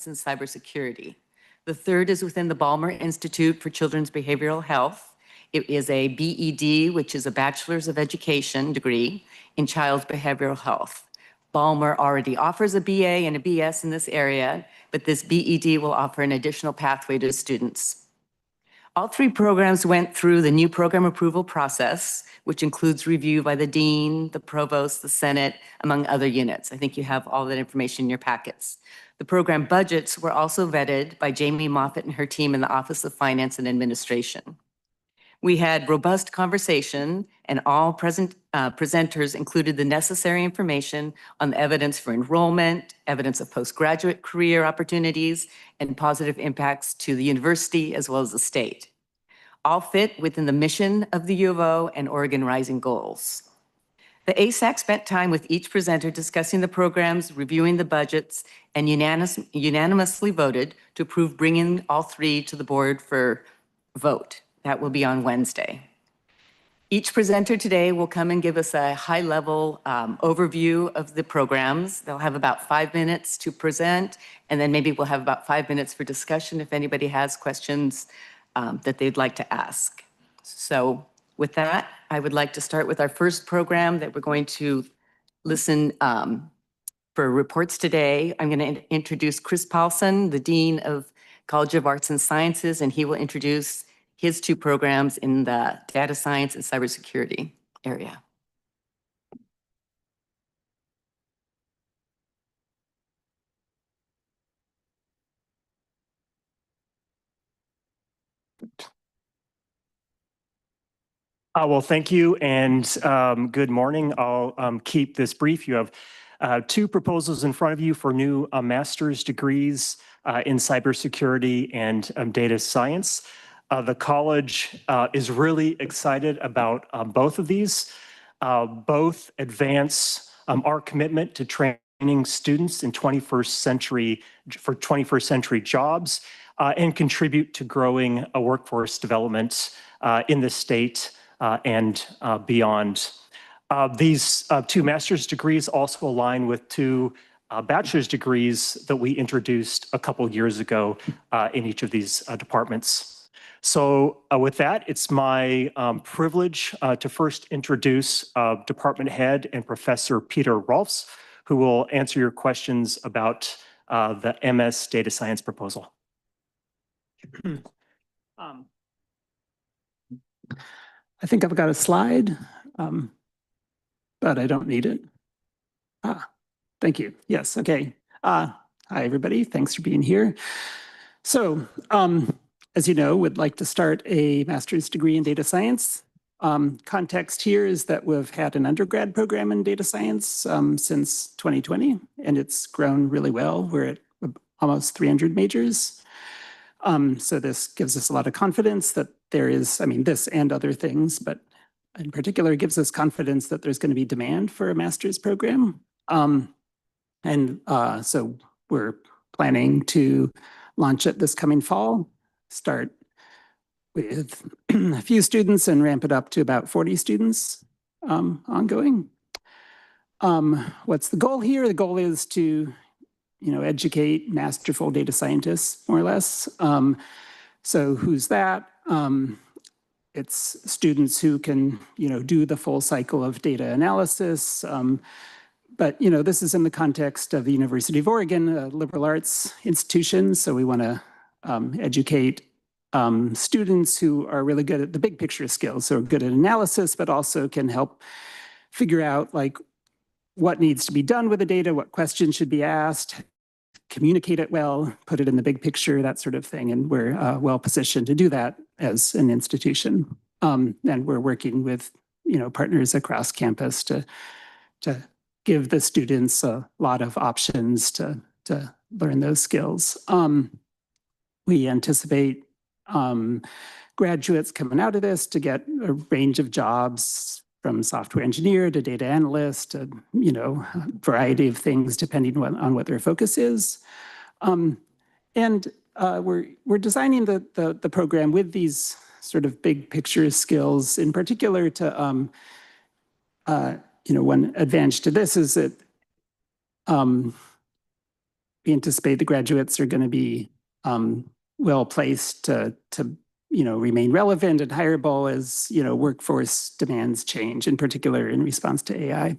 Science and Cybersecurity. The third is within the Balmer Institute for Children's Behavioral Health. It is a BED, which is a Bachelor's of Education degree in Child Behavioral Health. Balmer already offers a BA and a BS in this area, but this BED will offer an additional pathway to students. All three programs went through the new program approval process, which includes review by the dean, the provost, the senate, among other units. I think you have all that information in your packets. The program budgets were also vetted by Jamie Moffett and her team in the Office of Finance and Administration. We had robust conversation, and all presenters included the necessary information on the evidence for enrollment, evidence of postgraduate career opportunities, and positive impacts to the university as well as the state. All fit within the mission of the U of O and Oregon Rising goals. The ASAC spent time with each presenter discussing the programs, reviewing the budgets, and unanimously voted to approve bringing all three to the board for vote. That will be on Wednesday. Each presenter today will come and give us a high-level overview of the programs. They'll have about 5 minutes to present, and then maybe we'll have about 5 minutes for discussion if anybody has questions that they'd like to ask. So with that, I would like to start with our first program that we're going to listen for reports today. I'm going to introduce Chris Paulson, the Dean of College of Arts and Sciences, and he will introduce his two programs in the data science and cybersecurity area. Well, thank you, and good morning. I'll keep this brief. You have two proposals in front of you for new master's degrees in cybersecurity and data science. The college is really excited about both of these. Both advance our commitment to training students in 21st century jobs and contribute to growing a workforce development in the state and beyond. These two master's degrees also align with two bachelor's degrees that we introduced a couple years ago in each of these departments. So with that, it's my privilege to first introduce Department Head and Professor Peter Rolfs, who will answer your questions about the MS Data Science proposal. I think I've got a slide, but I don't need it. Thank you. Yes, okay. Hi, everybody. Thanks for being here. So, as you know, would like to start a master's degree in data science. Context here is that we've had an undergrad program in data science since 2020, and it's grown really well. We're at almost 300 majors. So this gives us a lot of confidence that there is, I mean, this and other things, but in particular, it gives us confidence that there's going to be demand for a master's program. So we're planning to launch it this coming fall, start with a few students and ramp it up to about 40 students ongoing. What's the goal here? The goal is to educate masterful data scientists, more or less. So who's that? It's students who can, do the full cycle of data analysis. But, this is in the context of the University of Oregon, a liberal arts institution. So we want to educate students who are really good at the big picture skills. So good at analysis, but also can help figure out what needs to be done with the data, what questions should be asked, communicate it well, put it in the big picture, that sort of thing. And we're well positioned to do that as an institution. And we're working with, partners across campus to give the students a lot of options to learn those skills. We anticipate graduates coming out of this to get a range of jobs from software engineer to data analyst, to, a variety of things depending on what their focus is. We're designing the program with these sort of big picture skills, in particular to, one advantage to this is that we anticipate the graduates are going to be well placed to remain relevant and hireable as workforce demands change, in particular in response to AI.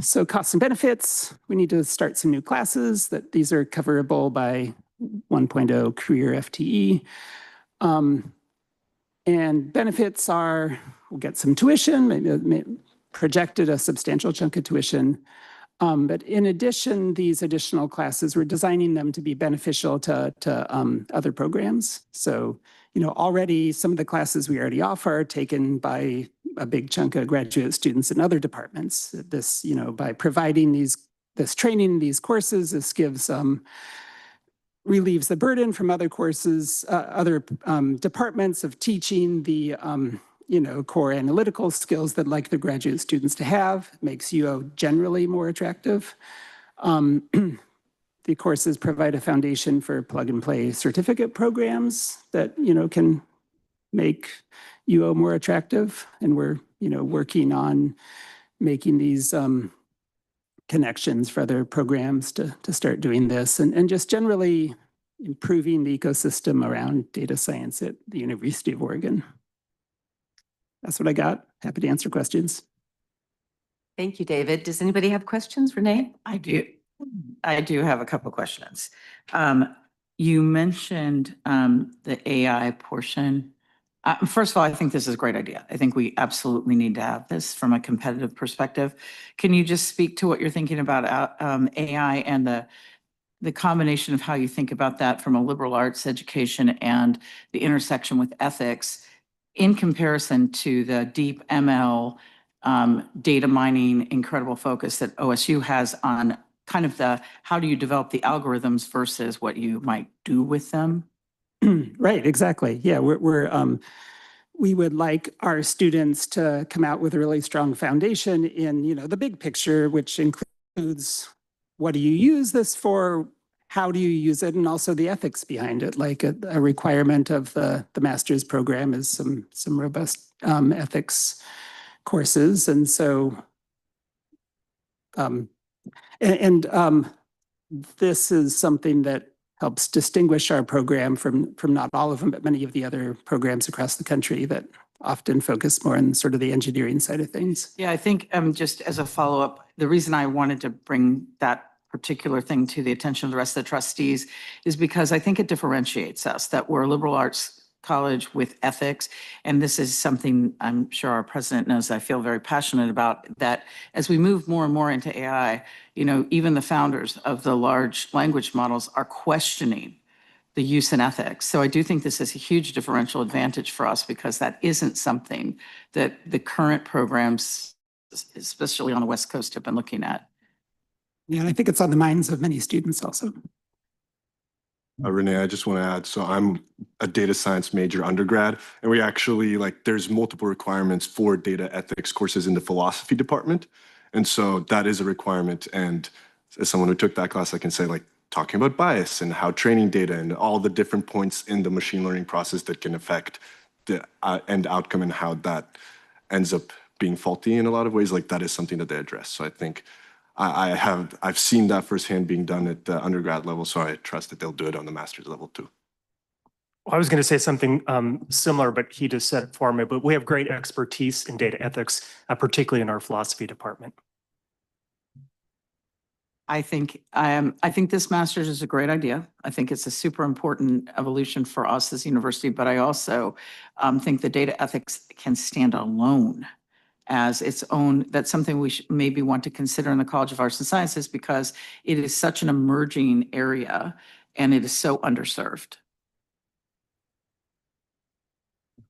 So costs and benefits, we need to start some new classes that these are coverable by 1.0 career FTE. And benefits are, we'll get some tuition, maybe projected a substantial chunk of tuition. But in addition, these additional classes, we're designing them to be beneficial to other programs. So, already some of the classes we already offer are taken by a big chunk of graduate students in other departments. This, by providing this training, these courses, this gives relieves the burden from other courses, other departments of teaching the core analytical skills that like the graduate students to have, makes UO generally more attractive. The courses provide a foundation for plug and play certificate programs that, can make UO more attractive. And we're, working on making these connections for other programs to start doing this and just generally improving the ecosystem around data science at the University of Oregon. That's what I got. Happy to answer questions. Thank you, David. Does anybody have questions, Renee? I do. I do have a couple questions. You mentioned the AI portion. First of all, I think this is a great idea. I think we absolutely need to have this from a competitive perspective. Can you just speak to what you're thinking about AI and the combination of how you think about that from a liberal arts education and the intersection with ethics in comparison to the deep ML data mining, incredible focus that OSU has on kind of how do you develop the algorithms versus what you might do with them? Right, exactly. Yeah, we would like our students to come out with a really strong foundation in, the big picture, which includes what do you use this for, how do you use it, and also the ethics behind it. Like a requirement of the master's program is some robust ethics courses, and so this is something that helps distinguish our program from not all of them, but many of the other programs across the country that often focus more on sort of the engineering side of things. Yeah, I think just as a follow-up, the reason I wanted to bring that particular thing to the attention of the rest of the trustees is because I think it differentiates us, that we're a liberal arts college with ethics. And this is something I'm sure our president knows I feel very passionate about, that as we move more and more into AI, even the founders of the large language models are questioning the use and ethics. So I do think this is a huge differential advantage for us because that isn't something that the current programs, especially on the West Coast, have been looking at. Yeah, and I think it's on the minds of many students also. Renee, I just want to add, so I'm a data science major undergrad, and we actually, there's multiple requirements for data ethics courses in the philosophy department. And so that is a requirement. And as someone who took that class, I can say, talking about bias and how training data and all the different points in the machine learning process that can affect the end outcome and how that ends up being faulty in a lot of ways, that is something that they address. So I think I've seen that firsthand being done at the undergrad level, so I trust that they'll do it on the master's level too. I was going to say something similar, but he just said it for me. But we have great expertise in data ethics, particularly in our philosophy department. I think this master's is a great idea. I think it's a super important evolution for us as a university, but I also think the data ethics can stand alone as its own. That's something we should maybe want to consider in the College of Arts and Sciences because it is such an emerging area and it is so underserved.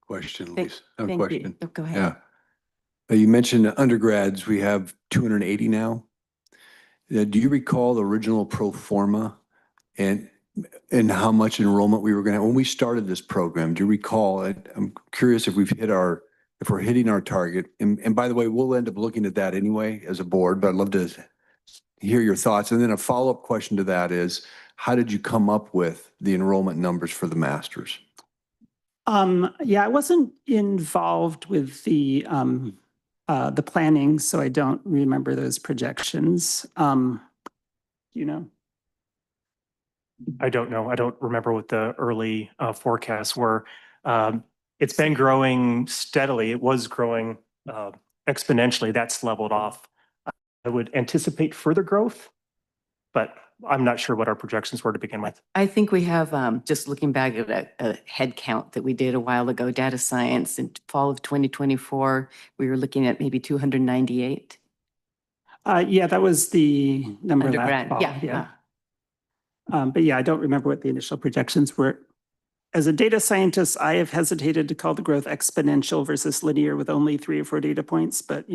Question, Thank- Lisa. I have a Thank question. you. Go ahead. Yeah. You mentioned undergrads, we have 280 now. Do you recall the original pro forma and how much enrollment we were going to have when we started this program? Do you recall it? I'm curious if if we're hitting our target. And by the way, we'll end up looking at that anyway as a board, but I'd love to hear your thoughts. And then a follow-up question to that is, how did you come up with the enrollment numbers for the masters? Yeah, I wasn't involved with the planning, so I don't remember those projections. Do you know? I don't know. I don't remember what the early forecasts were. It's been growing steadily. It was growing exponentially. That's leveled off. I would anticipate further growth, but I'm not sure what our projections were to begin with. I think we have, just looking back at a head count that we did a while ago, data science in fall of 2024, we were looking at maybe 298 Yeah, that was the number last undergrad. fall. Yeah. But yeah, I don't remember what the initial projections were. As a data scientist, I have hesitated to call the growth exponential versus linear with only 3 or 4 data points, but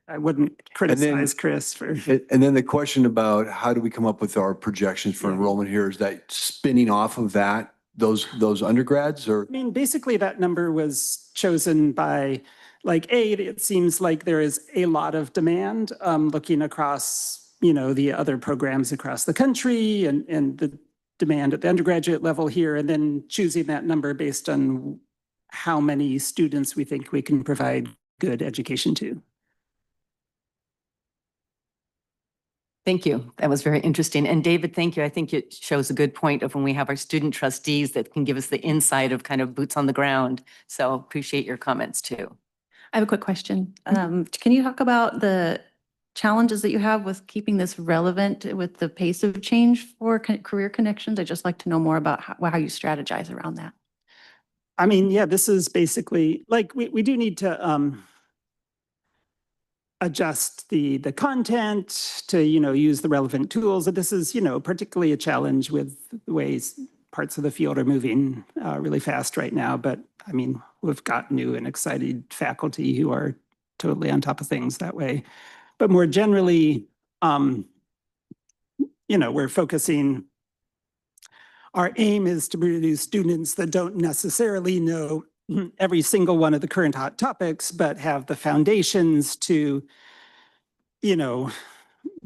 I wouldn't criticize Chris for. And then the question about how do we come up with our projections for Yeah. enrollment here, is that spinning off of that, those undergrads or? I mean, basically that number was chosen by it seems like there is a lot of demand looking across, the other programs across the country and the demand at the undergraduate level here, and then choosing that number based on how many students we think we can provide good education to. Thank you. That was very interesting. And David, thank you. I think it shows a good point of when we have our student trustees that can give us the insight of kind of boots on the ground. So appreciate your comments too. I have a quick question. Can you talk about the challenges that you have with keeping this relevant with the pace of change for career connections? I'd just like to know more about how you strategize around that. I mean, yeah, this is basically we do need to adjust the content to, use the relevant tools. And this is, particularly a challenge with the ways parts of the field are moving really fast right now. But I mean, we've got new and excited faculty who are totally on top of things that way. But more generally, we're focusing. Our aim is to produce students that don't necessarily know every single one of the current hot topics, but have the foundations to,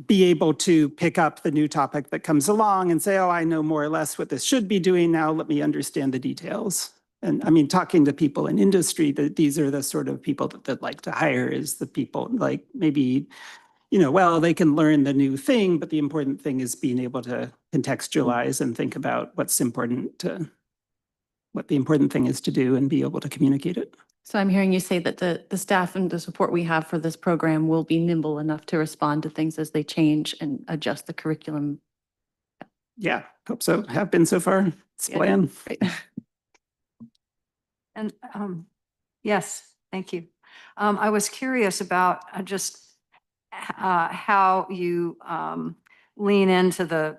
be able to pick up the new topic that comes along and say, oh, I know more or less what this should be doing now. Let me understand the details. And I mean, talking to people in industry, that these are the sort of people that like to hire, is the people maybe, well, they can learn the new thing, but the important thing is being able to contextualize and think about what the important thing is to do and be able to communicate it. So I'm hearing you say that the staff and the support we have for this program will be nimble enough to respond to things as they change and adjust the curriculum. Yeah, hope so. Have been so far. It's the plan. Great. And yes, thank you. I was curious about just how you lean into the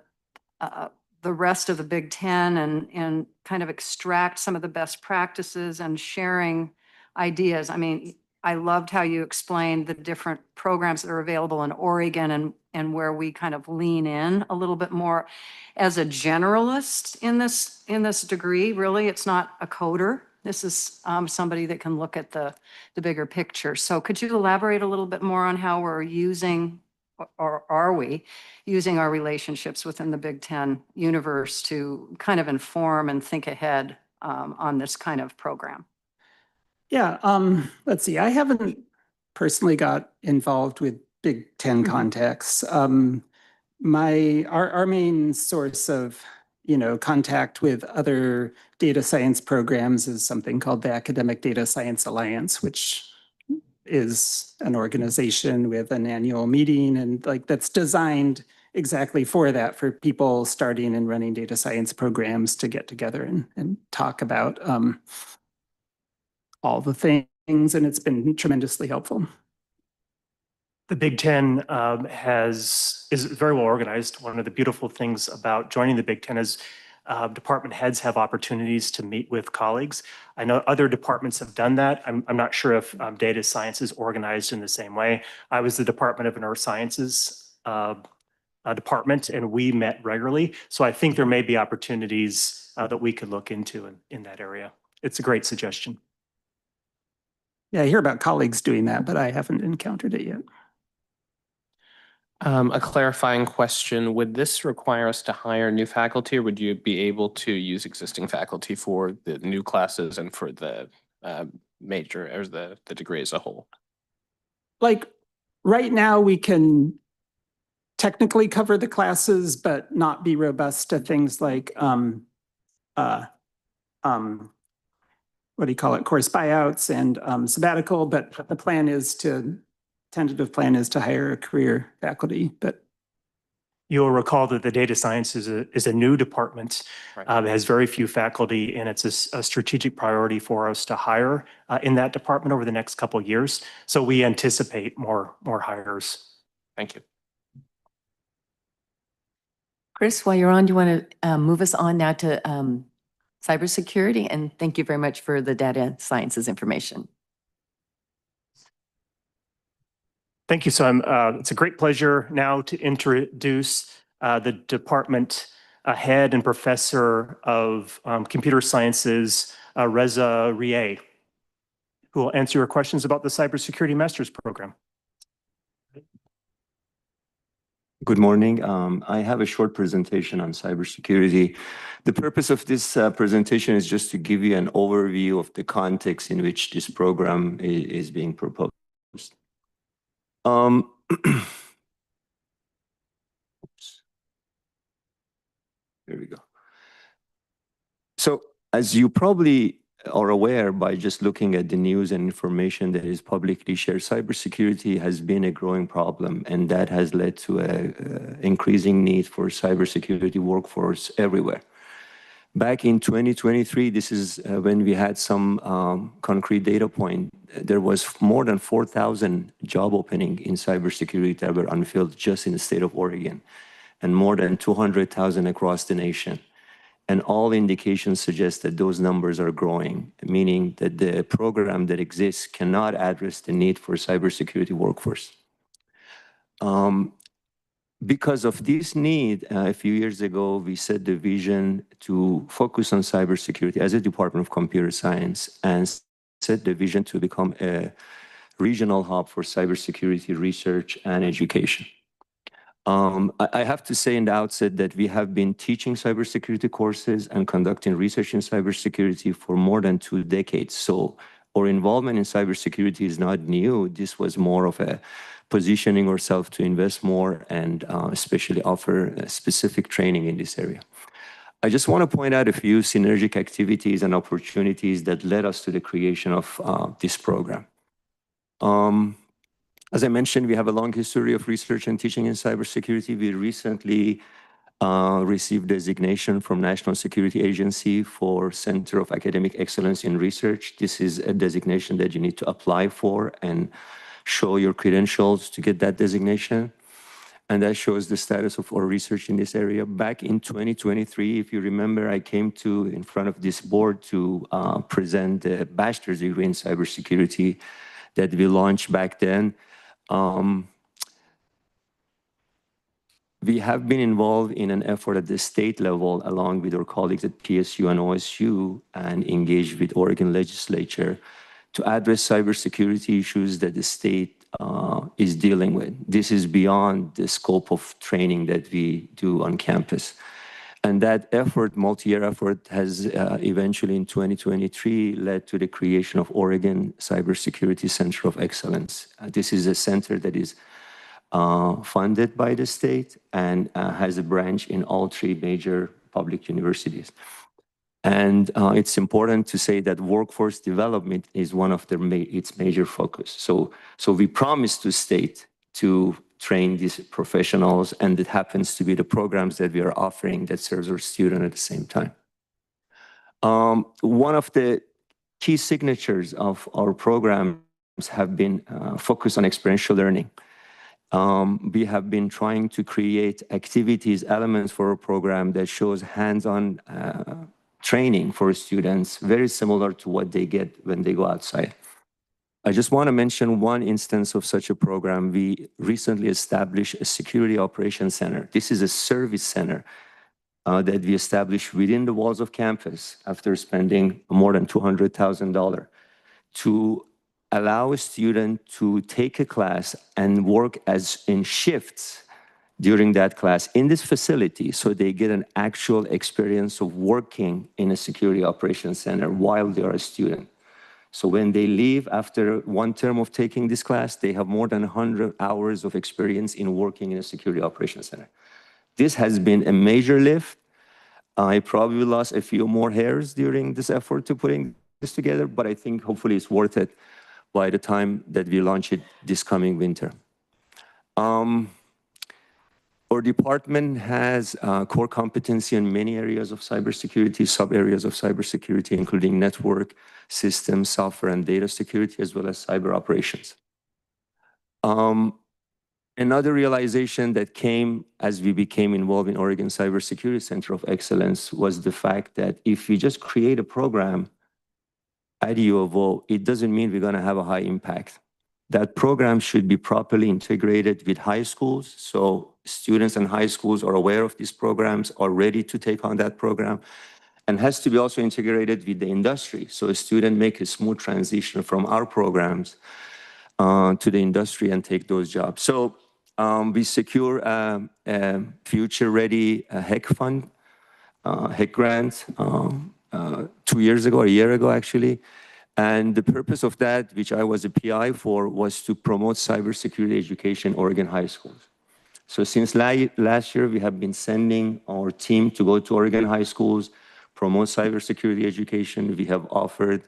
rest of the Big Ten and kind of extract some of the best practices and sharing ideas. I mean, I loved how you explained the different programs that are available in Oregon and where we kind of lean in a little bit more as a generalist in this degree. Really, it's not a coder. This is somebody that can look at the bigger picture. So could you elaborate a little bit more on how we're using, or are we using our relationships within the Big Ten universe to kind of inform and think ahead on this kind of program? Yeah, let's see. I haven't personally got involved with Big Ten contacts. Our main source of contact with other data science programs is something called the Academic Data Science Alliance, which is an organization with an annual meeting and that's designed exactly for that, for people starting and running data science programs to get together and talk about all the things, and it's been tremendously helpful. The Big Ten is very well organized. One of the beautiful things about joining the Big Ten is department heads have opportunities to meet with colleagues. I know other departments have done that. I'm not sure if data science is organized in the same way. I was the Department of Neurosciences department, and we met regularly. So I think there may be opportunities that we could look into in that area. It's a great suggestion. Yeah, I hear about colleagues doing that, but I haven't encountered it yet. A clarifying question, would this require us to hire new faculty, or would you be able to use existing faculty for the new classes and for the major or the degree as a whole? Right now we can technically cover the classes, but not be robust to things like what do you call it, course buyouts and sabbatical. But the tentative plan is to hire a career faculty, but You'll recall that the data science is a new department. Right. It has very few faculty, and it's a strategic priority for us to hire in that department over the next couple of years. So we anticipate more hires. Thank you. Chris, while you're on, do you want to move us on now to cybersecurity? And thank you very much for the data sciences information. Thank you. So it's a great pleasure now to introduce the department head and professor of computer sciences, Reza Rieh, who will answer your questions about the cybersecurity master's program. Good morning. I have a short presentation on cybersecurity. The purpose of this presentation is just to give you an overview of the context in which this program is being proposed. Oops. There we go. So as you probably are aware by just looking at the news and information that is publicly shared, cybersecurity has been a growing problem, and that has led to an increasing need for cybersecurity workforce everywhere. Back in 2023, this is when we had some concrete data point. There was more than 4,000 job opening in cybersecurity that were unfilled just in the state of Oregon, and more than 200,000 across the nation. And all indications suggest that those numbers are growing, meaning that the program that exists cannot address the need for cybersecurity workforce. Because of this need, a few years ago, we set the vision to focus on cybersecurity as a Department of Computer Science and set the vision to become a regional hub for cybersecurity research and education. I have to say in the outset that we have been teaching cybersecurity courses and conducting research in cybersecurity for more than 2 decades. So our involvement in cybersecurity is not new. This was more of a positioning ourselves to invest more and especially offer specific training in this area. I just want to point out a few synergic activities and opportunities that led us to the creation of this program. As I mentioned, we have a long history of research and teaching in cybersecurity. We recently received designation from National Security Agency for Center of Academic Excellence in Research. This is a designation that you need to apply for and show your credentials to get that designation. And that shows the status of our research in this area. Back in 2023, if you remember, I came in front of this board to present the bachelor's degree in cybersecurity that we launched back then. We have been involved in an effort at the state level, along with our colleagues at PSU and OSU, and engaged with Oregon legislature to address cybersecurity issues that the state is dealing with. This is beyond the scope of training that we do on campus. And that effort, multi-year effort, has eventually in 2023 led to the creation of Oregon Cybersecurity Center of Excellence. This is a center that is funded by the state and has a branch in all 3 major public universities. And it's important to say that workforce development is one of its major focus. So we promise to state to train these professionals, and it happens to be the programs that we are offering that serves our student at the same time. One of the key signatures of our programs have been focused on experiential learning. We have been trying to create activities, elements for a program that shows hands-on training for students, very similar to what they get when they go outside. I just want to mention one instance of such a program. We recently established a security operations center. This is a service center that we established within the walls of campus after spending more than $200,000 to allow a student to take a class and work as in shifts during that class in this facility, so they get an actual experience of working in a security operations center while they are a student. So when they leave after one term of taking this class, they have more than 100 hours of experience in working in a security operations center. This has been a major lift. I probably lost a few more hairs during this effort to putting this together, but I think hopefully it's worth it by the time that we launch it this coming winter. Our department has core competency in many areas of cybersecurity, sub-areas of cybersecurity, including network, systems, software, and data security, as well as cyber operations. Another realization that came as we became involved in Oregon Cybersecurity Center of Excellence was the fact that if we just create a program at U of O, it doesn't mean we're going to have a high impact. That program should be properly integrated with high schools, so students in high schools are aware of these programs, are ready to take on that program, and has to be also integrated with the industry, so a student make a smooth transition from our programs to the industry and take those jobs. So we secure a future-ready HEC fund, HEC grant, 2 years ago, a year ago actually. And the purpose of that, which I was a PI for, was to promote cybersecurity education in Oregon high schools. So since last year, we have been sending our team to go to Oregon high schools, promote cybersecurity education. We have offered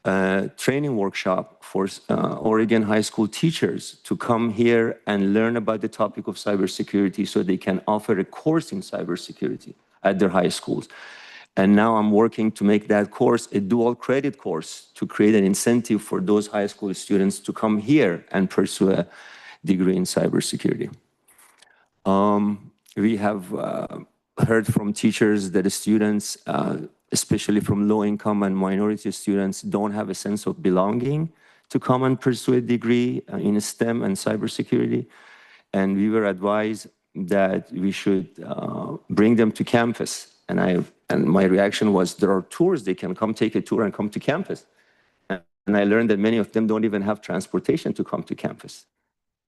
a training workshop for Oregon high school teachers to come here and learn about the topic of cybersecurity so they can offer a course in cybersecurity at their high schools. And now I'm working to make that course a dual credit course to create an incentive for those high school students to come here and pursue a degree in cybersecurity. We have heard from teachers that the students, especially from low-income and minority students, don't have a sense of belonging to come and pursue a degree in STEM and cybersecurity. And we were advised that we should bring them to campus. And my reaction was, there are tours, they can come take a tour and come to campus. And I learned that many of them don't even have transportation to come to campus.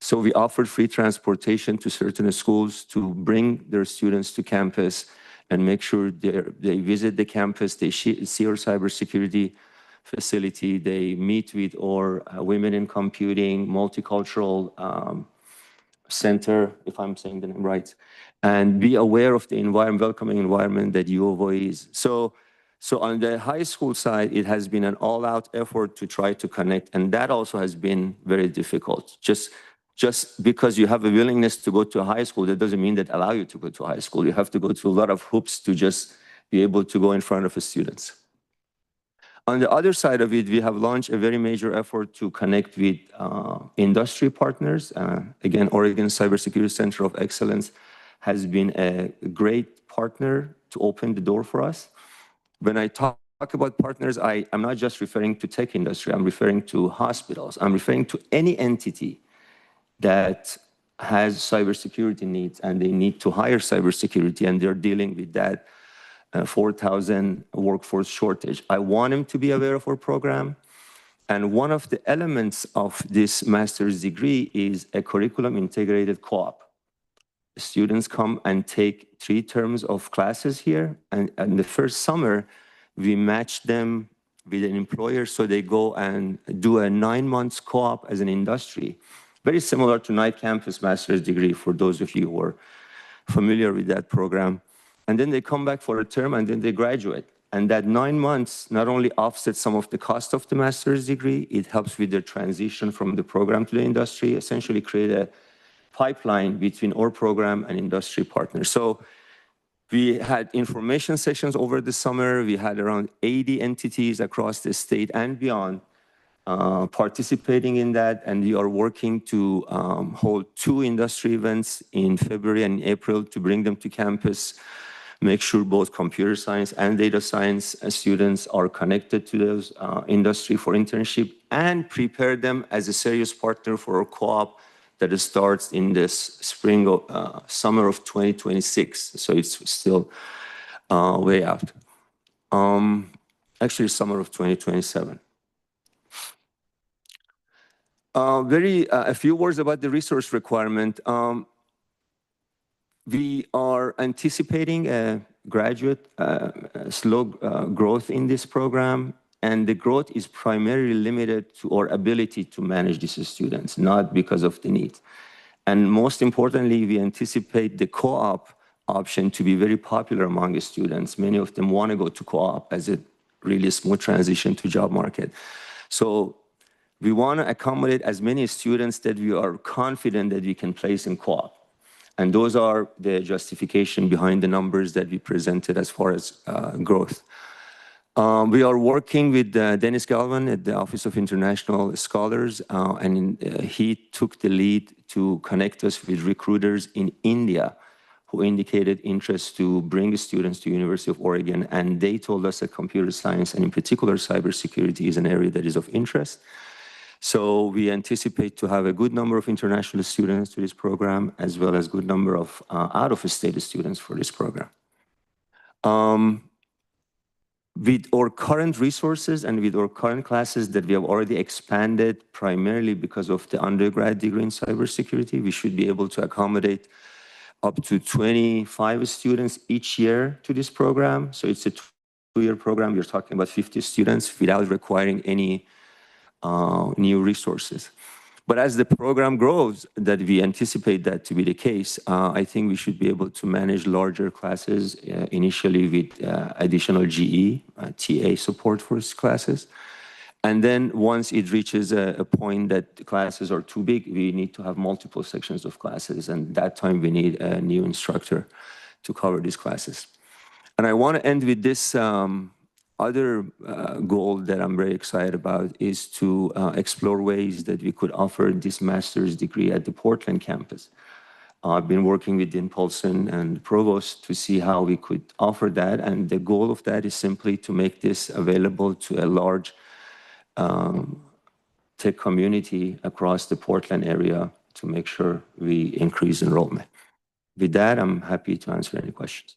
So we offered free transportation to certain schools to bring their students to campus and make sure they visit the campus, they see our cybersecurity facility, they meet with our women in computing, multicultural center, if I'm saying the name right, and be aware of the welcoming environment that U of O is. So on the high school side, it has been an all-out effort to try to connect, and that also has been very difficult. Just because you have a willingness to go to a high school, that doesn't mean that allow you to go to high school. You have to go through a lot of hoops to just be able to go in front of the students. On the other side of it, we have launched a very major effort to connect with industry partners. Again, Oregon Cybersecurity Center of Excellence has been a great partner to open the door for us. When I talk about partners, I'm not just referring to tech industry, I'm referring to hospitals. I'm referring to any entity that has cybersecurity needs and they need to hire cybersecurity and they're dealing with that 4,000 workforce shortage. I want them to be aware of our program. And one of the elements of this master's degree is a curriculum integrated co-op. Students come and take 3 terms of classes here. And in the first summer, we match them with an employer. So they go and do a 9 months co-op as an industry. Very similar to Night Campus master's degree for those of you who are familiar with that program. And then they come back for a term and then they graduate. And that 9 months not only offsets some of the cost of the master's degree, it helps with their transition from the program to the industry, essentially create a pipeline between our program and industry partners. So we had information sessions over the summer. We had around 80 entities across the state and beyond participating in that, and we are working to hold 2 industry events in February and April to bring them to campus, make sure both computer science and data science students are connected to those industry for internship, and prepare them as a serious partner for a co-op that starts in this spring of summer of 2026. So it's still way out. Actually, summer of 2027. A few words about the resource requirement. We are anticipating a graduate slow growth in this program, and the growth is primarily limited to our ability to manage these students, not because of the need. And most importantly, we anticipate the co-op option to be very popular among the students. Many of them want to go to co-op as a really smooth transition to job market. So we want to accommodate as many students that we are confident that we can place in co-op. And those are the justification behind the numbers that we presented as far as growth. We are working with Dennis Galvan at the Office of International Scholars, and he took the lead to connect us with recruiters in India who indicated interest to bring students to University of Oregon, and they told us that computer science, and in particular cybersecurity, is an area that is of interest. So we anticipate to have a good number of international students to this program, as well as good number of out-of-state students for this program. With our current resources and with our current classes that we have already expanded primarily because of the undergrad degree in cybersecurity, we should be able to accommodate up to 25 students each year to this program. So it's a two-year program. We're talking about 50 students without requiring any new resources. But as the program grows, that we anticipate that to be the case, I think we should be able to manage larger classes initially with additional GE, TA support for classes. And then once it reaches a point that the classes are too big, we need to have multiple sections of classes. And that time we need a new instructor to cover these classes. And I want to end with this other goal that I'm very excited about is to explore ways that we could offer this master's degree at the Portland campus. I've been working with Dean Paulson and the provost to see how we could offer that. And the goal of that is simply to make this available to a large tech community across the Portland area to make sure we increase enrollment. With that, I'm happy to answer any questions.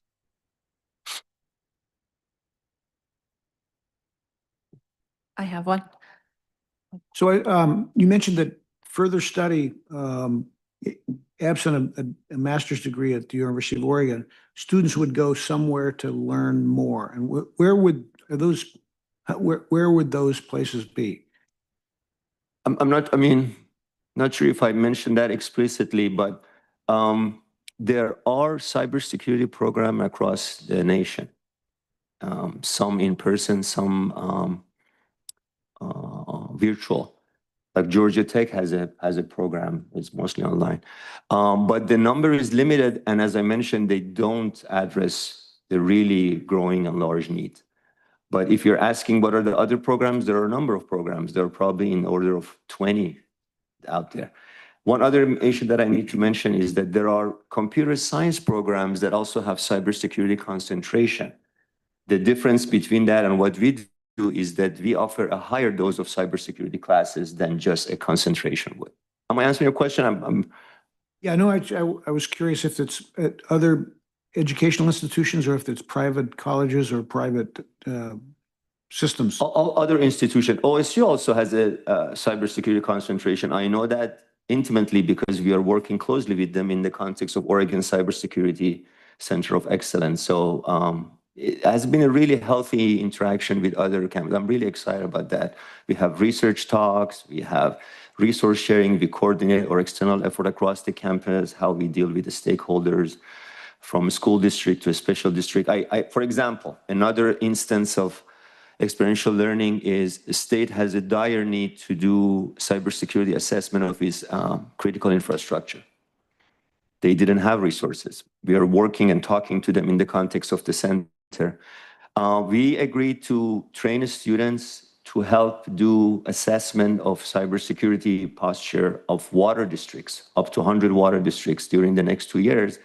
I have one. So you mentioned that further study, absent a master's degree at the University of Oregon, students would go somewhere to learn more. And where would those places be? I'm not sure if I mentioned that explicitly, but there are cybersecurity programs across the nation. Some in person, some virtual. Like Georgia Tech has a program. It's mostly online, but the number is limited. And as I mentioned, they don't address the really growing and large need. But if you're asking what are the other programs, there are a number of programs. There are probably in order of 20 out there. One other issue that I need to mention is that there are computer science programs that also have cybersecurity concentration. The difference between that and what we do is that we offer a higher dose of cybersecurity classes than just a concentration would. Am I answering your question? Yeah, no, I was curious if it's at other educational institutions or if it's private colleges or private systems. All other institutions. OSU also has a cybersecurity concentration. I know that intimately because we are working closely with them in the context of Oregon Cybersecurity Center of Excellence. So it has been a really healthy interaction with other campuses. I'm really excited about that. We have research talks, we have resource sharing, we coordinate our external effort across the campus, how we deal with the stakeholders from a school district to a special district. For example, another instance of experiential learning is the state has a dire need to do cybersecurity assessment of its critical infrastructure. They didn't have resources. We are working and talking to them in the context of the center. We agreed to train students to help do assessment of cybersecurity posture of water districts, up to 100 water districts during the next 2 years.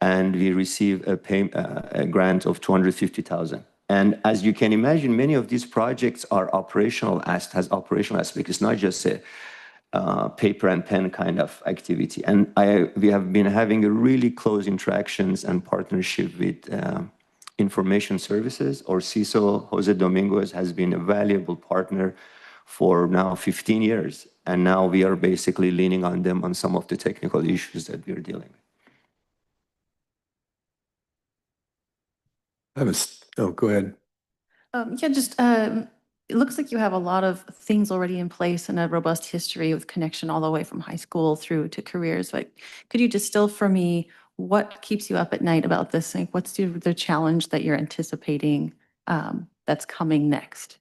And we received a grant of $250,000. And as you can imagine, many of these projects are operational, has operational aspect. It's not just a paper and pen kind of activity. And we have been having a really close interactions and partnership with information services. Our CISO, Jose Dominguez, has been a valuable partner for now 15 years. And now we are basically leaning on them on some of the technical issues that we're dealing with. Oh, go ahead. Yeah, just it looks like you have a lot of things already in place and a robust history with connection all the way from high school through to careers. But could you distill for me what keeps you up at night about this? Like, what's the challenge that you're anticipating that's coming next?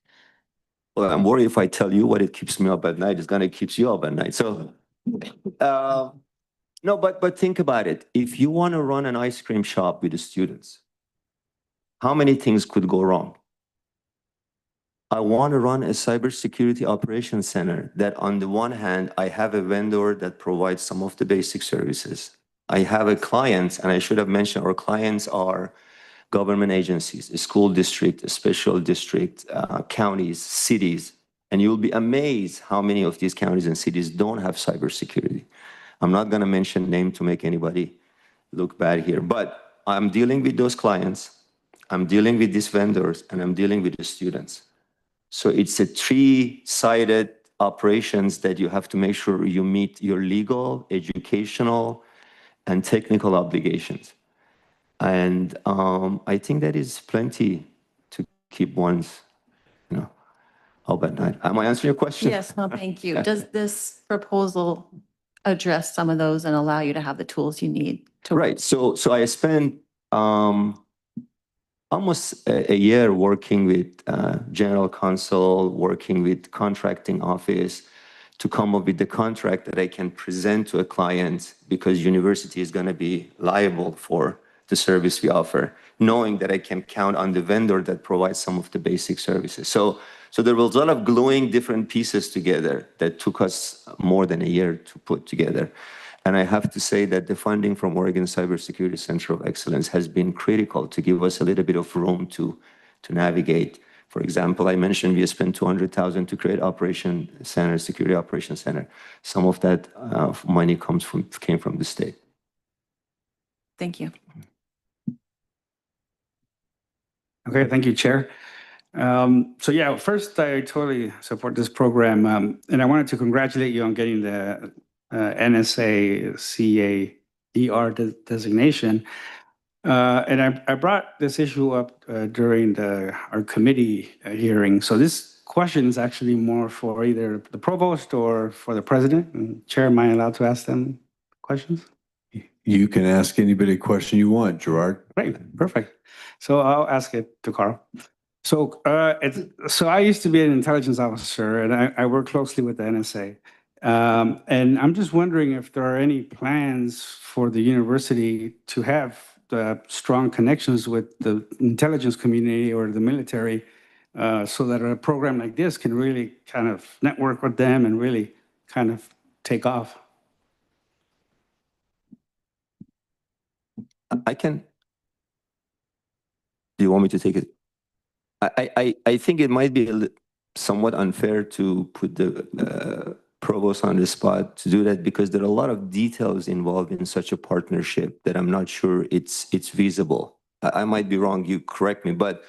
Well, I'm worried if I tell you what it keeps me up at night, it's gonna keep you up at night. So, no, but think about it. If you want to run an ice cream shop with the students, how many things could go wrong? I want to run a cybersecurity operations center that on the one hand, I have a vendor that provides some of the basic services. I have a client, and I should have mentioned our clients are government agencies, a school district, a special district, counties, cities. And you'll be amazed how many of these counties and cities don't have cybersecurity. I'm not going to mention name to make anybody look bad here, but I'm dealing with those clients, I'm dealing with these vendors, and I'm dealing with the students. So it's a three-sided operations that you have to make sure you meet your legal, educational, and technical obligations. And I think that is plenty to keep one's, up at night. Am I answering your question? Yes, no, thank you. Does this proposal address some of those and allow you to have the tools you need to? Right. So I spent almost a year working with general counsel, working with contracting office to come up with the contract that I can present to a client, because university is going to be liable for the service we offer, knowing that I can count on the vendor that provides some of the basic services. So there was a lot of gluing different pieces together that took us more than a year to put together. And I have to say that the funding from Oregon Cybersecurity Center of Excellence has been critical to give us a little bit of room to navigate. For example, I mentioned we spent $200,000 to create operation center, security operations center. Some of that money came from the state. Thank you. Okay, thank you, Chair. So yeah, first, I totally support this program. And I wanted to congratulate you on getting the NSA CAER designation. And I brought this issue up during our committee hearing. So this question is actually more for either the provost or for the president. And Chair, am I allowed to ask them questions? You can ask anybody a question you want, Gerard. Great, perfect. So I'll ask it to Carl. So I used to be an intelligence officer, and I work closely with the NSA. And I'm just wondering if there are any plans for the university to have strong connections with the intelligence community or the military, so that a program like this can really kind of network with them and really kind of take off. I can. Do you want me to take it? I think it might be somewhat unfair to put the provost on the spot to do that, because there are a lot of details involved in such a partnership that I'm not sure it's feasible. I might be wrong, you correct me, but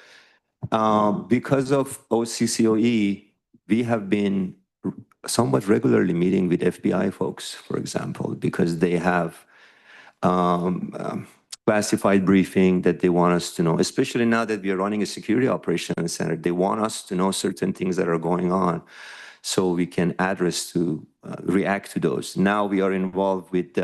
because of OCCOE, we have been somewhat regularly meeting with FBI folks, for example, because they have classified briefing that they want us to know, especially now that we are running a security operations center. They want us to know certain things that are going on so we can react to those. Now we are involved with,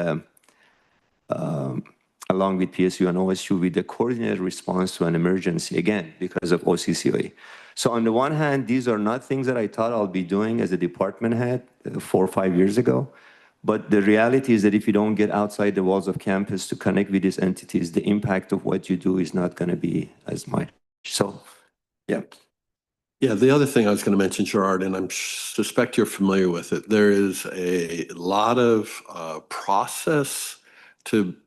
along with PSU and OSU, with the coordinated response to an emergency, again, because of OCCOE. So on the one hand, these are not things that I thought I'll be doing as a department head 4 or 5 years ago. But the reality is that if you don't get outside the walls of campus to connect with these entities, the impact of what you do is not going to be as much. So, yeah. Yeah, the other thing I was going to mention, Gerard, and I suspect you're familiar with it, there is a lot of process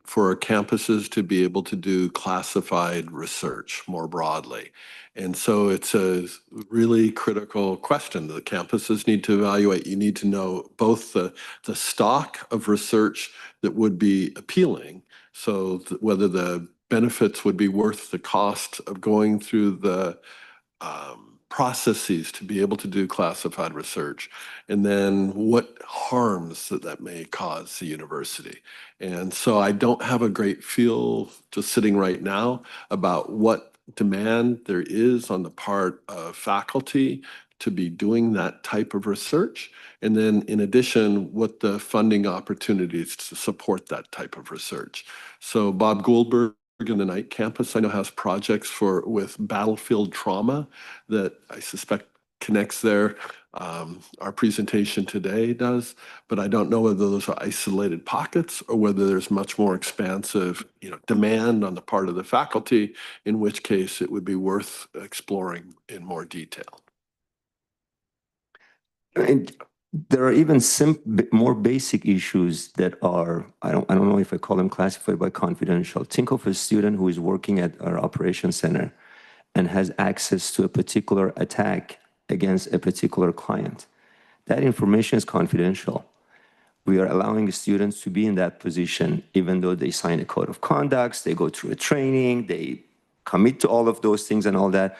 for campuses to be able to do classified research more broadly. And so it's a really critical question that the campuses need to evaluate. You need to know both the stock of research that would be appealing, so whether the benefits would be worth the cost of going through the processes to be able to do classified research, and then what harms that may cause the university. And so I don't have a great feel just sitting right now about what demand there is on the part of faculty to be doing that type of research? And then in addition, what the funding opportunities to support that type of research? So Bob Goldberg in the Knight campus, I know, has projects with battlefield trauma that I suspect connects there. Our presentation today does, but I don't know whether those are isolated pockets or whether there's much more expansive, demand on the part of the faculty, in which case it would be worth exploring in more detail. And there are even more basic issues that are, I don't know if I call them classified but confidential. Think of a student who is working at our operations center and has access to a particular attack against a particular client. That information is confidential. We are allowing students to be in that position, even though they sign a code of conduct, they go through a training, they commit to all of those things and all that.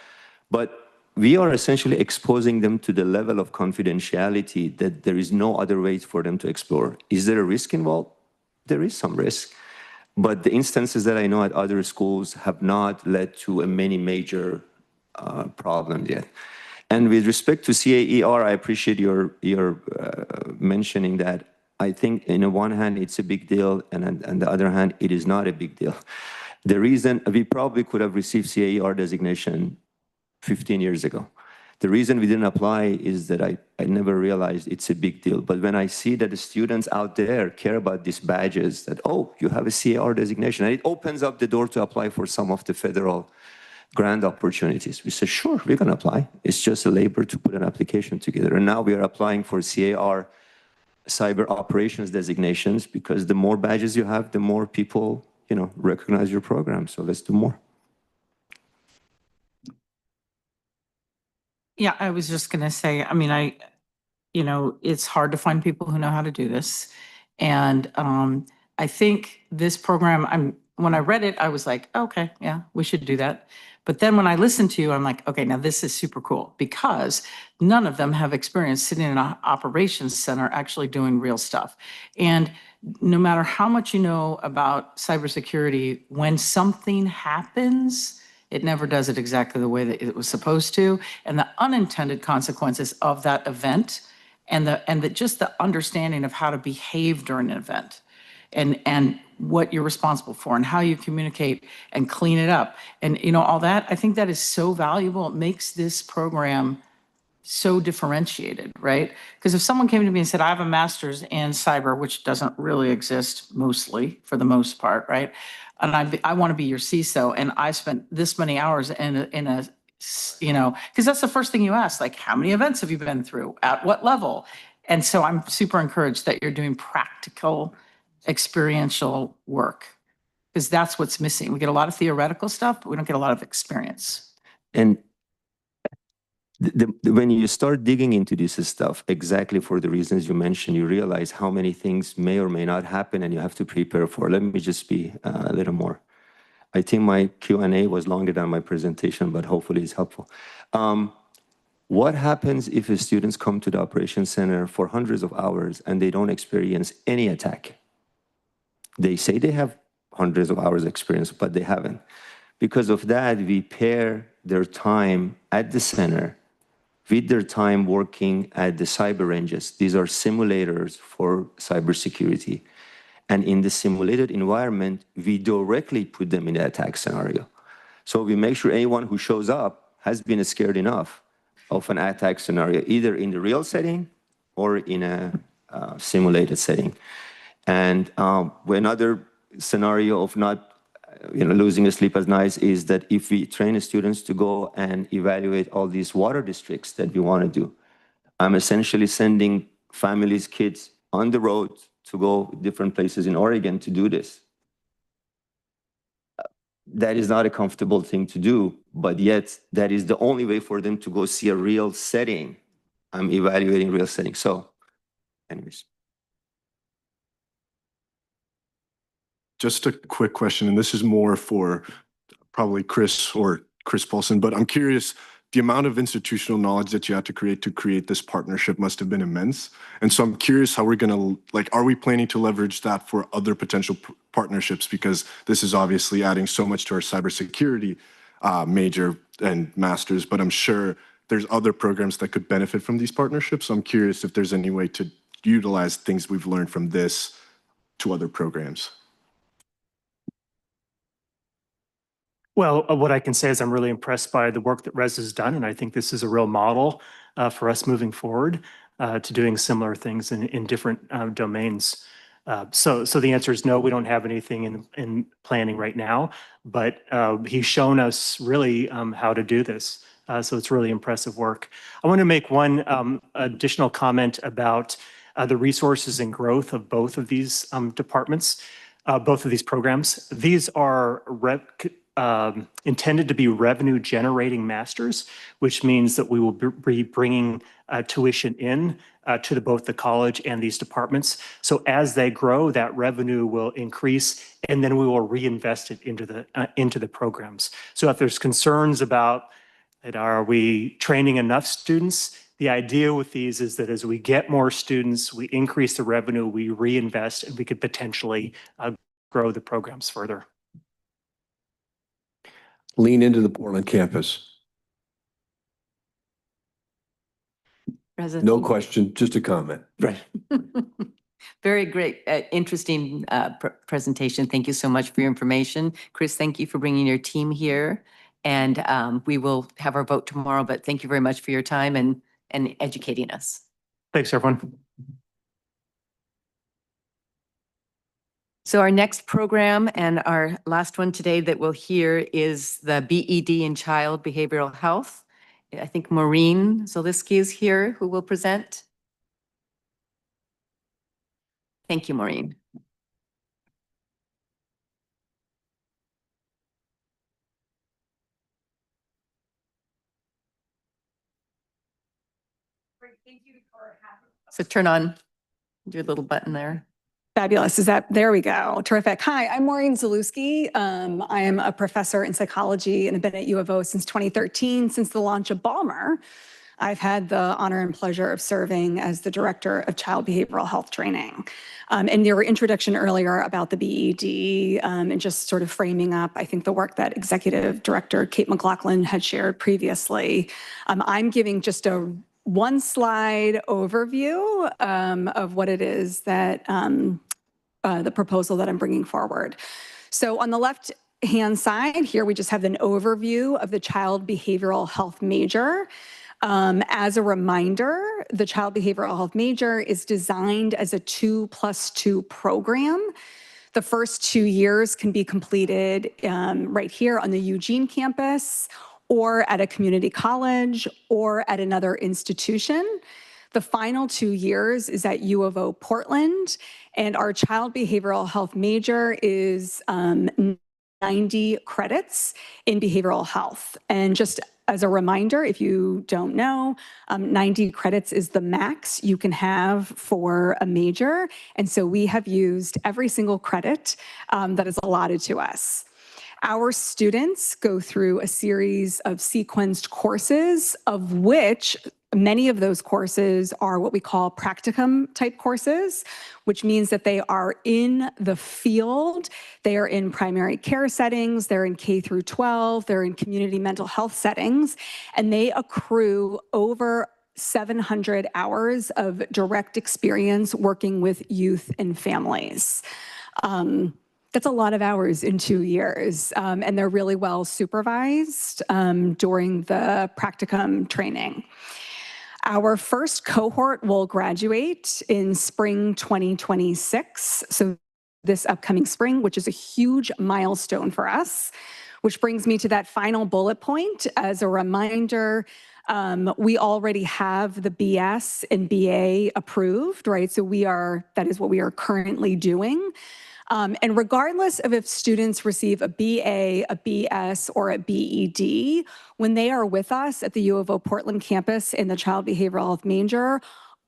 But we are essentially exposing them to the level of confidentiality that there is no other way for them to explore. Is there a risk involved? There is some risk. But the instances that I know at other schools have not led to many major problems yet. And with respect to CAER, I appreciate your mentioning that. I think on the one hand, it's a big deal, and on the other hand, it is not a big deal. The reason we probably could have received CAER designation 15 years ago. The reason we didn't apply is that I never realized it's a big deal. But when I see that the students out there care about these badges, that, oh, you have a CAR designation, and it opens up the door to apply for some of the federal grant opportunities. We say, sure, we're going to apply. It's just a labor to put an application together. And now we are applying for CAR cyber operations designations, because the more badges you have, the more people, recognize your program. So let's do more. Yeah, I was just going to say, I mean, it's hard to find people who know how to do this. And I think this program, when I read it, I was like, okay, yeah, we should do that. But then when I listened to you, I'm like, okay, now this is super cool, because none of them have experience sitting in an operations center actually doing real stuff. And no matter how much you know about cybersecurity, when something happens, it never does it exactly the way that it was supposed to. And the unintended consequences of that event, and just the understanding of how to behave during an event, and what you're responsible for, and how you communicate and clean it up, and all that. I think that is so valuable. It makes this program so differentiated, right? Because if someone came to me and said, I have a master's in cyber, which doesn't really exist mostly, for the most part, right? And I want to be your CISO, and I spent this many hours in a because that's the first thing you ask, like, how many events have you been through? At what level? And so I'm super encouraged that you're doing practical, experiential work, because that's what's missing. We get a lot of theoretical stuff, but we don't get a lot of experience. And when you start digging into this stuff, exactly for the reasons you mentioned, you realize how many things may or may not happen and you have to prepare for. Let me just be a little more. I think my Q&A was longer than my presentation, but hopefully it's helpful. What happens if the students come to the operations center for hundreds of hours and they don't experience any attack? They say they have hundreds of hours experience, but they haven't. Because of that, we pair their time at the center with their time working at the cyber ranges. These are simulators for cybersecurity. And in the simulated environment, we directly put them in the attack scenario. So we make sure anyone who shows up has been scared enough of an attack scenario, either in the real setting or in a simulated setting. And another scenario of not losing sleep at night is that if we train the students to go and evaluate all these water districts that we want to do, I'm essentially sending families, kids on the road to go different places in Oregon to do this. That is not a comfortable thing to do, but yet that is the only way for them to go see a real setting. I'm evaluating real settings. So anyways. Just a quick question, and this is more for probably Chris or Chris Paulson, but I'm curious, the amount of institutional knowledge that you had to create this partnership must have been immense. And so I'm curious how we're going to, are we planning to leverage that for other potential partnerships? Because this is obviously adding so much to our cybersecurity major and masters, but I'm sure there's other programs that could benefit from these partnerships. So I'm curious if there's any way to utilize things we've learned from this to other programs. Well, what I can say is I'm really impressed by the work that Res has done, and I think this is a real model for us moving forward to doing similar things in different domains. So the answer is no, we don't have anything in planning right now, but he's shown us really how to do this. So it's really impressive work. I want to make one additional comment about the resources and growth of both of these departments, both of these programs. These are intended to be revenue generating masters, which means that we will be bringing tuition in to both the college and these departments. So as they grow, that revenue will increase, and then we will reinvest it into the programs. So if there's concerns about that, are we training enough students? The idea with these is that as we get more students, we increase the revenue, we reinvest, and we could potentially grow the programs further. Lean into the Portland campus. No question, just a comment. Right. Very great, interesting presentation. Thank you so much for your information. Chris, thank you for bringing your team here. And we will have our vote tomorrow, but thank you very much for your time and educating us. Thanks, everyone. So our next program and our last one today that we'll hear is the BED in Child Behavioral Health. I think Maureen Zaliski is here who will present. Thank you, Maureen. So turn on your little button there. Fabulous. There we go. Terrific. Hi, I'm Maureen Zalewski. I am a professor in psychology and have been at U of O since 2013. Since the launch of Balmer, I've had the honor and pleasure of serving as the director of child behavioral health training. And your introduction earlier about the BED and just sort of framing up, I think, the work that Executive Director Kate McLaughlin had shared previously. I'm giving just a one slide overview of what it is that the proposal that I'm bringing forward. So on the left-hand side here, we just have an overview of the child behavioral health major. As a reminder, the child behavioral health major is designed as a 2+2 program. The first 2 years can be completed right here on the Eugene campus, or at a community college, or at another institution. The final 2 years is at U of O Portland, and our child behavioral health major is 90 credits in behavioral health. And just as a reminder, if you don't know, 90 credits is the max you can have for a major. And so we have used every single credit that is allotted to us. Our students go through a series of sequenced courses, of which many of those courses are what we call practicum type courses, which means that they are in the field. They are in primary care settings, they're in K through 12, they're in community mental health settings, and they accrue over 700 hours of direct experience working with youth and families. That's a lot of hours in 2 years, and they're really well supervised during the practicum training. Our first cohort will graduate in spring 2026, so this upcoming spring, which is a huge milestone for us, which brings me to that final bullet point. As a reminder, we already have the BS and BA approved, right? So that is what we are currently doing. And regardless of if students receive a BA, a BS, or a BED, when they are with us at the U of O Portland campus in the Child Behavioral Health major,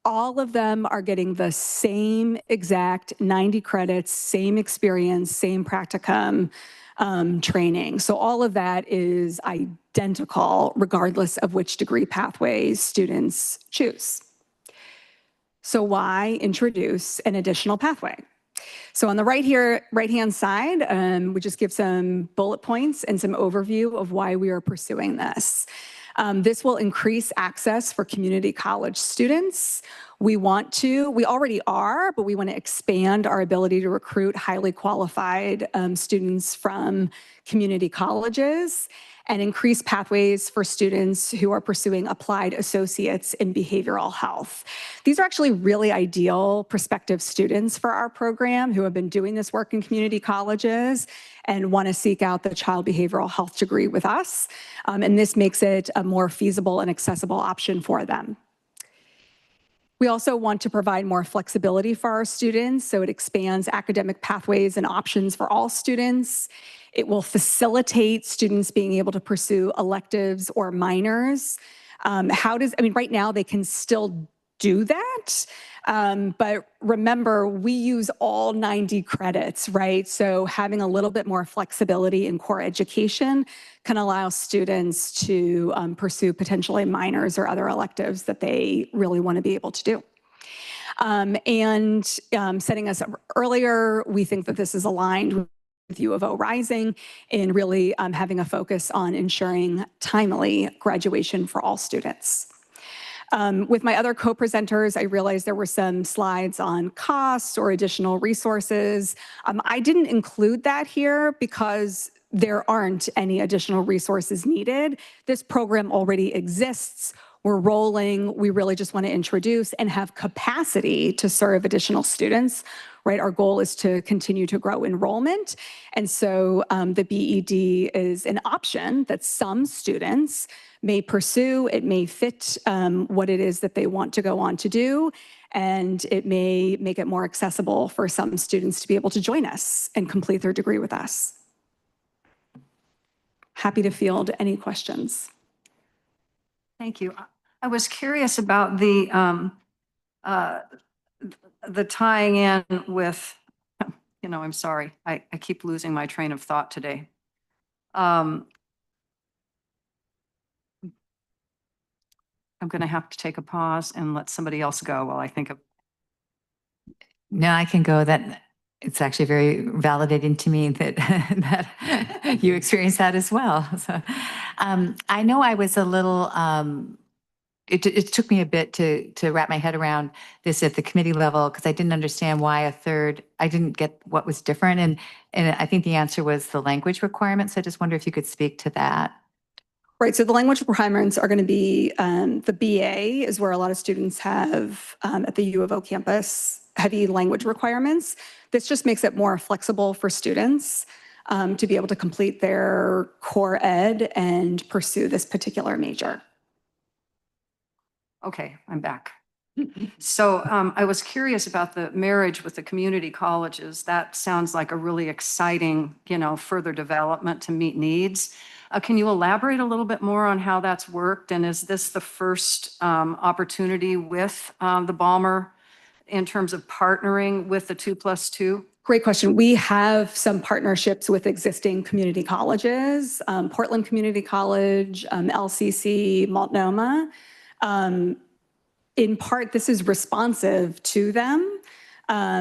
all of them are getting the same exact 90 credits, same experience, same practicum training. So all of that is identical regardless of which degree pathways students choose. So why introduce an additional pathway? So on the right-hand side, we just give some bullet points and some overview of why we are pursuing this. This will increase access for community college students. We already are, but we want to expand our ability to recruit highly qualified students from community colleges and increase pathways for students who are pursuing applied associates in behavioral health. These are actually really ideal prospective students for our program who have been doing this work in community colleges and want to seek out the child behavioral health degree with us. And this makes it a more feasible and accessible option for them. We also want to provide more flexibility for our students, so it expands academic pathways and options for all students. It will facilitate students being able to pursue electives or minors. Right now they can still do that, but remember, we use all 90 credits, right? So having a little bit more flexibility in core education can allow students to pursue potentially minors or other electives that they really want to be able to do. Setting us up earlier, we think that this is aligned with U of O Rising in really having a focus on ensuring timely graduation for all students. With my other co-presenters, I realized there were some slides on costs or additional resources. I didn't include that here because there aren't any additional resources needed. This program already exists. We're rolling. We really just want to introduce and have capacity to serve additional students, right? Our goal is to continue to grow enrollment. And so the BED is an option that some students may pursue. It may fit what it is that they want to go on to do, and it may make it more accessible for some students to be able to join us and complete their degree with us. Happy to field any questions. Thank you. I was curious about the tying in with, I'm sorry, I keep losing my train of thought today. I'm going to have to take a pause and let somebody else go while I think of. No, I can go. That it's actually very validating to me that that you experienced that as well. So I know I was a little. It took me a bit to wrap my head around this at the committee level because I didn't understand why a third. I didn't get what was different, and I think the answer was the language requirements. I just wonder if you could speak to that. Right, so the language requirements are going to be, the BA is where a lot of students have at the U of O campus heavy language requirements. This just makes it more flexible for students to be able to complete their core ed and pursue this particular major. Okay, I'm back. So I was curious about the marriage with the community colleges. That sounds like a really exciting, further development to meet needs. Can you elaborate a little bit more on how that's worked? And is this the first opportunity with the Balmer in terms of partnering with the 2+2? Great question. We have some partnerships with existing community colleges, Portland Community College, LCC, Multnomah. In part, this is responsive to them.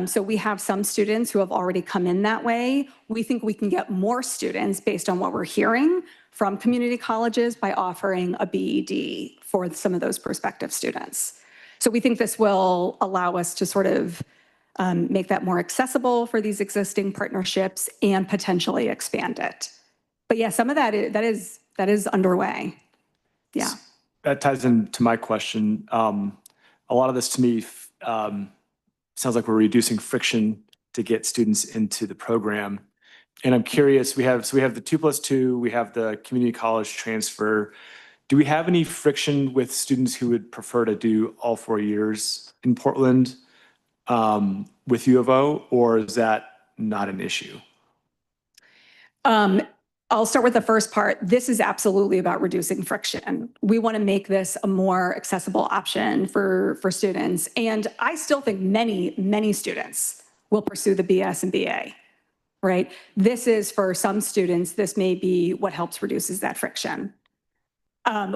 So we have some students who have already come in that way. We think we can get more students based on what we're hearing from community colleges by offering a BED for some of those prospective students. So we think this will allow us to sort of make that more accessible for these existing partnerships and potentially expand it. But yeah, some of that is underway. Yeah. That ties into my question. A lot of this to me sounds like we're reducing friction to get students into the program. And I'm curious, we have the 2+2, we have the community college transfer. Do we have any friction with students who would prefer to do all 4 years in Portland with U of O, or is that not an issue? I'll start with the first part. This is absolutely about reducing friction. We want to make this a more accessible option for students. And I still think many students will pursue the BS and BA, right? This is for some students, this may be what helps reduces that friction.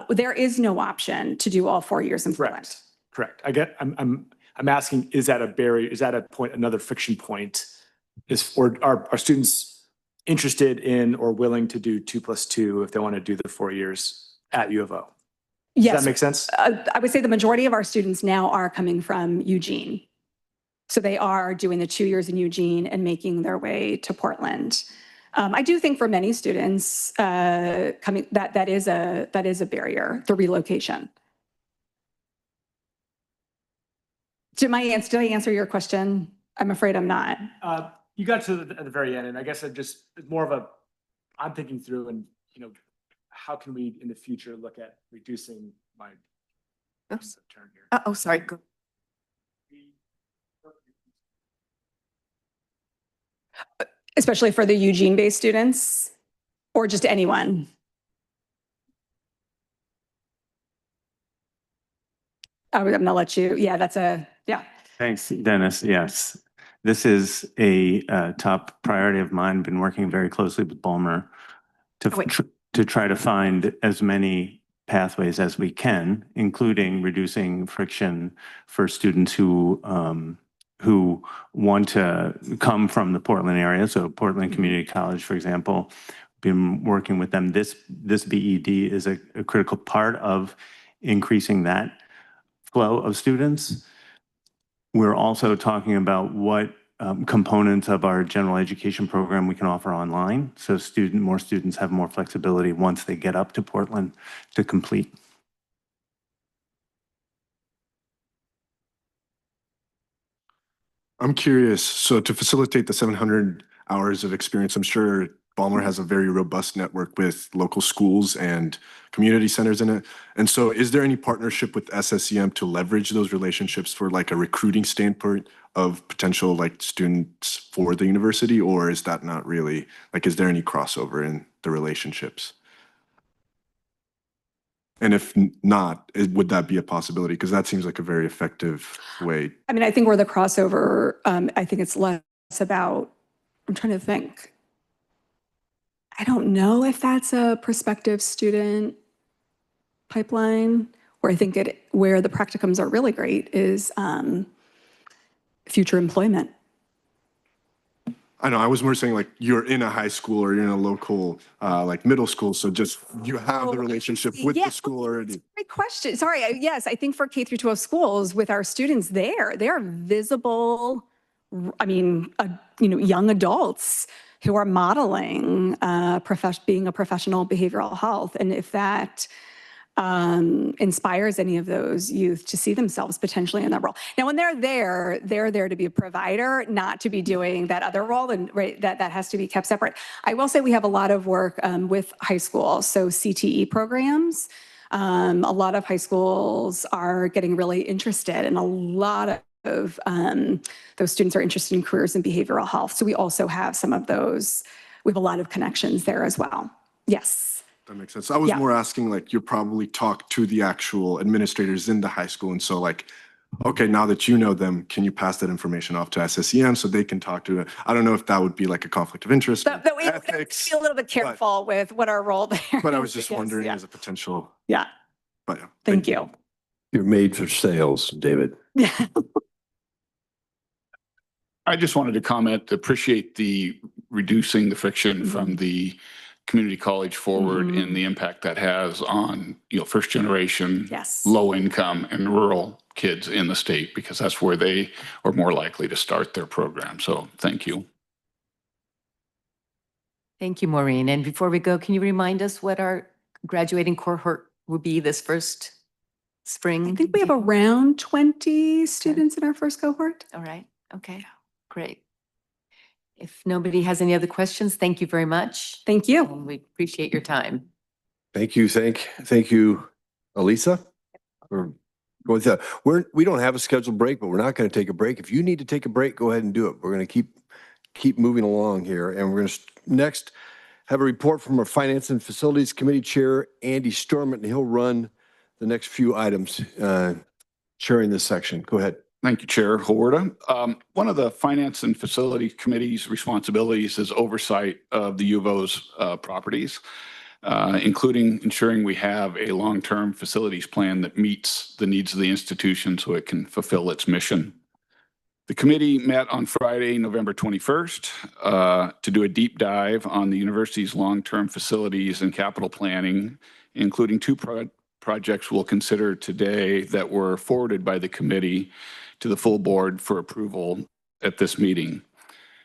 There is no option to do all 4 years in Portland. Correct. I'm asking, is that a barrier? Is that a point, another friction point? Or are students interested in or willing to do 2+2 if they want to do the 4 years at U of O? Does Yes. that make sense? I would say the majority of our students now are coming from Eugene. So they are doing the 2 years in Eugene and making their way to Portland. I do think for many students coming that is a barrier, the relocation. Did I answer your question? I'm afraid I'm not. You got to at the very end, and I guess I'm thinking through and, how can we in the future look at reducing my turn here? Oh, sorry. Go. Especially for the Eugene-based students or just anyone? I'm going to let you, yeah. Thanks, Dennis. Yes, this is a top priority of mine. Been working very closely with Balmer to try to find as many pathways as we can, including reducing friction for students who want to come from the Portland area. So Portland Community College, for example, been working with them. This BED is a critical part of increasing that flow of students. We're also talking about what components of our general education program we can offer online, so more students have more flexibility once they get up to Portland to complete. I'm curious, so to facilitate the 700 hours of experience, I'm sure Balmer has a very robust network with local schools and community centers in it. And so is there any partnership with SSEM to leverage those relationships for like a recruiting standpoint of potential like students for the university, or is that not really, like, is there any crossover in the relationships? And if not, would that be a possibility? Because that seems like a very effective way. I mean, I think where the crossover, I think it's less about, I'm trying to think. I don't know if that's a prospective student pipeline, where I think where the practicums are really great is future employment. I know, I was more saying like you're in a high school or you're in a local like middle school, so just you have the relationship with the school already. Great question. Sorry. Yes, I think for K through 12 schools with our students there, they are visible, I mean, young adults who are modeling being a professional behavioral health. And if that inspires any of those youth to see themselves potentially in that role. Now, when they're there to be a provider, not to be doing that other role, and right, that has to be kept separate. I will say we have a lot of work with high school, so CTE programs. A lot of high schools are getting really interested, and a lot of those students are interested in careers in behavioral health. So we also have some of those. We have a lot of connections there as well. Yes. That makes sense. I was more asking, like, you probably talk to the actual administrators in the high school. And so like, okay, now that you know them, can you pass that information off to SSEM so they can talk to it? I don't know if that would be like a conflict of interest. We have to be a little bit careful with what our role there. But I was just wondering as a potential. Yeah. But yeah. Thank you. You're made for sales, David. Yeah. I just wanted to comment, appreciate the reducing the friction from the community college forward and the impact that has on, first generation, low income and rural kids in the state, because that's where they are more likely to start their program. So thank you. Thank you, Maureen. And before we go, can you remind us what our graduating cohort will be this first spring? I think we have around 20 students in our first cohort. All right. Okay. Great. If nobody has any other questions, thank you very much. Thank you. And we appreciate your time. Thank you. Thank you, Elisa, for going through that. We don't have a scheduled break, but we're not going to take a break. If you need to take a break, go ahead and do it. We're going to keep moving along here. And we're going to next have a report from our Finance and Facilities Committee Chair, Andy Stormont, and he'll run the next few items chairing this section. Go ahead. Thank you, Chair Hawarda. One of the Finance and Facilities Committee's responsibilities is oversight of the U of O's properties, including ensuring we have a long-term facilities plan that meets the needs of the institution so it can fulfill its mission. The committee met on Friday, November 21st, to do a deep dive on the university's long-term facilities and capital planning, including two projects we'll consider today that were forwarded by the committee to the full board for approval at this meeting.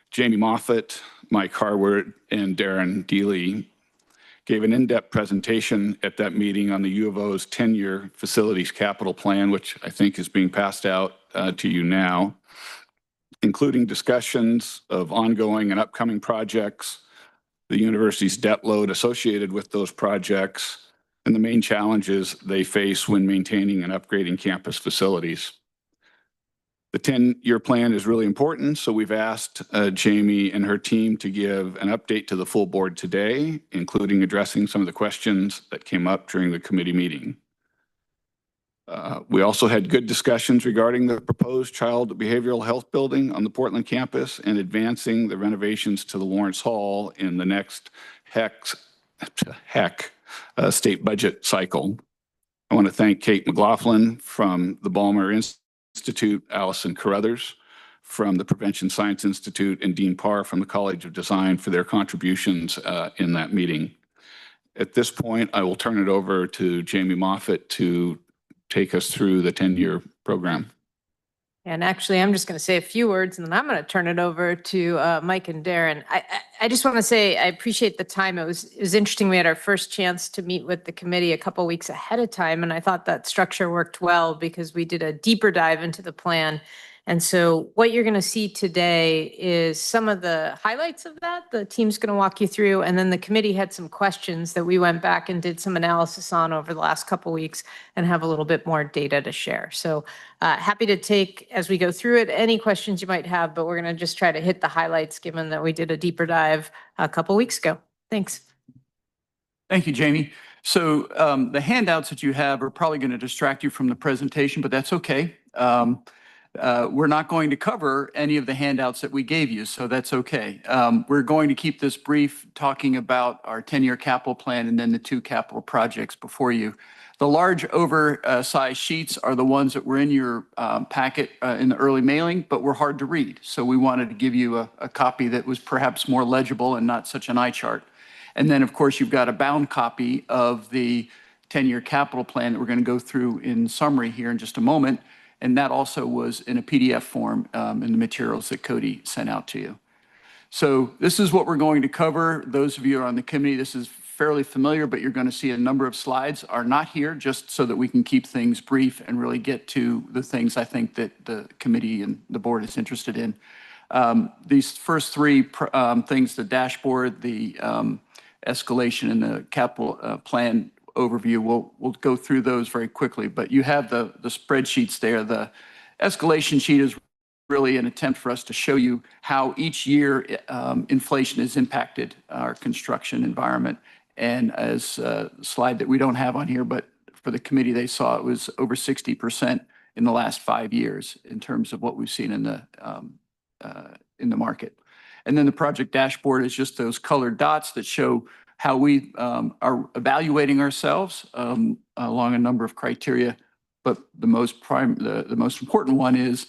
Jamie Moffett, Mike Harward, and Darren Deely gave an in-depth presentation at that meeting on the U of O's 10-year facilities capital plan, which I think is being passed out to you now, including discussions of ongoing and upcoming projects, the university's debt load associated with those projects, and the main challenges they face when maintaining and upgrading campus facilities. The 10-year plan is really important, so we've asked Jamie and her team to give an update to the full board today, including addressing some of the questions that came up during the committee meeting. We also had good discussions regarding the proposed child behavioral health building on the Portland campus and advancing the renovations to the Lawrence Hall in the next HEC state budget cycle. I want to thank Kate McLaughlin from the Ballmer Institute, Allison Carruthers from the Prevention Science Institute, and Dean Parr from the College of Design for their contributions in that meeting. At this point, I will turn it over to Jamie Moffett to take us through the 10-year program. And actually, I'm just going to say a few words, and then I'm going to turn it over to Mike and Darren. I just want to say I appreciate the time. It was interesting. We had our first chance to meet with the committee a couple weeks ahead of time, and I thought that structure worked well because we did a deeper dive into the plan. And so what you're going to see today is some of the highlights of that. The team's going to walk you through, and then the committee had some questions that we went back and did some analysis on over the last couple weeks and have a little bit more data to share. So happy to take, as we go through it, any questions you might have, but we're going to just try to hit the highlights given that we did a deeper dive a couple weeks ago. Thanks. Thank you, Jamie. So the handouts that you have are probably going to distract you from the presentation, but that's okay. We're not going to cover any of the handouts that we gave you, so that's okay. We're going to keep this brief, talking about our 10-year capital plan and then the 2 capital projects before you. The large oversized sheets are the ones that were in your packet in the early mailing, but were hard to read. So we wanted to give you a copy that was perhaps more legible and not such an eye chart. And then, of course, you've got a bound copy of the 10-year capital plan that we're going to go through in summary here in just a moment. And that also was in a PDF form in the materials that Cody sent out to you. So this is what we're going to cover. Those of you who are on the committee, this is fairly familiar, but you're going to see a number of slides are not here just so that we can keep things brief and really get to the things I think that the committee and the board is interested in. These first 3 things, the dashboard, the escalation, and the capital plan overview, we'll go through those very quickly, but you have the spreadsheets there. The escalation sheet is really an attempt for us to show you how each year inflation has impacted our construction environment. And as a slide that we don't have on here, but for the committee, they saw it was over 60% in the last 5 years in terms of what we've seen in the market. And then the project dashboard is just those colored dots that show how we are evaluating ourselves along a number of criteria. But the most important one is,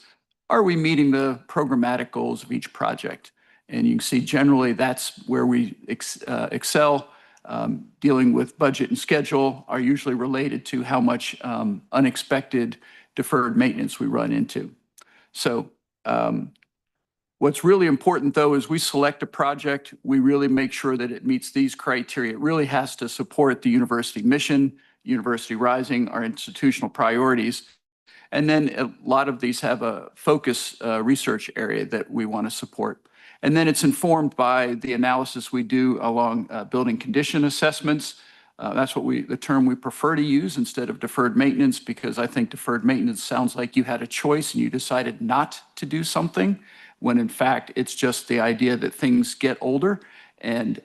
are we meeting the programmatic goals of each project? And you can see generally that's where we excel. Dealing with budget and schedule are usually related to how much unexpected deferred maintenance we run into. So what's really important, though, is we select a project, we really make sure that it meets these criteria. It really has to support the university mission, University Rising, our institutional priorities. And then a lot of these have a focus research area that we want to support. And then it's informed by the analysis we do along building condition assessments. That's the term we prefer to use instead of deferred maintenance, because I think deferred maintenance sounds like you had a choice and you decided not to do something, when in fact it's just the idea that things get older and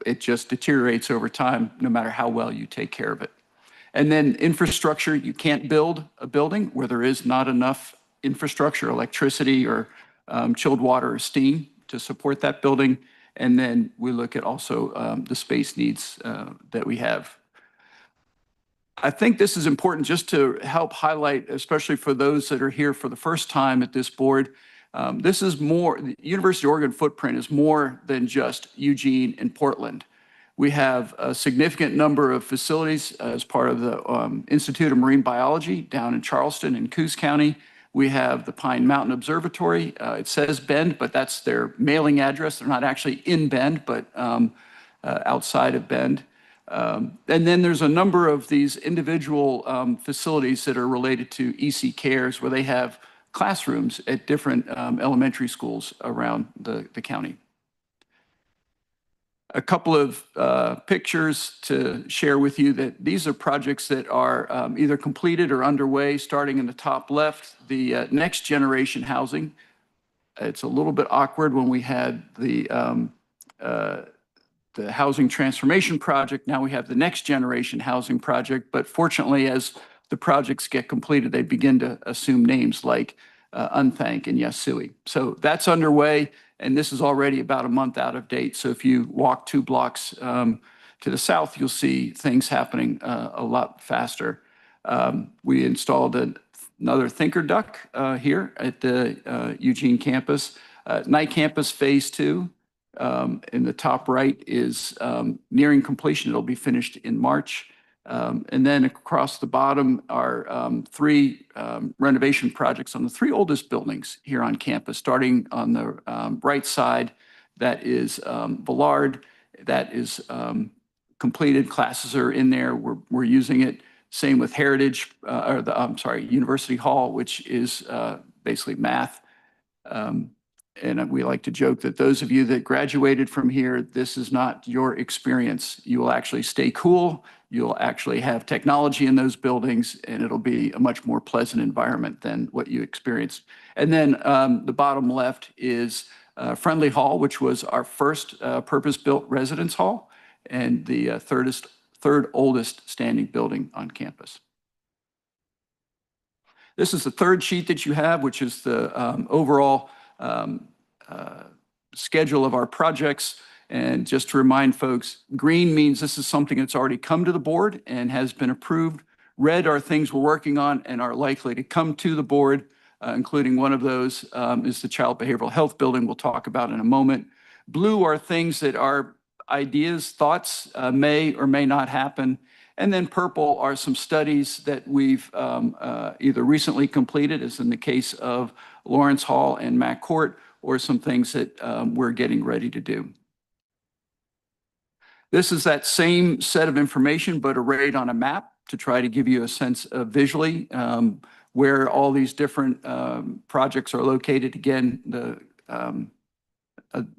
it just deteriorates over time no matter how well you take care of it. And then infrastructure, you can't build a building where there is not enough infrastructure, electricity or chilled water or steam to support that building. And then we look at also the space needs that we have. I think this is important just to help highlight, especially for those that are here for the first time at this board. This is more, the University of Oregon footprint is more than just Eugene and Portland. We have a significant number of facilities as part of the Institute of Marine Biology down in Charleston and Coos County. We have the Pine Mountain Observatory. It says Bend, but that's their mailing address. They're not actually in Bend, but outside of Bend. And then there's a number of these individual facilities that are related to EC Cares, where they have classrooms at different elementary schools around the county. A couple of pictures to share with you that these are projects that are either completed or underway. Starting in the top left, the next generation housing. It's a little bit awkward when we had the housing transformation project. Now we have the next generation housing project, but fortunately, as the projects get completed, they begin to assume names like Unthank and Yasui. So that's underway, and this is already about a month out of date. So if you walk 2 blocks to the south, you'll see things happening a lot faster. We installed another Thinker Duck here at the Eugene campus. Night Campus Phase 2. In the top right is nearing completion. It'll be finished in March. And then across the bottom are 3 renovation projects on the 3 oldest buildings here on campus. Starting on the right side, that is Villard. That is completed. Classes are in there. We're using it. Same with Heritage, University Hall, which is basically math. And we like to joke that those of you that graduated from here, this is not your experience. You will actually stay cool. You'll actually have technology in those buildings, and it'll be a much more pleasant environment than what you experienced. And then the bottom left is Friendly Hall, which was our first purpose-built residence hall and the third oldest standing building on campus. This is the third sheet that you have, which is the overall schedule of our projects. And just to remind folks, green means this is something that's already come to the board and has been approved. Red are things we're working on and are likely to come to the board, including one of those is the Child Behavioral Health Building we'll talk about in a moment. Blue are things that are ideas, thoughts, may or may not happen. And then purple are some studies that we've either recently completed, as in the case of Lawrence Hall and Mac Court, or some things that we're getting ready to do. This is that same set of information, but arrayed on a map to try to give you a sense of visually where all these different projects are located. Again, the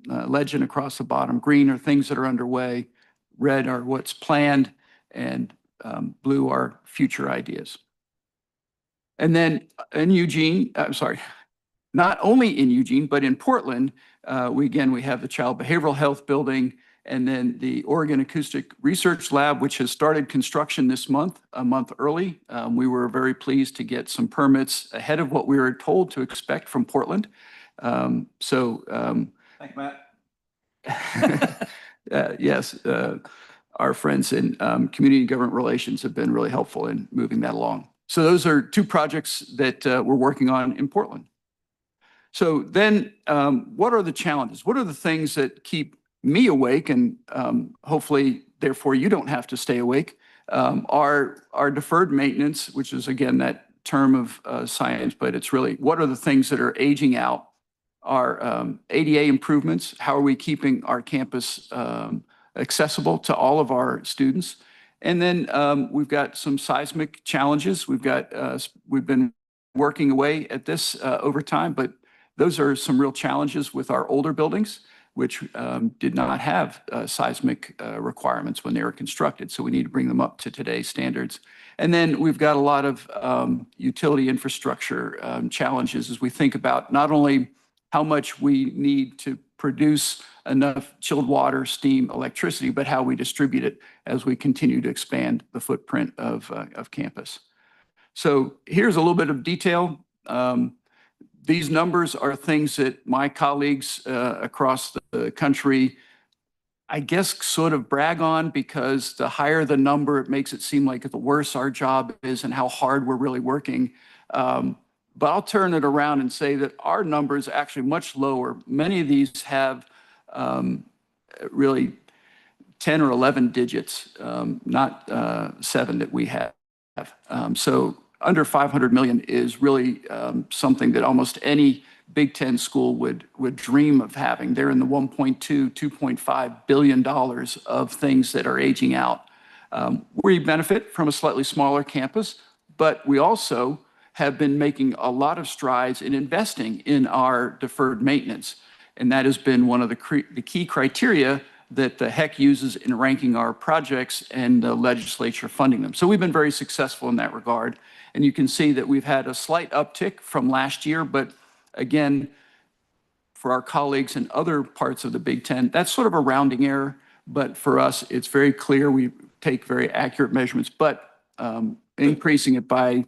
legend across the bottom. Green are things that are underway. Red are what's planned, and blue are future ideas. And then in Eugene, not only in Eugene, but in Portland, we have the Child Behavioral Health Building, and then the Oregon Acoustic Research Lab, which has started construction this month, a month early. We were very pleased to get some permits ahead of what we were told to expect from Portland. Thank you, Matt. Yes, our friends in community and government relations have been really helpful in moving that along. So those are 2 projects that we're working on in Portland. So then what are the challenges? What are the things that keep me awake, and hopefully, therefore, you don't have to stay awake? Our deferred maintenance, which is, again, that term of science, but it's really what are the things that are aging out? Our ADA improvements, how are we keeping our campus accessible to all of our students? And then we've got some seismic challenges. We've been working away at this over time, but those are some real challenges with our older buildings, which did not have seismic requirements when they were constructed. So we need to bring them up to today's standards. And then we've got a lot of utility infrastructure challenges as we think about not only how much we need to produce enough chilled water, steam, electricity, but how we distribute it as we continue to expand the footprint of campus. So here's a little bit of detail. These numbers are things that my colleagues across the country, I guess, sort of brag on, because the higher the number, it makes it seem like the worse our job is and how hard we're really working. But I'll turn it around and say that our number is actually much lower. Many of these have really 10 or 11 digits, not 7 that we have. So under 500 million is really something that almost any Big Ten school would dream of having. They're in the 1.2, $2.5 billion of things that are aging out. We benefit from a slightly smaller campus, but we also have been making a lot of strides in investing in our deferred maintenance. And that has been one of the key criteria that the HEC uses in ranking our projects and the legislature funding them. So we've been very successful in that regard. And you can see that we've had a slight uptick from last year, but again, for our colleagues in other parts of the Big Ten, that's sort of a rounding error. But for us, it's very clear. We take very accurate measurements, but increasing it by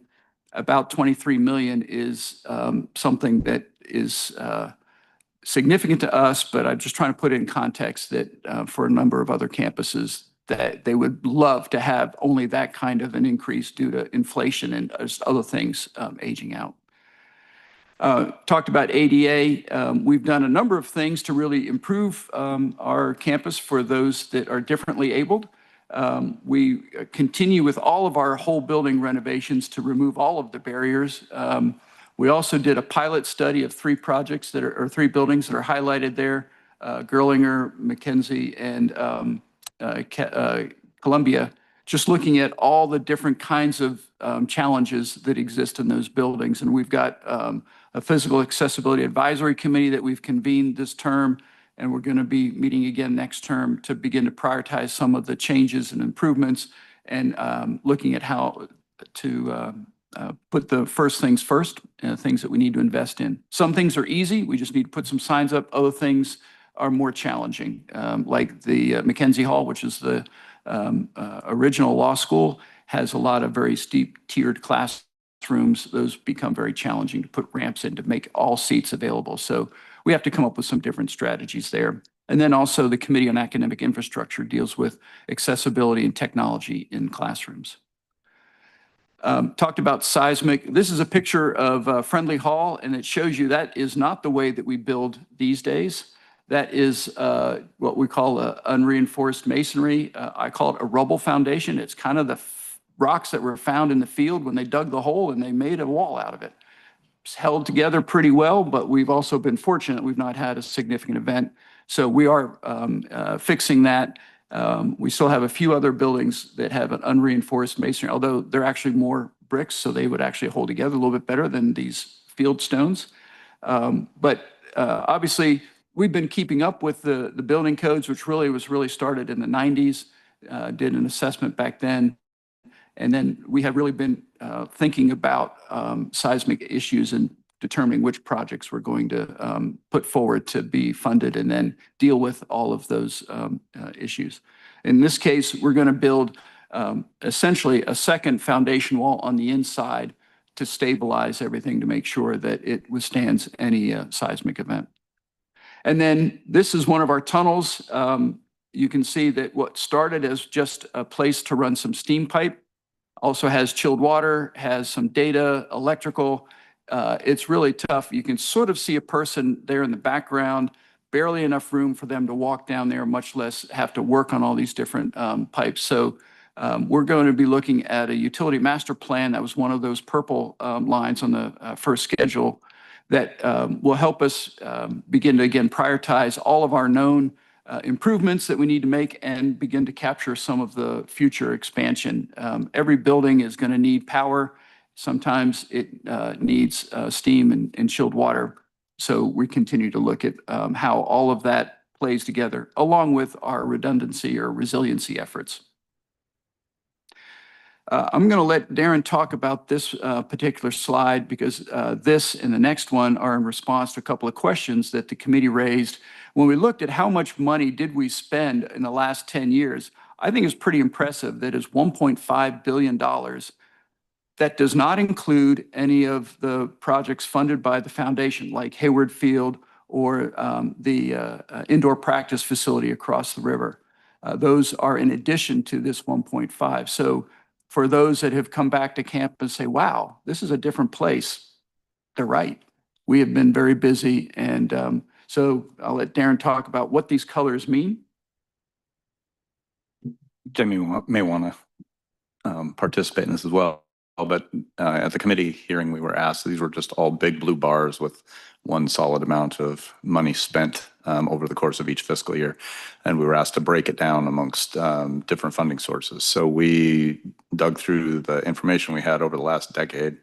about 23 million is something that is significant to us, but I'm just trying to put it in context that for a number of other campuses, that they would love to have only that kind of an increase due to inflation and other things aging out. Talked about ADA. We've done a number of things to really improve our campus for those that are differently abled. We continue with all of our whole building renovations to remove all of the barriers. We also did a pilot study of 3 projects that are, or 3 buildings that are highlighted there, Girlinger, McKenzie, and Columbia, just looking at all the different kinds of challenges that exist in those buildings. And we've got a physical accessibility advisory committee that we've convened this term, and we're going to be meeting again next term to begin to prioritize some of the changes and improvements and looking at how to put the first things first, things that we need to invest in. Some things are easy. We just need to put some signs up. Other things are more challenging, like the McKenzie Hall, which is the original law school, has a lot of very steep tiered classrooms. Those become very challenging to put ramps in to make all seats available. So we have to come up with some different strategies there. And then also the Committee on Academic Infrastructure deals with accessibility and technology in classrooms. Talked about seismic. This is a picture of Friendly Hall, and it shows you that is not the way that we build these days. That is what we call unreinforced masonry. I call it a rubble foundation. It's kind of the rocks that were found in the field when they dug the hole and they made a wall out of it. It's held together pretty well, but we've also been fortunate we've not had a significant event. So we are fixing that. We still have a few other buildings that have an unreinforced masonry, although they're actually more bricks, so they would actually hold together a little bit better than these field stones. But obviously, we've been keeping up with the building codes, which was really started in the 90s, did an assessment back then. And then we have really been thinking about seismic issues and determining which projects we're going to put forward to be funded and then deal with all of those issues. In this case, we're going to build essentially a second foundation wall on the inside to stabilize everything to make sure that it withstands any seismic event. And then this is one of our tunnels. You can see that what started as just a place to run some steam pipe also has chilled water, has some data, electrical. It's really tough. You can sort of see a person there in the background, barely enough room for them to walk down there, much less have to work on all these different pipes. So we're going to be looking at a utility master plan. That was one of those purple lines on the first schedule that will help us begin to, again, prioritize all of our known improvements that we need to make and begin to capture some of the future expansion. Every building is going to need power. Sometimes it needs steam and chilled water. So we continue to look at how all of that plays together, along with our redundancy or resiliency efforts. I'm going to let Darren talk about this particular slide because this and the next one are in response to a couple of questions that the committee raised. When we looked at how much money did we spend in the last 10 years, I think it's pretty impressive that it's $1.5 billion. That does not include any of the projects funded by the foundation, like Hayward Field or the indoor practice facility across the river. Those are in addition to this 1.5. So for those that have come back to campus and say, wow, this is a different place, they're right. We have been very busy. And so I'll let Darren talk about what these colors mean. Jamie may want to participate in this as well. But at the committee hearing, we were asked, these were just all big blue bars with one solid amount of money spent over the course of each fiscal year. And we were asked to break it down amongst different funding sources. So we dug through the information we had over the last decade,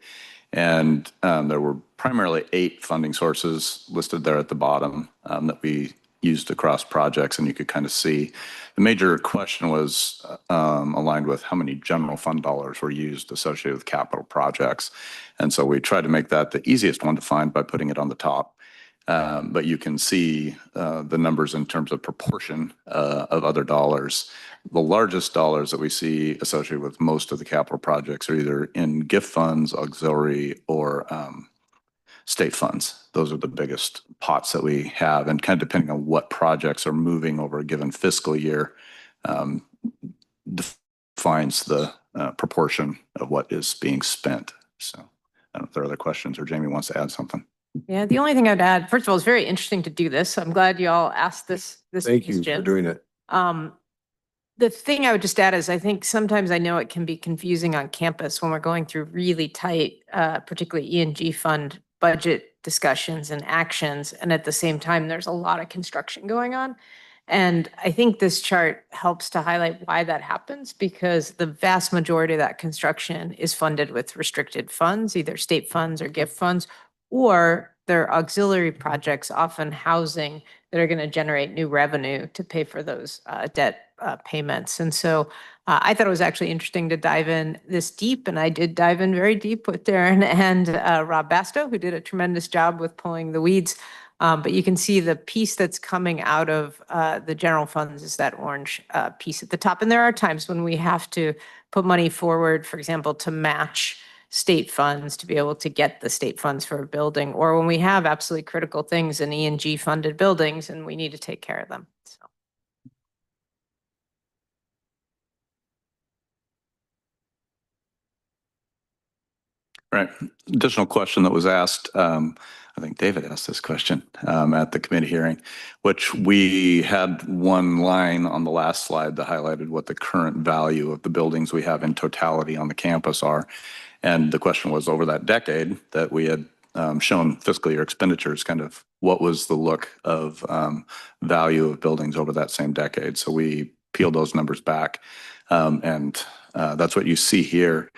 and there were primarily 8 funding sources listed there at the bottom that we used across projects, and you could kind of see. The major question was aligned with how many general fund dollars were used associated with capital projects. And so we tried to make that the easiest one to find by putting it on the top. But you can see the numbers in terms of proportion of other dollars. The largest dollars that we see associated with most of the capital projects are either in gift funds, auxiliary, or state funds. Those are the biggest pots that we have, and kind of depending on what projects are moving over a given fiscal year, defines the proportion of what is being spent. So I don't know if there are other questions or Jamie wants to add something. Yeah, the only thing I'd add, first of all, it's very interesting to do this. So I'm glad you all asked this Thank you question. for doing it. The thing I would just add is I think sometimes I know it can be confusing on campus when we're going through really tight, particularly E&G fund budget discussions and actions. And at the same time, there's a lot of construction going on. And I think this chart helps to highlight why that happens, because the vast majority of that construction is funded with restricted funds, either state funds or gift funds, or they're auxiliary projects, often housing, that are going to generate new revenue to pay for those debt payments. And so I thought it was actually interesting to dive in this deep, and I did dive in very deep with Darren and Rob Basto, who did a tremendous job with pulling the weeds. But you can see the piece that's coming out of the general funds is that orange piece at the top. And there are times when we have to put money forward, for example, to match state funds to be able to get the state funds for a building, or when we have absolutely critical things in E&G funded buildings and we need to take care of them. So. Right. Additional question that was asked, I think David asked this question at the committee hearing, which we had one line on the last slide that highlighted what the current value of the buildings we have in totality on the campus are. And the question was, over that decade that we had shown fiscal year expenditures, kind of what was the look of value of buildings over that same decade. So we peeled those numbers back, and that's what you see here.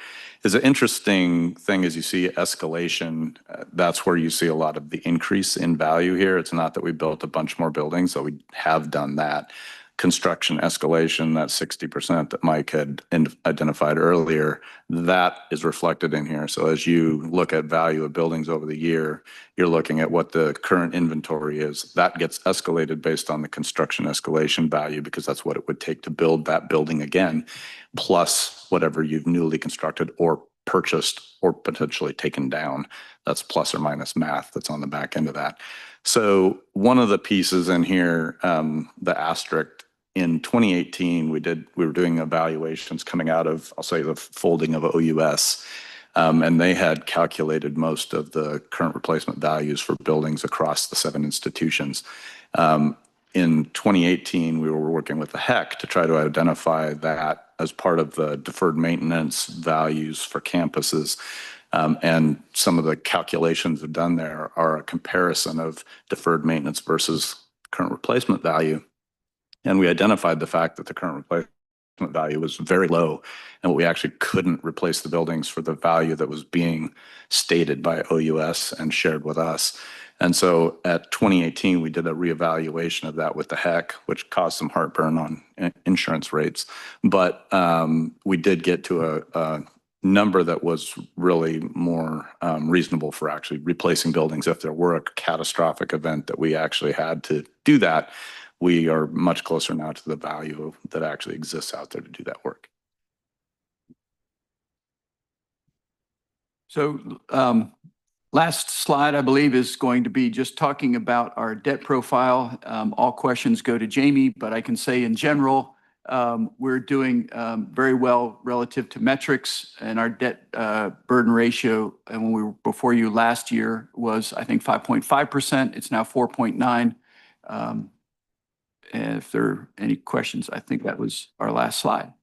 Is an interesting thing as you see escalation, that's where you see a lot of the increase in value here. It's not that we built a bunch more buildings, so we have done that. Construction escalation, that 60% that Mike had identified earlier, that is reflected in here. So as you look at value of buildings over the year, you're looking at what the current inventory is. That gets escalated based on the construction escalation value, because that's what it would take to build that building again, plus whatever you've newly constructed or purchased or potentially taken down. That's plus or minus math that's on the back end of that. So one of the pieces in here, the asterisk, in 2018, we were doing evaluations coming out of, I'll say, the folding of OUS, and they had calculated most of the current replacement values for buildings across the 7 institutions. In 2018, we were working with the HEC to try to identify that as part of the deferred maintenance values for campuses. And some of the calculations we've done there are a comparison of deferred maintenance versus current replacement value. And we identified the fact that the current replacement value was very low, and we actually couldn't replace the buildings for the value that was being stated by OUS and shared with us. And so at 2018, we did a reevaluation of that with the HEC, which caused some heartburn on insurance rates. But we did get to a number that was really more reasonable for actually replacing buildings. If there were a catastrophic event that we actually had to do that, we are much closer now to the value that actually exists out there to do that work. So last slide, I believe, is going to be just talking about our debt profile. All questions go to Jamie, but I can say in general, we're doing very well relative to metrics, and our debt burden ratio, and when we were before you last year, was I think 5.5%. It's now 4.9. And if there are any questions, I think that was our last slide.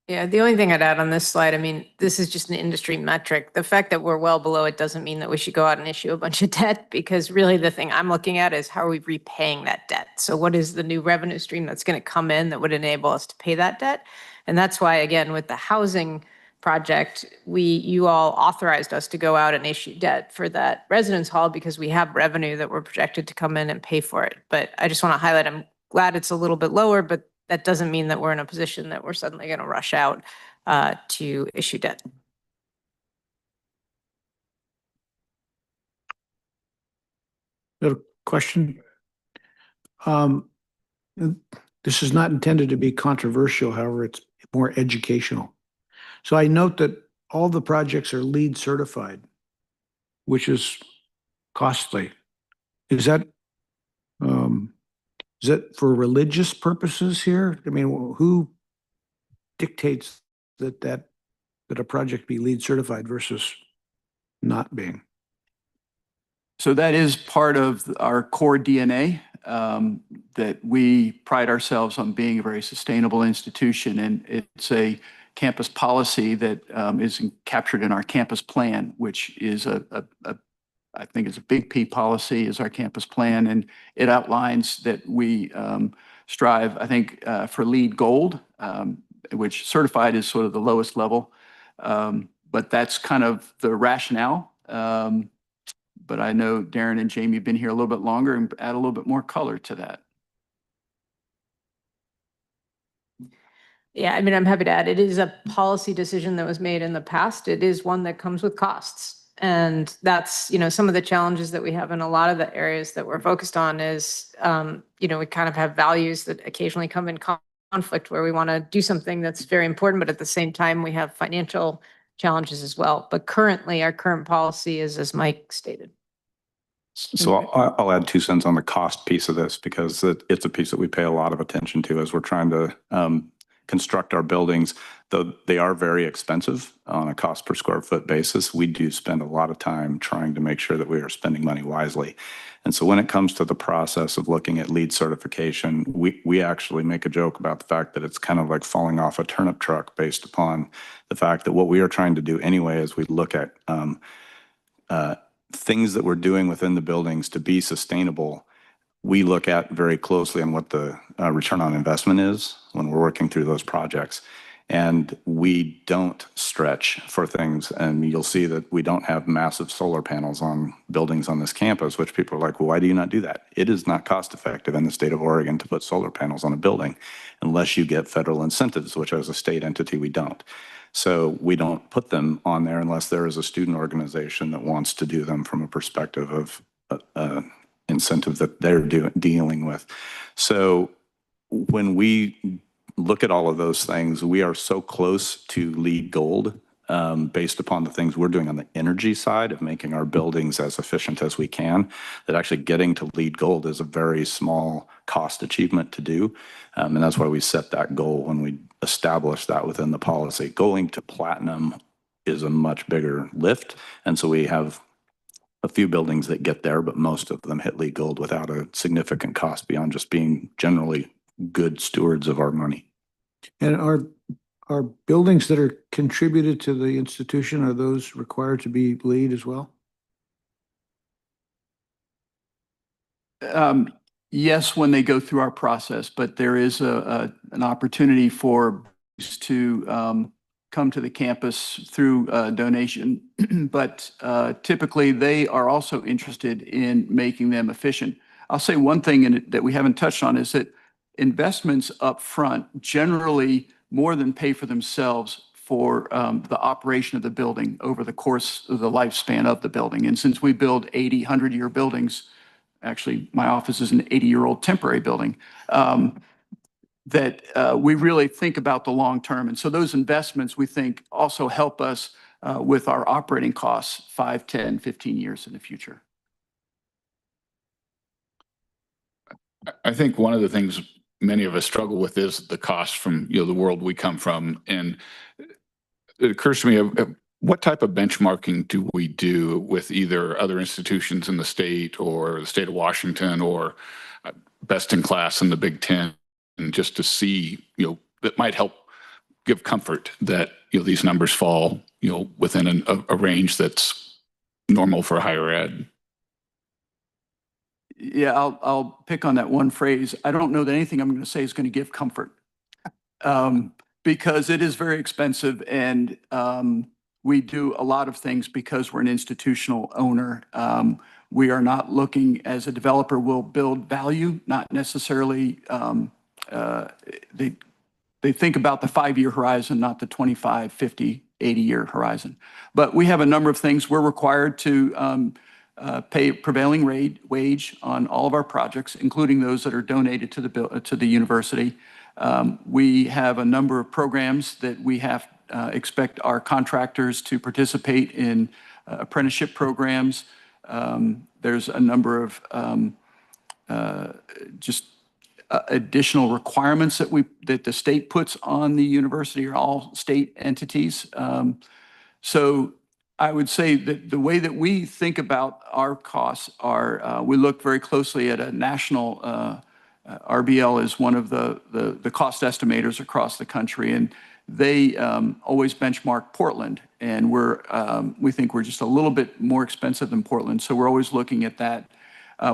Yeah, the only thing I'd add on this slide, I mean, this is just an industry metric. The fact that we're well below it doesn't mean that we should go out and issue a bunch of debt, because really the thing I'm looking at is how are we repaying that debt? So what is the new revenue stream that's going to come in that would enable us to pay that debt? And that's why, again, with the housing project, you all authorized us to go out and issue debt for that residence hall because we have revenue that we're projected to come in and pay for it. But I just want to highlight, I'm glad it's a little bit lower, but that doesn't mean that we're in a position that we're suddenly going to rush out to issue debt. A question. This is not intended to be controversial, however, it's more educational. So I note that all the projects are LEED certified, which is costly. Is that for religious purposes here? I mean, who dictates that a project be LEED certified versus not being? So that is part of our core DNA, that we pride ourselves on being a very sustainable institution. And it's a campus policy that is captured in our campus plan, which is I think it's a big P policy, is our campus plan. And it outlines that we strive, I think, for LEED Gold, which certified is sort of the lowest level. But that's kind of the rationale. But I know Darren and Jamie have been here a little bit longer and add a little bit more color to that. Yeah, I mean, I'm happy to add, it is a policy decision that was made in the past. It is one that comes with costs. And that's, some of the challenges that we have in a lot of the areas that we're focused on is, we kind of have values that occasionally come in conflict where we want to do something that's very important, but at the same time, we have financial challenges as well. But currently, our current policy is, as Mike stated. So I'll add 2 cents on the cost piece of this, because it's a piece that we pay a lot of attention to as we're trying to construct our buildings. Though they are very expensive on a cost per square foot basis, we do spend a lot of time trying to make sure that we are spending money wisely. And so when it comes to the process of looking at LEED certification, we actually make a joke about the fact that it's kind of like falling off a turnip truck, based upon the fact that what we are trying to do anyway is we look at things that we're doing within the buildings to be sustainable. We look at very closely on what the return on investment is when we're working through those projects. And we don't stretch for things. And you'll see that we don't have massive solar panels on buildings on this campus, which people are like, well, why do you not do that? It is not cost effective in the state of Oregon to put solar panels on a building unless you get federal incentives, which as a state entity, we don't. So we don't put them on there unless there is a student organization that wants to do them from a perspective of incentive that they're dealing with. So when we look at all of those things, we are so close to LEED Gold, based upon the things we're doing on the energy side of making our buildings as efficient as we can, that actually getting to LEED Gold is a very small cost achievement to do. And that's why we set that goal when we established that within the policy. Going to platinum is a much bigger lift. And so we have a few buildings that get there, but most of them hit LEED Gold without a significant cost beyond just being generally good stewards of our money. And are buildings that are contributed to the institution, are those required to be LEED as well? Yes, when they go through our process, but there is an opportunity for to come to the campus through donation. But typically, they are also interested in making them efficient. I'll say one thing that we haven't touched on is that investments up front generally more than pay for themselves for the operation of the building over the course of the lifespan of the building. And since we build 80, 100-year buildings, actually, my office is an 80-year-old temporary building, that we really think about the long term. And so those investments, we think, also help us with our operating costs 5, 10, 15 years in the future. I think one of the things many of us struggle with is the cost from the world we come from. And it occurs to me, what type of benchmarking do we do with either other institutions in the state or the state of Washington or best in class in the Big Ten, and just to see, that might help give comfort that, these numbers fall, within a range that's normal for higher ed. Yeah, I'll pick on that one phrase. I don't know that anything I'm going to say is going to give comfort. Because it is very expensive, and we do a lot of things because we're an institutional owner. We are not looking, as a developer will build value, not necessarily, they think about the 5-year horizon, not the 25, 50, 80-year horizon. But we have a number of things. We're required to pay prevailing wage on all of our projects, including those that are donated to the university. We have a number of programs that we have expect our contractors to participate in, apprenticeship programs. There's a number of just additional requirements that the state puts on the university, or all state entities. So I would say that the way that we think about our costs are, we look very closely at a national, RBL is one of the cost estimators across the country, and they always benchmark Portland, and we think we're just a little bit more expensive than Portland, so we're always looking at that.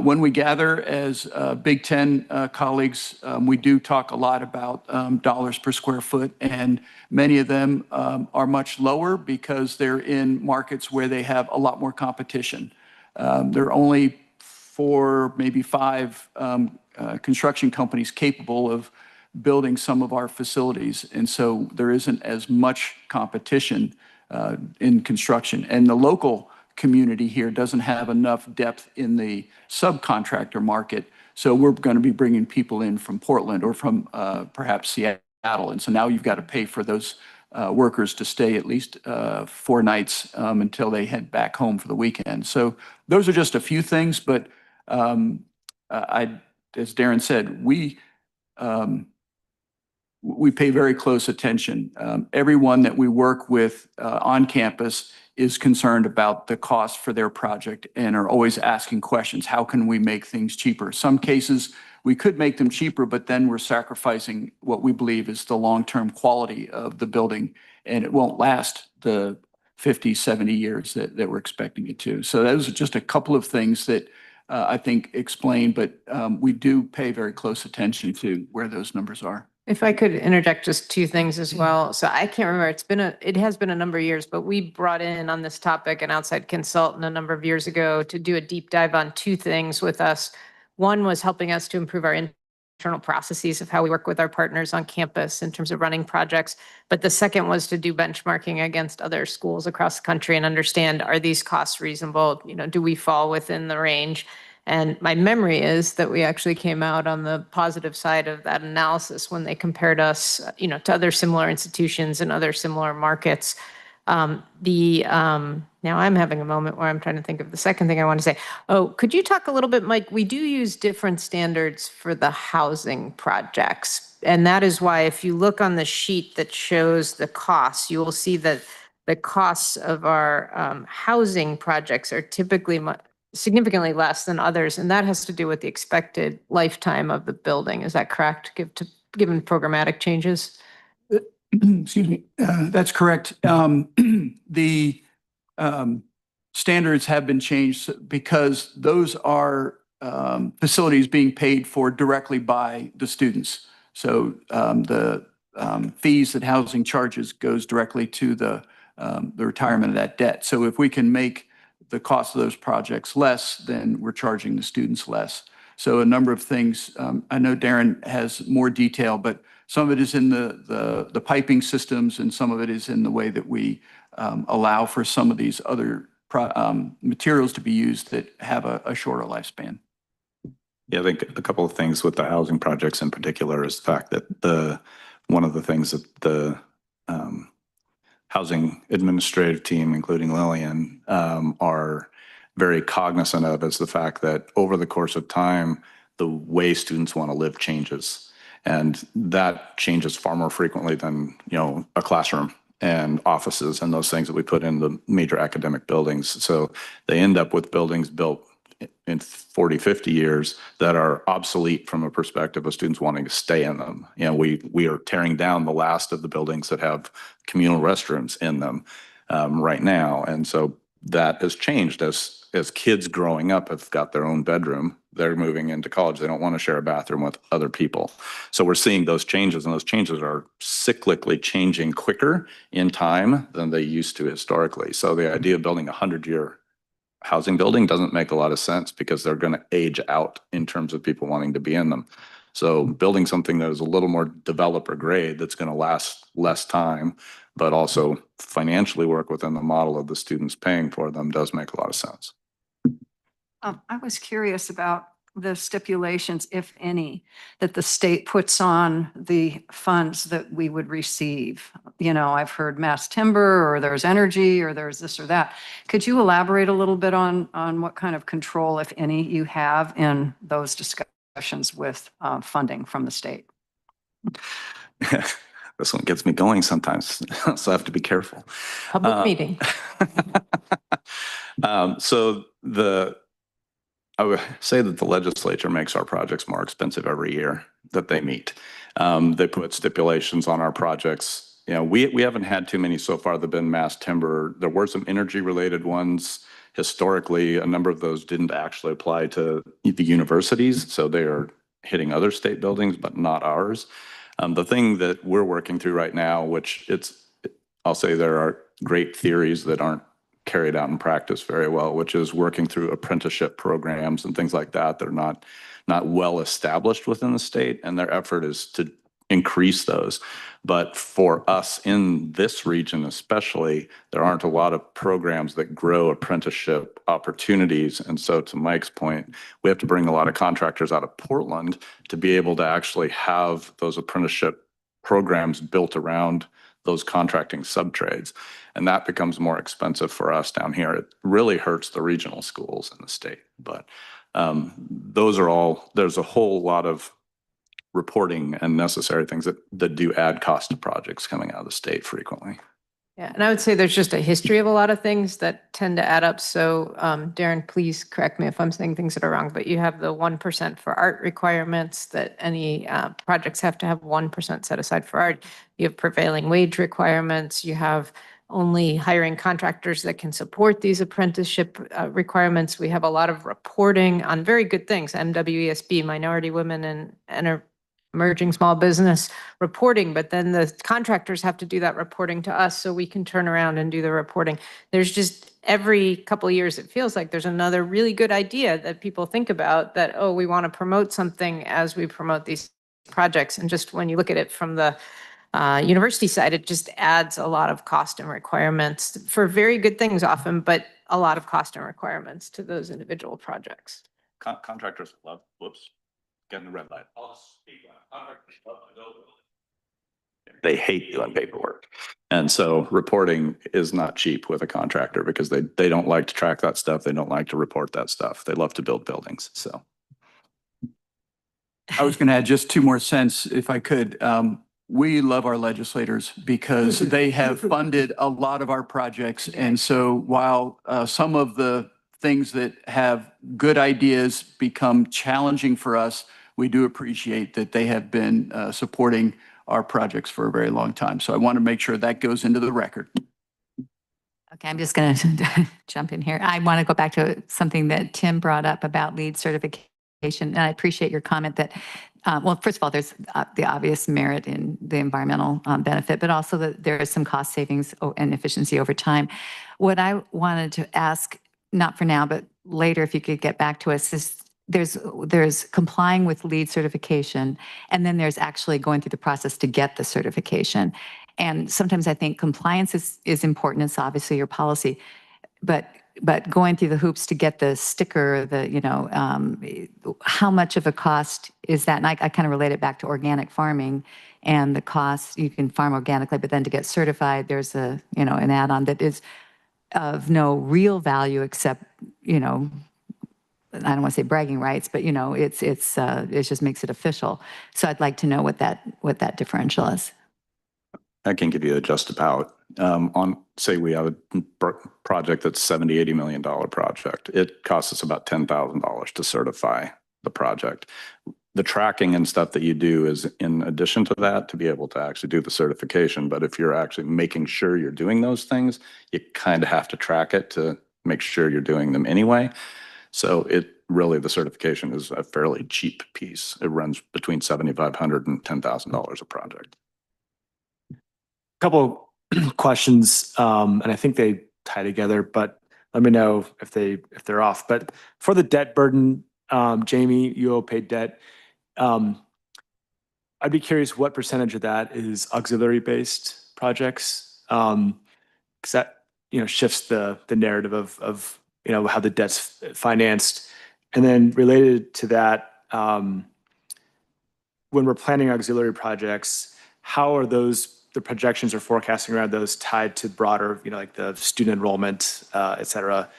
When we gather as Big Ten colleagues, we do talk a lot about dollars per square foot, and many of them are much lower because they're in markets where they have a lot more competition. There are only 4, maybe 5 construction companies capable of building some of our facilities, and so there isn't as much competition in construction. And the local community here doesn't have enough depth in the subcontractor market, so we're going to be bringing people in from Portland or from perhaps Seattle, and so now you've got to pay for those workers to stay at least 4 nights until they head back home for the weekend. So those are just a few things, but as Darren said, we pay very close attention. Everyone that we work with on campus is concerned about the cost for their project and are always asking questions. How can we make things cheaper? Some cases we could make them cheaper, but then we're sacrificing what we believe is the long-term quality of the building, and it won't last the 50, 70 years that we're expecting it to. So those are just a couple of things that I think explain, but we do pay very close attention to where those numbers are. If I could interject just 2 things as well. So I can't remember, it has been a number of years, but we brought in on this topic an outside consultant a number of years ago to do a deep dive on 2 things with us. One was helping us to improve our internal processes of how we work with our partners on campus in terms of running projects. But the second was to do benchmarking against other schools across the country and understand, are these costs reasonable? Do we fall within the range? And my memory is that we actually came out on the positive side of that analysis when they compared us, to other similar institutions and other similar markets. Now I'm having a moment where I'm trying to think of the second thing I want to say. Oh, could you talk a little bit, Mike? We do use different standards for the housing projects. And that is why if you look on the sheet that shows the costs, you will see that the costs of our housing projects are typically significantly less than others, and that has to do with the expected lifetime of the building. Is that correct, given programmatic changes? Excuse me, that's correct. The standards have been changed because those are facilities being paid for directly by the students. So the fees that housing charges goes directly to the retirement of that debt. So if we can make the cost of those projects less, then we're charging the students less. So a number of things. I know Darren has more detail, but some of it is in the piping systems, and some of it is in the way that we allow for some of these other materials to be used that have a shorter lifespan. Yeah, I think a couple of things with the housing projects in particular is the fact that one of the things that the housing administrative team, including Lillian, are very cognizant of is the fact that over the course of time, the way students want to live changes. And that changes far more frequently than, a classroom and offices and those things that we put in the major academic buildings. So they end up with buildings built in 40, 50 years that are obsolete from a perspective of students wanting to stay in them. You know, we are tearing down the last of the buildings that have communal restrooms in them right now. And so that has changed as kids growing up have got their own bedroom. They're moving into college. They don't want to share a bathroom with other people. So we're seeing those changes, and those changes are cyclically changing quicker in time than they used to historically. So the idea of building a 100-year housing building doesn't make a lot of sense because they're going to age out in terms of people wanting to be in them. So building something that is a little more developer grade that's going to last less time, but also financially work within the model of the students paying for them does make a lot of sense. I was curious about the stipulations, if any, that the state puts on the funds that we would receive. You know, I've heard mass timber, or there's energy, or there's this or that. Could you elaborate a little bit on what kind of control, if any, you have in those discussions with funding from the state? This one gets me going sometimes, so I have to be careful. Public meeting. So I would say that the legislature makes our projects more expensive every year that they meet. They put stipulations on our projects. You know, we haven't had too many so far that have been mass timber. There were some energy related ones. Historically, a number of those didn't actually apply to the universities, so they are hitting other state buildings, but not ours. The thing that we're working through right now, which I'll say there are great theories that aren't carried out in practice very well, which is working through apprenticeship programs and things like that. They're not well established within the state, and their effort is to increase those. But for us in this region especially, there aren't a lot of programs that grow apprenticeship opportunities. And so to Mike's point, we have to bring a lot of contractors out of Portland to be able to actually have those apprenticeship programs built around those contracting subtrades. And that becomes more expensive for us down here. It really hurts the regional schools in the state. But those are all, there's a whole lot of reporting and necessary things that do add cost to projects coming out of the state frequently. Yeah, and I would say there's just a history of a lot of things that tend to add up. So Darren, please correct me if I'm saying things that are wrong, but you have the 1% for art requirements that any projects have to have 1% set aside for art. You have prevailing wage requirements. You have only hiring contractors that can support these apprenticeship requirements. We have a lot of reporting on very good things, MWESB, minority women and emerging small business reporting, but then the contractors have to do that reporting to us so we can turn around and do the reporting. There's just every couple of years, it feels like there's another really good idea that people think about that, oh, we want to promote something as we promote these projects. And just when you look at it from the university side, it just adds a lot of cost and requirements for very good things often, but a lot of cost and requirements to those individual projects. Contractors love, whoops, getting the red light. They hate doing paperwork. And so reporting is not cheap with a contractor because they don't like to track that stuff. They don't like to report that stuff. They love to build buildings. So I was going to add just 2 more cents if I could. We love our legislators because they have funded a lot of our projects. And so while some of the things that have good ideas become challenging for us, we do appreciate that they have been supporting our projects for a very long time. So I want to make sure that goes into the record. Okay, I'm just going to jump in here. I want to go back to something that Tim brought up about LEED certification. And I appreciate your comment that, well, first of all, there's the obvious merit in the environmental benefit, but also that there is some cost savings and efficiency over time. What I wanted to ask, not for now, but later, if you could get back to us, is there's complying with LEED certification, and then there's actually going through the process to get the certification. And sometimes I think compliance is important. It's obviously your policy, but going through the hoops to get the sticker, how much of a cost is that? And I kind of relate it back to organic farming and the cost. You can farm organically, but then to get certified, there's an add-on that is of no real value except, I don't want to say bragging rights, but it just makes it official. So I'd like to know what that differential is. I can give you a just about. Say we have a project that's $70-80 million project. It costs us about $10,000 to certify the project. The tracking and stuff that you do is in addition to that to be able to actually do the certification. But if you're actually making sure you're doing those things, you kind of have to track it to make sure you're doing them anyway. So the certification is a fairly cheap piece. It runs between $7,500 and $10,000 a project. Couple questions, and I think they tie together, but let me know if they're off. But for the debt burden, Jamie, you owe paid debt. I'd be curious what percentage of that is auxiliary-based projects, because that shifts the narrative of how the debt's financed. And then related to that, when we're planning auxiliary projects, how are the projections or forecasting around those tied to broader, like the student enrollment, et cetera,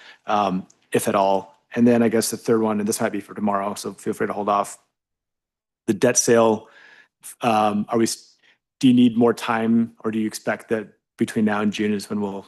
if at all? And then I guess the third one, and this might be for tomorrow, so feel free to hold off. The debt sale, do you need more time, or do you expect that between now and June is when we'll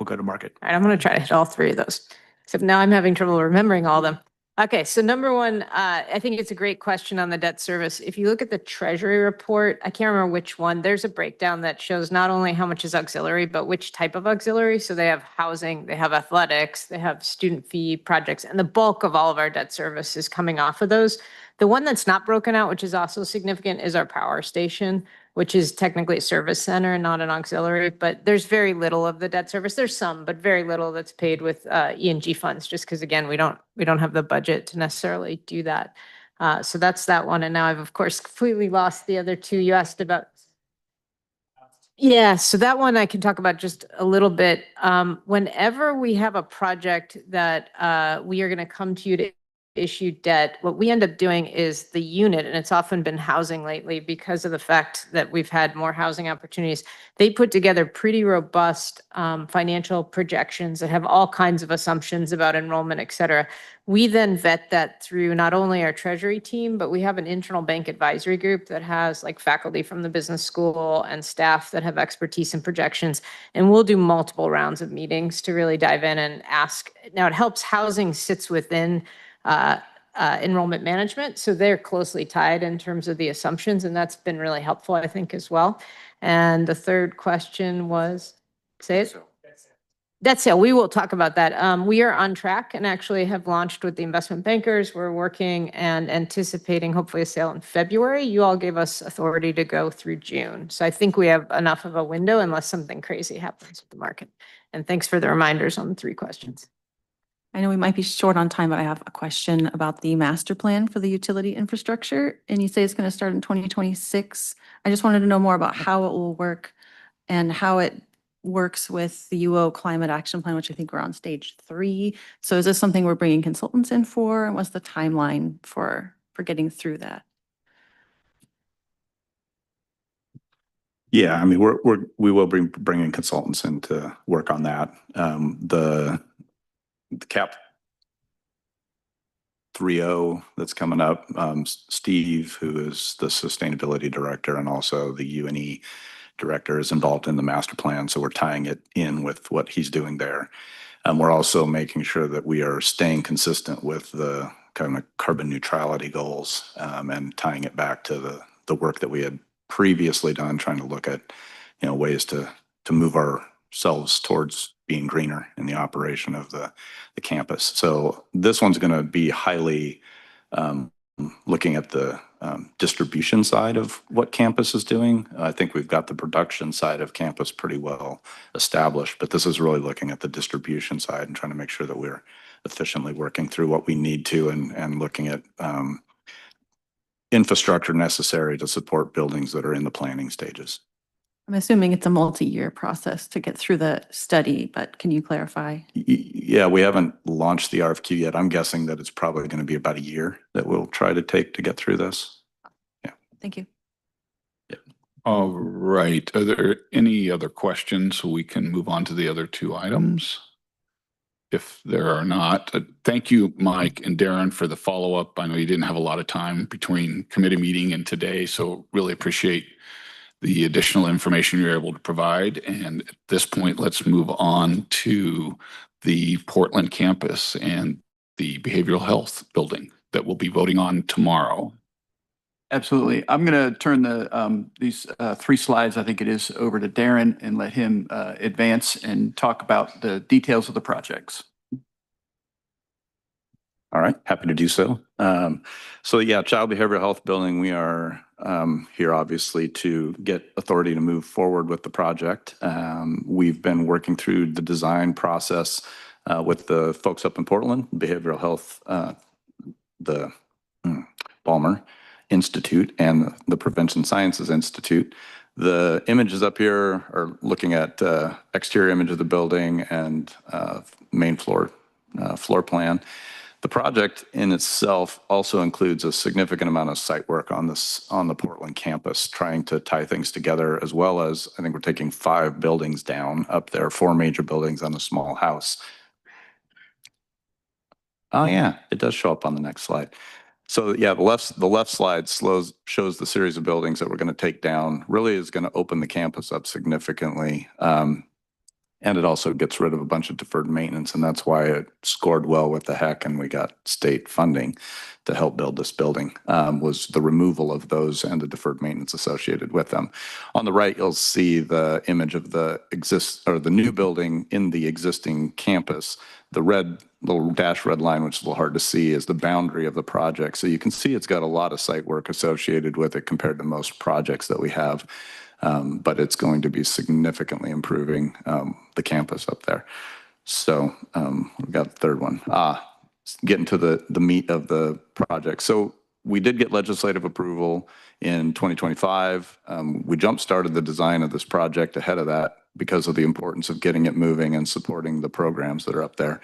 go to market? All right, I'm going to try to hit all three of those, except now I'm having trouble remembering all of them. Okay, so number one, I think it's a great question on the debt service. If you look at the Treasury report, I can't remember which one, there's a breakdown that shows not only how much is auxiliary, but which type of auxiliary. So they have housing, they have athletics, they have student fee projects, and the bulk of all of our debt service is coming off of those. The one that's not broken out, which is also significant, is our power station, which is technically a service center and not an auxiliary, but there's very little of the debt service. There's some, but very little that's paid with E&G funds, just because again, we don't have the budget to necessarily do that. So that's that one. And now I've of course completely lost the other two you asked about. Yeah, so that one I can talk about just a little bit. Whenever we have a project that we are going to come to you to issue debt, what we end up doing is the unit, and it's often been housing lately because of the fact that we've had more housing opportunities. They put together pretty robust financial projections that have all kinds of assumptions about enrollment, et cetera. We then vet that through not only our treasury team, but we have an internal bank advisory group that has like faculty from the business school and staff that have expertise in projections. And we'll do multiple rounds of meetings to really dive in and ask. Now it helps housing sits within enrollment management. So they're closely tied in terms of the assumptions, and that's been really helpful, I think, as well. And the third question was, say it? Debt sale, we will talk about that. We are on track and actually have launched with the investment bankers. We're working and anticipating hopefully a sale in February. You all gave us authority to go through June. So I think we have enough of a window unless something crazy happens with the market. And thanks for the reminders on the three questions. I know we might be short on time, but I have a question about the master plan for the utility infrastructure. And you say it's going to start in 2026. I just wanted to know more about how it will work and how it works with the UO Climate Action Plan, which I think we're on stage 3. So is this something we're bringing consultants in for? And what's the timeline for getting through that? Yeah, I mean, we will be bringing consultants in to work on that. The CAP 3.0 that's coming up, Steve, who is the sustainability director and also the UNE director, is involved in the master plan. So we're tying it in with what he's doing there. We're also making sure that we are staying consistent with the kind of carbon neutrality goals, and tying it back to the work that we had previously done, trying to look at ways to move ourselves towards being greener in the operation of the campus. So this one's going to be highly looking at the distribution side of what campus is doing. I think we've got the production side of campus pretty well established, but this is really looking at the distribution side and trying to make sure that we're efficiently working through what we need to and looking at infrastructure necessary to support buildings that are in the planning stages. I'm assuming it's a multi-year process to get through the study, but can you clarify? Yeah, we haven't launched the RFQ yet. I'm guessing that it's probably going to be about a year that we'll try to take to get through this. Yeah. Thank you. Yeah. All right. Are there any other questions so we can move on to the other two items? If there are not, thank you, Mike and Darren, for the follow-up. I know you didn't have a lot of time between committee meeting and today, so really appreciate the additional information you're able to provide. And at this point, let's move on to the Portland campus and the behavioral health building that we'll be voting on tomorrow. Absolutely. I'm going to turn these 3 slides, I think it is, over to Darren and let him advance and talk about the details of the projects. All right, happy to do so. So yeah, Child Behavioral Health Building, we are here obviously to get authority to move forward with the project. We've been working through the design process with the folks up in Portland, Behavioral Health, the Balmer Institute and the Prevention Sciences Institute. The images up here are looking at exterior image of the building and main floor plan. The project in itself also includes a significant amount of site work on the Portland campus, trying to tie things together, as well as I think we're taking 5 buildings down up there, 4 major buildings on a small house. Oh yeah, it does show up on the next slide. So yeah, the left slide shows the series of buildings that we're going to take down. Really is going to open the campus up significantly. And it also gets rid of a bunch of deferred maintenance, and that's why it scored well with the HEC, and we got state funding to help build this building, was the removal of those and the deferred maintenance associated with them. On the right, you'll see the image of the new building in the existing campus. The little dash red line, which is a little hard to see, is the boundary of the project. So you can see it's got a lot of site work associated with it compared to most projects that we have. But it's going to be significantly improving the campus up there. So we've got the third one. Getting to the meat of the project. So we did get legislative approval in 2025. We jump-started the design of this project ahead of that because of the importance of getting it moving and supporting the programs that are up there.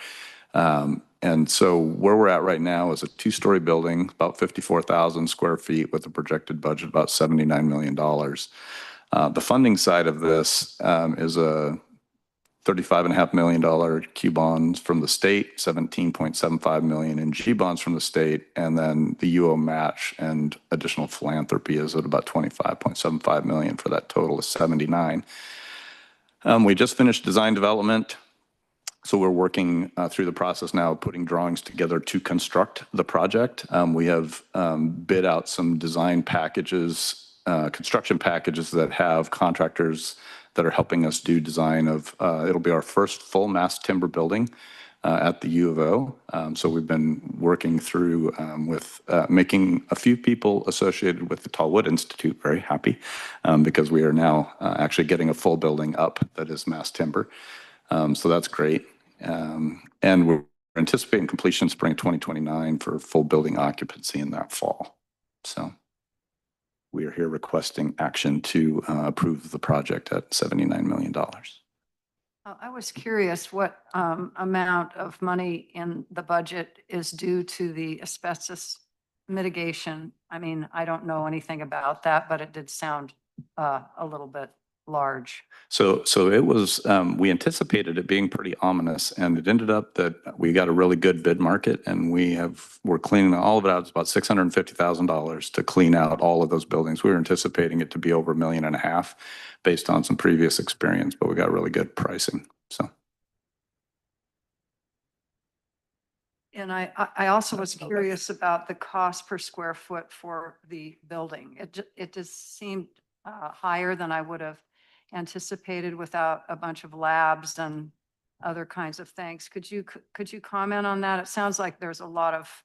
And so where we're at right now is a 2-story building, about 54,000 square feet with a projected budget about $79 million. The funding side of this is a $35.5 million Q bonds from the state, $17.75 million in G bonds from the state, and then the UO match and additional philanthropy is at about $25.75 million for that total of $79. We just finished design development. So we're working through the process now of putting drawings together to construct the project. We have bid out some design packages, construction packages that have contractors that are helping us do design of, it'll be our first full mass timber building at the U of O. So we've been working through with making a few people associated with the Tallwood Institute very happy because we are now actually getting a full building up that is mass timber. So that's great. And we're anticipating completion spring 2029 for full building occupancy in that fall. So we are here requesting action to approve the project at $79 million. I was curious what amount of money in the budget is due to the asbestos mitigation. I mean, I don't know anything about that, but it did sound a little bit large. So it was, we anticipated it being pretty ominous, and it ended up that we got a really good bid market, and we're cleaning all of it out. It's about $650,000 to clean out all of those buildings. We were anticipating it to be over $1.5 million based on some previous experience, but we got really good pricing, so. And I also was curious about the cost per square foot for the building. It just seemed higher than I would have anticipated without a bunch of labs and other kinds of things. Could you comment on that? It sounds like there's a lot of,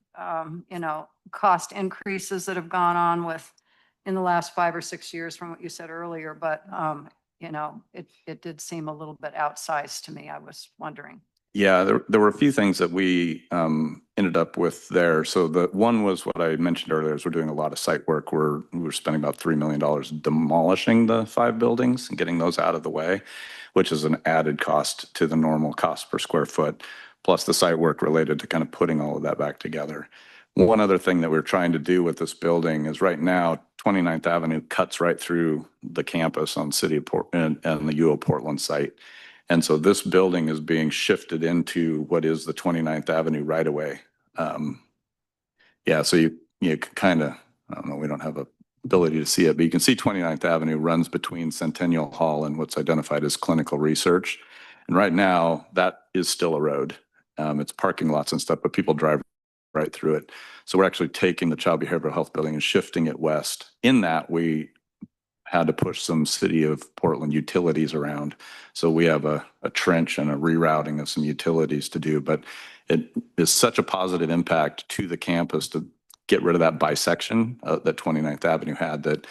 cost increases that have gone on in the last 5 or 6 years from what you said earlier, but, it did seem a little bit outsized to me. I was wondering. Yeah, there were a few things that we ended up with there. So the one was what I mentioned earlier is we're doing a lot of site work. We're spending about $3 million demolishing the 5 buildings and getting those out of the way, which is an added cost to the normal cost per square foot, plus the site work related to kind of putting all of that back together. One other thing that we're trying to do with this building is right now 29th Avenue cuts right through the campus on City of Portland and the UO Portland site. And so this building is being shifted into what is the 29th Avenue right away. Yeah, so you kind of, I don't know, we don't have a ability to see it, but you can see 29th Avenue runs between Centennial Hall and what's identified as clinical research. And right now, that is still a road. It's parking lots and stuff, but people drive right through it. So we're actually taking the child behavioral health building and shifting it west. In that, we had to push some City of Portland utilities around. So we have a trench and a rerouting of some utilities to do, but it is such a positive impact to the campus to get rid of that bisection that 29th Avenue had, that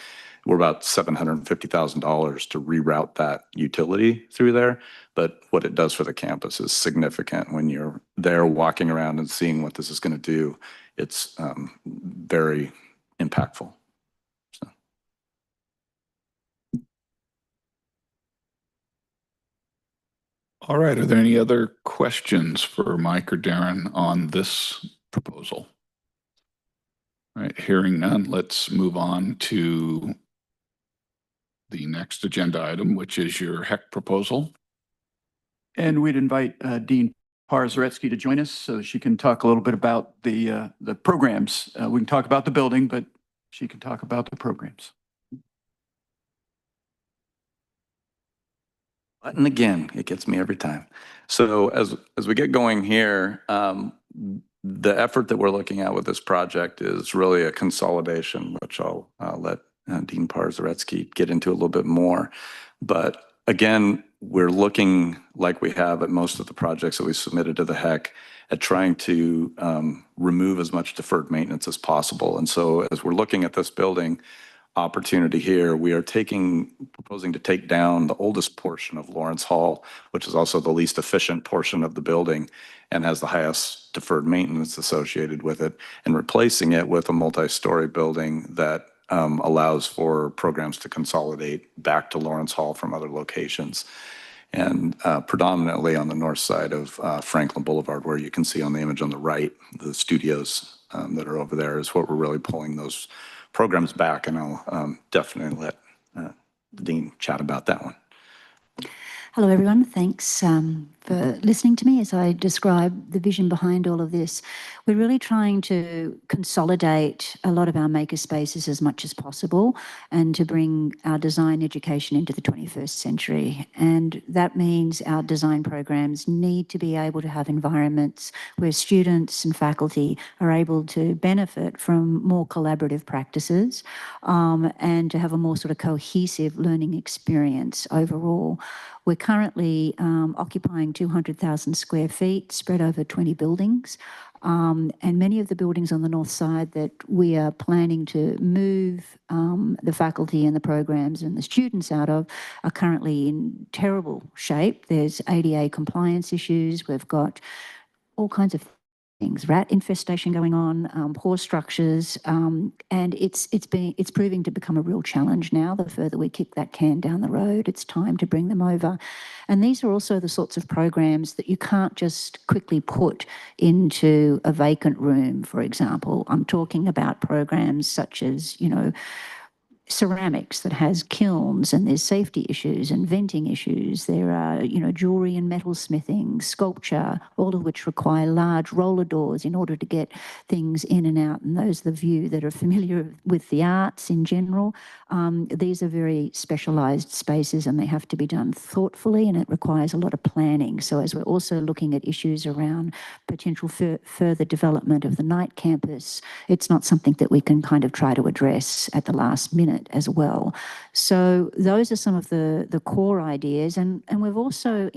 we're about $750,000 to reroute that utility through there. But what it does for the campus is significant. When you're there walking around and seeing what this is going to do, it's very impactful. All right. Are there any other questions for Mike or Darren on this proposal? All right. Hearing none, let's move on to the next agenda item, which is your HEC proposal. And we'd invite Dean Parzaretsky to join us so she can talk a little bit about the programs. We can talk about the building, but she can talk about the programs. And again, it gets me every time. So as we get going here, the effort that we're looking at with this project is really a consolidation, which I'll let Dean Parzaretsky get into a little bit more. But again, we're looking, like we have at most of the projects that we submitted to the HEC, at trying to remove as much deferred maintenance as possible. And so as we're looking at this building opportunity here, we are proposing to take down the oldest portion of Lawrence Hall, which is also the least efficient portion of the building and has the highest deferred maintenance associated with it, and replacing it with a multi-story building that allows for programs to consolidate back to Lawrence Hall from other locations. And predominantly on the north side of Franklin Boulevard, where you can see on the image on the right, the studios that are over there is what we're really pulling those programs back, and I'll definitely let the Dean chat about that one. Hello, everyone. Thanks for listening to me as I describe the vision behind all of this. We're really trying to consolidate a lot of our maker spaces as much as possible and to bring our design education into the 21st century. And that means our design programs need to be able to have environments where students and faculty are able to benefit from more collaborative practices and to have a more sort of cohesive learning experience overall. We're currently occupying 200,000 square feet spread over 20 buildings. And many of the buildings on the north side that we are planning to move the faculty and the programs and the students out of are currently in terrible shape. There's ADA compliance issues. We've got all kinds of things, rat infestation going on, poor structures, and it's proving to become a real challenge now. The further we kick that can down the road, it's time to bring them over. And these are also the sorts of programs that you can't just quickly put into a vacant room, for example. I'm talking about programs such as, ceramics that has kilns, and there's safety issues and venting issues. There are, jewelry and metal smithing, sculpture, all of which require large roller doors in order to get things in and out. And those of you that are familiar with the arts in general, these are very specialized spaces and they have to be done thoughtfully, and it requires a lot of planning. So as we're also looking at issues around potential further development of the night campus, it's not something that we can kind of try to address at the last minute as well. So those are some of the core ideas, and we've also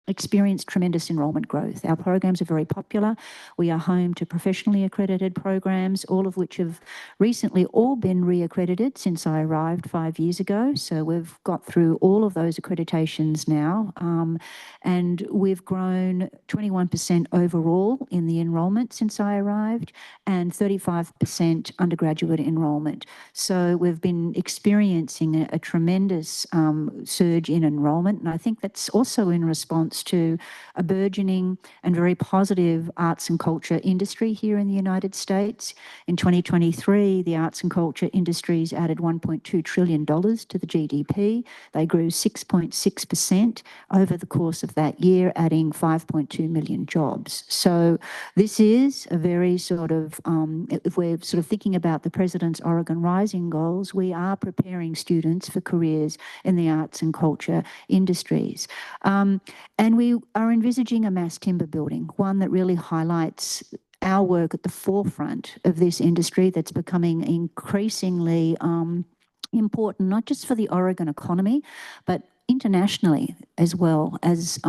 experienced tremendous enrollment growth. Our programs are very popular. We are home to professionally accredited programs, all of which have recently all been reaccredited since I arrived 5 years ago. So we've got through all of those accreditations now, and we've grown 21% overall in the enrollment since I arrived, and 35% undergraduate enrollment. So we've been experiencing a tremendous surge in enrollment, and I think that's also in response response to a burgeoning and very positive arts and culture industry here in the United States. In 2023, the arts and culture industries added $1.2 trillion to the GDP. They grew 6.6% over the course of that year, adding 5.2 million jobs. So this is a very sort of, if we're sort of thinking about the President's Oregon Rising goals, we are preparing students for careers in the arts and culture industries. And we are envisaging a mass timber building, one that really highlights our work at the forefront of this industry that's becoming increasingly important, not just for the Oregon economy, but internationally as well, as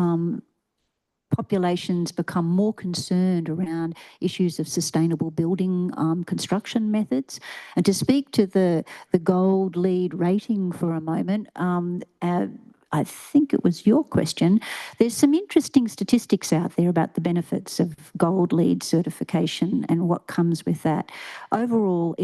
populations become more concerned around issues of sustainable building construction methods. And to speak to the gold lead rating for a moment, I think it was your question, there's some interesting statistics out there about the benefits of gold lead certification and what comes with that. Overall,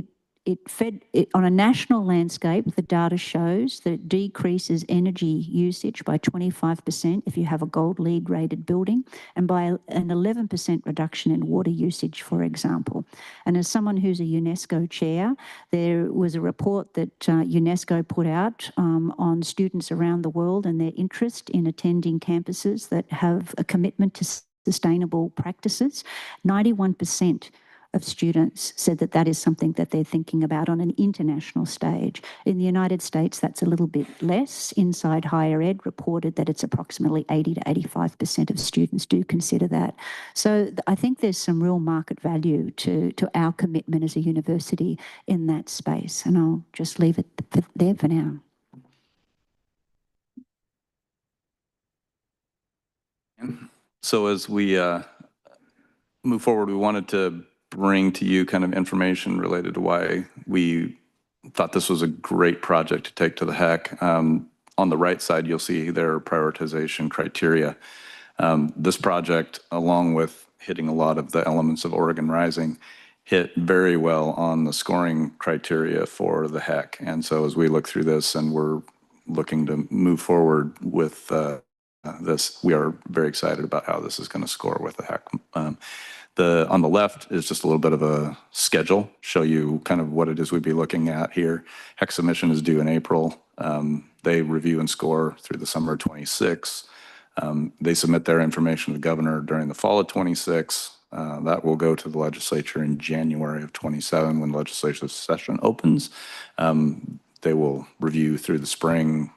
on a national landscape, the data shows that it decreases energy usage by 25% if you have a gold lead rated building, and by an 11% reduction in water usage, for example. And as someone who's a UNESCO chair, there was a report that UNESCO put out on students around the world and their interest in attending campuses that have a commitment to sustainable practices. 91% of students said that that is something that they're thinking about on an international stage. In the United States, that's a little bit less. Inside Higher Ed reported that it's approximately 80 to 85% of students do consider that. So I think there's some real market value to our commitment as a university in that space. And I'll just leave it there for now. So as we move forward, we wanted to bring to you kind of information related to why we thought this was a great project to take to the HEC. On the right side, you'll see their prioritization criteria. This project, along with hitting a lot of the elements of Oregon Rising, hit very well on the scoring criteria for the HEC. And so as we look through this and we're looking to move forward with this, we are very excited about how this is going to score with the HEC. On the left is just a little bit of a schedule, show you kind of what it is we'd be looking at here. HEC submission is due in April. They review and score through the summer of 26. They submit their information to the governor during the fall of 26. That will go to the legislature in January of 27 when legislative session opens. They will review through the spring,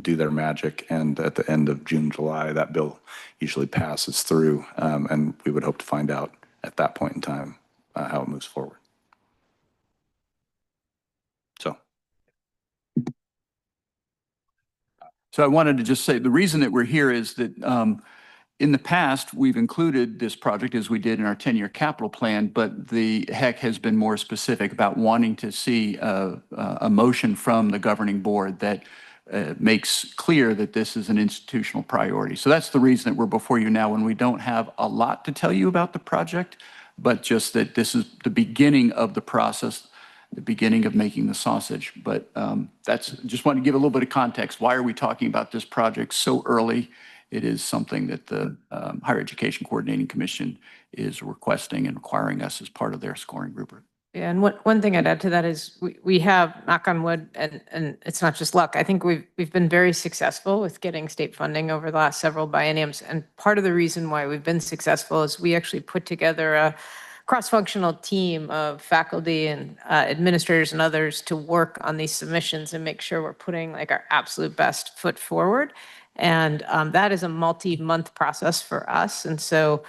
do their magic, and at the end of June, July, that bill usually passes through, and we would hope to find out at that point in time how it moves forward. So I wanted to just say the reason that we're here is that in the past, we've included this project as we did in our 10-year capital plan, but the HEC has been more specific about wanting to see a motion from the governing board that makes clear that this is an institutional priority. So that's the reason that we're before you now, when we don't have a lot to tell you about the project, but just that this is the beginning of the process, the beginning of making the sausage. But that's just want to give a little bit of context. Why are we talking about this project so early? It is something that the Higher Education Coordinating Commission is requesting and requiring us as part of their scoring rubric. Yeah, and one thing I'd add to that is we have, knock on wood, and it's not just luck. I think we've been very successful with getting state funding over the last several bienniums. And part of the reason why we've been successful is we actually put together a cross-functional team of faculty and administrators and others to work on these submissions and make sure we're putting like our absolute best foot forward. And that is a multi-month process for us. And so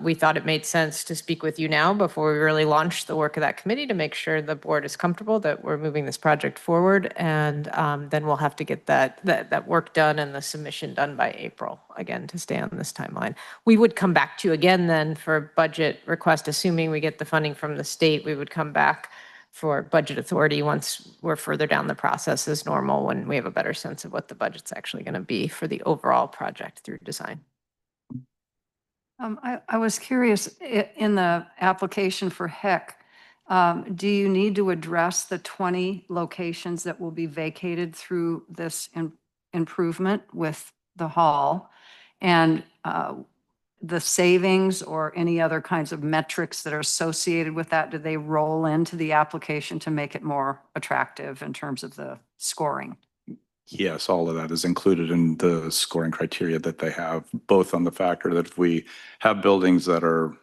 we thought it made sense to speak with you now before we really launch the work of that committee to make sure the board is comfortable that we're moving this project forward. And then we'll have to get that work done and the submission done by April, again, to stay on this timeline. We would come back to you again then for budget request, assuming we get the funding from the state. We would come back for budget authority once we're further down the process as normal, when we have a better sense of what the budget's actually going to be for the overall project through design. I was curious, in the application for HEC, do you need to address the 20 locations that will be vacated through this improvement with the hall? And the savings or any other kinds of metrics that are associated with that, do they roll into the application to make it more attractive in terms of the scoring? Yes, all of that is included in the scoring criteria that they have, both on the factor that if we have buildings that are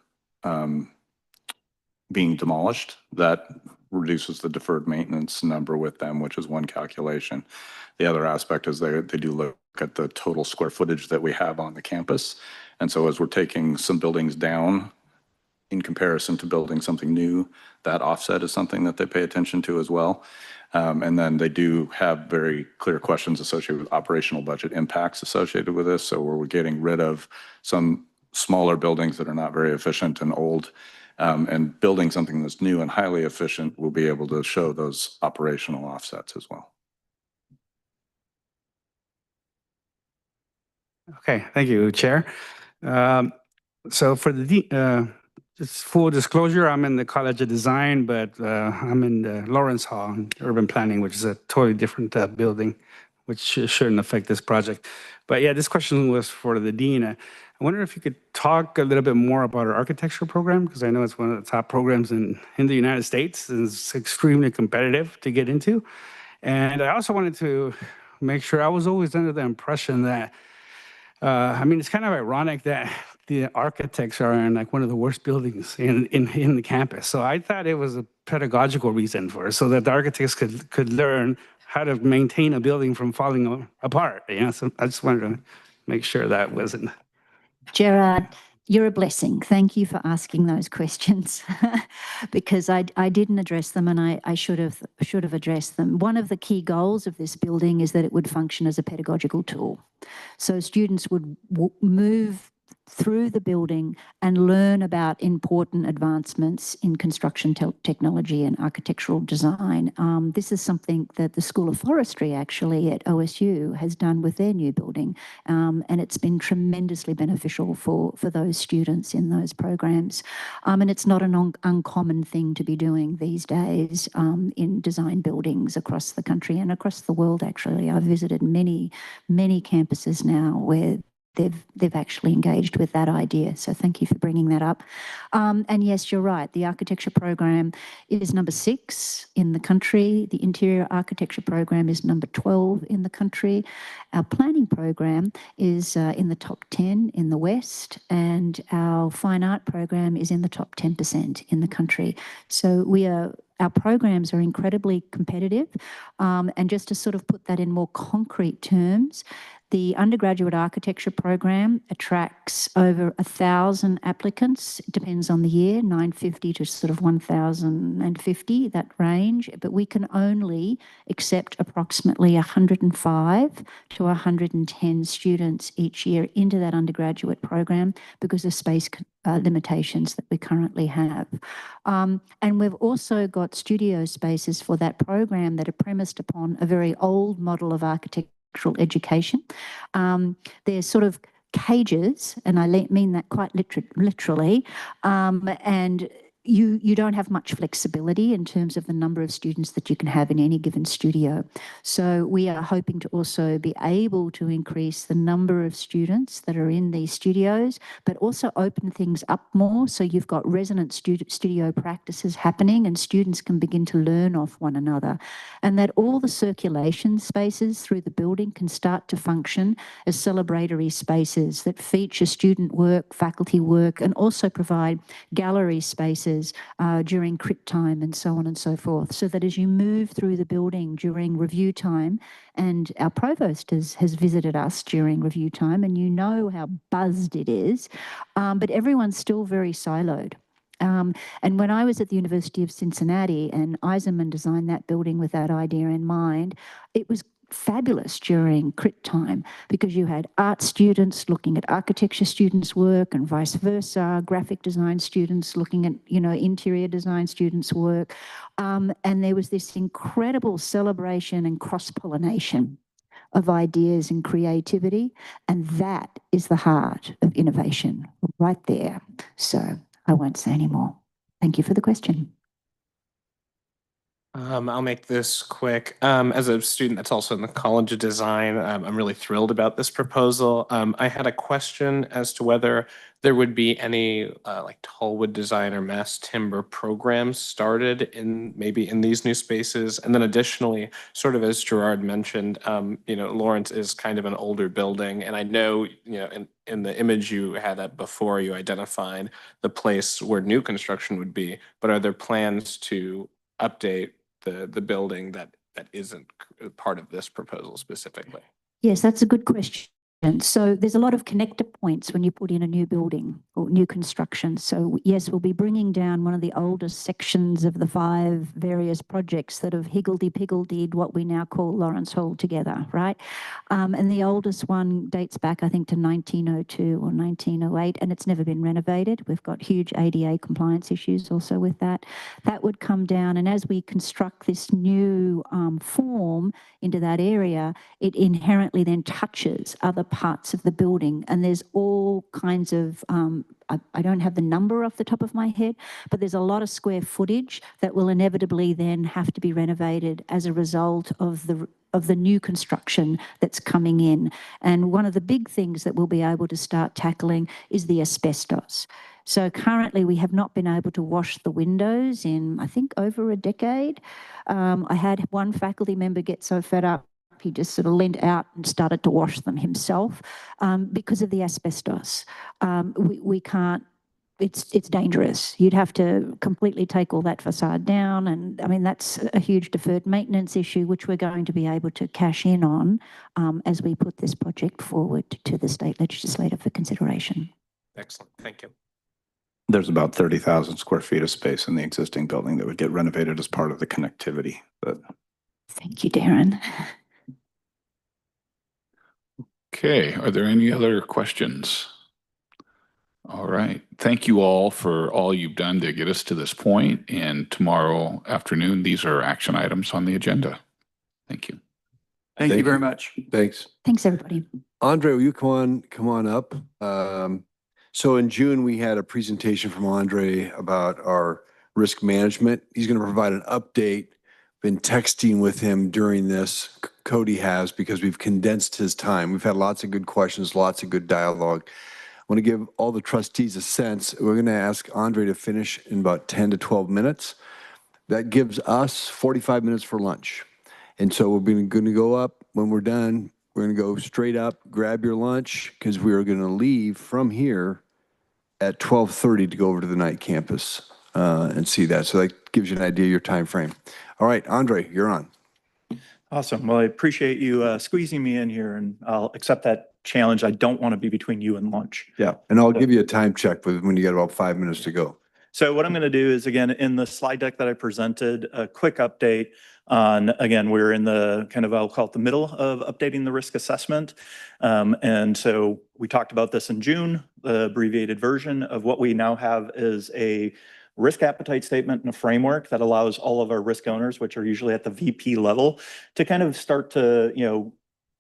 being demolished, that reduces the deferred maintenance number with them, which is one calculation. The other aspect is they do look at the total square footage that we have on the campus. And so as we're taking some buildings down in comparison to building something new, that offset is something that they pay attention to as well. And then they do have very clear questions associated with operational budget impacts associated with this. So where we're getting rid of some smaller buildings that are not very efficient and old, and building something that's new and highly efficient, we'll be able to show those operational offsets as well. Okay, thank you, Chair. So for the just full disclosure, I'm in the College of Design, but I'm in the Lawrence Hall in urban planning, which is a totally different building, which shouldn't affect this project. But yeah, this question was for the dean. I wonder if you could talk a little bit more about our architecture program, because I know it's one of the top programs in the United States, and it's extremely competitive to get into. And I also wanted to make sure, I was always under the impression that I mean, it's kind of ironic that the architects are in like one of the worst buildings in the campus. So I thought it was a pedagogical reason for it, so that the architects could learn how to maintain a building from falling apart. You know, so I just wanted to make sure that wasn't. Gerard, you're a blessing. Thank you for asking those questions because I didn't address them, and I should have addressed them. One of the key goals of this building is that it would function as a pedagogical tool. So students would move through the building and learn about important advancements in construction technology and architectural design. This is something that the School of Forestry actually at OSU has done with their new building, and it's been tremendously beneficial for those students in those programs. And it's not an uncommon thing to be doing these days in design buildings across the country and across the world, actually. I've visited many campuses now where they've actually engaged with that idea. So thank you for bringing that up. And yes, you're right. The architecture program is number 6 in the country. The interior architecture program is number 12 in the country. Our planning program is in the top 10 in the West, and our fine art program is in the top 10% in the country. So our programs are incredibly competitive. And just to sort of put that in more concrete terms, the undergraduate architecture program attracts over 1,000 applicants. It depends on the year, 950 to sort of 1,050, that range. But we can only accept approximately 105 to 110 students each year into that undergraduate program because of space limitations that we currently have. And we've also got studio spaces for that program that are premised upon a very old model of architecture education. They're sort of cages, and I mean that quite literally, and you don't have much flexibility in terms of the number of students that you can have in any given studio. So we are hoping to also be able to increase the number of students that are in these studios, but also open things up more. So you've got resident studio practices happening and students can begin to learn off one another. And that all the circulation spaces through the building can start to function as celebratory spaces that feature student work, faculty work, and also provide gallery spaces during crit time and so on and so forth, so that as you move through the building during review time, and our provost has visited us during review time, and you know how buzzed it is, but everyone's still very siloed. And when I was at the University of Cincinnati and Eisenman designed that building with that idea in mind, it was fabulous during crit time because you had art students looking at architecture students' work and vice versa, graphic design students looking at, interior design students' work. And there was this incredible celebration and cross-pollination of ideas and creativity. And that is the heart of innovation right there. So I won't say any more. Thank you for the question. I'll make this quick. As a student that's also in the College of Design, I'm really thrilled about this proposal. I had a question as to whether there would be any like tallwood design or mass timber programs started in maybe in these new spaces. And then additionally, sort of as Gerard mentioned, Lawrence is kind of an older building. And I know, in the image you had up before, you identified the place where new construction would be, but are there plans to update the building that isn't part of this proposal specifically? Yes, that's a good question. So there's a lot of connector points when you put in a new building or new construction. So yes, we'll be bringing down one of the oldest sections of the 5 various projects that have higgledy-piggledied what we now call Lawrence Hall together, right? And the oldest one dates back, I think, to 1902 or 1908, and it's never been renovated. We've got huge ADA compliance issues also with that. That would come down, and as we construct this new form into that area, it inherently then touches other parts of the building. And there's all kinds of, I don't have the number off the top of my head, but there's a lot of square footage that will inevitably then have to be renovated as a result of the new construction that's coming in. And one of the big things that we'll be able to start tackling is the asbestos. So currently we have not been able to wash the windows in, I think, over a decade. I had one faculty member get so fed up, he just sort of leant out and started to wash them himself because of the asbestos. We can't, it's dangerous. You'd have to completely take all that facade down. And I mean, that's a huge deferred maintenance issue, which we're going to be able to cash in on as we put this project forward to the state legislature for consideration. Excellent, thank you. There's about 30,000 square feet of space in the existing building that would get renovated as part of the connectivity. Thank you, Darren. Okay, are there any other questions? All right. Thank you all for all you've done to get us to this point. And tomorrow afternoon, these are action items on the agenda. Thank you. Thank you very much. Thanks. Thanks, everybody. Andre, will you come on up? So in June, we had a presentation from Andre about our risk management. He's going to provide an update. Been texting with him during this, Cody has, because we've condensed his time. We've had lots of good questions, lots of good dialogue. I want to give all the trustees a sense. We're going to ask Andre to finish in about 10 to 12 minutes. That gives us 45 minutes for lunch. And so we're going to go up when we're done. We're going to go straight up, grab your lunch, because we are going to leave from here at 12:30 to go over to the night campus and see that. So that gives you an idea of your time frame. All right, Andre, you're on. Awesome. Well, I appreciate you squeezing me in here, and I'll accept that challenge. I don't want to be between you and lunch. Yeah, and I'll give you a time check when you get about 5 minutes to go. So what I'm going to do is, again, in the slide deck that I presented, a quick update on, again, we're in the kind of, I'll call it the middle of updating the risk assessment. And so we talked about this in June. The abbreviated version of what we now have is a risk appetite statement and a framework that allows all of our risk owners, which are usually at the VP level, to kind of start to,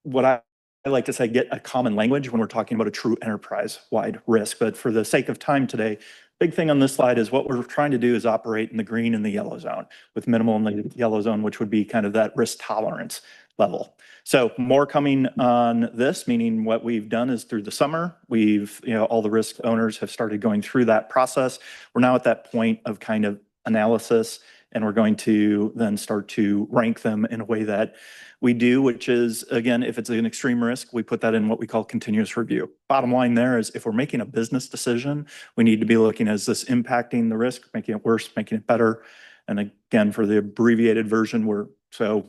what I like to say, get a common language when we're talking about a true enterprise-wide risk. But for the sake of time today, big thing on this slide is what we're trying to do is operate in the green and the yellow zone, with minimal in the yellow zone, which would be kind of that risk tolerance level. So more coming on this, meaning what we've done is through the summer, we've, all the risk owners have started going through that process. We're now at that point of kind of analysis, and we're going to then start to rank them in a way that we do, which is, again, if it's an extreme risk, we put that in what we call continuous review. Bottom line there is if we're making a business decision, we need to be looking, is this impacting the risk, making it worse, making it better? And again, for the abbreviated version, so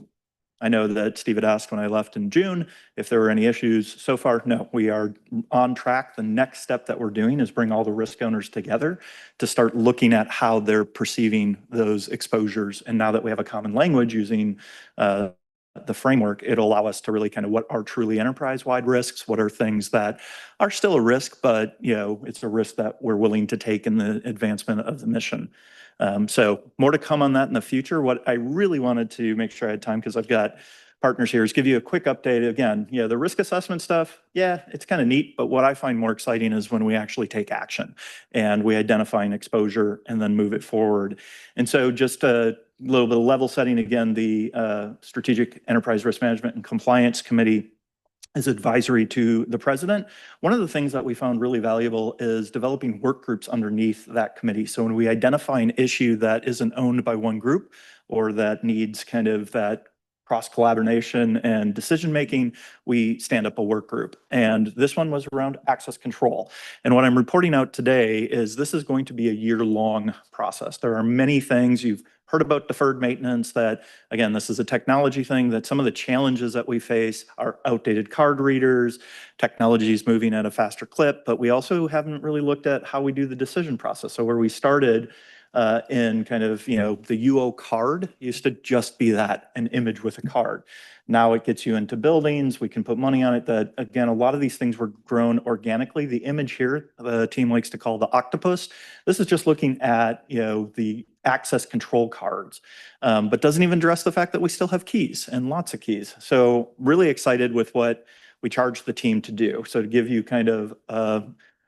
I know that Steve had asked when I left in June if there were any issues. So far, no, we are on track. The next step that we're doing is bring all the risk owners together to start looking at how they're perceiving those exposures. And now that we have a common language using the framework, it'll allow us to really kind of what are truly enterprise-wide risks, what are things that are still a risk, but it's a risk that we're willing to take in the advancement of the mission. So more to come on that in the future. What I really wanted to make sure I had time, because I've got partners here is give you a quick update. Again, the risk assessment stuff, yeah, it's kind of neat, but what I find more exciting is when we actually take action and we identify an exposure and then move it forward. And so just a little bit of level setting, again, the Strategic Enterprise Risk Management and Compliance Committee is advisory to the president. One of the things that we found really valuable is developing work groups underneath that committee. So when we identify an issue that isn't owned by one group or that needs kind of that cross-collaboration and decision-making, we stand up a work group. And this one was around access control. And what I'm reporting out today is this is going to be a year-long process. There are many things you've heard about deferred maintenance that, again, this is a technology thing, that some of the challenges that we face are outdated card readers, technology is moving at a faster clip, but we also haven't really looked at how we do the decision process. So where we started in kind of, the UO card used to just be that, an image with a card. Now it gets you into buildings, we can put money on it. That, again, a lot of these things were grown organically. The image here, the team likes to call the octopus. This is just looking at, the access control cards, but doesn't even address the fact that we still have keys and lots of keys. So really excited with what we charged the team to do. So to give you kind of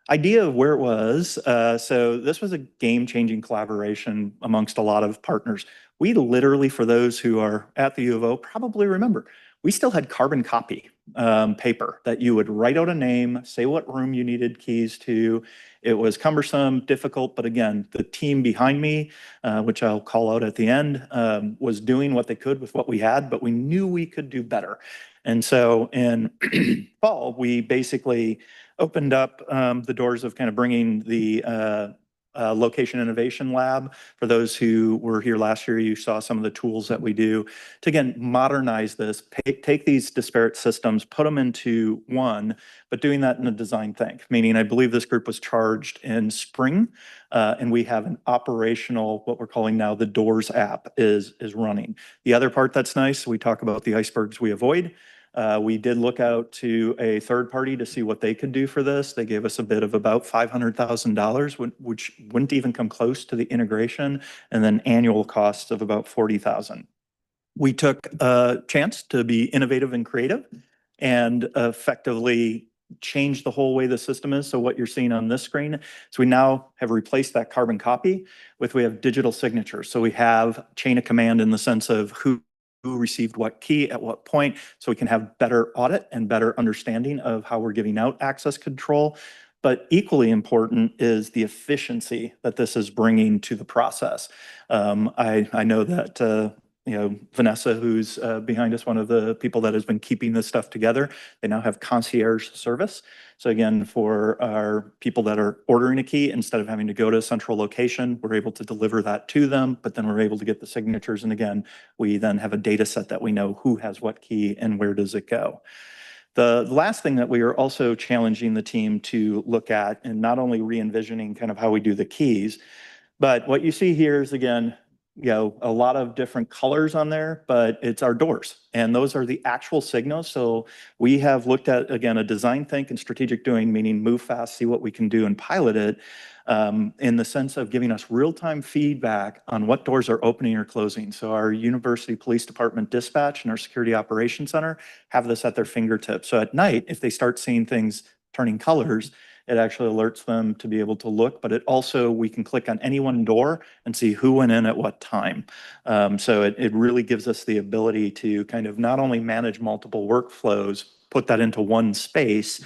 idea of where it was. So this was a game-changing collaboration amongst a lot of partners. We literally, for those who are at the U of O, probably remember, we still had carbon copy paper that you would write out a name, say what room you needed keys to. It was cumbersome, difficult, but again, the team behind me, which I'll call out at the end, was doing what they could with what we had, but we knew we could do better. And so in fall, we basically opened up the doors of kind of bringing the Location Innovation Lab. For those who were here last year, you saw some of the tools that we do to, again, modernize this, take these disparate systems, put them into one, but doing that in a design think, meaning I believe this group was charged in spring, and we have an operational, what we're calling now the Doors app is running. The other part that's nice, we talk about the icebergs we avoid. We did look out to a third party to see what they could do for this. They gave us a bid of about $500,000, which wouldn't even come close to the integration, and then annual costs of about $40,000. We took a chance to be innovative and creative and effectively change the whole way the system is. So what you're seeing on this screen, so we now have replaced that carbon copy with, we have digital signatures. So we have chain of command in the sense of who received what key at what point, so we can have better audit and better understanding of how we're giving out access control. But equally important is the efficiency that this is bringing to the process. I know that Vanessa, who's behind us, one of the people that has been keeping this stuff together, they now have concierge service. So again, for our people that are ordering a key, instead of having to go to a central location, we're able to deliver that to them, but then we're able to get the signatures. And again, we then have a data set that we know who has what key and where does it go. The last thing that we are also challenging the team to look at, and not only re-envisioning kind of how we do the keys, but what you see here is, again, a lot of different colors on there, but it's our doors. And those are the actual signals. So we have looked at, again, a design think and strategic doing, meaning move fast, see what we can do and pilot it, in the sense of giving us real-time feedback on what doors are opening or closing. So our University Police Department dispatch and our Security Operations Center have this at their fingertips. So at night, if they start seeing things turning colors, it actually alerts them to be able to look, but it also, we can click on any one door and see who went in at what time. So it really gives us the ability to kind of not only manage multiple workflows, put that into one space.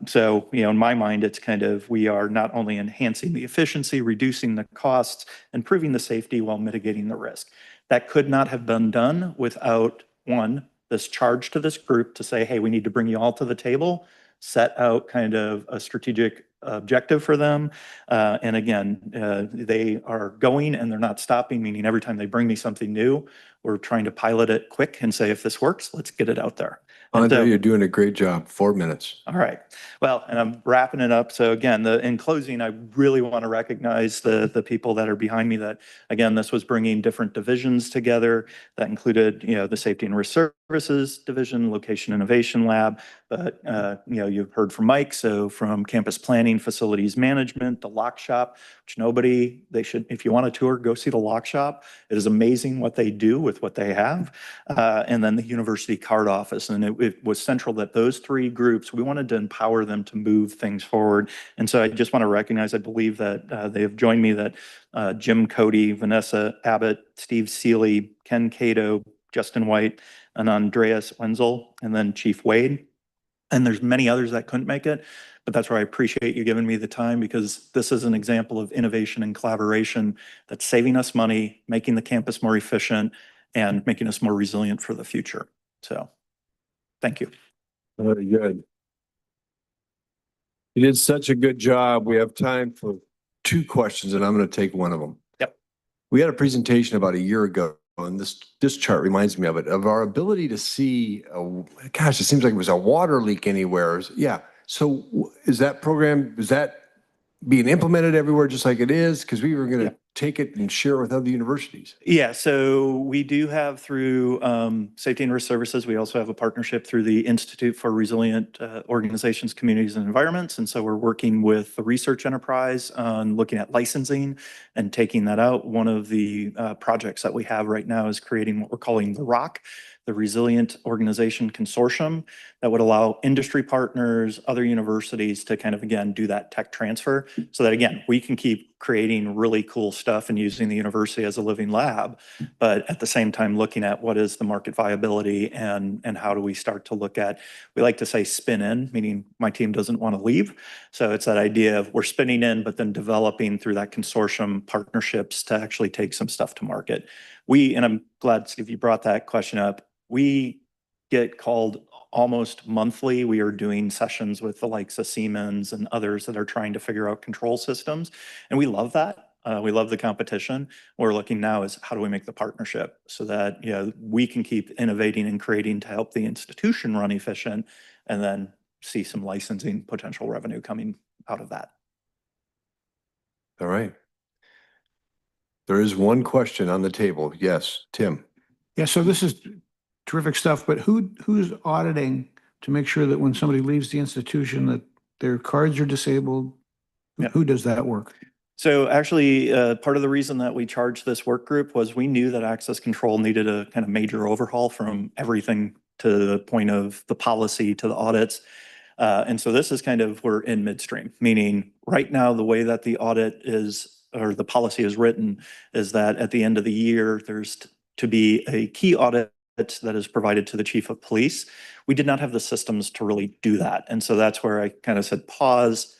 So, in my mind, it's kind of, we are not only enhancing the efficiency, reducing the costs, improving the safety while mitigating the risk. That could not have been done without, one, this charge to this group to say, hey, we need to bring you all to the table, set out kind of a strategic objective for them. And again, they are going and they're not stopping, meaning every time they bring me something new, we're trying to pilot it quick and say, if this works, let's get it out there. Andre, you're doing a great job. 4 minutes. All right. Well, and I'm wrapping it up. So again, in closing, I really want to recognize the people that are behind me that, again, this was bringing different divisions together. That included, the Safety and Risk Services Division, Location Innovation Lab, but, you've heard from Mike. So from Campus Planning, Facilities Management, the Lock Shop, which if you want a tour, go see the Lock Shop. It is amazing what they do with what they have, and then the university card office. And it was central that those three groups, we wanted to empower them to move things forward. And so I just want to recognize, I believe that they have joined me, that Jim Cody, Vanessa Abbott, Steve Seeley, Ken Cato, Justin White, and Andreas Wenzel, and then Chief Wade. And there's many others that couldn't make it, but that's where I appreciate you giving me the time, because this is an example of innovation and collaboration that's saving us money, making the campus more efficient, and making us more resilient for the future. So, thank you. Very good. You did such a good job. We have time for 2 questions, and I'm going to take one of them. Yep. We had a presentation about a year ago, and this chart reminds me of it, of our ability to see, gosh, it seems like it was a water leak anywhere. Yeah. So is that being implemented everywhere just like it is? Because we were going to take it and share it with other universities. Yeah, so we do have through Safety and Risk Services, we also have a partnership through the Institute for Resilient Organizations, Communities, and Environments. And so we're working with the research enterprise on looking at licensing and taking that out. One of the projects that we have right now is creating what we're calling the ROC, the Resilient Organization Consortium, that would allow industry partners, other universities to kind of, again, do that tech transfer so that, again, we can keep creating really cool stuff and using the university as a living lab, but at the same time looking at what is the market viability and how do we start to look at, we like to say spin in, meaning my team doesn't want to leave. So it's that idea of we're spinning in, but then developing through that consortium partnerships to actually take some stuff to market. And I'm glad, Steve, you brought that question up. We get called almost monthly. We are doing sessions with the likes of Siemens and others that are trying to figure out control systems. And we love that. We love the competition. What we're looking now is how do we make the partnership so that we can keep innovating and creating to help the institution run efficient, and then see some licensing potential revenue coming out of that. All right. There is one question on the table. Yes, Tim. Yeah, so this is terrific stuff, but who's auditing to make sure that when somebody leaves the institution that their cards are disabled? Who does that work? So actually, part of the reason that we charged this work group was we knew that access control needed a kind of major overhaul from everything to the point of the policy to the audits. And so this is kind of, we're in midstream, meaning right now, the way that the audit is, or the policy is written, is that at the end of the year, there's to be a key audit that is provided to the chief of police. We did not have the systems to really do that. And so that's where I kind of said pause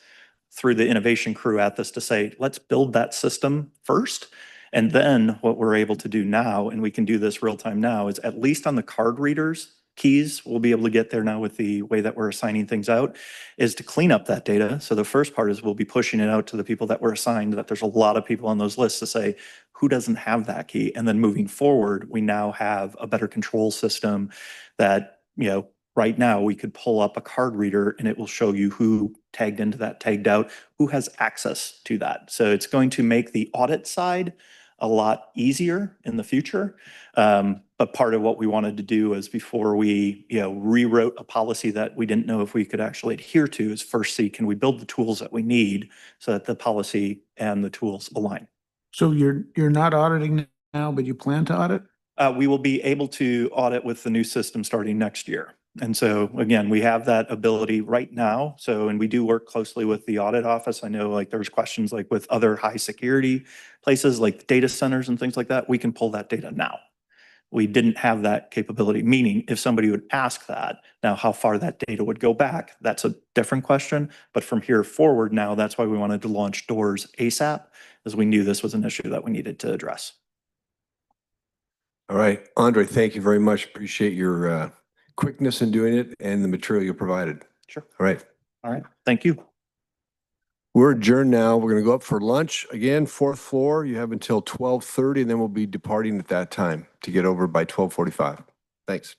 through the innovation crew at this to say, let's build that system first. And then what we're able to do now, and we can do this real time now, is at least on the card readers, keys, we'll be able to get there now with the way that we're assigning things out, is to clean up that data. So the first part is we'll be pushing it out to the people that were assigned, that there's a lot of people on those lists to say, who doesn't have that key? And then moving forward, we now have a better control system that, right now we could pull up a card reader and it will show you who tagged into that, tagged out, who has access to that. So it's going to make the audit side a lot easier in the future. But part of what we wanted to do is before we rewrote a policy that we didn't know if we could actually adhere to, is first see, can we build the tools that we need so that the policy and the tools align. So you're not auditing now, but you plan to audit? We will be able to audit with the new system starting next year. And so again, we have that ability right now. So, and we do work closely with the audit office. I know like there's questions like with other high security places like data centers and things like that, we can pull that data now. We didn't have that capability, meaning if somebody would ask that, now how far that data would go back, that's a different question. But from here forward now, that's why we wanted to launch Doors ASAP, as we knew this was an issue that we needed to address. All right, Andre, thank you very much. Appreciate your quickness in doing it and the material you provided. Sure. All right. All right. Thank you. We're adjourned now. We're going to go up for lunch. Again, 4th floor. You have until 12:30, and then we'll be departing at that time to get over by 12:45. Thanks.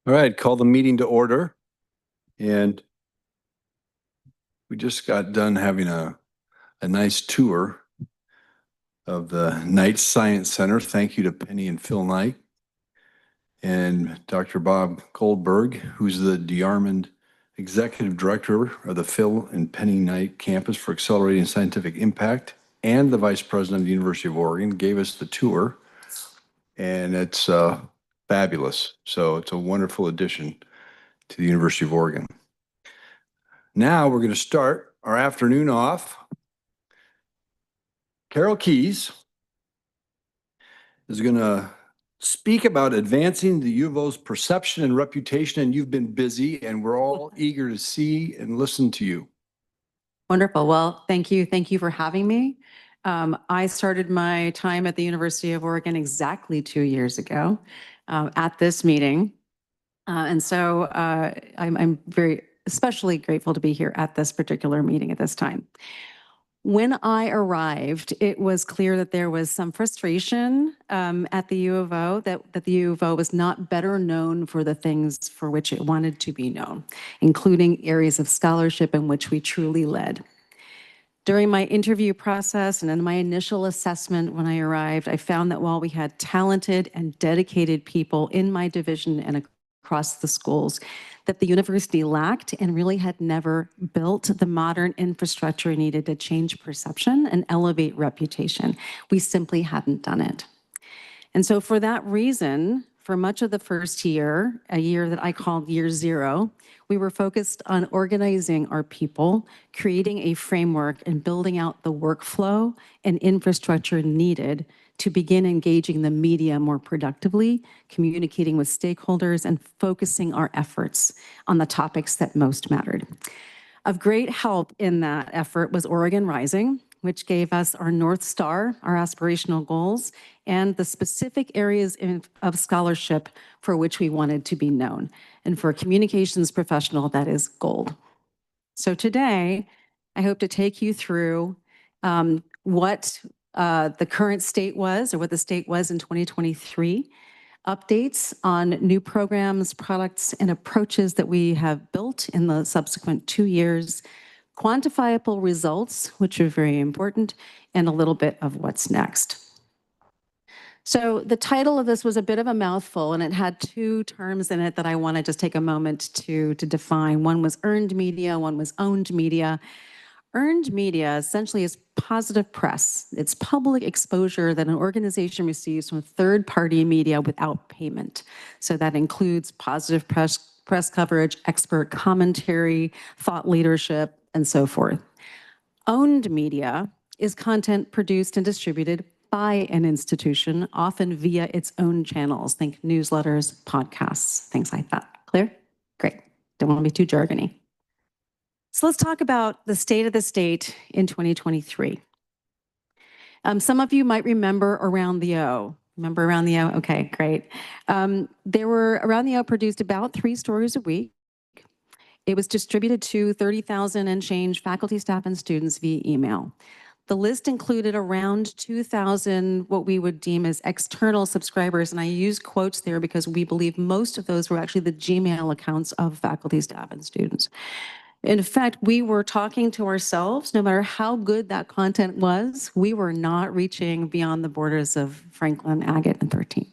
All right, call the meeting to order. And we just got done having a nice tour of the Knight Science Center. Thank you to Penny and Phil Knight and Dr. Bob Goldberg, who's the DeArmond Executive Director of the Phil and Penny Knight Campus for Accelerating Scientific Impact, and the Vice President of the University of Oregon, gave us the tour. And it's fabulous. So it's a wonderful addition to the University of Oregon. Now we're going to start our afternoon off. Carol Keys is going to speak about advancing the U of O's perception and reputation, and you've been busy, and we're all eager to see and listen to you. Wonderful. Well, thank you. Thank you for having me. I started my time at the University of Oregon exactly 2 years ago at this meeting. And so I'm very especially grateful to be here at this particular meeting at this time. When I arrived, it was clear that there was some frustration at the U of O, that the U of O was not better known for the things for which it wanted to be known, including areas of scholarship in which we truly led. During my interview process and in my initial assessment when I arrived, I found that while we had talented and dedicated people in my division and across the schools, that the university lacked and really had never built the modern infrastructure needed to change perception and elevate reputation. We simply hadn't done it. And so for that reason, for much of the first year, a year that I called year zero, we were focused on organizing our people, creating a framework, and building out the workflow and infrastructure needed to begin engaging the media more productively, communicating with stakeholders, and focusing our efforts on the topics that most mattered. Of great help in that effort was Oregon Rising, which gave us our North Star, our aspirational goals, and the specific areas of scholarship for which we wanted to be known. And for a communications professional, that is gold. So today, I hope to take you through what the current state was, or what the state was in 2023, updates on new programs, products, and approaches that we have built in the subsequent 2 years, quantifiable results, which are very important, and a little bit of what's next. So the title of this was a bit of a mouthful, and it had two terms in it that I want to just take a moment to define. One was earned media, one was owned media. Earned media essentially is positive press. It's public exposure that an organization receives from third-party media without payment. So that includes positive press coverage, expert commentary, thought leadership, and so forth. Owned media is content produced and distributed by an institution, often via its own channels. Think newsletters, podcasts, things like that. Clear? Great. Don't want to be too jargony. So let's talk about the state of the state in 2023. Some of you might remember Around the O. Remember Around the O? Okay, great. There were, Around the O produced about 3 stories a week. It was distributed to 30,000 and change faculty, staff, and students via email. The list included around 2,000 what we would deem as external subscribers, and I use quotes there because we believe most of those were actually the Gmail accounts of faculty, staff, and students. In fact, we were talking to ourselves, no matter how good that content was, we were not reaching beyond the borders of Franklin, Agate, and 13th.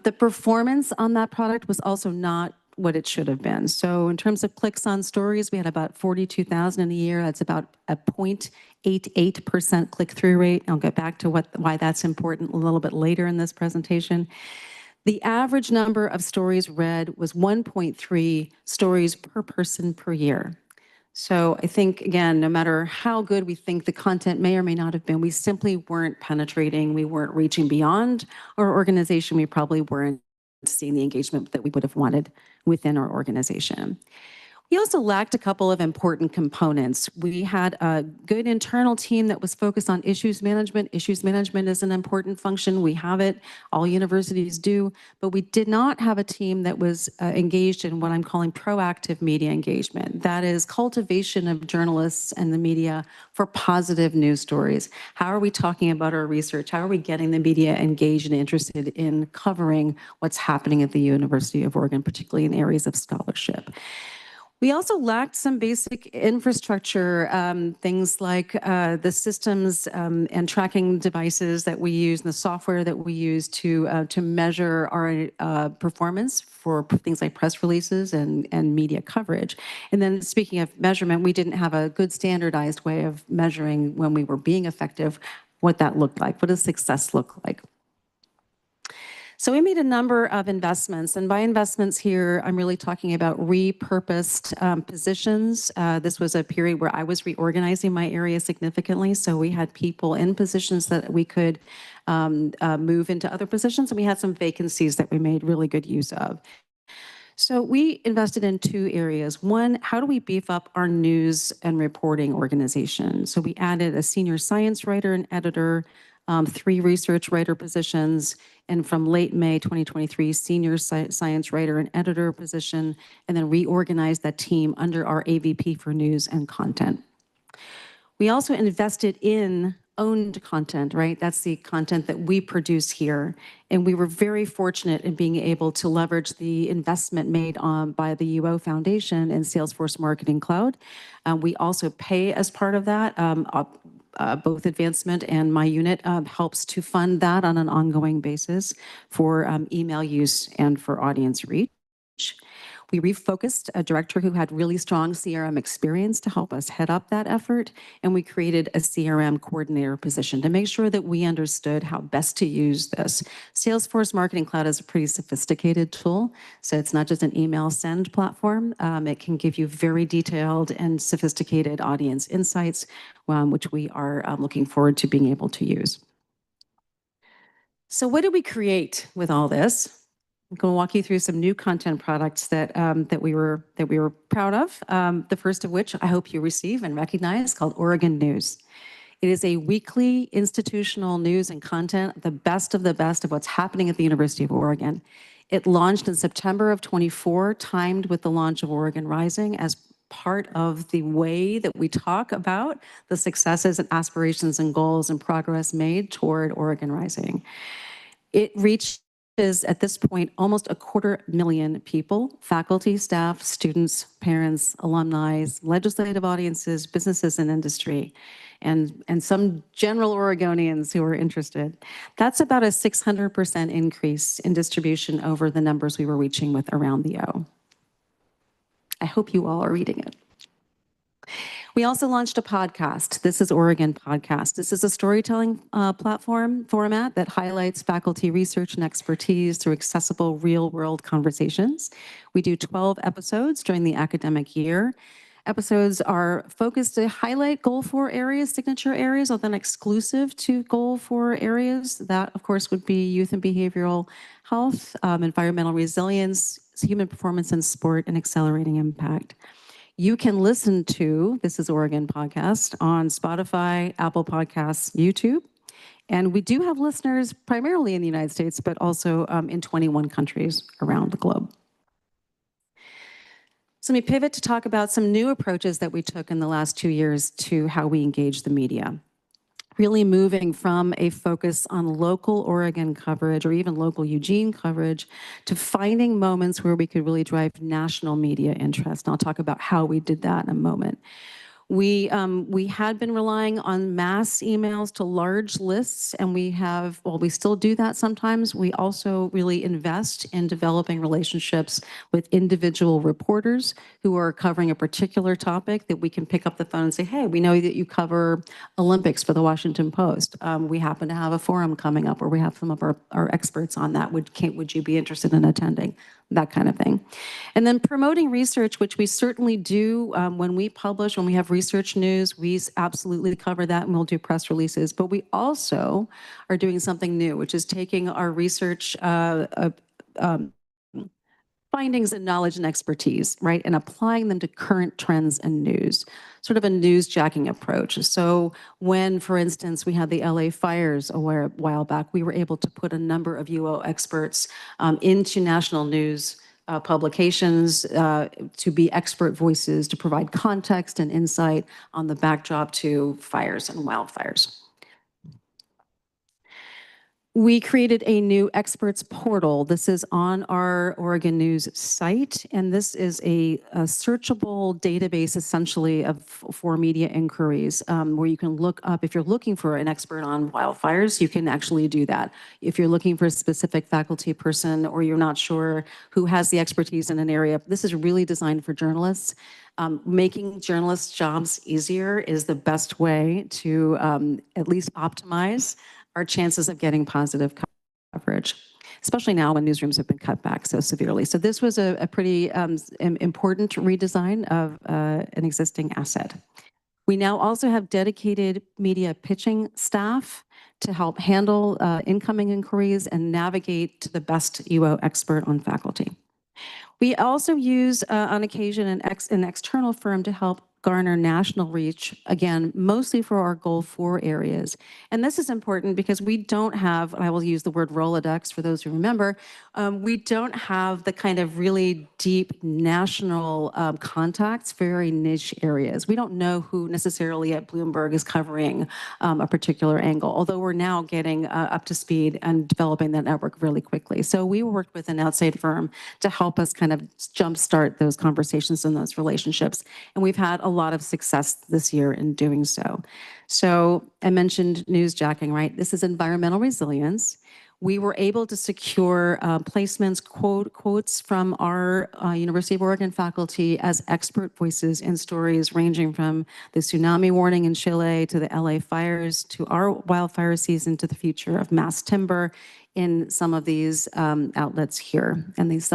The performance on that product was also not what it should have been. So in terms of clicks on stories, we had about 42,000 in a year. That's about a 0.88% click-through rate. I'll get back to why that's important a little bit later in this presentation. The average number of stories read was 1.3 stories per person per year. So I think, again, no matter how good we think the content may or may not have been, we simply weren't penetrating, we weren't reaching beyond our organization, we probably weren't seeing the engagement that we would have wanted within our organization. We also lacked a couple of important components. We had a good internal team that was focused on issues management. Issues management is an important function. We have it, all universities do, but we did not have a team that was engaged in what I'm calling proactive media engagement. That is cultivation of journalists and the media for positive news stories. How are we talking about our research? How are we getting the media engaged and interested in covering what's happening at the University of Oregon, particularly in areas of scholarship? We also lacked some basic infrastructure, things like the systems and tracking devices that we use and the software that we use to measure our performance for things like press releases and media coverage. And then speaking of measurement, we didn't have a good standardized way of measuring when we were being effective, what that looked like. What does success look like? So we made a number of investments, and by investments here, I'm really talking about repurposed positions. This was a period where I was reorganizing my area significantly, so we had people in positions that we could move into other positions, and we had some vacancies that we made really good use of. So we invested in two areas. One, how do we beef up our news and reporting organization? So we added a senior science writer and editor, 3 research writer positions, and from late May 2023, senior science writer and editor position, and then reorganized that team under our AVP for news and content. We also invested in owned content, right? That's the content that we produce here. And we were very fortunate in being able to leverage the investment made by the UO Foundation and Salesforce Marketing Cloud. We also pay as part of that. Both advancement and my unit helps to fund that on an ongoing basis for email use and for audience reach. We refocused a director who had really strong CRM experience to help us head up that effort, and we created a CRM coordinator position to make sure that we understood how best to use this. Salesforce Marketing Cloud is a pretty sophisticated tool, so it's not just an email send platform. It can give you very detailed and sophisticated audience insights, which we are looking forward to being able to use. So what did we create with all this? I'm going to walk you through some new content products that we were proud of. The first of which I hope you receive and recognize, called Oregon News. It is a weekly institutional news and content, the best of what's happening at the University of Oregon. It launched in September of 24, timed with the launch of Oregon Rising, as part of the way that we talk about the successes and aspirations and goals and progress made toward Oregon Rising. It reached at this point almost 250,000 people, faculty, staff, students, parents, alumni, legislative audiences, businesses and industry, and some general Oregonians who are interested. That's about a 600% increase in distribution over the numbers we were reaching with Around the O. I hope you all are reading it. We also launched a podcast. This is Oregon Podcast. This is a storytelling platform format that highlights faculty research and expertise through accessible real-world conversations. We do 12 episodes during the academic year. Episodes are focused to highlight Goal 4 areas, signature areas, although exclusive to Goal 4 areas. That, of course, would be youth and behavioral health, environmental resilience, human performance and sport, and accelerating impact. You can listen to This is Oregon Podcast on Spotify, Apple Podcasts, YouTube. And we do have listeners primarily in the United States, but also in 21 countries around the globe. So let me pivot to talk about some new approaches that we took in the last 2 years to how we engage the media. Really moving from a focus on local Oregon coverage or even local Eugene coverage to finding moments where we could really drive national media interest. And I'll talk about how we did that in a moment. We had been relying on mass emails to large lists, and we still do that sometimes. We also really invest in developing relationships with individual reporters who are covering a particular topic that we can pick up the phone and say, hey, we know that you cover Olympics for the Washington Post. We happen to have a forum coming up where we have some of our experts on that. Would you be interested in attending? That kind of thing. And then promoting research, which we certainly do when we publish, when we have research news, we absolutely cover that and we'll do press releases. But we also are doing something new, which is taking our research findings and knowledge and expertise, right? And applying them to current trends and news, sort of a newsjacking approach. So when, for instance, we had the LA fires a while back, we were able to put a number of UO experts into national news publications to be expert voices, to provide context and insight on the backdrop to fires and wildfires. We created a new experts portal. This is on our Oregon News site, and this is a searchable database essentially for media inquiries where you can look up, if you're looking for an expert on wildfires, you can actually do that. If you're looking for a specific faculty person or you're not sure who has the expertise in an area, this is really designed for journalists. Making journalists' jobs easier is the best way to at least optimize our chances of getting positive coverage, especially now when newsrooms have been cut back so severely. So this was a pretty important redesign of an existing asset. We now also have dedicated media pitching staff to help handle incoming inquiries and navigate to the best UO expert on faculty. We also use, on occasion, an external firm to help garner national reach, again, mostly for our goal 4 areas. And this is important because we don't have, I will use the word Rolodex for those who remember, we don't have the kind of really deep national contacts for very niche areas. We don't know who necessarily at Bloomberg is covering a particular angle, although we're now getting up to speed and developing that network really quickly. So we worked with an outside firm to help us kind of jumpstart those conversations and those relationships. And we've had a lot of success this year in doing so. So I mentioned newsjacking, right? This is environmental resilience. We were able to secure placements, quotes from our University of Oregon faculty as expert voices in stories ranging from the tsunami warning in Chile to the LA fires to our wildfire season to the future of mass timber in some of these outlets here. And these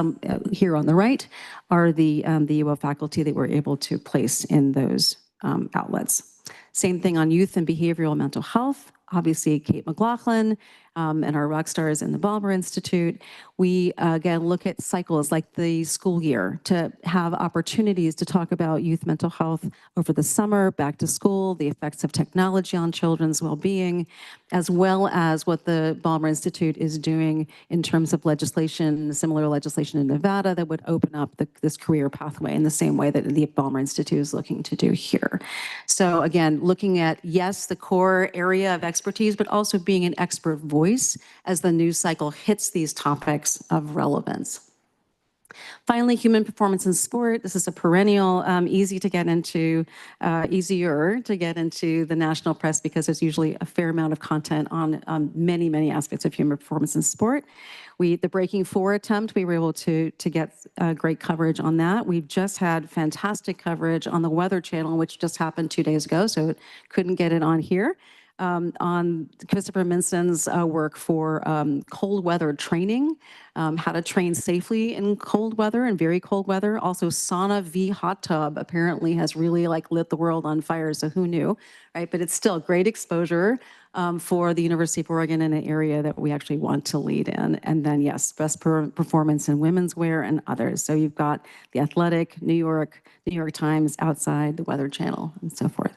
here on the right are the UO faculty that we're able to place in those outlets. Same thing on youth and behavioral mental health. Obviously, Kate McLaughlin and our rock stars in the Balmer Institute. We, again, look at cycles like the school year to have opportunities to talk about youth mental health over the summer, back to school, the effects of technology on children's well-being, as well as what the Balmer Institute is doing in terms of legislation, similar legislation in Nevada that would open up this career pathway in the same way that the Balmer Institute is looking to do here. So again, looking at, yes, the core area of expertise, but also being an expert voice as the news cycle hits these topics of relevance. Finally, human performance in sport. This is a perennial, easier to get into the national press because there's usually a fair amount of content on many, many aspects of human performance in sport. The Breaking 4 attempt, we were able to get great coverage on that. We've just had fantastic coverage on the Weather Channel, which just happened 2 days ago, so couldn't get it on here. On Christopher Minson's work for cold weather training, how to train safely in cold weather and very cold weather. Also, sauna v hot tub apparently has really lit the world on fire, so who knew, right? But it's still great exposure for the University of Oregon in an area that we actually want to lead in. And then, yes, best performance in women's wear and others. So you've got The Athletic, New York Times, Outside, the Weather Channel, and so forth.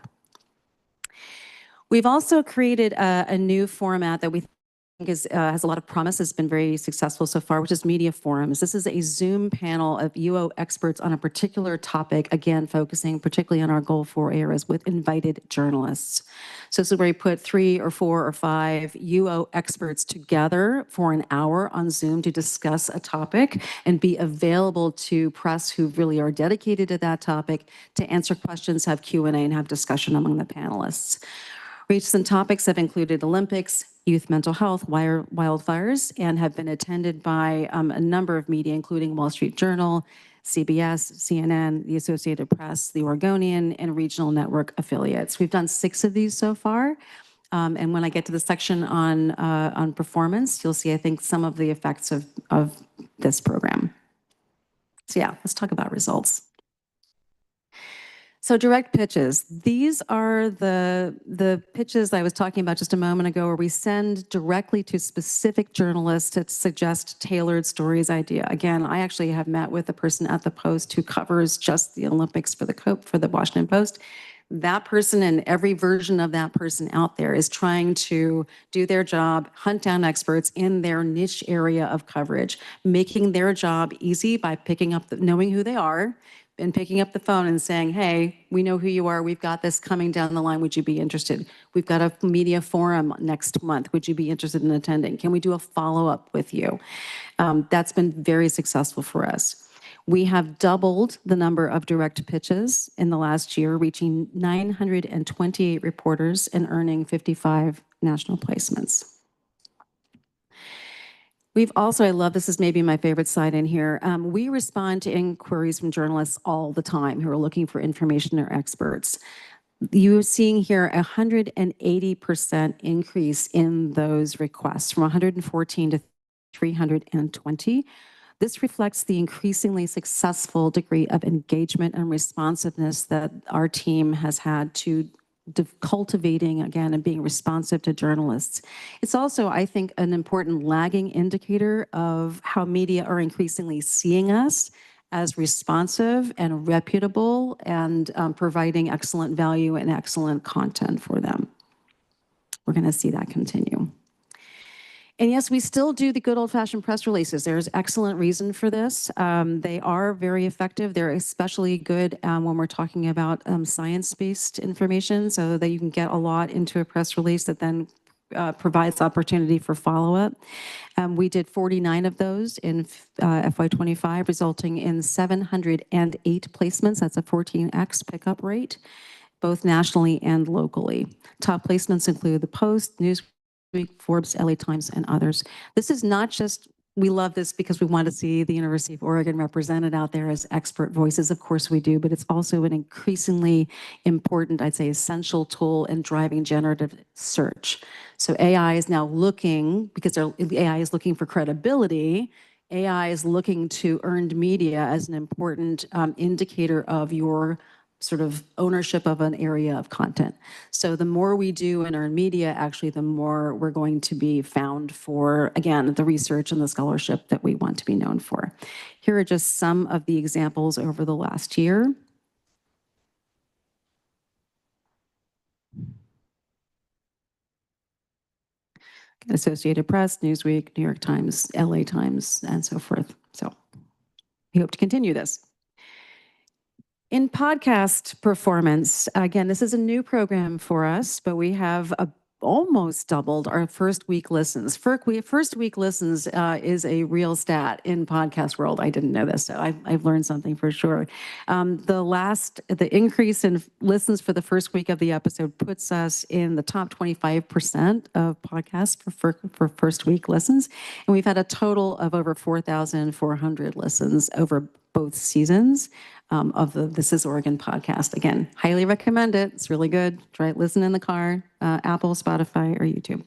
We've also created a new format that we think has a lot of promise, has been very successful so far, which is media forums. This is a Zoom panel of UO experts on a particular topic, again, focusing particularly on our goal 4 areas with invited journalists. So this is where we put 3 or 4 or 5 UO experts together for an hour on Zoom to discuss a topic and be available to press who really are dedicated to that topic to answer questions, have Q&A, and have discussion among the panelists. Recent topics have included Olympics, youth mental health, wildfires, and have been attended by a number of media, including Wall Street Journal, CBS, CNN, the Associated Press, the Oregonian, and regional network affiliates. We've done 6 of these so far. And when I get to the section on performance, you'll see, I think, some of the effects of this program. So yeah, let's talk about results. So direct pitches, these are the pitches I was talking about just a moment ago, where we send directly to specific journalists to suggest tailored stories idea. Again, I actually have met with a person at the Post who covers just the Olympics for the Washington Post. That person and every version of that person out there is trying to do their job, hunt down experts in their niche area of coverage, making their job easy by picking up, knowing who they are, and picking up the phone and saying, hey, we know who you are. We've got this coming down the line. Would you be interested? We've got a media forum next month. Would you be interested in attending? Can we do a follow-up with you? That's been very successful for us. We have doubled the number of direct pitches in the last year, reaching 928 reporters and earning 55 national placements. We've also, I love, this is maybe my favorite slide in here. We respond to inquiries from journalists all the time who are looking for information or experts. You're seeing here a 180% increase in those requests, from 114 to 320. This reflects the increasingly successful degree of engagement and responsiveness that our team has had to cultivating, again, and being responsive to journalists. It's also, I think, an important lagging indicator of how media are increasingly seeing us as responsive and reputable and providing excellent value and excellent content for them. We're going to see that continue. And yes, we still do the good old-fashioned press releases. There's excellent reason for this. They are very effective. They're especially good when we're talking about science-based information, so that you can get a lot into a press release that then provides opportunity for follow-up. We did 49 of those in FY25, resulting in 708 placements. That's a 14x pickup rate, both nationally and locally. Top placements include the Post, Newsweek, Forbes, LA Times, and others. This is not just, we love this because we want to see the University of Oregon represented out there as expert voices. Of course we do, but it's also an increasingly important, I'd say, essential tool in driving generative search. So AI is now looking, because AI is looking for credibility, AI is looking to earned media as an important indicator of your sort of ownership of an area of content. So the more we do in earned media, actually, the more we're going to be found for, again, the research and the scholarship that we want to be known for. Here are just some of the examples over the last year. Associated Press, Newsweek, New York Times, LA Times, and so forth. So we hope to continue this. In podcast performance, again, this is a new program for us, but we have almost doubled our first week listens. First week listens is a real stat in podcast world. I didn't know this, so I've learned something for sure. The increase in listens for the first week of the episode puts us in the top 25% of podcasts for first week listens. And we've had a total of over 4,400 listens over both seasons of the This is Oregon podcast. Again, highly recommend it. It's really good. Try it, listen in the car, Apple, Spotify, or YouTube.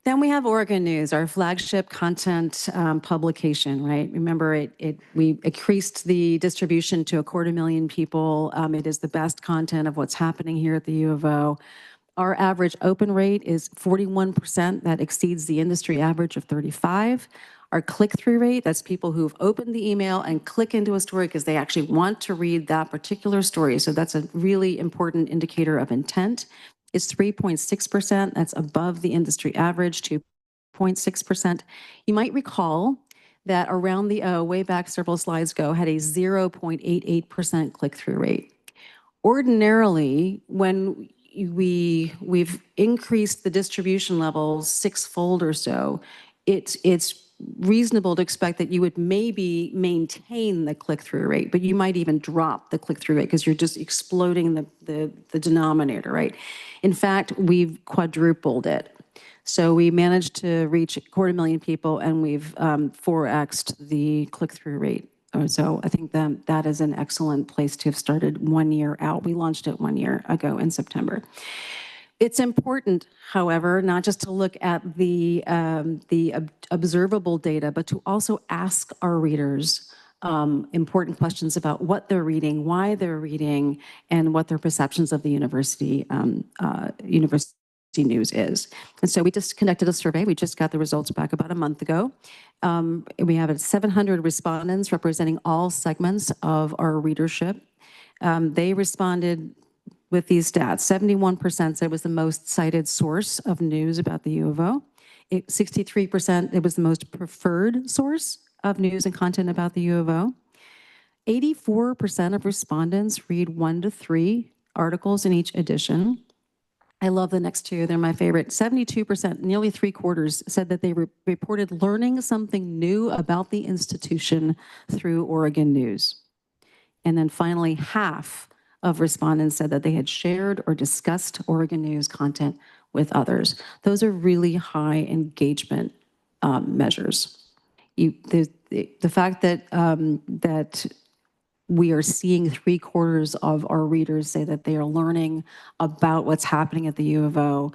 Then we have Oregon News, our flagship content publication, right? Remember, we increased the distribution to 250,000 people. It is the best content of what's happening here at the U of O. Our average open rate is 41%. That exceeds the industry average of 35%. Our click-through rate, that's people who've opened the email and click into a story because they actually want to read that particular story. So that's a really important indicator of intent. It's 3.6%. That's above the industry average, 2.6%. You might recall that Around the O, way back several slides ago, had a 0.88% click-through rate. Ordinarily, when we've increased the distribution levels six-fold or so, it's reasonable to expect that you would maybe maintain the click-through rate, but you might even drop the click-through rate because you're just exploding the denominator, right? In fact, we've quadrupled it. So we managed to reach 250,000 people, and we've 4x'd the click-through rate. So I think that is an excellent place to have started 1 year out. We launched it 1 year ago in September. It's important, however, not just to look at the observable data, but to also ask our readers important questions about what they're reading, why they're reading, and what their perceptions of the university news is. And so we just conducted a survey. We just got the results back about a month ago. We have 700 respondents representing all segments of our readership. They responded with these stats. 71% said it was the most cited source of news about the U of O. 63% it was the most preferred source of news and content about the U of O. 84% of respondents read 1 to 3 articles in each edition. I love the next two, they're my favorite. 72%, nearly 3/4, said that they reported learning something new about the institution through Oregon News. And then finally, half of respondents said that they had shared or discussed Oregon News content with others. Those are really high engagement measures. The fact that that we are seeing 3/4 of our readers say that they are learning about what's happening at the U of O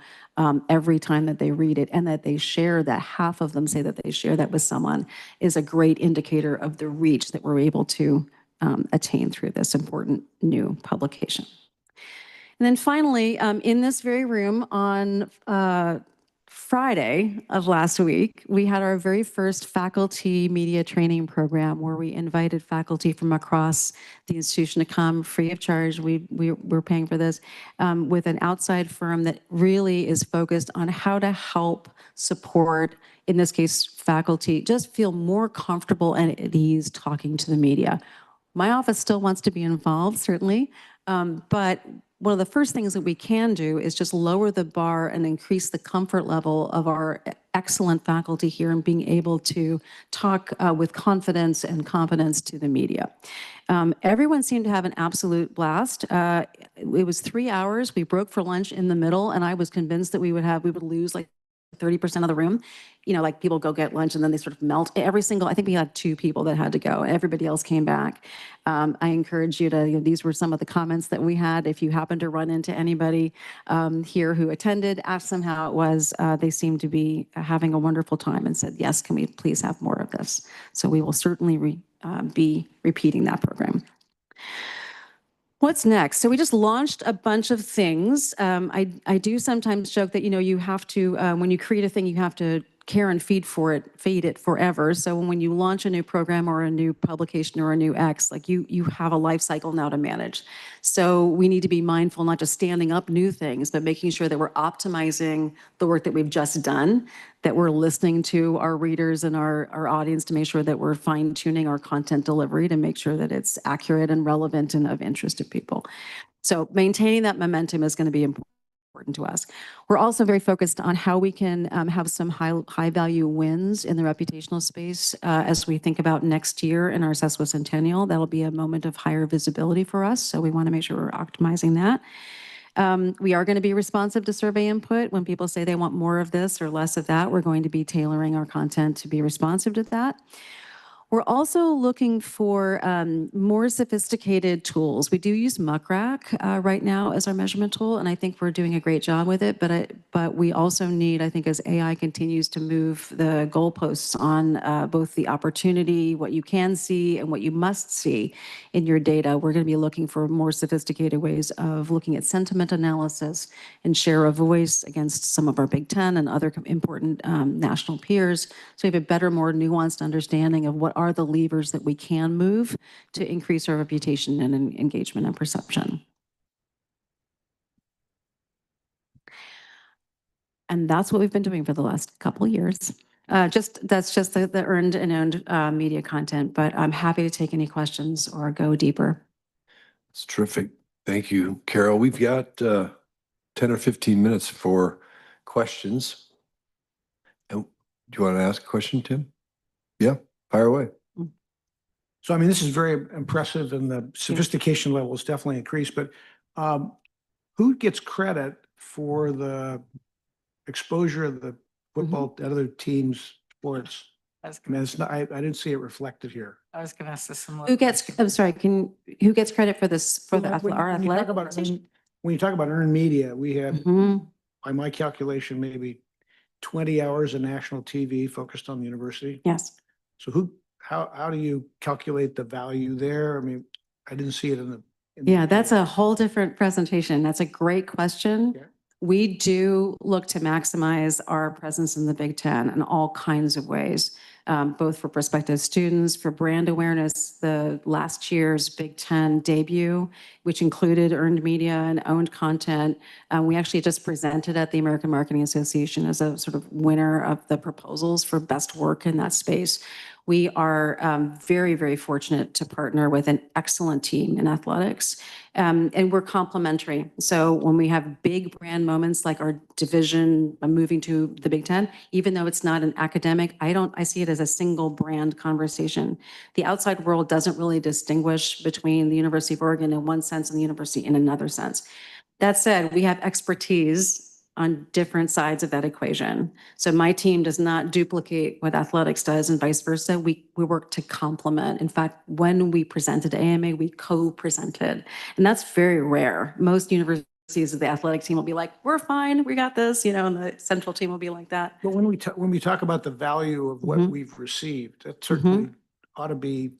every time that they read it, and that they share that, half of them say that they share that with someone, is a great indicator of the reach that we're able to attain through this important new publication. And then finally, in this very room on Friday of last week, we had our very first faculty media training program where we invited faculty from across the institution to come free of charge. We're paying for this with an outside firm that really is focused on how to help support, in this case, faculty, just feel more comfortable and at ease talking to the media. My office still wants to be involved, certainly, but one of the first things that we can do is just lower the bar and increase the comfort level of our excellent faculty here and being able to talk with confidence and competence to the media. Everyone seemed to have an absolute blast. It was 3 hours. We broke for lunch in the middle, and I was convinced that we would lose like 30% of the room. You know, like people go get lunch and then they sort of melt. I think we had 2 people that had to go. Everybody else came back. I encourage you to, these were some of the comments that we had. If you happen to run into anybody here who attended, ask them how it was. They seemed to be having a wonderful time and said, yes, can we please have more of this? So we will certainly be repeating that program. What's next? So we just launched a bunch of things. I do sometimes joke that, you have to, when you create a thing, you have to care and feed it forever. So when you launch a new program or a new publication or a new X, like you have a life cycle now to manage. So we need to be mindful, not just standing up new things, but making sure that we're optimizing the work that we've just done, that we're listening to our readers and our audience to make sure that we're fine tuning our content delivery to make sure that it's accurate and relevant and of interest to people. So maintaining that momentum is going to be important to us. We're also very focused on how we can have some high value wins in the reputational space as we think about next year in our sesquicentennial. That'll be a moment of higher visibility for us. So we want to make sure we're optimizing that. We are going to be responsive to survey input. When people say they want more of this or less of that, we're going to be tailoring our content to be responsive to that. We're also looking for more sophisticated tools. We do use Muck Rack right now as our measurement tool, and I think we're doing a great job with it. But we also need, I think, as AI continues to move the goalposts on both the opportunity, what you can see, and what you must see in your data, we're going to be looking for more sophisticated ways of looking at sentiment analysis and share of voice against some of our Big Ten and other important national peers. So we have a better, more nuanced understanding of what are the levers that we can move to increase our reputation and engagement and perception. And that's what we've been doing for the last couple of years. That's just the earned and owned media content, but I'm happy to take any questions or go deeper. It's terrific. Thank you, Carol. We've got 10 or 15 minutes for questions. And do you want to ask a question, Tim? Yeah, fire away. So, I mean, this is very impressive and the sophistication level is definitely increased, but who gets credit for the exposure of the football to other teams' sports? I mean, it's not, I didn't see it reflected here. I was going to ask this similar. Who gets, I'm sorry, who gets credit for this, for our athletic? When you talk about earned media, we had, by my calculation, maybe 20 hours of national TV focused on the university. Yes. So how do you calculate the value there? I mean, I didn't see it in the. Yeah, that's a whole different presentation. That's a great question. Yeah. We do look to maximize our presence in the Big Ten in all kinds of ways, both for prospective students, for brand awareness. The last year's Big Ten debut, which included earned media and owned content, we actually just presented at the American Marketing Association as a sort of winner of the proposals for best work in that space. We are very, very fortunate to partner with an excellent team in athletics, and we're complementary. So when we have big brand moments like our division moving to the Big Ten, even though it's not an academic, I see it as a single brand conversation. The outside world doesn't really distinguish between the University of Oregon in one sense and the university in another sense. That said, we have expertise on different sides of that equation. So my team does not duplicate what athletics does and vice versa. We work to complement. In fact, when we presented to AMA, we co-presented. And that's very rare. Most universities of the athletic team will be like, we're fine, we got this, you know, and the central team will be like that. But when we talk about the value of what we've received, that certainly ought to be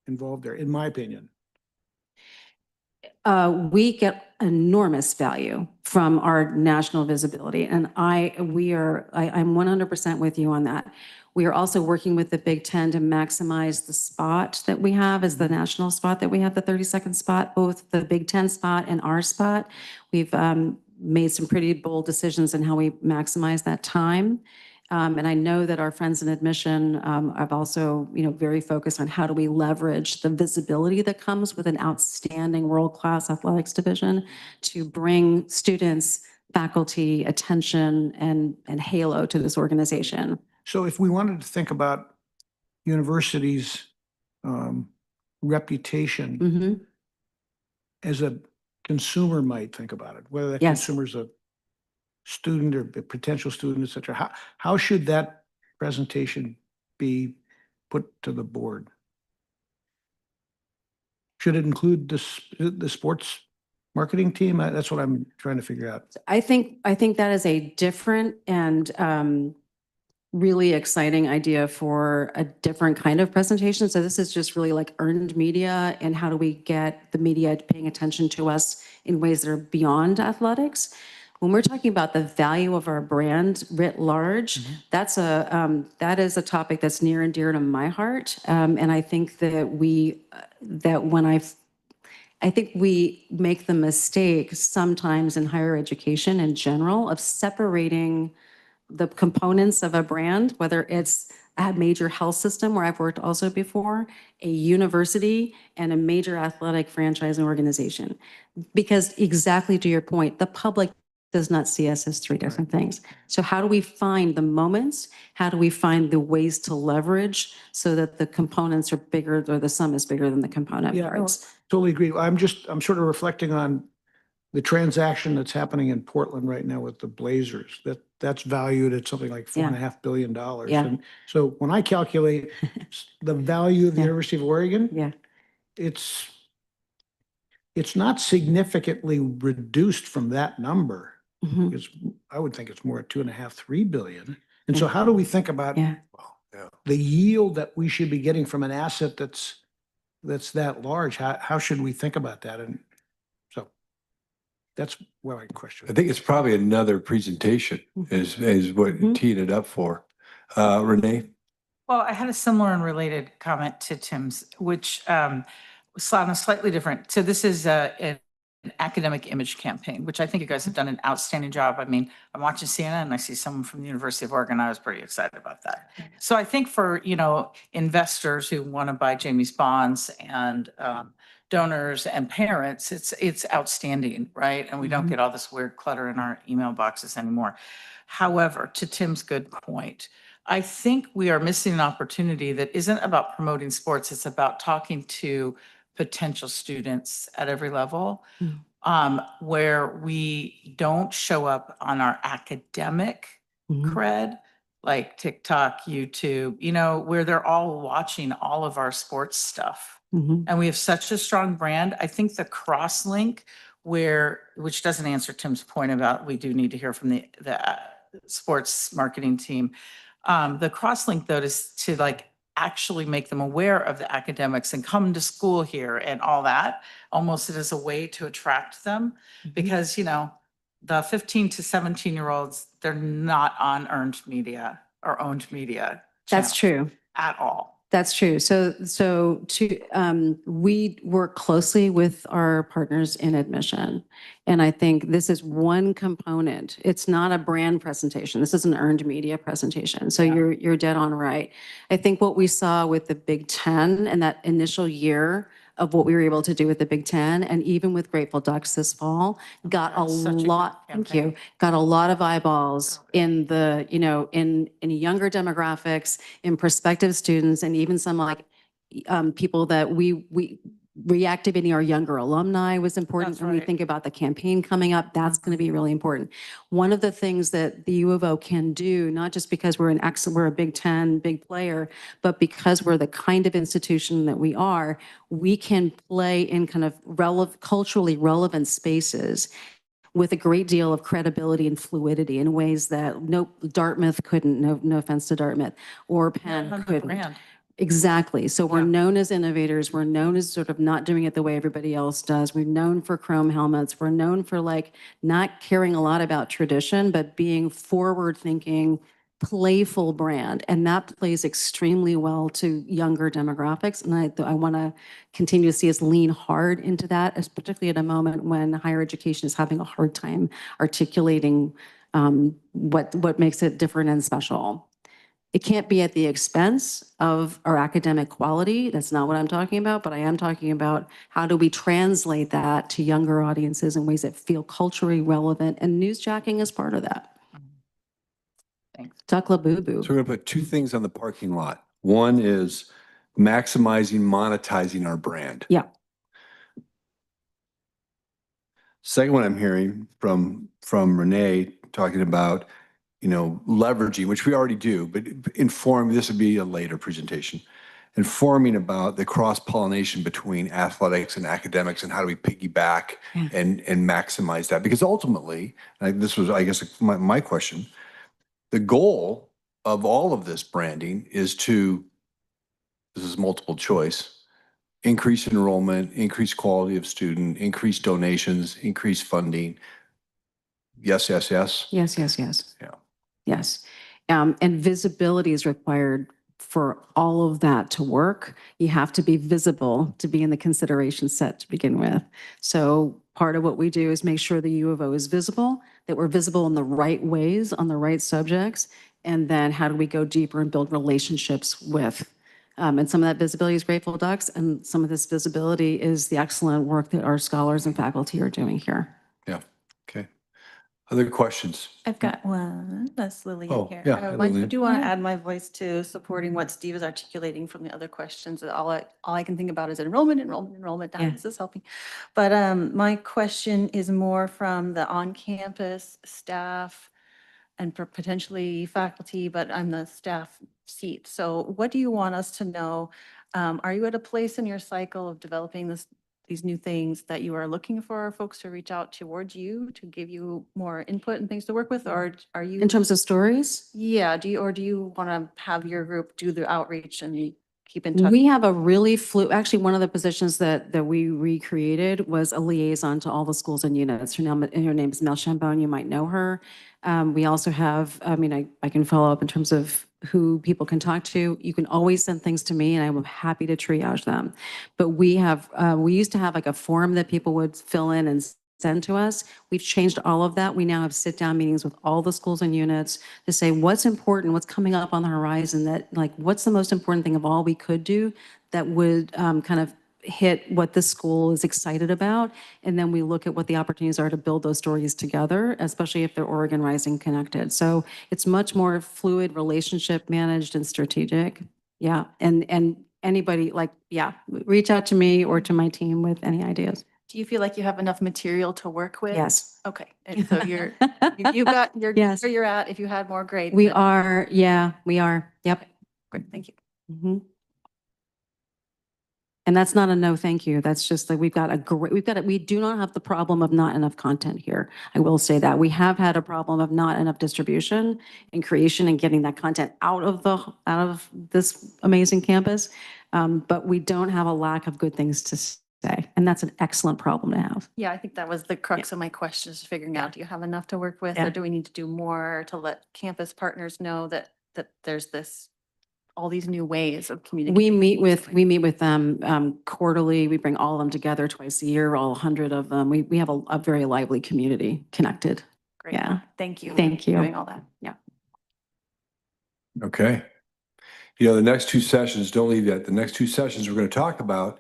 involved there, in my opinion. We get enormous value from our national visibility, and I'm 100% with you on that. We are also working with the Big Ten to maximize the spot that we have as the national spot that we have, the 32nd spot, both the Big Ten spot and our spot. We've made some pretty bold decisions on how we maximize that time. And I know that our friends in admission have also, very focused on how do we leverage the visibility that comes with an outstanding world-class athletics division to bring students, faculty, attention, and halo to this organization. So if we wanted to think about universities' reputation as a consumer might think about it, whether that consumer's a student or a potential student, et cetera, how should that presentation be put to the board? Should it include the sports marketing team? That's what I'm trying to figure out. I think that is a different and really exciting idea for a different kind of presentation. So this is just really like earned media and how do we get the media paying attention to us in ways that are beyond athletics. When we're talking about the value of our brand writ large, that is a topic that's near and dear to my heart. And I think that I think we make the mistake sometimes in higher education in general of separating the components of a brand, whether it's a major health system where I've worked also before, a university, and a major athletic franchise and organization. Because exactly to your point, the public does not see us as three different things. So how do we find the moments? How do we find the ways to leverage so that the components are bigger or the sum is bigger than the component parts? Totally agree. I'm sort of reflecting on the transaction that's happening in Portland right now with the Blazers. That's valued at something like $4.5 billion. Yeah. And so when I calculate the value of the University of Oregon, it's not significantly reduced from that number. Because I would think it's more at $2.5, $3 billion. And so how do we think about the yield that we should be getting from an asset that's that large? How should we think about that? And so that's what my question. I think it's probably another presentation is what you teed it up for. Renee? Well, I had a similar and related comment to Tim's, which was on a slightly different. So this is an academic image campaign, which I think you guys have done an outstanding job. I mean, I'm watching CNN and I see someone from the University of Oregon. I was pretty excited about that. So I think for, investors who want to buy Jamie's bonds and donors and parents, it's outstanding, right? And we don't get all this weird clutter in our email boxes anymore. However, to Tim's good point, I think we are missing an opportunity that isn't about promoting sports. It's about talking to potential students at every level, where we don't show up on our academic cred, like TikTok, YouTube, where they're all watching all of our sports stuff. And we have such a strong brand. I think the cross-link which doesn't answer Tim's point about we do need to hear from the sports marketing team. The cross-link though is to like actually make them aware of the academics and come to school here and all that, almost as a way to attract them. Because, the 15 to 17-year-olds, they're not on earned media or owned media. That's channels true. At all. That's true. We work closely with our partners in admission. And I think this is one component. It's not a brand presentation. This is an earned media presentation. So you're dead on right. I think what we saw with the Big Ten and that initial year of what we were able to do with the Big Ten and even with Grateful Ducks this fall got a lot, thank you, got a lot of eyeballs in the, in younger demographics, in prospective students, and even some like people that we reactivating our younger alumni was important. That's when we right. think about the campaign coming up, that's going to be really important. One of the things that the U of O can do, not just because we're we're a Big Ten big player, but because we're the kind of institution that we are, we can play in kind of culturally relevant spaces with a great deal of credibility and fluidity in ways that Dartmouth couldn't, no offense to Dartmouth, or Penn couldn't. Brand. Exactly. So we're known as innovators. We're known as sort of not doing it the way everybody else does. We're known for chrome helmets. We're known for like not caring a lot about tradition, but being forward thinking, playful brand. And that plays extremely well to younger demographics. And I want to continue to see us lean hard into that, as particularly at a moment when higher education is having a hard time articulating what makes it different and special. It can't be at the expense of our academic quality. That's not what I'm talking about, but I am talking about how do we translate that to younger audiences in ways that feel culturally relevant, and newsjacking is part of that. Thanks. Duckla boo boo. So we're going to put two things on the parking lot. One is maximizing, monetizing our brand. Yeah. Second one I'm hearing from Renee talking about, leveraging, which we already do, but this would be a later presentation, informing about the cross-pollination between athletics and academics and how do we piggyback and maximize that. Because ultimately, this was, I guess, my question, the goal of all of this branding is this is multiple choice, increase enrollment, increase quality of student, increase donations, increase funding. Yes, yes, yes. Yes, yes, yes. Yeah. Yes. And visibility is required for all of that to work. You have to be visible to be in the consideration set to begin with. So part of what we do is make sure the U of O is visible, that we're visible in the right ways, on the right subjects, and then how do we go deeper and build relationships with. And some of that visibility is Grateful Ducks, and some of this visibility is the excellent work that our scholars and faculty are doing here. Yeah. Okay. Other questions? I've got one. That's Lillian Oh, here. yeah. Hi, I Lillian. do want to add my voice to supporting what Steve is articulating from the other questions. All I can think about is enrollment. Yeah. This is helping. But my question is more from the on-campus staff and potentially faculty, but I'm the staff seat. So what do you want us to know? Are you at a place in your cycle of developing these new things that you are looking for folks to reach out towards you to give you more input and things to work with, or are you? In terms of stories? Yeah, do you want to have your group do the outreach and keep in touch? We have a really actually, one of the positions that we recreated was a liaison to all the schools and units. Her name is Mel Chambon. You might know her. We also have, I can follow up in terms of who people can talk to. You can always send things to me and I'm happy to triage them. But we used to have like a form that people would fill in and send to us. We've changed all of that. We now have sit-down meetings with all the schools and units to say what's important, what's coming up on the horizon, that like what's the most important thing of all we could do that would kind of hit what the school is excited about. And then we look at what the opportunities are to build those stories together, especially if they're Oregon Rising connected. So it's much more fluid, relationship managed and strategic. Yeah. And anybody reach out to me or to my team with any ideas. Do you feel like you have enough material to work with? Yes. Okay, and so you've got, Yes. where you're at. If you had more, great. We but- are. Yeah, we are. Yep. Great, thank you. Mhm. And that's not a no, thank you. That's just like, we do not have the problem of not enough content here. I will say that. We have had a problem of not enough distribution and creation and getting that content out of this amazing campus. But we don't have a lack of good things to say. And that's an excellent problem to have. Yeah, I think that was the crux of my question, is figuring out, do you have enough to work with, or do we need to do more to let campus partners know that there's all these new ways of communicating? We meet with them quarterly. We bring all of them together twice a year, all 100 of them. We have a very lively community connected. Great. Yeah. Thank you. Thank for you. doing all that. Yeah. Okay. The next two sessions, don't leave yet. The next two sessions we're going to talk about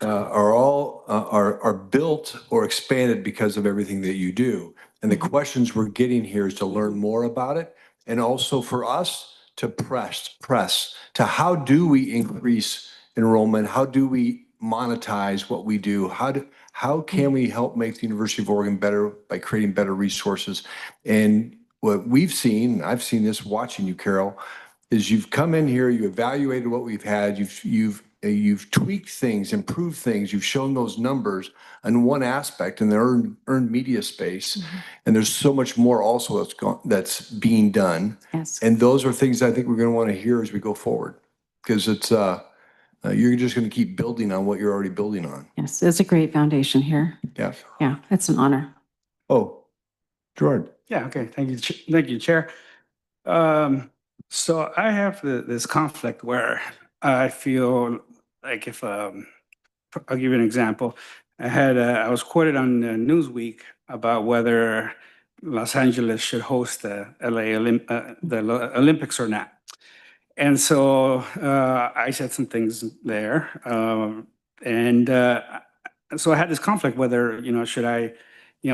are all are built or expanded because of everything that you do. And the questions we're getting here is to learn more about it, and also for us to press to how do we increase enrollment? How do we monetize what we do? How can we help make the University of Oregon better by creating better resources? And what we've seen, I've seen this watching you, Carol, is you've come in here, you evaluated what we've had, you've tweaked things, improved things, you've shown those numbers on one aspect in the earned media space. And there's so much more also that's being done. Yes. And those are things I think we're going to want to hear as we go forward, because it's you're just going to keep building on what you're already building on. Yes, it's a great foundation here. Yeah. Yeah, it's an honor. Oh, Gerard. Yeah, okay. Thank you. Thank you, Chair. So I have this conflict where I feel like if, I'll give you an example. I was quoted on Newsweek about whether Los Angeles should host the Olympics or not. And so I said some things there. So I had this conflict whether, should I,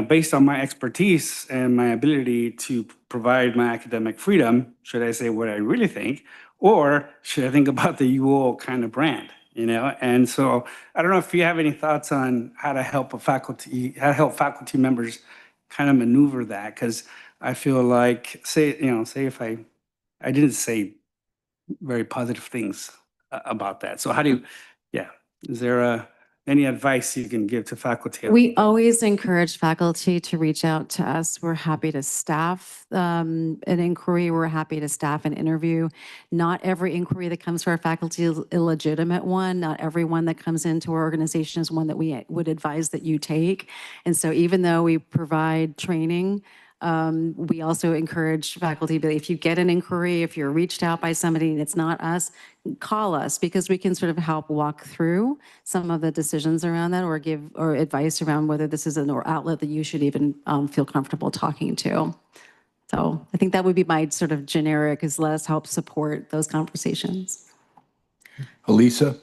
based on my expertise and my ability to provide my academic freedom, should I say what I really think, or should I think about the UO kind of brand, And so I don't know if you have any thoughts on how to help faculty members kind of maneuver that, because I feel like, say if I didn't say very positive things about that. So how do you, is there any advice you can give to faculty? We always encourage faculty to reach out to us. We're happy to staff an inquiry. We're happy to staff an interview. Not every inquiry that comes to our faculty is a legitimate one. Not every one that comes into our organization is one that we would advise that you take. And so even though we provide training, we also encourage faculty, but if you get an inquiry, if you're reached out by somebody and it's not us, call us, because we can sort of help walk through some of the decisions around that, or give advice around whether this is an outlet that you should even feel comfortable talking to. So I think that would be my sort of generic, is let us help support those conversations. Elisa?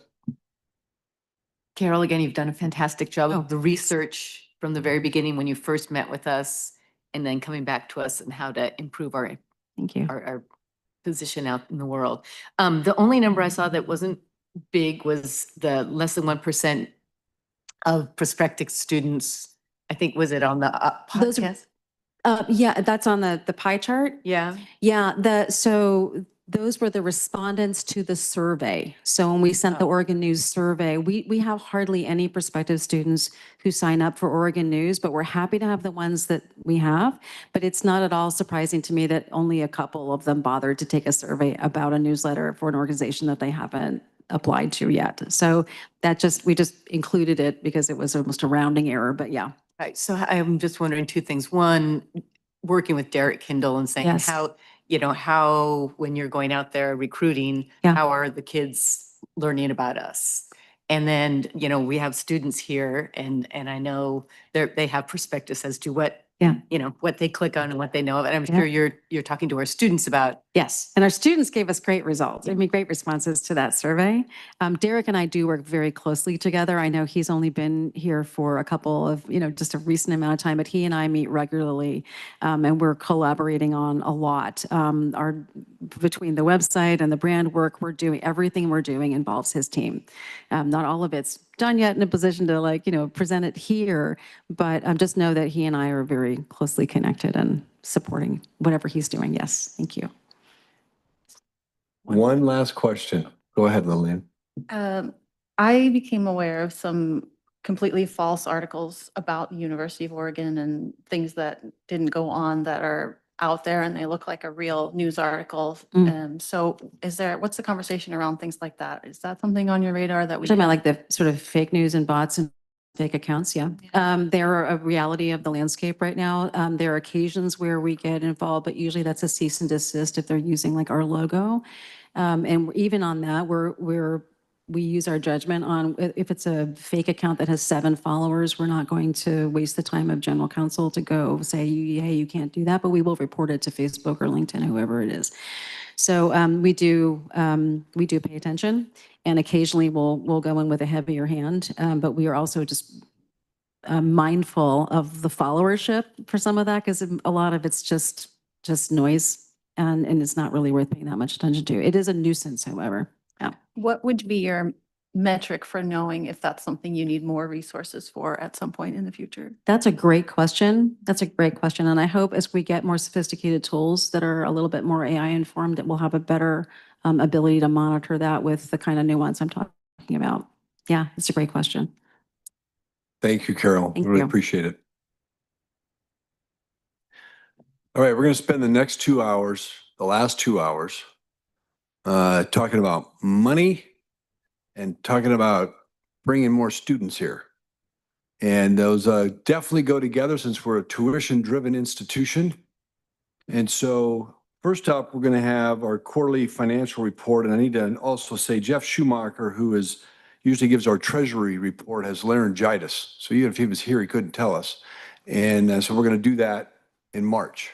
Carol, again, you've done a fantastic job of the research from the very beginning when you first met with us, and then coming back to us and how to improve our position out in the world. The only number I saw that wasn't big was the less than 1% of prospective students. I think, was it on the podcast? Yeah, that's on the pie chart. Yeah. Yeah, so those were the respondents to the survey. So when we sent the Oregon News survey, we have hardly any prospective students who sign up for Oregon News, but we're happy to have the ones that we have. But it's not at all surprising to me that only a couple of them bothered to take a survey about a newsletter for an organization that they haven't applied to yet. So we just included it because it was almost a rounding error, but yeah. Right. So I'm just wondering two things. One, working with Derek Kindle and saying Yes. how when you're going out there recruiting, how are the kids learning about us? And then, we have students here, and I know they have perspectives as to what what they click on and what they know of. And I'm sure you're talking to our students about. Yes, and our students gave us great results. Great responses to that survey. Derek and I do work very closely together. I know he's only been here for a couple of, just a recent amount of time, but he and I meet regularly, and we're collaborating on a lot. Between the website and the brand work we're doing, everything we're doing involves his team. Not all of it's done yet in a position to present it here, but just know that he and I are very closely connected and supporting whatever he's doing. Yes, thank you. One last question. Go ahead, Lillian. I became aware of some completely false articles about the University of Oregon and things that didn't go on that are out there and they look like a real news article. So what's the conversation around things like that? Is that something on your radar that we? Talking about like the sort of fake news and bots and fake accounts, yeah. They're a reality of the landscape right now. There are occasions where we get involved, but usually that's a cease and desist if they're using like our logo. And even on that, we use our judgment on if it's a fake account that has 7 followers, we're not going to waste the time of general counsel to go say, hey, you can't do that, but we will report it to Facebook or LinkedIn, whoever it is. So we do pay attention, and occasionally we'll go in with a heavier hand, but we are also just mindful of the followership for some of that, because a lot of it's just noise, and it's not really worth paying that much attention to. It is a nuisance, however. Yeah. What would be your metric for knowing if that's something you need more resources for at some point in the future? That's a great question. That's a great question. And I hope as we get more sophisticated tools that are a little bit more AI informed, that we'll have a better ability to monitor that with the kind of nuance I'm talking about. Yeah, it's a great question. Thank you, Carol. Thank Really you. appreciate it. All right, we're going to spend the next 2 hours, the last 2 hours, talking about money and talking about bringing more students here. And those definitely go together since we're a tuition-driven institution. And so first up, we're going to have our quarterly financial report. And I need to also say Jeff Schumacher, who usually gives our treasury report, has laryngitis. So even if he was here, he couldn't tell us. And so we're going to do that in March.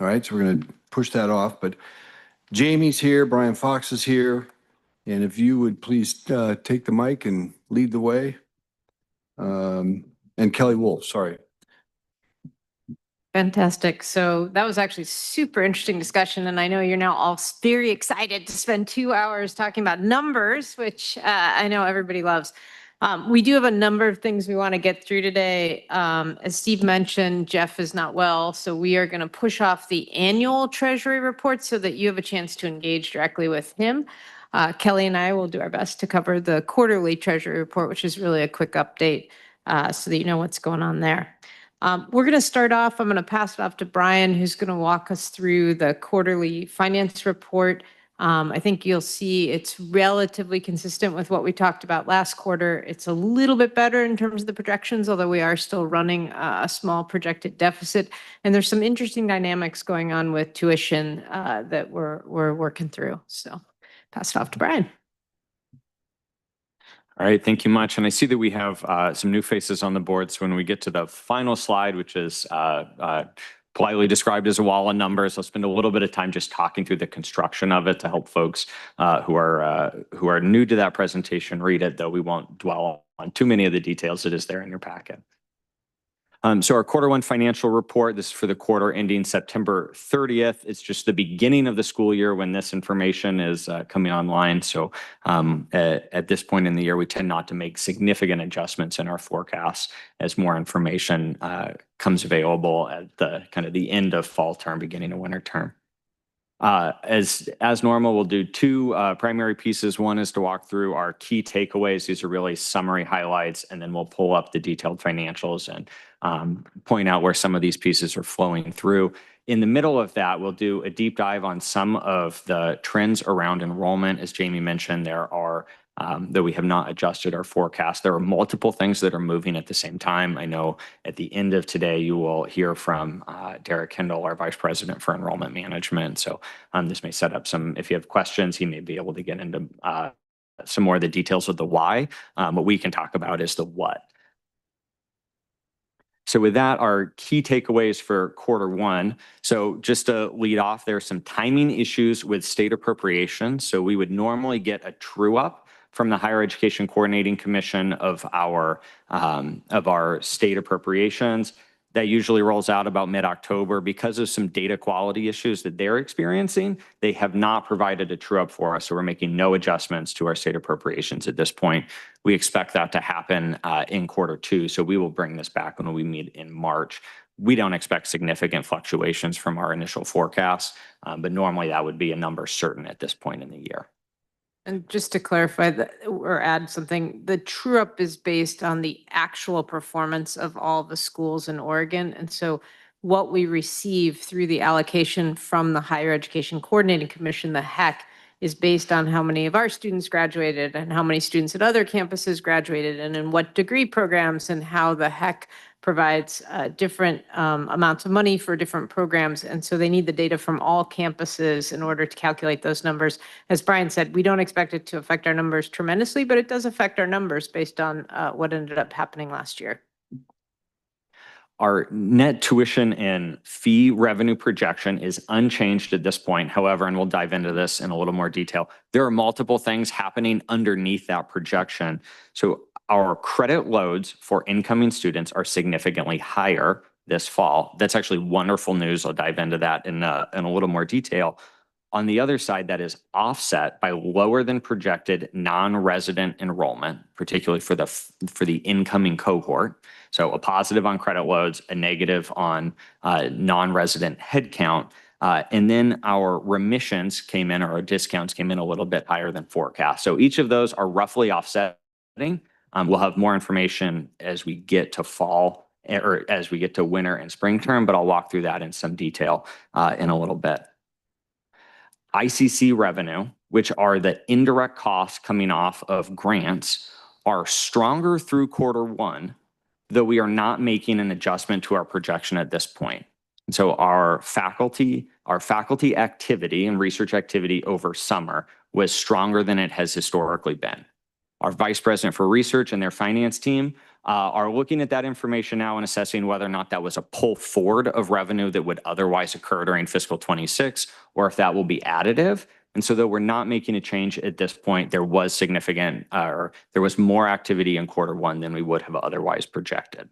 All right, so we're going to push that off. But Jamie's here, Brian Fox is here. And if you would please take the mic and lead the way. And Kelly Wolf, sorry. Fantastic. So that was actually super interesting discussion. And I know you're now all very excited to spend 2 hours talking about numbers, which I know everybody loves. We do have a number of things we want to get through today. As Steve mentioned, Jeff is not well, so we are going to push off the annual Treasury report so that you have a chance to engage directly with him. Kelly and I will do our best to cover the quarterly Treasury report, which is really a quick update so that you know what's going on there. We're going to start off, I'm going to pass it off to Brian, who's going to walk us through the quarterly finance report. I think you'll see it's relatively consistent with what we talked about last quarter. It's a little bit better in terms of the projections, although we are still running a small projected deficit. And there's some interesting dynamics going on with tuition that we're working through. So pass it off to Brian. All right, thank you much. And I see that we have some new faces on the board. So when we get to the final slide, which is politely described as a wall of numbers, I'll spend a little bit of time just talking through the construction of it to help folks who are new to that presentation read it, though we won't dwell on too many of the details that is there in your packet. So our Q1 financial report, this is for the quarter ending September 30th. It's just the beginning of the school year when this information is coming online. So at this point in the year, we tend not to make significant adjustments in our forecasts as more information comes available at the kind of the end of fall term, beginning of winter term. As normal, we'll do 2 primary pieces. One is to walk through our key takeaways. These are really summary highlights, and then we'll pull up the detailed financials and point out where some of these pieces are flowing through. In the middle of that, we'll do a deep dive on some of the trends around enrollment. As Jamie mentioned, there are that we have not adjusted our forecast. There are multiple things that are moving at the same time. I know at the end of today, you will hear from Derek Kendall, our Vice President for Enrollment Management. So this may set up some, if you have questions, he may be able to get into some more of the details of the why. What we can talk about is the what. So with that, our key takeaways for Q1. So just to lead off, there are some timing issues with state appropriations. So we would normally get a true up from the Higher Education Coordinating Commission of our state appropriations. That usually rolls out about mid-October. Because of some data quality issues that they're experiencing, they have not provided a true up for us. So we're making no adjustments to our state appropriations at this point. We expect that to happen in Q2. So we will bring this back when we meet in March. We don't expect significant fluctuations from our initial forecast, but normally that would be a number certain at this point in the year. And just to clarify that or add something, the true up is based on the actual performance of all the schools in Oregon. And so what we receive through the allocation from the Higher Education Coordinating Commission, the HEC, is based on how many of our students graduated and how many students at other campuses graduated and in what degree programs, and how the HEC provides different amounts of money for different programs. And so they need the data from all campuses in order to calculate those numbers. As Brian said, we don't expect it to affect our numbers tremendously, but it does affect our numbers based on what ended up happening last year. Our net tuition and fee revenue projection is unchanged at this point. However, and we'll dive into this in a little more detail, there are multiple things happening underneath that projection. So our credit loads for incoming students are significantly higher this fall. That's actually wonderful news. I'll dive into that in a little more detail. On the other side, that is offset by lower than projected non-resident enrollment, particularly for the incoming cohort. So a positive on credit loads, a negative on non-resident headcount. And then our remissions came in, or our discounts came in a little bit higher than forecast. So each of those are roughly offsetting. We'll have more information as we get to fall, or as we get to winter and spring term, but I'll walk through that in some detail in a little bit. ICC revenue, which are the indirect costs coming off of grants, are stronger through Q1, though we are not making an adjustment to our projection at this point. And so our faculty activity and research activity over summer was stronger than it has historically been. Our vice president for research and their finance team are looking at that information now and assessing whether or not that was a pull forward of revenue that would otherwise occur during fiscal 26, or if that will be additive. And so though we're not making a change at this point, there was significant, or there was more activity in Q1 than we would have otherwise projected.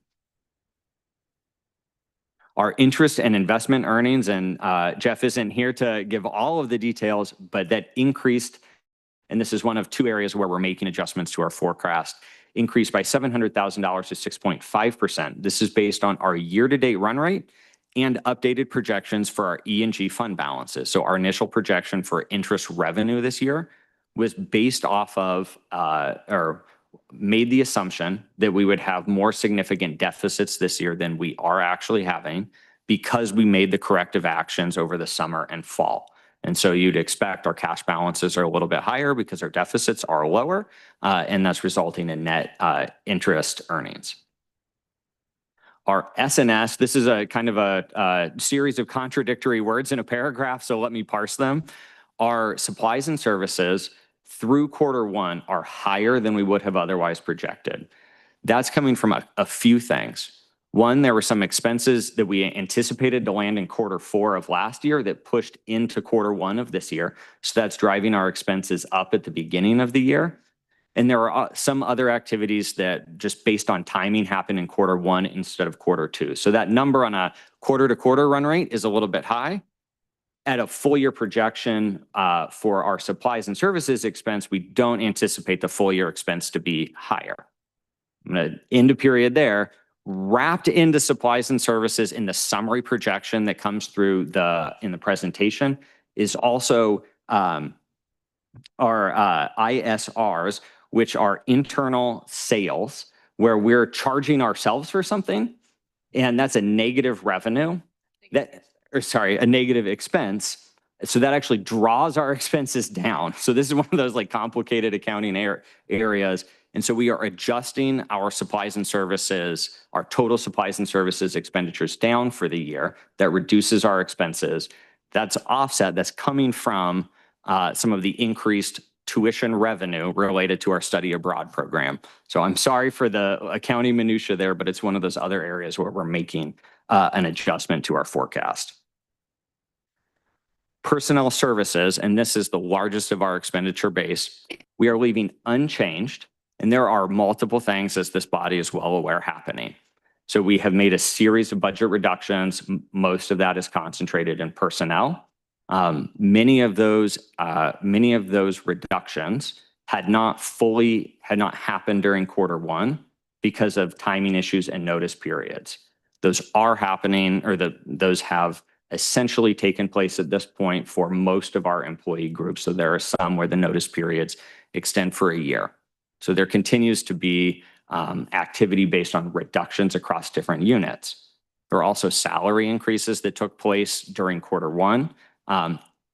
Our interest and investment earnings, and Jeff isn't here to give all of the details, but that increased, and this is one of two areas where we're making adjustments to our forecast, increased by $700,000 to 6.5%. This is based on our year-to-date run rate and updated projections for our E&G fund balances. So our initial projection for interest revenue this year was based off of, or made the assumption that we would have more significant deficits this year than we are actually having, because we made the corrective actions over the summer and fall. And so you'd expect our cash balances are a little bit higher because our deficits are lower, and that's resulting in net interest earnings. Our S&S, this is a kind of a series of contradictory words in a paragraph, so let me parse them. Our supplies and services through Q1 are higher than we would have otherwise projected. That's coming from a few things. One, there were some expenses that we anticipated to land in Q4 of last year that pushed into Q1 of this year. So that's driving our expenses up at the beginning of the year. And there are some other activities that just based on timing happen in Q1 instead of Q2. So that number on a quarter-to-quarter run rate is a little bit high. At a full year projection for our supplies and services expense, we don't anticipate the full year expense to be higher. I'm going to end a period there. Wrapped into supplies and services in the summary projection that comes through in the presentation is also our ISRs, which are internal sales, where we're charging ourselves for something, and that's a negative revenue, a negative expense. So that actually draws our expenses down. So this is one of those like complicated accounting areas. And so we are adjusting our supplies and services, our total supplies and services expenditures down for the year. That reduces our expenses. That's offset, that's coming from some of the increased tuition revenue related to our study abroad program. So I'm sorry for the accounting minutia there, but it's one of those other areas where we're making an adjustment to our forecast. Personnel services, and this is the largest of our expenditure base, we are leaving unchanged. And there are multiple things, as this body is well aware, happening. So we have made a series of budget reductions. Most of that is concentrated in personnel. Many of those reductions had not happened during Q1 because of timing issues and notice periods. Those are happening, or those have essentially taken place at this point for most of our employee groups. So there are some where the notice periods extend for a year. So there continues to be activity based on reductions across different units. There are also salary increases that took place during Q1.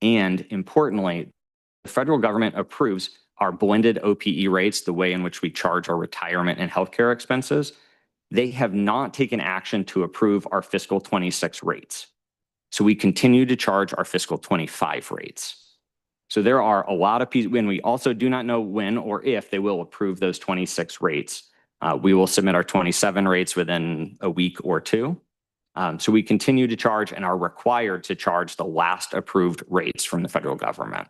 And importantly, the federal government approves our blended OPE rates, the way in which we charge our retirement and healthcare expenses. They have not taken action to approve our fiscal 26 rates. So we continue to charge our fiscal 25 rates. So there are a lot of pieces, and we also do not know when or if they will approve those 26 rates. We will submit our 27 rates within a week or two. So we continue to charge and are required to charge the last approved rates from the federal government.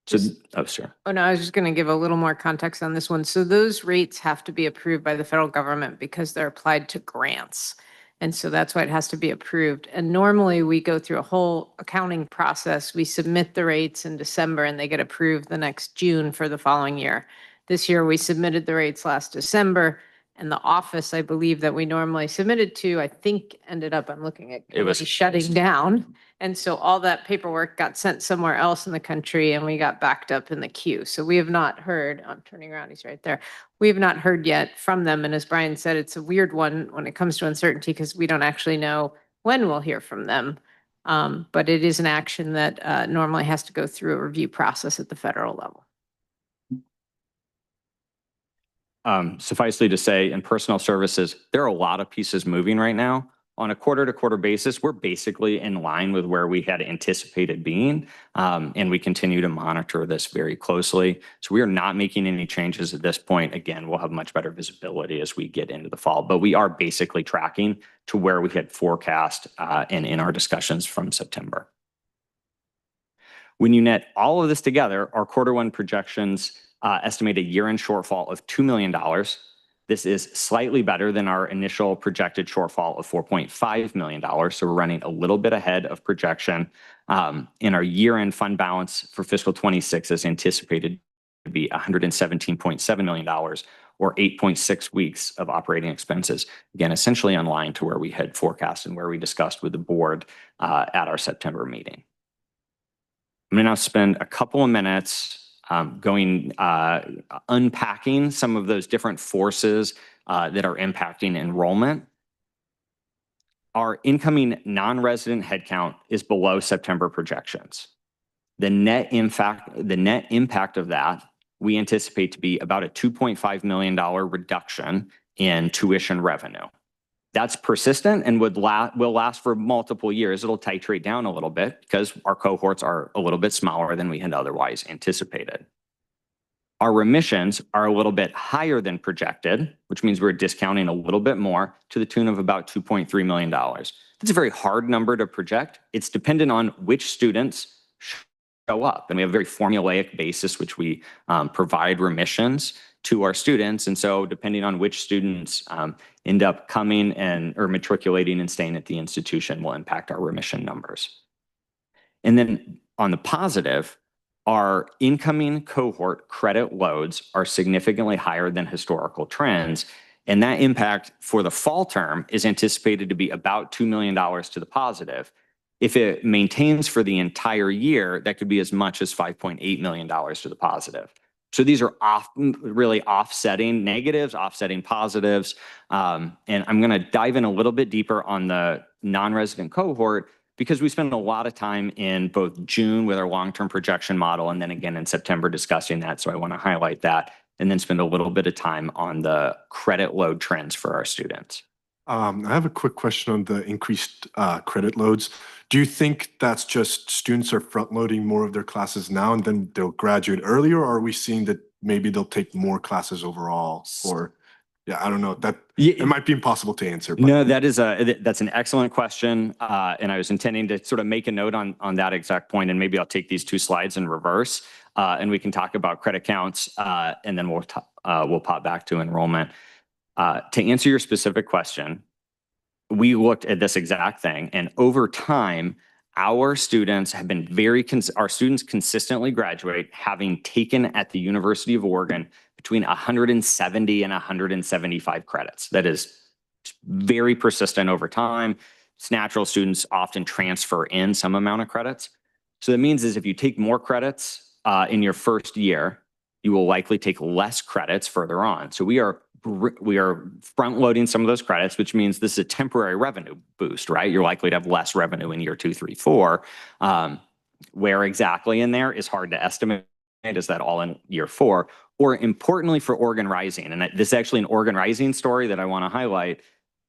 So, oh, sure. Oh, no, I was just going to give a little more context on this one. So those rates have to be approved by the federal government because they're applied to grants. And so that's why it has to be approved. And normally we go through a whole accounting process. We submit the rates in December and they get approved the next June for the following year. This year we submitted the rates last December, and the office, I believe, that we normally submitted to, I think ended up, I'm looking at, It was shutting down. And so all that paperwork got sent somewhere else in the country and we got backed up in the queue. So we have not heard, I'm turning around, he's right there. We have not heard yet from them. And as Brian said, it's a weird one when it comes to uncertainty because we don't actually know when we'll hear from them. But it is an action that normally has to go through a review process at the federal level. Sufficely to say, in personnel services, there are a lot of pieces moving right now. On a quarter-to-quarter basis, we're basically in line with where we had anticipated being, and we continue to monitor this very closely. So we are not making any changes at this point. Again, we'll have much better visibility as we get into the fall, but we are basically tracking to where we had forecast and in our discussions from September. When you net all of this together, our Q1 projections estimate a year-end shortfall of $2 million. This is slightly better than our initial projected shortfall of $4.5 million. So we're running a little bit ahead of projection. And our year-end fund balance for fiscal 26 is anticipated to be $117.7 million, or 8.6 weeks of operating expenses. Again, essentially in line to where we had forecast and where we discussed with the board at our September meeting. I'm going to now spend a couple of minutes unpacking some of those different forces that are impacting enrollment. Our incoming non-resident headcount is below September projections. The net impact of that we anticipate to be about a $2.5 million reduction in tuition revenue. That's persistent and will last for multiple years. It'll titrate down a little bit because our cohorts are a little bit smaller than we had otherwise anticipated. Our remissions are a little bit higher than projected, which means we're discounting a little bit more to the tune of about $2.3 million. That's a very hard number to project. It's dependent on which students show up. And we have a very formulaic basis, which we provide remissions to our students. And so depending on which students end up coming or matriculating and staying at the institution will impact our remission numbers. And then on the positive, our incoming cohort credit loads are significantly higher than historical trends. And that impact for the fall term is anticipated to be about $2 million to the positive. If it maintains for the entire year, that could be as much as $5.8 million to the positive. So these are often really offsetting negatives, offsetting positives. And I'm going to dive in a little bit deeper on the non-resident cohort because we spent a lot of time in both June with our long-term projection model and then again in September discussing that. So I want to highlight that and then spend a little bit of time on the credit load trends for our students. I have a quick question on the increased credit loads. Do you think that's just students are front loading more of their classes now and then they'll graduate earlier, or are we seeing that maybe they'll take more classes overall? Or yeah, I don't know. It might be impossible to answer. But. No, that's an excellent question. And I was intending to sort of make a note on that exact point, and maybe I'll take these two slides in reverse and we can talk about credit counts and then we'll pop back to enrollment. To answer your specific question, we looked at this exact thing, and over time, our students have been our students consistently graduate having taken at the University of Oregon between 170 and 175 credits. That is very persistent over time. It's natural, students often transfer in some amount of credits. So that means is if you take more credits in your first year, you will likely take less credits further on. So we are front loading some of those credits, which means this is a temporary revenue boost, right? You're likely to have less revenue in year 2, 3, 4. Where exactly in there is hard to estimate. Is that all in year 4? Or importantly for Oregon Rising, and this is actually an Oregon Rising story that I want to highlight.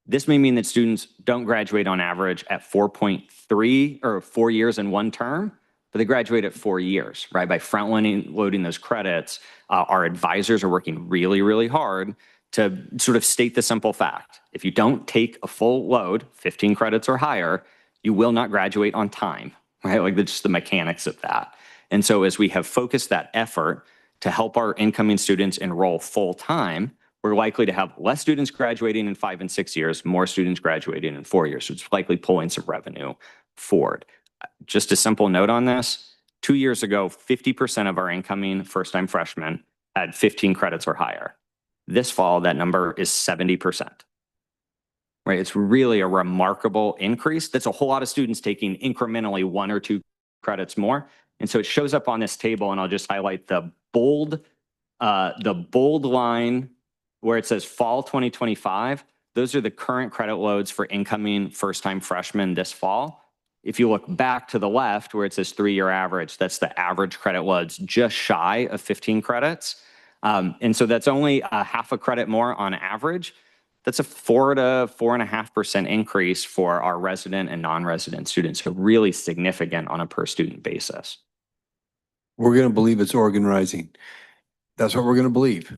This may mean that students don't graduate on average at 4.3 or 4 years in one term, but they graduate at 4 years, right? By front loading those credits, our advisors are working really, really hard to sort of state the simple fact. If you don't take a full load, 15 credits or higher, you will not graduate on time, right? Like that's just the mechanics of that. And so as we have focused that effort to help our incoming students enroll full time, we're likely to have less students graduating in 5 and 6 years, more students graduating in 4 years. So it's likely pulling some revenue forward. Just a simple note on this, 2 years ago, 50% of our incoming first-time freshmen had 15 credits or higher. This fall, that number is 70%. Right? It's really a remarkable increase. That's a whole lot of students taking incrementally 1 or 2 credits more. And so it shows up on this table, and I'll just highlight the bold line where it says fall 2025. Those are the current credit loads for incoming first-time freshmen this fall. If you look back to the left where it says 3-year average, that's the average credit loads just shy of 15 credits. And so that's only a half a credit more on average. That's a 4 to 4.5% increase for our resident and non-resident students. So really significant on a per student basis. We're going to believe it's Oregon Rising. That's what we're going to believe.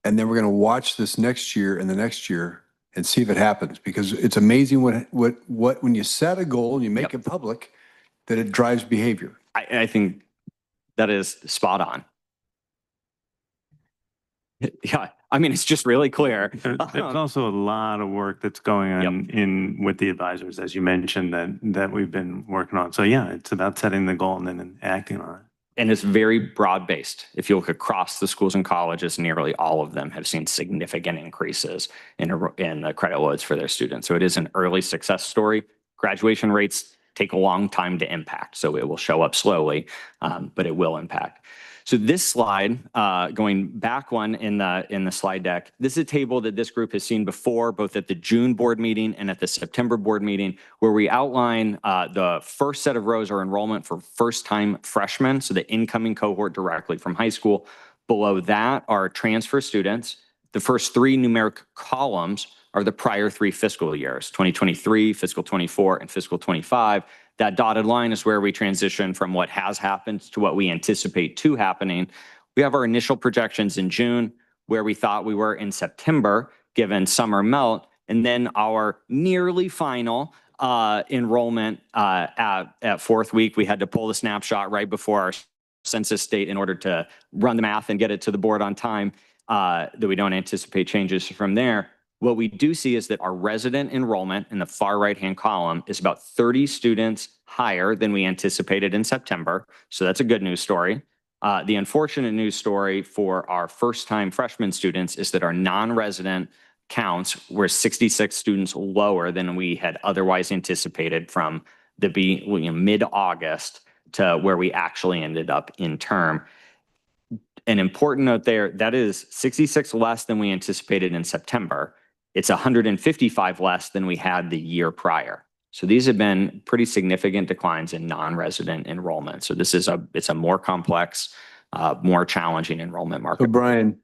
And then we're going to watch this next year and the next year and see if it happens, because it's amazing what when you set a goal and you make it public, that it drives behavior. I think that is spot on. Yeah, I mean, it's just really clear. There's also a lot of work that's going on with the advisors, as you mentioned, that we've been working on. So yeah, it's about setting the goal and then acting on it. And it's very broad-based. If you look across the schools and colleges, nearly all of them have seen significant increases in the credit loads for their students. So it is an early success story. Graduation rates take a long time to impact, so it will show up slowly, but it will impact. So this slide, going back one in the slide deck, this is a table that this group has seen before, both at the June board meeting and at the September board meeting, where we outline the first set of rows are enrollment for first-time freshmen, so the incoming cohort directly from high school. Below that are transfer students. The first 3 numeric columns are the prior 3 fiscal years, 2023, fiscal 24, and fiscal 25. That dotted line is where we transition from what has happened to what we anticipate to happening. We have our initial projections in June, where we thought we were in September, given summer melt, and then our nearly final enrollment at 4th week. We had to pull the snapshot right before our census date in order to run the math and get it to the board on time, that we don't anticipate changes from there. What we do see is that our resident enrollment in the far right-hand column is about 30 students higher than we anticipated in September. So that's a good news story. The unfortunate news story for our first-time freshman students is that our non-resident counts were 66 students lower than we had otherwise anticipated from the mid-August to where we actually ended up in term. An important note there, that is 66 less than we anticipated in September. It's 155 less than we had the year prior. So these have been pretty significant declines in non-resident enrollment. So this is it's a more complex, more challenging enrollment market. So Brian,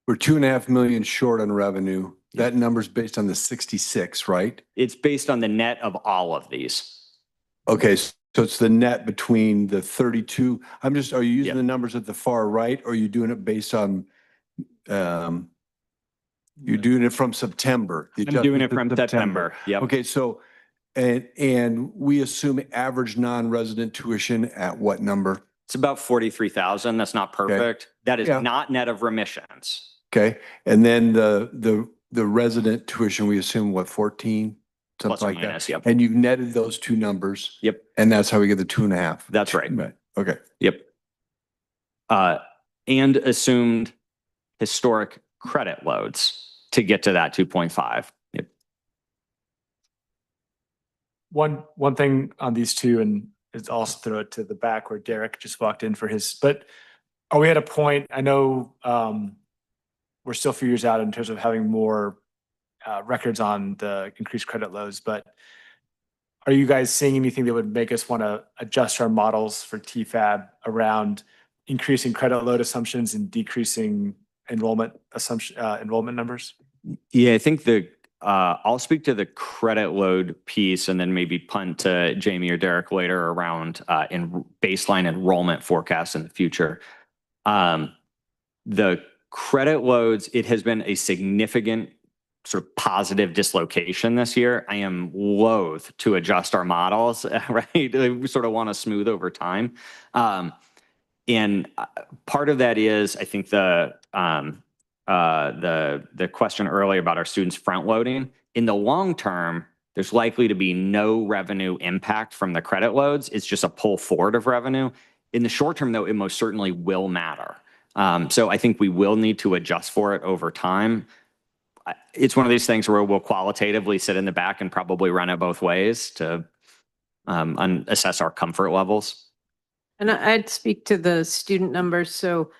we're 2.5 million short on revenue. That number's based on the 66, right? It's based on the net of all of these. Okay, so it's the net between the 32. Are you using the numbers at the far right, or are you doing it based on, you're doing it from September? I'm doing it from September. Yep. Okay, so, and we assume average non-resident tuition at what number? It's about 43,000. That's not perfect. Okay. That is not net of remissions. Okay, and then the resident tuition, we assume what, 14? Something Plus or like minus, that. yep. And you've netted those 2 numbers. Yep. And that's how we get the 2.5. That's right. Right. Okay. Yep. And assumed historic credit loads to get to that 2.5. Yep. one thing on these two, and it's also throw it to the back where Derek just walked in for his, but are we at a point, I know we're still a few years out in terms of having more records on the increased credit loads, but are you guys seeing anything that would make us want to adjust our models for TFAB around increasing credit load assumptions and decreasing enrollment numbers? Yeah, I think I'll speak to the credit load piece and then maybe punt to Jamie or Derek later around in baseline enrollment forecasts in the future. The credit loads, it has been a significant sort of positive dislocation this year. I am loath to adjust our models, right? We sort of want to smooth over time. And part of that is, I think the question earlier about our students front loading. In the long term, there's likely to be no revenue impact from the credit loads. It's just a pull forward of revenue. In the short term, though, it most certainly will matter. So I think we will need to adjust for it over time. It's one of these things where we'll qualitatively sit in the back and probably run it both ways to assess our comfort levels. And I'd speak to the student numbers. So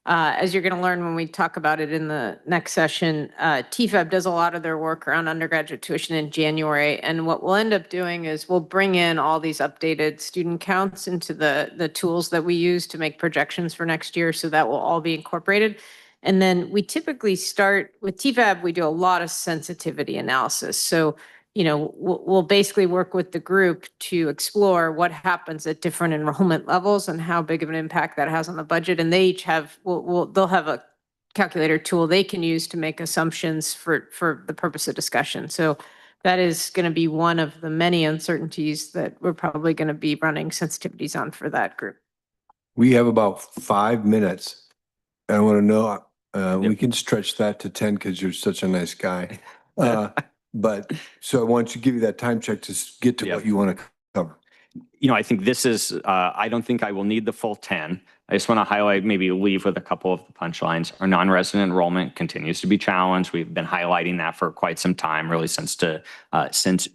as you're going to learn when we talk about it in the next session, TFAB does a lot of their work around undergraduate tuition in January. And what we'll end up doing is we'll bring in all these updated student counts into the tools that we use to make projections for next year. So that will all be incorporated. And then we typically start with TFAB, we do a lot of sensitivity analysis. So, you know, we'll basically work with the group to explore what happens at different enrollment levels and how big of an impact that has on the budget. And they each have, they'll have a calculator tool they can use to make assumptions for the purpose of discussion. So that is going to be one of the many uncertainties that we're probably going to be running sensitivities on for that group. We have about 5 minutes. I want to know, we can stretch that to 10 because you're such a nice guy. But so I want to give you that time check to get to what you want to cover. You know, I think this is, I don't think I will need the full 10. I just want to highlight, maybe leave with a couple of the punchlines. Our non-resident enrollment continues to be challenged. We've been highlighting that for quite some time, really since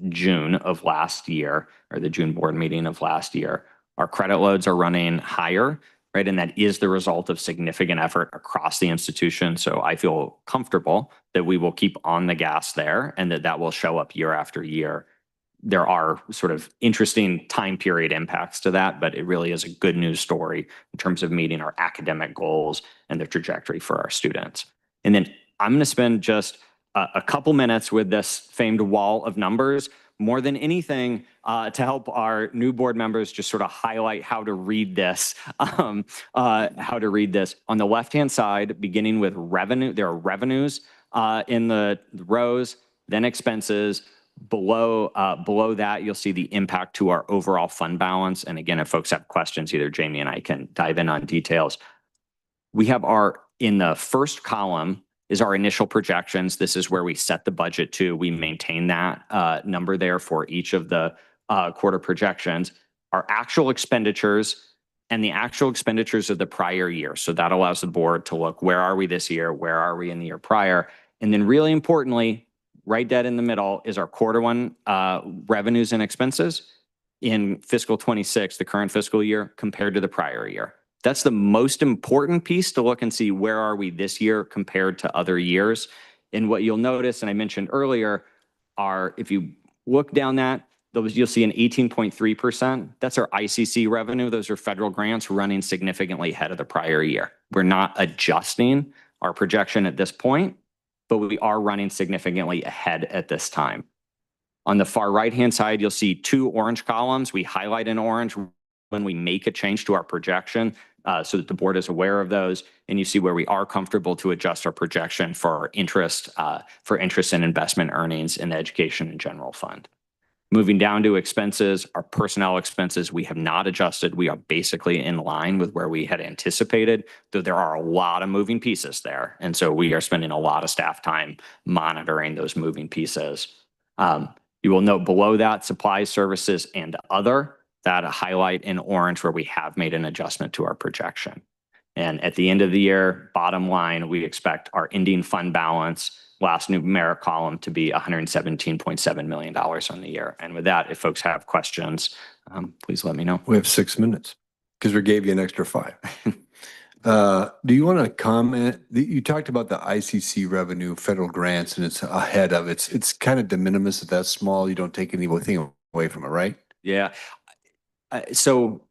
June of last year, or the June board meeting of last year. Our credit loads are running higher, right? And that is the result of significant effort across the institution. So I feel comfortable that we will keep on the gas there and that will show up year after year. There are sort of interesting time period impacts to that, but it really is a good news story in terms of meeting our academic goals and the trajectory for our students. And then I'm going to spend just a couple minutes with this famed wall of numbers, more than anything, to help our new board members just sort of highlight how to read this, On the left-hand side, beginning with revenue, there are revenues in the rows, then expenses. Below that, you'll see the impact to our overall fund balance. And again, if folks have questions, either Jamie and I can dive in on details. We have in the first column is our initial projections. This is where we set the budget to. We maintain that number there for each of the quarter projections. Our actual expenditures and the actual expenditures of the prior year. So that allows the board to look, where are we this year? Where are we in the year prior? And then really importantly, right dead in the middle is our quarter one revenues and expenses in fiscal 26, the current fiscal year, compared to the prior year. That's the most important piece to look and see where are we this year compared to other years. And what you'll notice, and I mentioned earlier, if you look down that, you'll see an 18.3%. That's our ICC revenue. Those are federal grants running significantly ahead of the prior year. We're not adjusting our projection at this point, but we are running significantly ahead at this time. On the far right-hand side, you'll see two orange columns. We highlight in orange when we make a change to our projection so that the board is aware of those. And you see where we are comfortable to adjust our projection for interest and investment earnings in the education and general fund. Moving down to expenses, our personnel expenses, we have not adjusted. We are basically in line with where we had anticipated, though there are a lot of moving pieces there. And so we are spending a lot of staff time monitoring those moving pieces. You will note below that, supplies, services, and other, that a highlight in orange where we have made an adjustment to our projection. And at the end of the year, bottom line, we expect our ending fund balance last numeric column to be $117.7 million on the year. And with that, if folks have questions, please let me know. We have 6 minutes because we gave you an extra 5. Do you want to comment? You talked about the ICC revenue, federal grants, and it's ahead of it's kind of de minimis if that's small. You don't take anything away from it, right? Yeah. Anecdotally,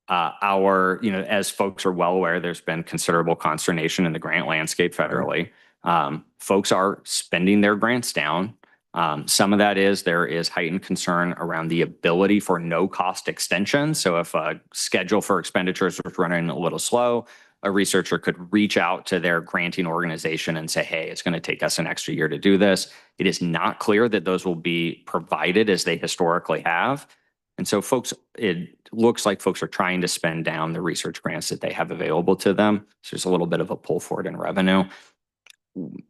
as folks are well aware, there's been considerable consternation in the grant landscape federally. Folks are spending their grants down. Some of that is there is heightened concern around the ability for no cost extension. So if a schedule for expenditures was running a little slow, a researcher could reach out to their granting organization and say, hey, it's going to take us an extra year to do this. It is not clear that those will be provided as they historically have. And so it looks like folks are trying to spend down the research grants that they have available to them. So there's a little bit of a pull forward in revenue.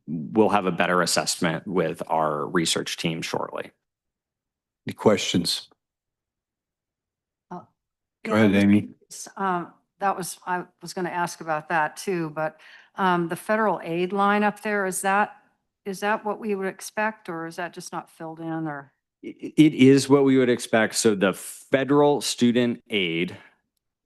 We'll have a better assessment with our research team shortly. Any questions? Go ahead, Amy. I was going to ask about that too, but the federal aid line up there, is that what we would expect, or is that just not filled in, or? It is what we would expect. So the federal student aid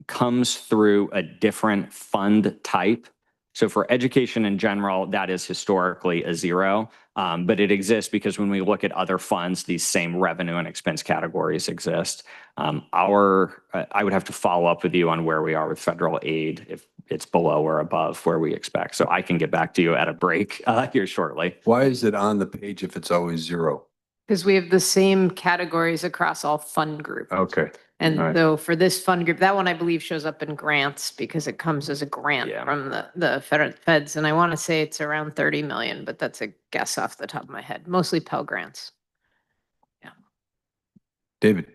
comes through a different fund type. So for education in general, that is historically a zero, but it exists because when we look at other funds, these same revenue and expense categories exist. I would have to follow up with you on where we are with federal aid, if it's below or above where we expect. So I can get back to you at a break here shortly. Why is it on the page if it's always 0? Because we have the same categories across all fund groups. Okay. And All right. so for this fund group, that one I believe shows up in grants because it comes as a grant from the feds. And I want to say it's around 30 million, but that's a guess off the top of my head, mostly Pell grants. Yeah. David.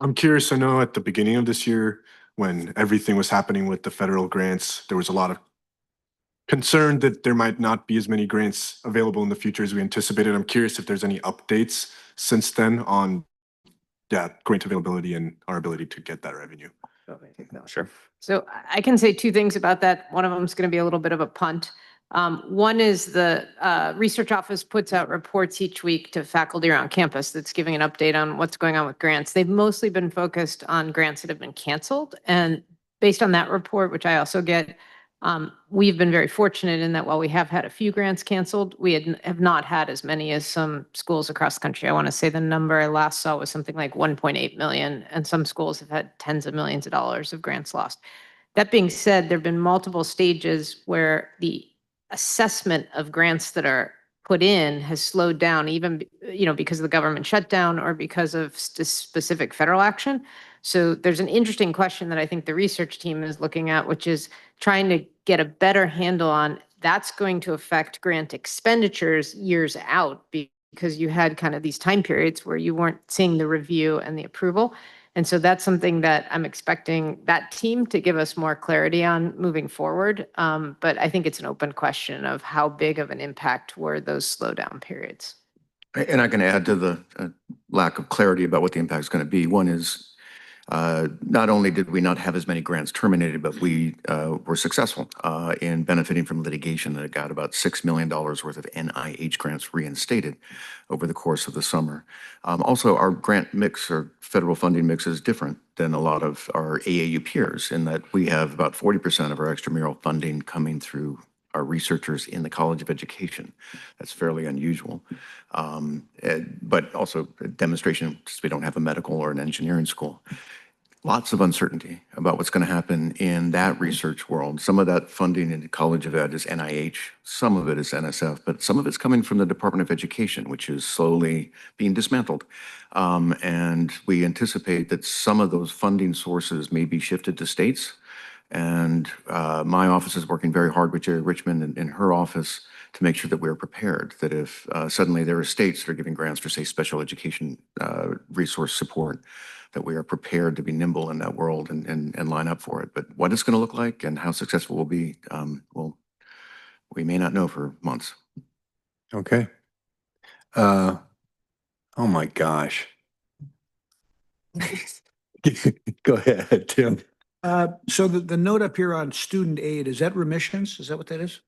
I'm curious, I know at the beginning of this year, when everything was happening with the federal grants, there was a lot of concern that there might not be as many grants available in the future as we anticipated. I'm curious if there's any updates since then on grant availability and our ability to get that revenue. Sure. So I can say 2 things about that. One of them is going to be a little bit of a punt. One is the research office puts out reports each week to faculty around campus that's giving an update on what's going on with grants. They've mostly been focused on grants that have been canceled. And based on that report, which I also get, we've been very fortunate in that while we have had a few grants canceled, we have not had as many as some schools across the country. I want to say the number I last saw was something like 1.8 million, and some schools have had tens of millions of dollars of grants lost. That being said, there have been multiple stages where the assessment of grants that are put in has slowed down, even because of the government shutdown or because of specific federal action. So there's an interesting question that I think the research team is looking at, which is trying to get a better handle on that's going to affect grant expenditures years out, because you had kind of these time periods where you weren't seeing the review and the approval. And so that's something that I'm expecting that team to give us more clarity on moving forward. But I think it's an open question of how big of an impact were those slowdown periods. And I can add to the lack of clarity about what the impact is going to be. One is not only did we not have as many grants terminated, but we were successful in benefiting from litigation that got about $6 million worth of NIH grants reinstated over the course of the summer. Also, our grant mix or federal funding mix is different than a lot of our AAU peers in that we have about 40% of our extramural funding coming through our researchers in the College of Education. That's fairly unusual. But also a demonstration, since we don't have a medical or an engineering school. Lots of uncertainty about what's going to happen in that research world. Some of that funding in the College of Ed is NIH, some of it is NSF, but some of it's coming from the Department of Education, which is slowly being dismantled. And we anticipate that some of those funding sources may be shifted to states. And my office is working very hard with Jerry Richmond in her office to make sure that we're prepared, that if suddenly there are states that are giving grants for, say, special education resource support, that we are prepared to be nimble in that world and line up for it. But what it's going to look like and how successful we'll be, well, we may not know for months. Okay. Oh my gosh. Go ahead, Tim. So the note up here on student aid, is that remissions? Is that what that is?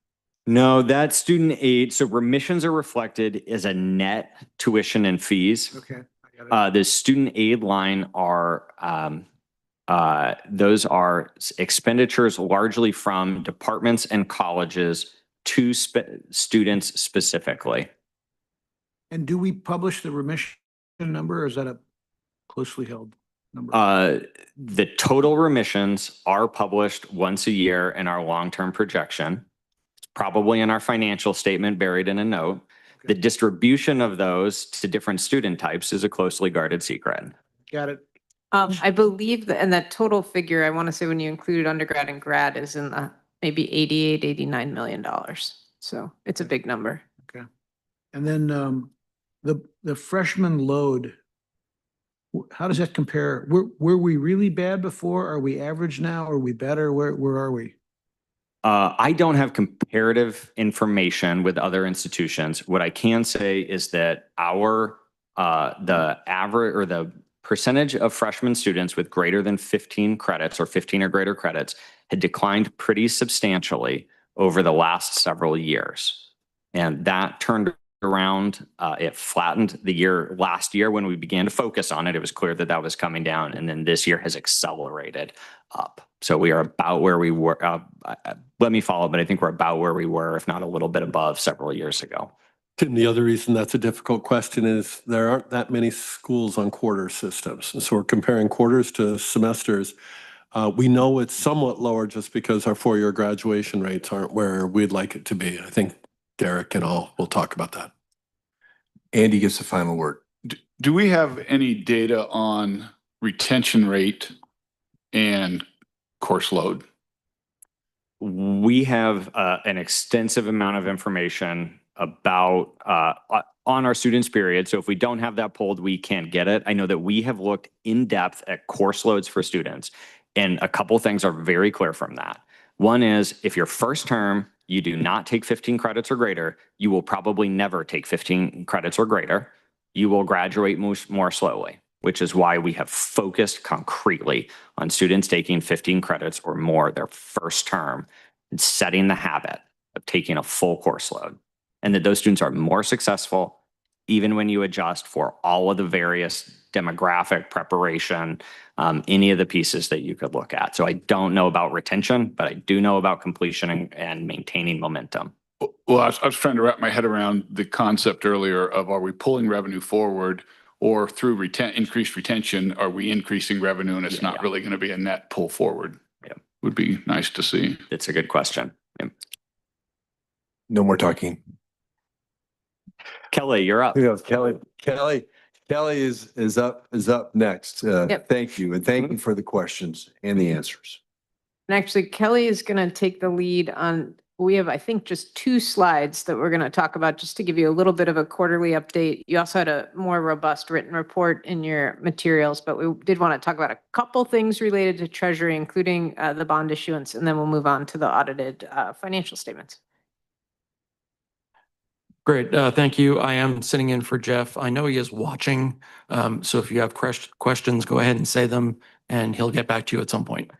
No, that student aid, so remissions are reflected as a net tuition and fees. Okay. I got it. The student aid line are, those are expenditures largely from departments and colleges to students specifically. And do we publish the remission number or is that a closely held number? The total remissions are published once a year in our long-term projection. It's probably in our financial statement buried in a note. The distribution of those to different student types is a closely guarded secret. Got it. I believe that, and that total figure, I want to say when you include undergrad and grad is in the maybe $88-89 million. So it's a big number. Okay. And then the freshman load, how does that compare? Were we really bad before? Are we average now? Are we better? Where are we? I don't have comparative information with other institutions. What I can say is that the average or the percentage of freshman students with greater than 15 credits or 15 or greater credits had declined pretty substantially over the last several years. And that turned around, it flattened last year when we began to focus on it. It was clear that that was coming down, and then this year has accelerated up. So we are about where we were. Let me follow, but I think we're about where we were, if not a little bit above, several years ago. Tim, the other reason that's a difficult question is there aren't that many schools on quarter systems. And so we're comparing quarters to semesters. We know it's somewhat lower just because our four-year graduation rates aren't where we'd like it to be. I think Derek and all will talk about that. Andy gets the final word. Do we have any data on retention rate and course load? We have an extensive amount of information about on our students period. So if we don't have that pulled, we can't get it. I know that we have looked in depth at course loads for students, and a couple things are very clear from that. One is if your first term, you do not take 15 credits or greater, you will probably never take 15 credits or greater. You will graduate more slowly, which is why we have focused concretely on students taking 15 credits or more their first term and setting the habit of taking a full course load. And that those students are more successful even when you adjust for all of the various demographic preparation, any of the pieces that you could look at. So I don't know about retention, but I do know about completion and maintaining momentum. Well, I was trying to wrap my head around the concept earlier of, are we pulling revenue forward, or through increased retention, are we increasing revenue and it's not really going to be a net pull forward? Yeah. Would be nice to see. It's a good question. Yeah. No more talking. Kelly, you're up. Yeah, Kelly is up next. Yep. Thank you. And thank you for the questions and the answers. And actually, Kelly is going to take the lead on, we have, I think, just 2 slides that we're going to talk about just to give you a little bit of a quarterly update. You also had a more robust written report in your materials, but we did want to talk about a couple things related to Treasury, including the bond issuance, and then we'll move on to the audited financial statements. Great. Thank you. I am sitting in for Jeff. I know he is watching. So if you have questions, go ahead and say them and he'll get back to you at some point.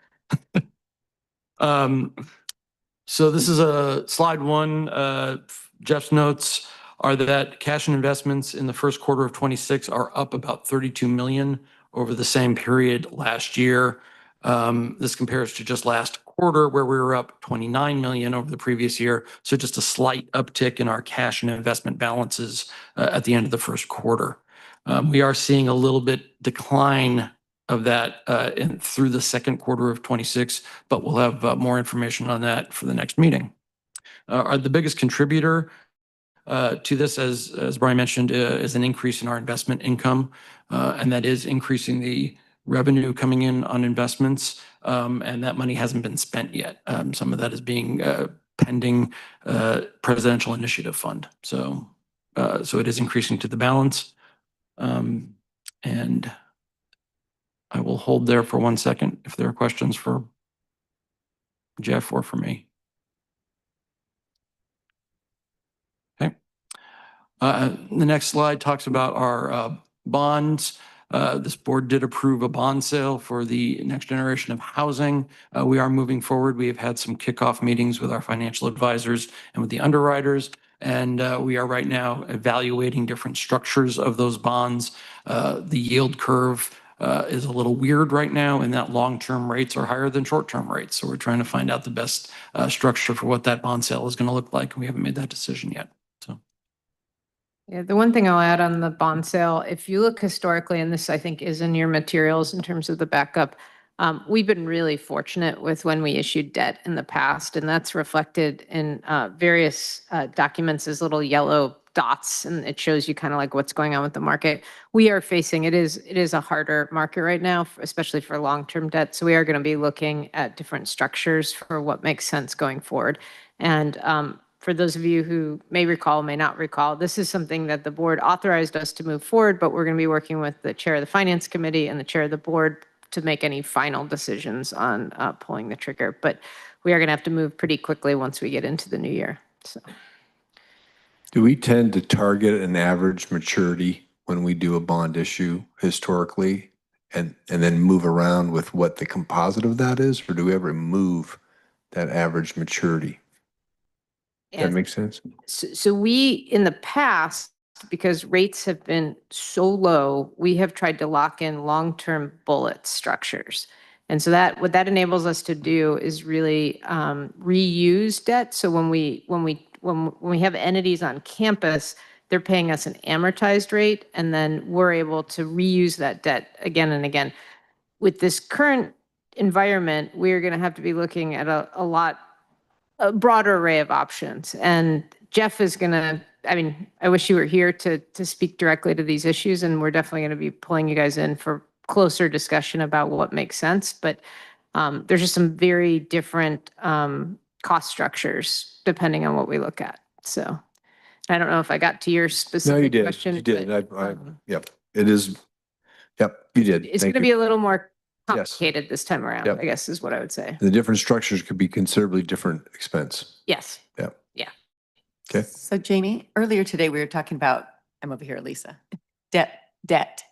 So this is a slide 1. Jeff's notes are that cash and investments in the first quarter of 26 are up about 32 million over the same period last year. This compares to just last quarter where we were up 29 million over the previous year. So just a slight uptick in our cash and investment balances at the end of the first quarter. We are seeing a little bit decline of that through the second quarter of 26, but we'll have more information on that for the next meeting. The biggest contributor to this, as Brian mentioned, is an increase in our investment income, and that is increasing the revenue coming in on investments, and that money hasn't been spent yet. Some of that is being pending presidential initiative fund. So it is increasing to the balance. And I will hold there for 1 second if there are questions for Jeff or for me. Okay. The next slide talks about our bonds. This board did approve a bond sale for the next generation of housing. We are moving forward. We have had some kickoff meetings with our financial advisors and with the underwriters. And we are right now evaluating different structures of those bonds. The yield curve is a little weird right now, and that long-term rates are higher than short-term rates. So we're trying to find out the best structure for what that bond sale is going to look like. And we haven't made that decision yet. So. Yeah, the one thing I'll add on the bond sale, if you look historically, and this I think is in your materials in terms of the backup, we've been really fortunate with when we issued debt in the past, and that's reflected in various documents as little yellow dots, and it shows you kind of like what's going on with the market. We are facing, it is a harder market right now, especially for long-term debt. So we are going to be looking at different structures for what makes sense going forward. And for those of you who may recall, may not recall, this is something that the board authorized us to move forward, but we're going to be working with the chair of the finance committee and the chair of the board to make any final decisions on pulling the trigger. But we are going to have to move pretty quickly once we get into the new year. So. Do we tend to target an average maturity when we do a bond issue historically and then move around with what the composite of that is? Or do we ever move that average maturity? That makes sense? So we, in the past, because rates have been so low, we have tried to lock in long-term bullet structures. And so that what that enables us to do is really reuse debt. So when we have entities on campus, they're paying us an amortized rate, and then we're able to reuse that debt again and again. With this current environment, we're going to have to be looking at a broader array of options. And Jeff is going to, I mean, I wish you were here to speak directly to these issues, and we're definitely going to be pulling you guys in for closer discussion about what makes sense. But there's just some very different cost structures depending on what we look at. So I don't know if I got to your specific question. You did. But, yep. It is. Yep. You did. It's going to be a little more complicated this time around, Yep. I guess is what I would say. The different structures could be considerably different expense. Yes. Yep. Yeah. Okay. So Jamie, earlier today, we were talking about, I'm over here, Lisa, debt,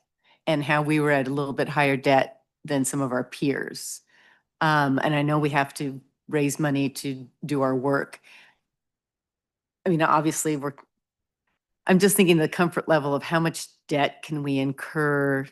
and how we were at a little bit higher debt than some of our peers. And I know we have to raise money to do our work. I mean, obviously I'm just thinking the comfort level of how much debt can we incur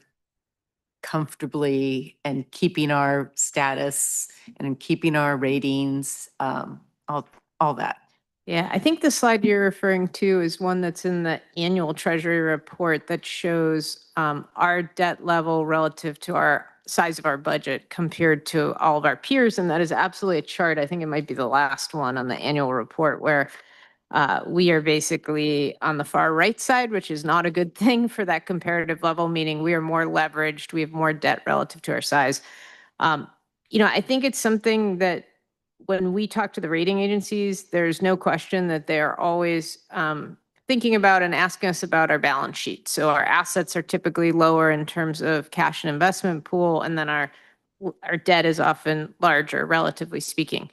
comfortably and keeping our status and keeping our ratings, all that. Yeah, I think the slide you're referring to is one that's in the annual Treasury report that shows our debt level relative to our size of our budget compared to all of our peers. And that is absolutely a chart. I think it might be the last one on the annual report where we are basically on the far right side, which is not a good thing for that comparative level, meaning we are more leveraged. We have more debt relative to our size. I think it's something that when we talk to the rating agencies, there's no question that they are always thinking about and asking us about our balance sheet. So our assets are typically lower in terms of cash and investment pool, and then our debt is often larger, relatively speaking.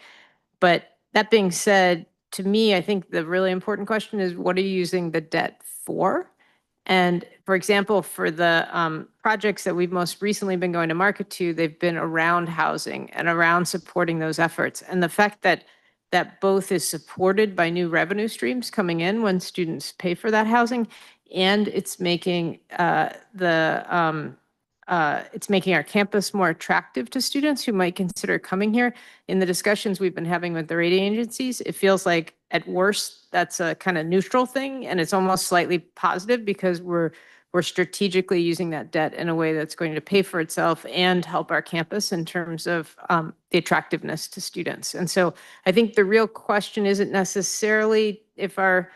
But that being said, to me, I think the really important question is, what are you using the debt for? And for example, for the projects that we've most recently been going to market to, they've been around housing and around supporting those efforts. And the fact that both is supported by new revenue streams coming in when students pay for that housing, and it's making it's making our campus more attractive to students who might consider coming here. In the discussions we've been having with the rating agencies, it feels like at worst that's a kind of neutral thing, and it's almost slightly positive because we're strategically using that debt in a way that's going to pay for itself and help our campus in terms of the attractiveness to students. And so I think the real question isn't necessarily if our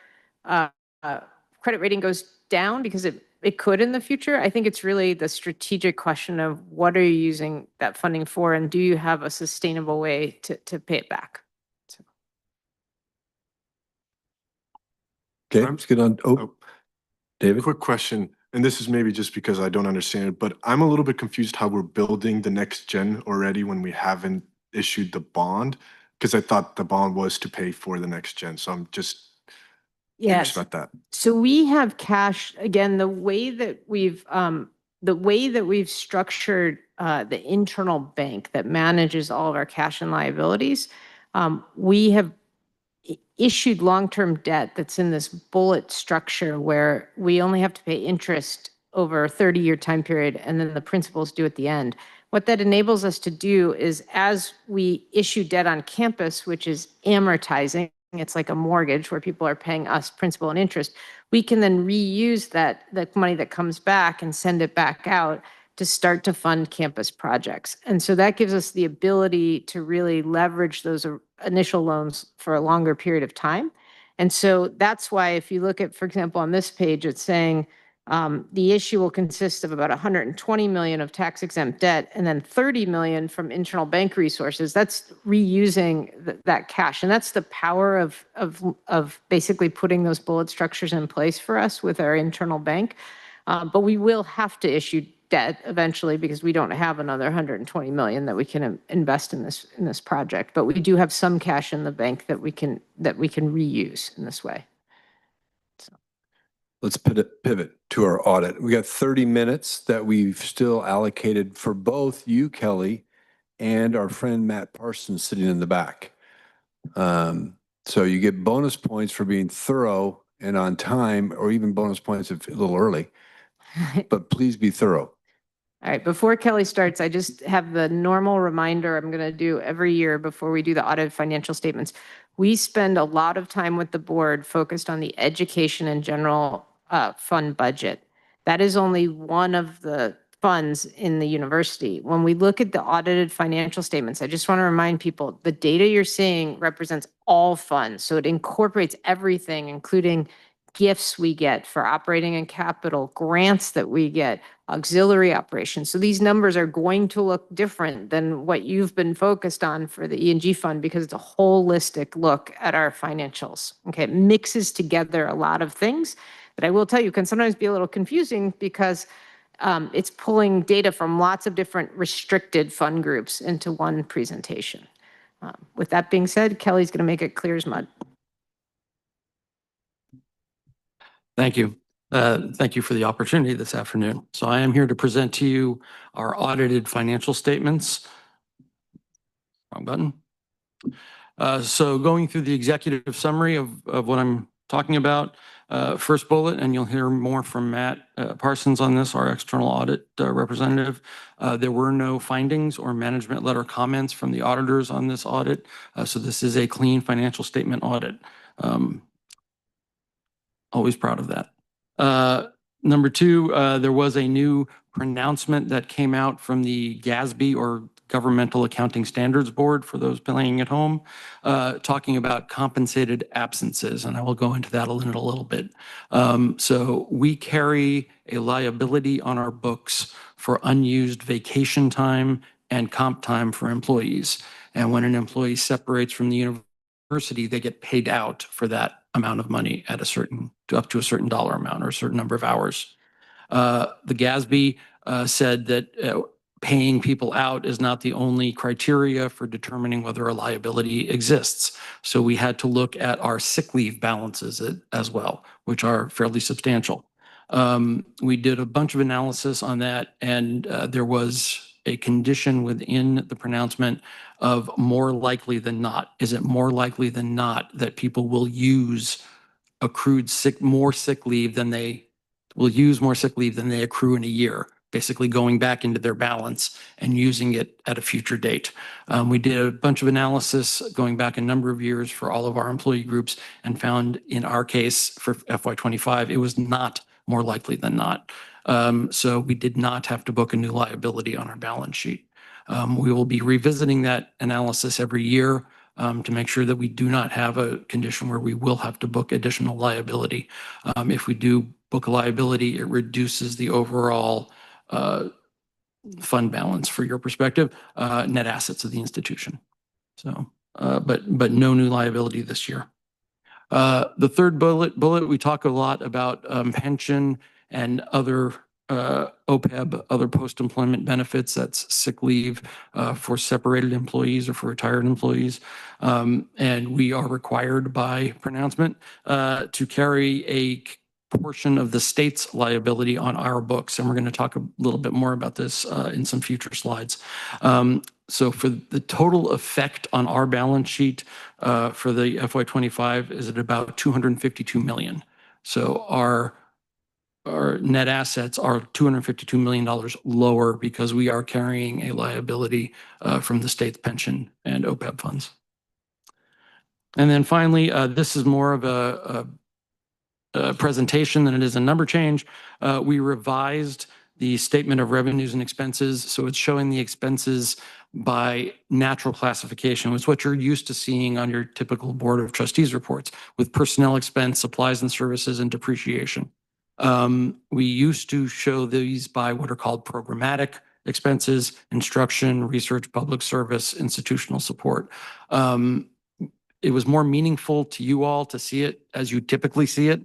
credit rating goes down, because it could in the future. I think it's really the strategic question of what are you using that funding for, and do you have a sustainable way to pay it back? So. Okay, let's get on. David. Quick question, and this is maybe just because I don't understand it, but I'm a little bit confused how we're building the next gen already when we haven't issued the bond, because I thought the bond was to pay for the next gen. So I'm just curious about that. So we have cash, again, the way that we've the way that we've structured the internal bank that manages all of our cash and liabilities, we have issued long-term debt that's in this bullet structure where we only have to pay interest over a 30-year time period, and then the principal is due at the end. What that enables us to do is, as we issue debt on campus, which is amortizing, it's like a mortgage where people are paying us principal and interest, we can then reuse the money that comes back and send it back out to start to fund campus projects. And so that gives us the ability to really leverage those initial loans for a longer period of time. And so that's why if you look at, for example, on this page, it's saying the issue will consist of about 120 million of tax exempt debt and then 30 million from internal bank resources. That's reusing that cash. And that's the power of basically putting those bullet structures in place for us with our internal bank. But we will have to issue debt eventually because we don't have another 120 million that we can invest in this project. But we do have some cash in the bank that we can reuse in this way. Let's pivot to our audit. We got 30 minutes that we've still allocated for both you, Kelly, and our friend Matt Parsons sitting in the back. So you get bonus points for being thorough and on time, or even bonus points if a little early. But please be thorough. All right, before Kelly starts, I just have the normal reminder I'm going to do every year before we do the audited financial statements. We spend a lot of time with the board focused on the education and general fund budget. That is only one of the funds in the university. When we look at the audited financial statements, I just want to remind people, the data you're seeing represents all funds. So it incorporates everything, including gifts we get for operating and capital, grants that we get, auxiliary operations. So these numbers are going to look different than what you've been focused on for the E&G fund because it's a holistic look at our financials. Okay, it mixes together a lot of things that I will tell you can sometimes be a little confusing because it's pulling data from lots of different restricted fund groups into one presentation. With that being said, Kelly's going to make it clear as mud. Thank you. Thank you for the opportunity this afternoon. So I am here to present to you our audited financial statements. Wrong button. So going through the executive summary of what I'm talking about, first bullet, and you'll hear more from Matt Parsons on this, our external audit representative. There were no findings or management letter comments from the auditors on this audit. So this is a clean financial statement audit. Always proud of that. Number two, there was a new pronouncement that came out from the GASB, or Governmental Accounting Standards Board, for those playing at home, talking about compensated absences, and I will go into that in a little bit. So we carry a liability on our books for unused vacation time and comp time for employees. And when an employee separates from the university, they get paid out for that amount of money at up to a certain dollar amount or a certain number of hours. The GASB said that paying people out is not the only criteria for determining whether a liability exists. So we had to look at our sick leave balances as well, which are fairly substantial. We did a bunch of analysis on that, and there was a condition within the pronouncement of more likely than not. Is it more likely than not that people will use accrued more sick leave than they accrue in a year, basically going back into their balance and using it at a future date. We did a bunch of analysis going back a number of years for all of our employee groups and found in our case for FY25, it was not more likely than not. So we did not have to book a new liability on our balance sheet. We will be revisiting that analysis every year to make sure that we do not have a condition where we will have to book additional liability. If we do book a liability, it reduces the overall fund balance, for your perspective, net assets of the institution. So, but no new liability this year. The third bullet, we talk a lot about pension and other OPEB, other post-employment benefits. That's sick leave for separated employees or for retired employees. And we are required by pronouncement to carry portion of the state's liability on our books. And we're going to talk a little bit more about this in some future slides. So for the total effect on our balance sheet for the FY25 is at about 252 million. So our net assets are $252 million lower because we are carrying a liability from the state's pension and OPEB funds. And then finally, this is more of a presentation than it is a number change. We revised the statement of revenues and expenses. So it's showing the expenses by natural classification. It's what you're used to seeing on your typical Board of Trustees reports with personnel expense, supplies and services, and depreciation. We used to show these by what are called programmatic expenses, instruction, research, public service, institutional support. It was more meaningful to you all to see it as you typically see it.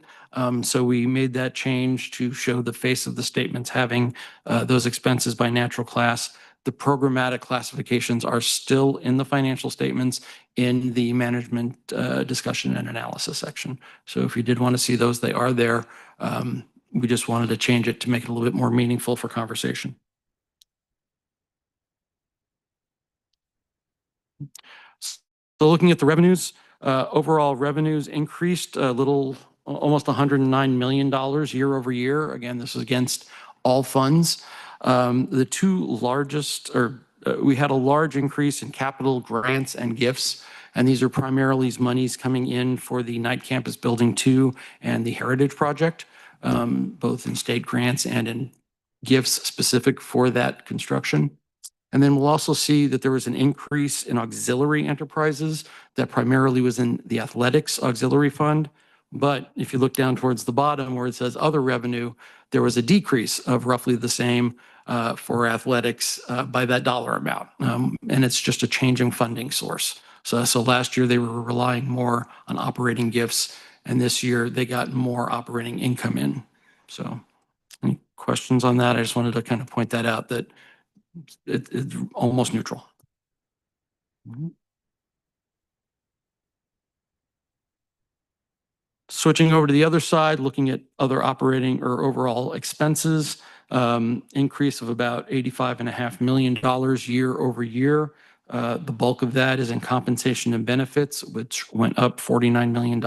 So we made that change to show the face of the statements having those expenses by natural class. The programmatic classifications are still in the financial statements in the management discussion and analysis section. So if you did want to see those, they are there. We just wanted to change it to make it a little bit more meaningful for conversation. So looking at the revenues, overall revenues increased a little, almost $109 million year over year. Again, this is against all funds. The two largest, we had a large increase in capital grants and gifts, and these are primarily monies coming in for the Knight Campus Building 2 and the Heritage Project, both in state grants and in gifts specific for that construction. And then we'll also see that there was an increase in auxiliary enterprises that primarily was in the athletics auxiliary fund. But if you look down towards the bottom where it says other revenue, there was a decrease of roughly the same for athletics by that dollar amount. And it's just a changing funding source. So last year they were relying more on operating gifts, and this year they got more operating income in. So any questions on that? I just wanted to kind of point that out, that it's almost neutral. Switching over to the other side, looking at other operating or overall expenses, increase of about $85.5 million year over year. The bulk of that is in compensation and benefits, which went up $49 million.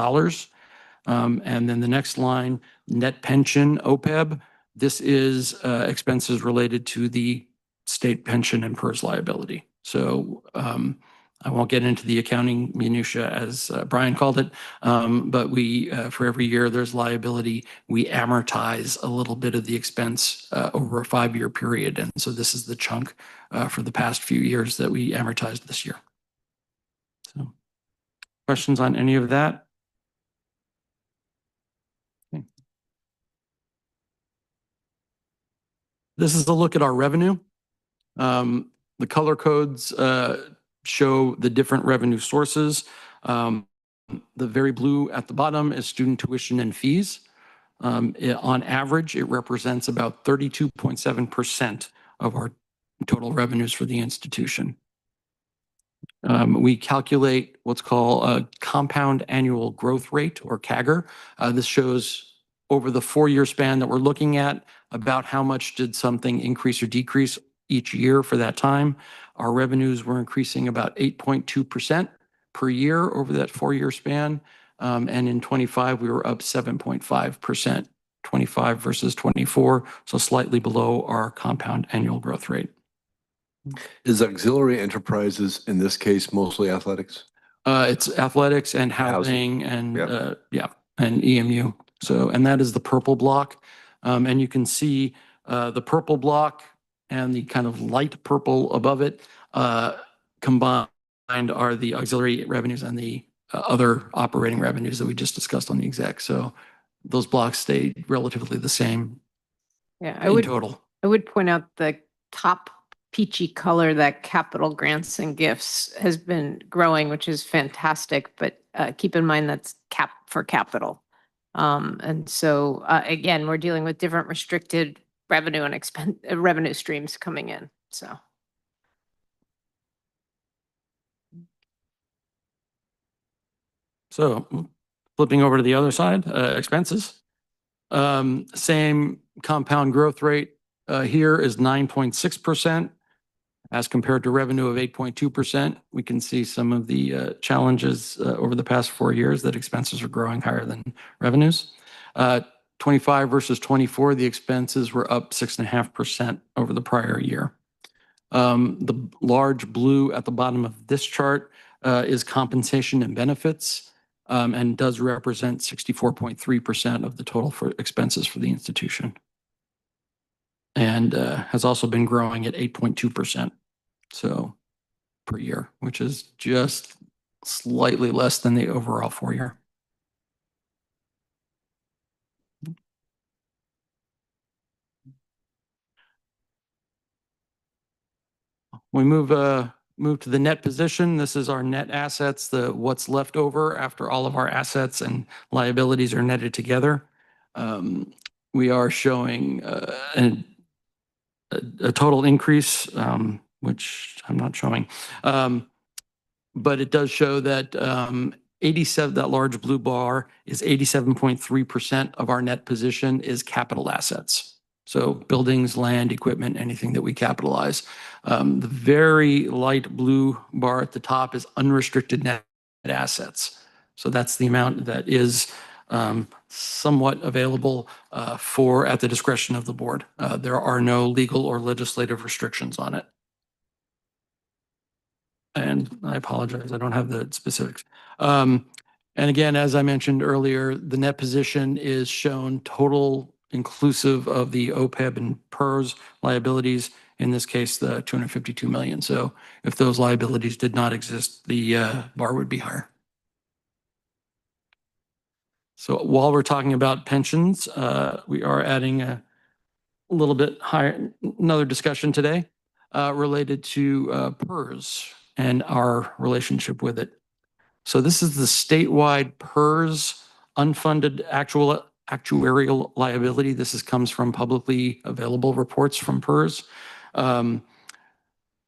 And then the next line, net pension, OPEB. This is expenses related to the state pension and PERS liability. So I won't get into the accounting minutia as Brian called it, but we, for every year there's liability, we amortize a little bit of the expense over a 5-year period. And so this is the chunk for the past few years that we amortized this year. So questions on any of that? Okay. This is a look at our revenue. The color codes show the different revenue sources. The very blue at the bottom is student tuition and fees. On average, it represents about 32.7% of our total revenues for the institution. We calculate what's called a compound annual growth rate, or CAGR. This shows over the 4-year span that we're looking at about how much did something increase or decrease each year for that time. Our revenues were increasing about 8.2% per year over that 4-year span. And in 25, we were up 7.5%, 25 versus 24, so slightly below our compound annual growth rate. Is auxiliary enterprises, in this case, mostly athletics? It's athletics and housing and and EMU. So, and that is the purple block. And you can see the purple block and the kind of light purple above it combined are the auxiliary revenues and the other operating revenues that we just discussed on the exec. So those blocks stay relatively the same in total. I would point out the top peachy color, that capital grants and gifts has been growing, which is fantastic, but keep in mind that's for capital. And so again, we're dealing with different restricted revenue and revenue streams coming in. So flipping over to the other side, expenses. Same compound growth rate here is 9.6% as compared to revenue of 8.2%. We can see some of the challenges over the past 4 years that expenses are growing higher than revenues. 25 versus 24, the expenses were up 6.5% over the prior year. The large blue at the bottom of this chart is compensation and benefits, and does represent 64.3% of the total for expenses for the institution. And has also been growing at 8.2%. So per year, which is just slightly less than the overall 4-year. We move to the net position. This is our net assets, what's left over after all of our assets and liabilities are netted together. We are showing a total increase, which I'm not showing. But it does show that 87, that large blue bar is 87.3% of our net position is capital assets. So buildings, land, equipment, anything that we capitalize. The very light blue bar at the top is unrestricted net assets. So that's the amount that is somewhat available for at the discretion of the board. There are no legal or legislative restrictions on it. And I apologize, I don't have the specifics. And again, as I mentioned earlier, the net position is shown total inclusive of the OPEB and PERS liabilities, in this case, the 252 million. So if those liabilities did not exist, the bar would be higher. So while we're talking about pensions, we are adding a little bit higher, another discussion today related to PERS and our relationship with it. So this is the statewide PERS unfunded actuarial liability. This comes from publicly available reports from PERS.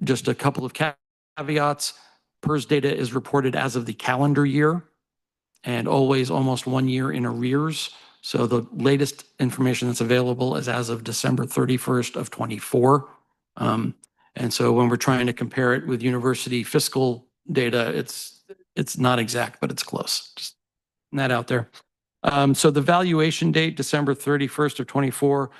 Just a couple of caveats. PERS data is reported as of the calendar year and always almost 1 year in arrears. So the latest information that's available is as of December 31st of 24. And so when we're trying to compare it with university fiscal data, it's not exact, but it's close. Just that out there. So the valuation date, December 31st of 24,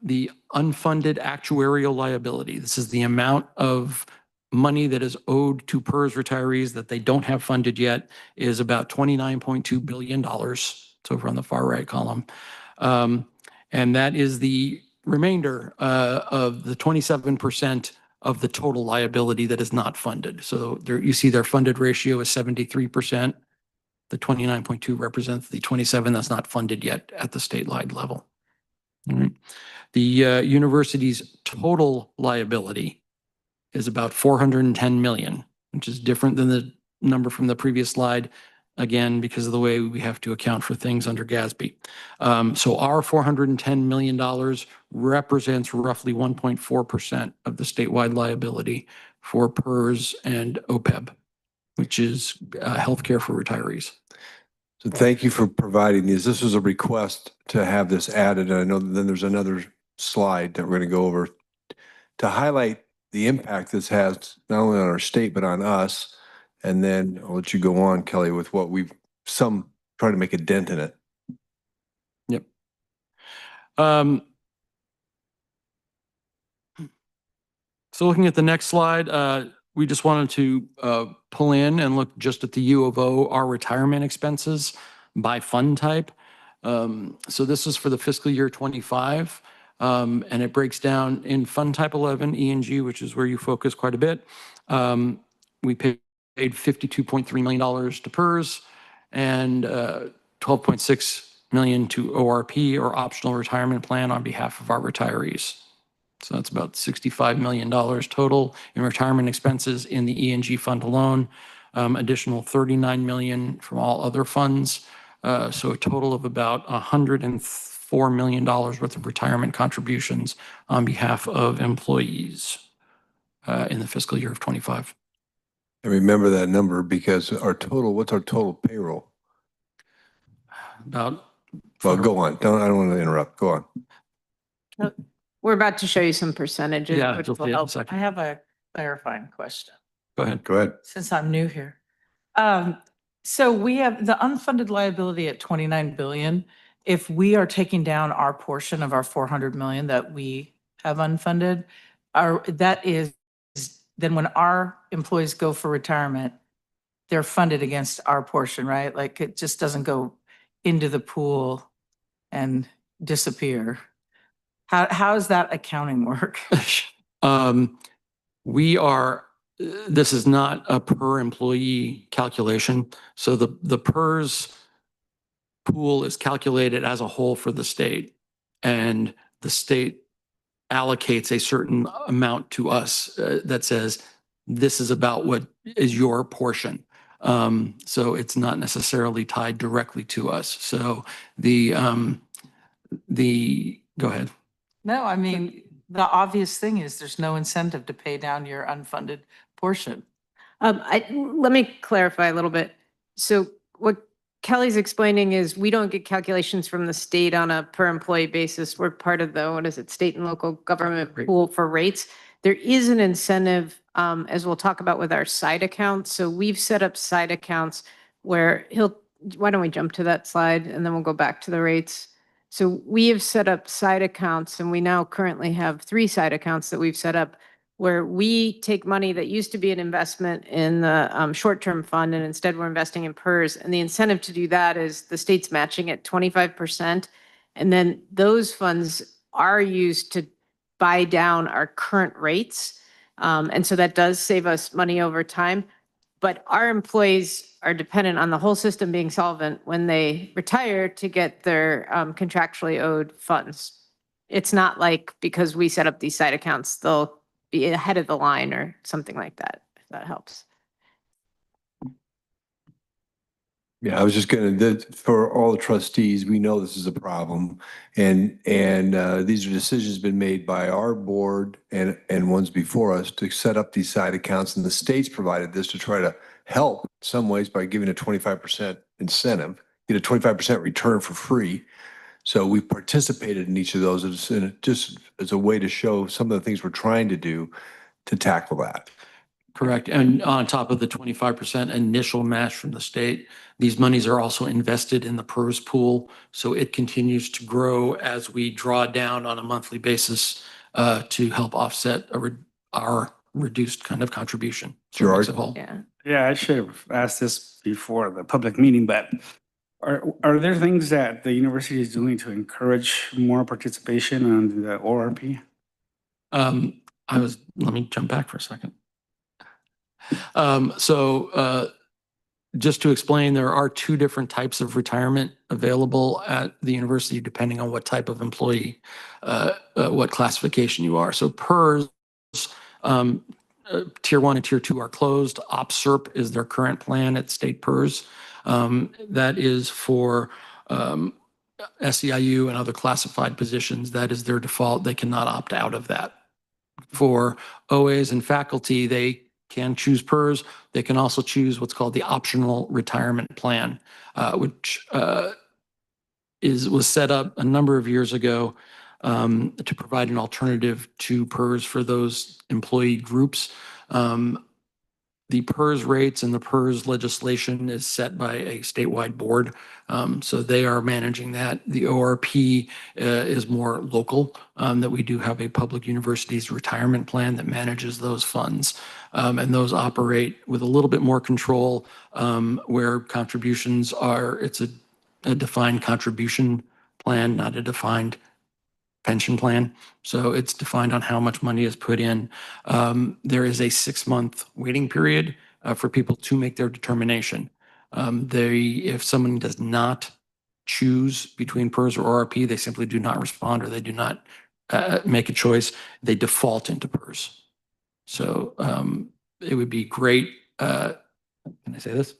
the unfunded actuarial liability. This is the amount of money that is owed to PERS retirees that they don't have funded yet, is about $29.2 billion. It's over on the far right column. And that is the remainder of the 27% of the total liability that is not funded. So there, you see their funded ratio is 73%. The 29.2 represents the 27 that's not funded yet at the statewide level. All right. The university's total liability is about 410 million, which is different than the number from the previous slide, again, because of the way we have to account for things under GASB. So our $410 million represents roughly 1.4% of the statewide liability for PERS and OPEB, which is healthcare for retirees. So thank you for providing these. This was a request to have this added. And I know then there's another slide that we're going to go over to highlight the impact this has not only on our state, but on us. And then I'll let you go on, Kelly, with what we've trying to make a dent in it. Yep. So looking at the next slide, we just wanted to pull in and look just at the U of O, our retirement expenses by fund type. So this is for the fiscal year 25, and it breaks down in fund type 11, E&G, which is where you focus quite a bit. We paid $52.3 million to PERS and $12.6 million to ORP, or optional retirement plan, on behalf of our retirees. So that's about $65 million total in retirement expenses in the E&G fund alone. Additional $39 million from all other funds. So a total of about $104 million worth of retirement contributions on behalf of employees in the fiscal year of 25. And remember that number because what's our total payroll? About Well, go on. I don't want to interrupt. Go on. We're about to show you some percentages, Yeah, which you'll will see it in a help. second. I have a clarifying question. Go ahead. Go ahead. Since I'm new here. So we have the unfunded liability at 29 billion. If we are taking down our portion of our 400 million that we have unfunded, then when our employees go for retirement, they're funded against our portion, right? Like it just doesn't go into the pool and disappear. How does that accounting work? This is not a per employee calculation. So the PERS pool is calculated as a whole for the state, and the state allocates a certain amount to us that says, this is about what is your portion. So it's not necessarily tied directly to us. So go ahead. No, I mean, the obvious thing is there's no incentive to pay down your unfunded portion. Let me clarify a little bit. So what Kelly's explaining is we don't get calculations from the state on a per employee basis. We're part of the, state and local government pool for rates. There is an incentive, as we'll talk about with our side accounts. So we've set up side accounts where why don't we jump to that slide and then we'll go back to the rates. So we have set up side accounts, and we now currently have 3 side accounts that we've set up where we take money that used to be an investment in the short-term fund, and instead we're investing in PERS. And the incentive to do that is the state's matching at 25%. And then those funds are used to buy down our current rates. And so that does save us money over time. But our employees are dependent on the whole system being solvent when they retire to get their contractually owed funds. It's not like because we set up these side accounts, they'll be ahead of the line or something like that, if that helps. Yeah, I was just for all the trustees, we know this is a problem, and these are decisions been made by our board and ones before us to set up these side accounts, and the state's provided this to try to help in some ways by giving a 25% incentive, get a 25% return for free. So we've participated in each of those just as a way to show some of the things we're trying to do to tackle that. Correct. And on top of the 25% initial match from the state, these monies are also invested in the PERS pool. So it continues to grow as we draw down on a monthly basis to help offset our reduced kind of contribution. Gerard? Yeah, I should have asked this before the public meeting, but are there things that the university is doing to encourage more participation on the ORP? Let me jump back for a second. Just to explain, there are 2 different types of retirement available at the university, depending on what type of employee, what classification you are. So PERS, Tier 1 and Tier 2 are closed. OPSERP is their current plan at state PERS. That is for SEIU and other classified positions. That is their default. They cannot opt out of that. For OAs and faculty, they can choose PERS. They can also choose what's called the optional retirement plan, which was set up a number of years ago to provide an alternative to PERS for those employee groups. The PERS rates and the PERS legislation is set by a statewide board. So they are managing that. The ORP is more local, that we do have a public universities retirement plan that manages those funds. And those operate with a little bit more control where contributions it's a defined contribution plan, not a defined pension plan. So it's defined on how much money is put in. There is a 6-month waiting period for people to make their determination. If someone does not choose between PERS or ORP, they simply do not respond, or they do not make a choice. They default into PERS. So it would be great. Can I say this?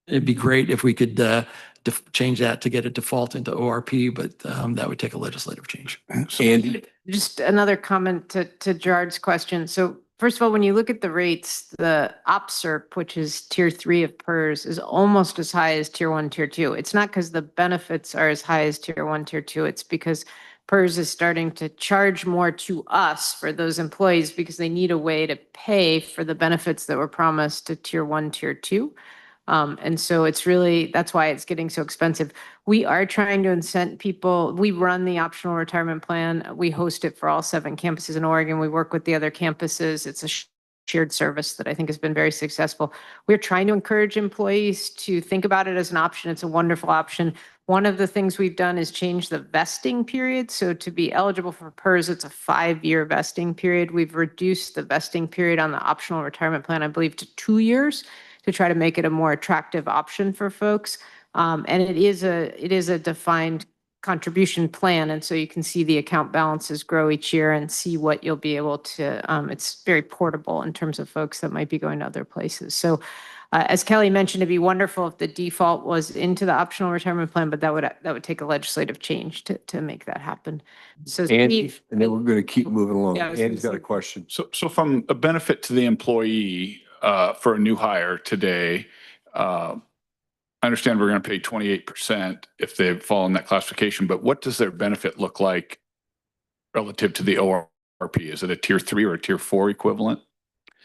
It'd be great if we could change that to get a default into ORP, but that would take a legislative change. Andy? Just another comment to Gerard's question. So first of all, when you look at the rates, the OPSERP, which is tier 3 of PERS, is almost as high as tier 1, tier 2. It's not because the benefits are as high as tier 1, tier 2. It's because PERS is starting to charge more to us for those employees because they need a way to pay for the benefits that were promised to tier 1, tier 2. And so it's really, that's why it's getting so expensive. We are trying to incent people. We run the optional retirement plan. We host it for all 7 campuses in Oregon. We work with the other campuses. It's a shared service that I think has been very successful. We're trying to encourage employees to think about it as an option. It's a wonderful option. One of the things we've done is change the vesting period. So to be eligible for PERS, it's a 5-year vesting period. We've reduced the vesting period on the optional retirement plan, I believe, to 2 years to try to make it a more attractive option for folks. And it is a defined contribution plan. And so you can see the account balances grow each year and see what you'll be able to, it's very portable in terms of folks that might be going to other places. So as Kelly mentioned, it'd be wonderful if the default was into the optional retirement plan, but that would take a legislative change to make that happen. So Andy, Steve, and then we're going to keep moving along. Yeah, I was gonna Andy's got say- a question. So from a benefit to the employee for a new hire today, I understand we're going to pay 28% if they fall in that classification, but what does their benefit look like relative to the ORP? Is it a tier 3 or a tier 4 equivalent?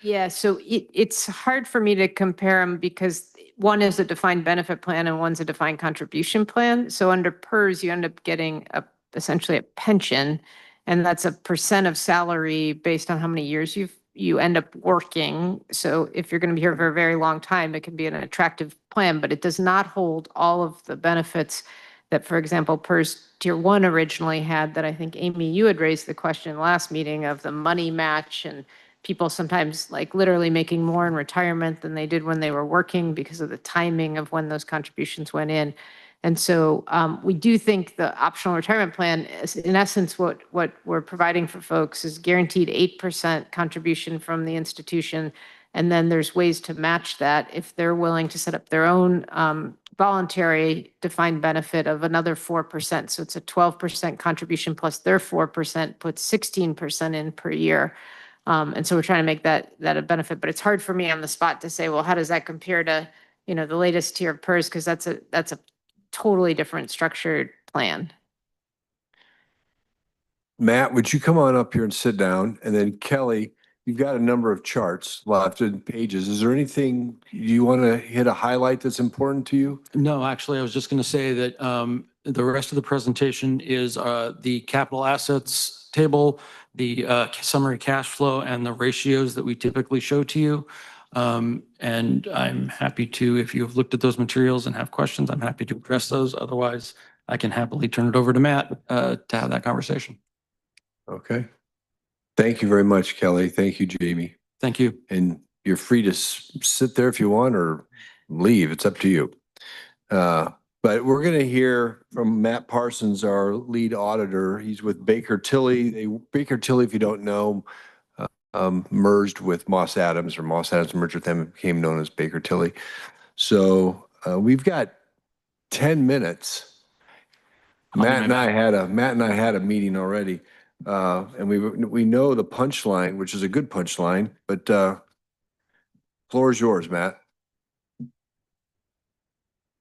Yeah, so it's hard for me to compare them because one is a defined benefit plan and one's a defined contribution plan. So under PERS, you end up getting essentially a pension, and that's a percent of salary based on how many years you end up working. So if you're going to be here for a very long time, it can be an attractive plan, but it does not hold all of the benefits that, for example, PERS Tier 1 originally had, that I think, Amy, you had raised the question last meeting of the money match and people sometimes like literally making more in retirement than they did when they were working because of the timing of when those contributions went in. And so we do think the optional retirement plan is, in essence, what we're providing for folks is guaranteed 8% contribution from the institution. And then there's ways to match that if they're willing to set up their own voluntary defined benefit of another 4%. So it's a 12% contribution plus their 4% puts 16% in per year. And so we're trying to make that a benefit, but it's hard for me on the spot to say, well, how does that compare to, the latest tier of PERS? Because that's a totally different structured plan. Matt, would you come on up here and sit down? And then Kelly, you've got a number of charts left in pages. Is there anything you want to hit a highlight that's important to you? No, actually, I was just going to say that the rest of the presentation is the capital assets table, the summary cash flow, and the ratios that we typically show to you. And I'm happy to, if you've looked at those materials and have questions, I'm happy to address those. Otherwise, I can happily turn it over to Matt to have that conversation. Okay. Thank you very much, Kelly. Thank you, Jamie. Thank you. And you're free to sit there if you want or leave. It's up to you. But we're going to hear from Matt Parsons, our lead auditor. He's with Baker Tilly. Baker Tilly, if you don't know, merged with Moss Adams, or Moss Adams merged with them and became known as Baker Tilly. So we've got 10 minutes. Matt and I had a meeting already. And we know the punchline, which is a good punchline, but floor is yours, Matt.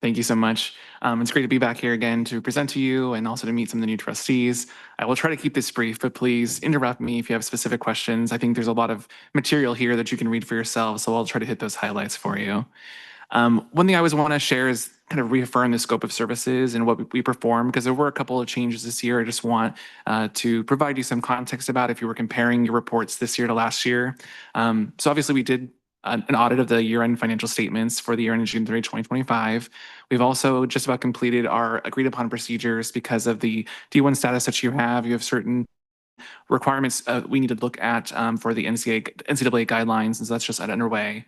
Thank you so much. It's great to be back here again to present to you and also to meet some of the new trustees. I will try to keep this brief, but please interrupt me if you have specific questions. I think there's a lot of material here that you can read for yourselves, so I'll try to hit those highlights for you. One thing I always want to share is kind of reaffirm the scope of services and what we perform, because there were a couple of changes this year. I just want to provide you some context about if you were comparing your reports this year to last year. So obviously we did an audit of the year-end financial statements for the year ending June 30, 2025. We've also just about completed our agreed upon procedures because of the D1 status that you have. You have certain requirements we need to look at for the NCAA guidelines, and so that's just underway.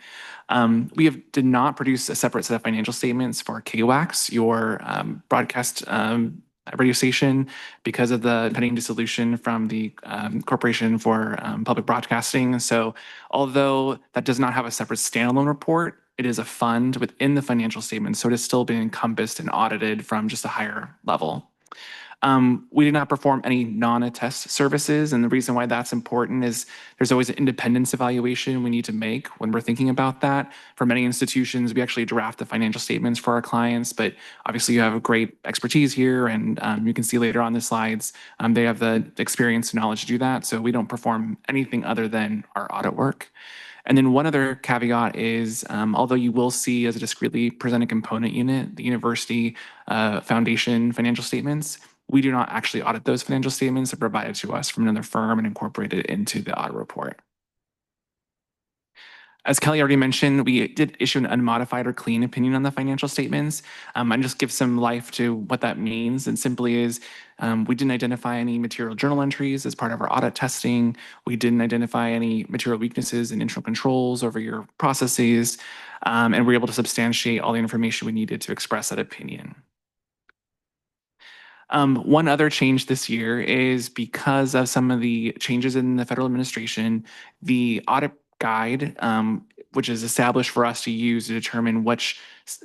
We did not produce a separate set of financial statements for KWAX, your broadcast radio station, because of the pending dissolution from the Corporation for Public Broadcasting. So although that does not have a separate standalone report, it is a fund within the financial statement, so it is still being encompassed and audited from just a higher level. We did not perform any non-attest services, and the reason why that's important is there's always an independence evaluation we need to make when we're thinking about that. For many institutions, we actually draft the financial statements for our clients, but obviously you have a great expertise here, and you can see later on the slides, they have the experience and knowledge to do that, so we don't perform anything other than our audit work. And then one other caveat is, although you will see as a discretely presented component unit, the university foundation financial statements, we do not actually audit those financial statements. They're provided to us from another firm and incorporated into the audit report. As Kelly already mentioned, we did issue an unmodified or clean opinion on the financial statements. And just give some life to what that means. And simply is, we didn't identify any material journal entries as part of our audit testing. We didn't identify any material weaknesses in internal controls over your processes. And we're able to substantiate all the information we needed to express that opinion. One other change this year is because of some of the changes in the federal administration, the audit guide, which is established for us to use to determine which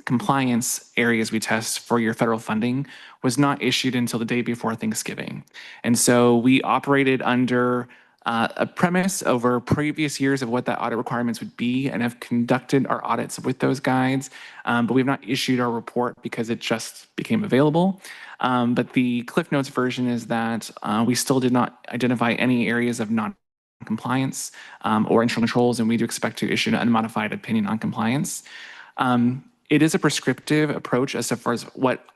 compliance areas we test for your federal funding, was not issued until the day before Thanksgiving. And so we operated under a premise over previous years of what that audit requirements would be and have conducted our audits with those guides, but we've not issued our report because it just became available. But the Cliff Notes version is that we still did not identify any areas of non-compliance or internal controls, and we do expect to issue an unmodified opinion on compliance. It is a prescriptive approach as far as what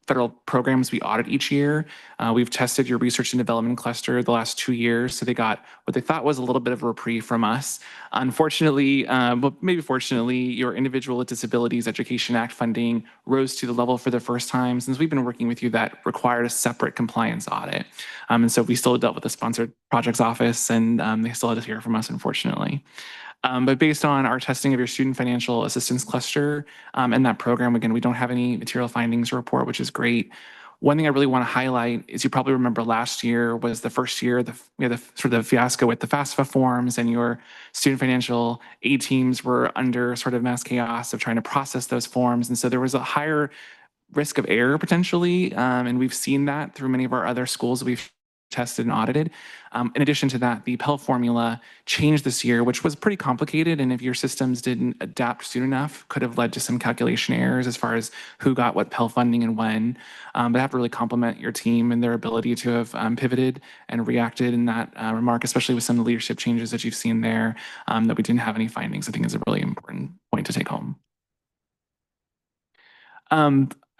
federal programs we audit each year. We've tested your research and development cluster the last 2 years, so they got what they thought was a little bit of a reprieve from us. Unfortunately, well, maybe fortunately, your Individual with Disabilities Education Act funding rose to the level for the first time since we've been working with you that required a separate compliance audit. And so we still dealt with the sponsored projects office, and they still had to hear from us, unfortunately. But based on our testing of your student financial assistance cluster and that program, again, we don't have any material findings to report, which is great. One thing I really want to highlight is you probably remember last year was the first year we had the sort of fiasco with the FAFSA forms, and your student financial aid teams were under sort of mass chaos of trying to process those forms. And so there was a higher risk of error potentially, and we've seen that through many of our other schools we've tested and audited. In addition to that, the Pell formula changed this year, which was pretty complicated, and if your systems didn't adapt soon enough, could have led to some calculation errors as far as who got what Pell funding and when. But I have to really compliment your team and their ability to have pivoted and reacted in that remark, especially with some of the leadership changes that you've seen there, that we didn't have any findings, I think is a really important point to take home.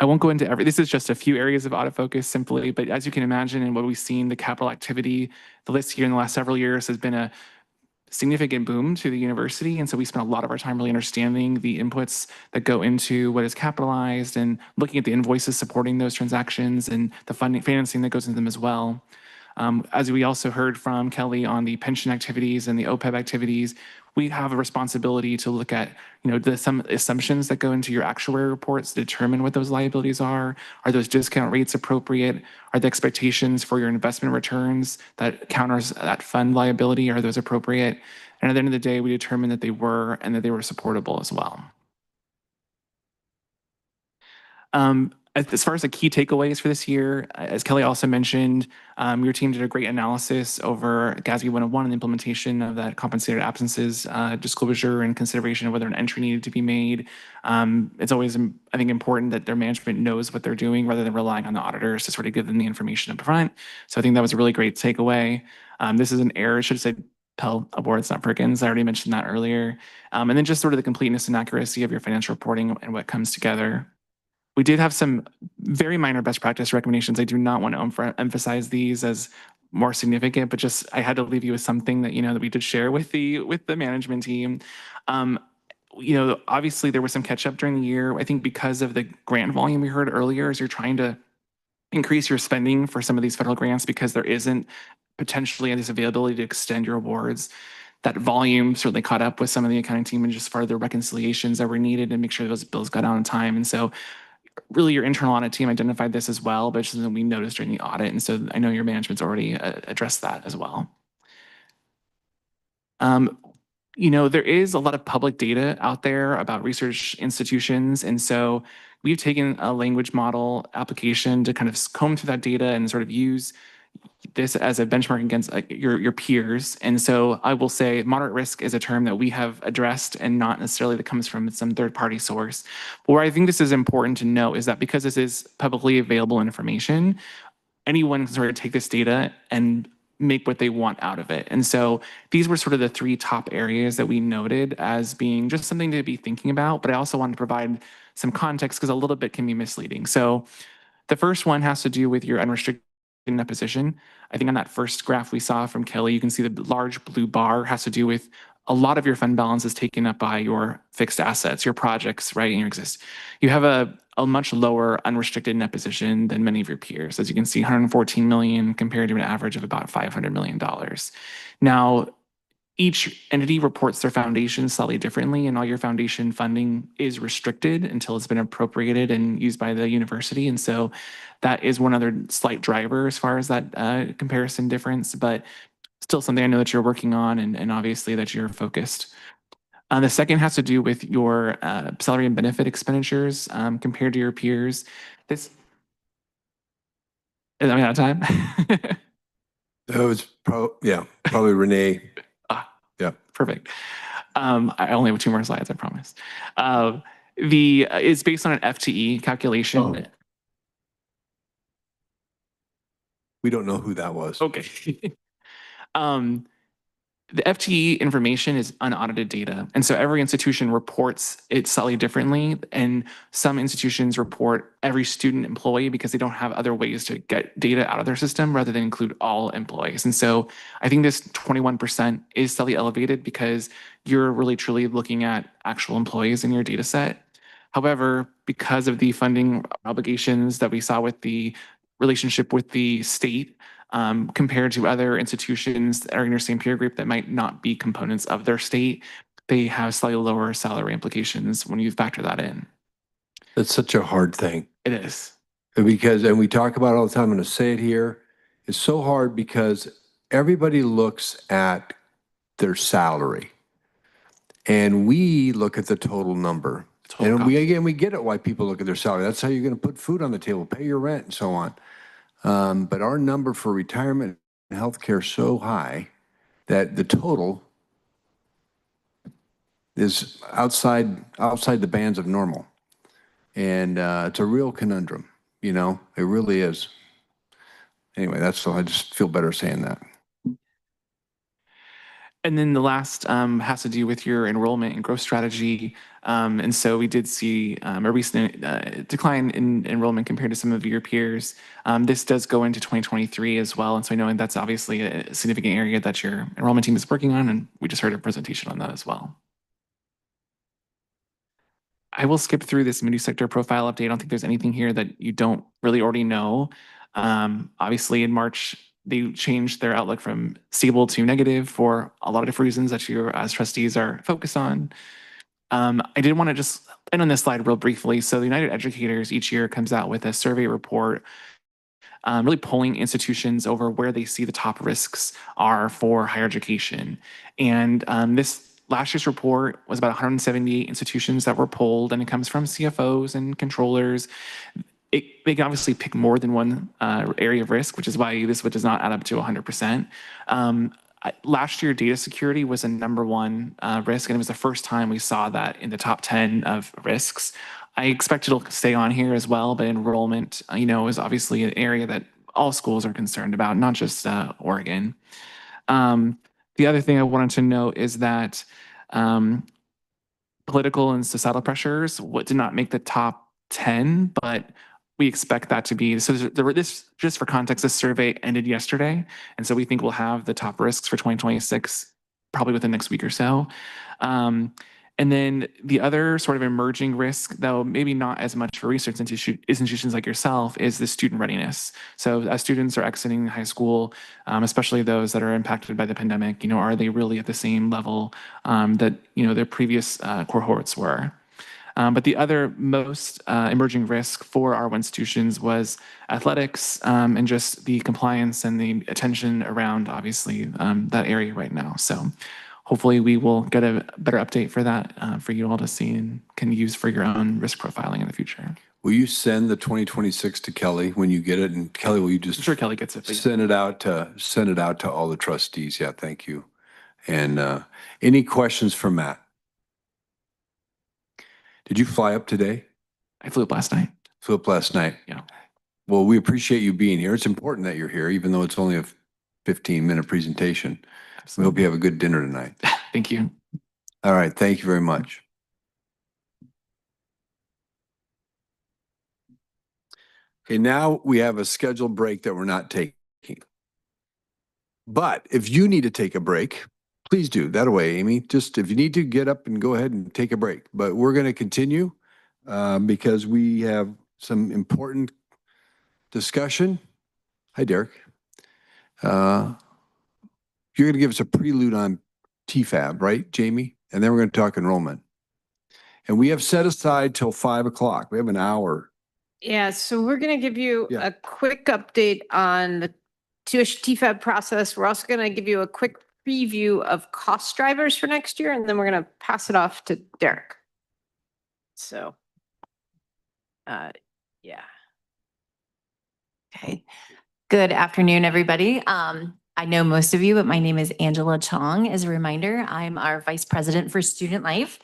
I won't go into this is just a few areas of audit focus simply, but as you can imagine and what we've seen, the capital activity, the list here in the last several years has been a significant boom to the university. And so we spent a lot of our time really understanding the inputs that go into what is capitalized and looking at the invoices supporting those transactions and the financing that goes into them as well. As we also heard from Kelly on the pension activities and the OPEB activities, we have a responsibility to look at, some assumptions that go into your actuary reports to determine what those liabilities are. Are those discount rates appropriate? Are the expectations for your investment returns that counters that fund liability, are those appropriate? And at the end of the day, we determined that they were and that they were supportable as well. As far as the key takeaways for this year, as Kelly also mentioned, your team did a great analysis over GASB 101 and the implementation of that compensated absences disclosure and consideration of whether an entry needed to be made. It's always, I think, important that their management knows what they're doing rather than relying on the auditors to sort of give them the information up front. So I think that was a really great takeaway. This is an error, I should say Pell awards, not Perkins. I already mentioned that earlier. And then just sort of the completeness and accuracy of your financial reporting and what comes together. We did have some very minor best practice recommendations. I do not want to emphasize these as more significant, but just I had to leave you with something that that we did share with the management team. Obviously there was some catch up during the year. I think because of the grant volume we heard earlier, as you're trying to increase your spending for some of these federal grants because there isn't potentially this availability to extend your awards. That volume certainly caught up with some of the accounting team and just further reconciliations that were needed to make sure those bills got out on time. And so really your internal audit team identified this as well, but it's something we noticed during the audit. And so I know your management's already addressed that as well. There is a lot of public data out there about research institutions. And so we've taken a language model application to kind of comb through that data and sort of use this as a benchmark against your peers. And so I will say moderate risk is a term that we have addressed and not necessarily that comes from some third-party source. But where I think this is important to know is that because this is publicly available information, anyone can sort of take this data and make what they want out of it. And so these were sort of the three top areas that we noted as being just something to be thinking about. But I also wanted to provide some context because a little bit can be misleading. So the first one has to do with your unrestricted net position. I think on that first graph we saw from Kelly, you can see the large blue bar has to do with a lot of your fund balance is taken up by your fixed assets, your projects, right? You have a much lower unrestricted net position than many of your peers. As you can see, 114 million compared to an average of about $500 million. Now, each entity reports their foundation slightly differently, and all your foundation funding is restricted until it's been appropriated and used by the university. And so that is one other slight driver as far as that comparison difference, but still something I know that you're working on and obviously that you're focused. The second has to do with your salary and benefit expenditures compared to your peers. This, am I out of time? That was probably Renee. Yeah. Perfect. I only have 2 more slides, I promise. It's based on an FTE calculation. Oh. We don't know who that was. Okay. The FTE information is unaudited data. And so every institution reports it slightly differently. And some institutions report every student employee because they don't have other ways to get data out of their system rather than include all employees. And so I think this 21% is slightly elevated because you're really truly looking at actual employees in your data set. However, because of the funding obligations that we saw with the relationship with the state, compared to other institutions that are in your same peer group that might not be components of their state, they have slightly lower salary implications when you factor that in. That's such a hard thing. It is. And we talk about it all the time, I'm going to say it here. It's so hard because everybody looks at their salary and we look at the total number. And we get it why people look at their salary. That's how you're going to put food on the table, pay your rent and so on. But our number for retirement and healthcare is so high that the total is outside the bands of normal. And it's a real conundrum, it really is. Anyway, that's all. I just feel better saying that. And then the last has to do with your enrollment and growth strategy. And so we did see a recent decline in enrollment compared to some of your peers. This does go into 2023 as well. And so I know that's obviously a significant area that your enrollment team is working on. And we just heard a presentation on that as well. I will skip through this mini sector profile update. I don't think there's anything here that you don't really already know. Obviously in March, they changed their outlook from stable to negative for a lot of different reasons that you as trustees are focused on. I did want to just end on this slide real briefly. So the United Educators each year comes out with a survey report really polling institutions over where they see the top risks are for higher education. And this last year's report was about 178 institutions that were polled, and it comes from CFOs and controllers. They can obviously pick more than one area of risk, which is why this does not add up to 100%. Last year, data security was a #1 risk, and it was the first time we saw that in the top 10 of risks. I expect it'll stay on here as well, but enrollment, is obviously an area that all schools are concerned about, not just Oregon. The other thing I wanted to note is that political and societal pressures did not make the top 10, but we expect that to be. So this, just for context, this survey ended yesterday. And so we think we'll have the top risks for 2026 probably within the next week or so. And then the other sort of emerging risk, though maybe not as much for research institutions like yourself, is the student readiness. So as students are exiting high school, especially those that are impacted by the pandemic, are they really at the same level that their previous cohorts were? But the other most emerging risk for our institutions was athletics and just the compliance and the attention around, obviously, that area right now. So hopefully we will get a better update for that for you all to see and can use for your own risk profiling in the future. Will you send the 2026 to Kelly when you get it? And Kelly, will you just I'm sure Kelly gets it. But yeah. send it out to all the trustees? Yeah, thank you. And any questions for Matt? Did you fly up today? I flew up last night. Flew up last night. Yeah. Well, we appreciate you being here. It's important that you're here, even though it's only a 15-minute presentation. Absolutely. We hope you have a good dinner tonight. Thank you. All right. Thank you very much. Okay, now we have a scheduled break that we're not taking. But if you need to take a break, please do. That way, Amy. Just if you need to get up and go ahead and take a break. But we're going to continue because we have some important discussion. Hi, Derek. You're going to give us a prelude on TFAB, right, Jamie? And then we're going to talk enrollment. And we have set aside till 5 o'clock. We have an hour. Yeah, so we're going to give you Yeah. a quick update on the tuition TFAB process. We're also going to give you a quick preview of cost drivers for next year, and then we're going to pass it off to Derek. So, yeah. Okay. Good afternoon, everybody. I know most of you, but my name is Angela Chong. As a reminder, I'm our Vice President for Student Life,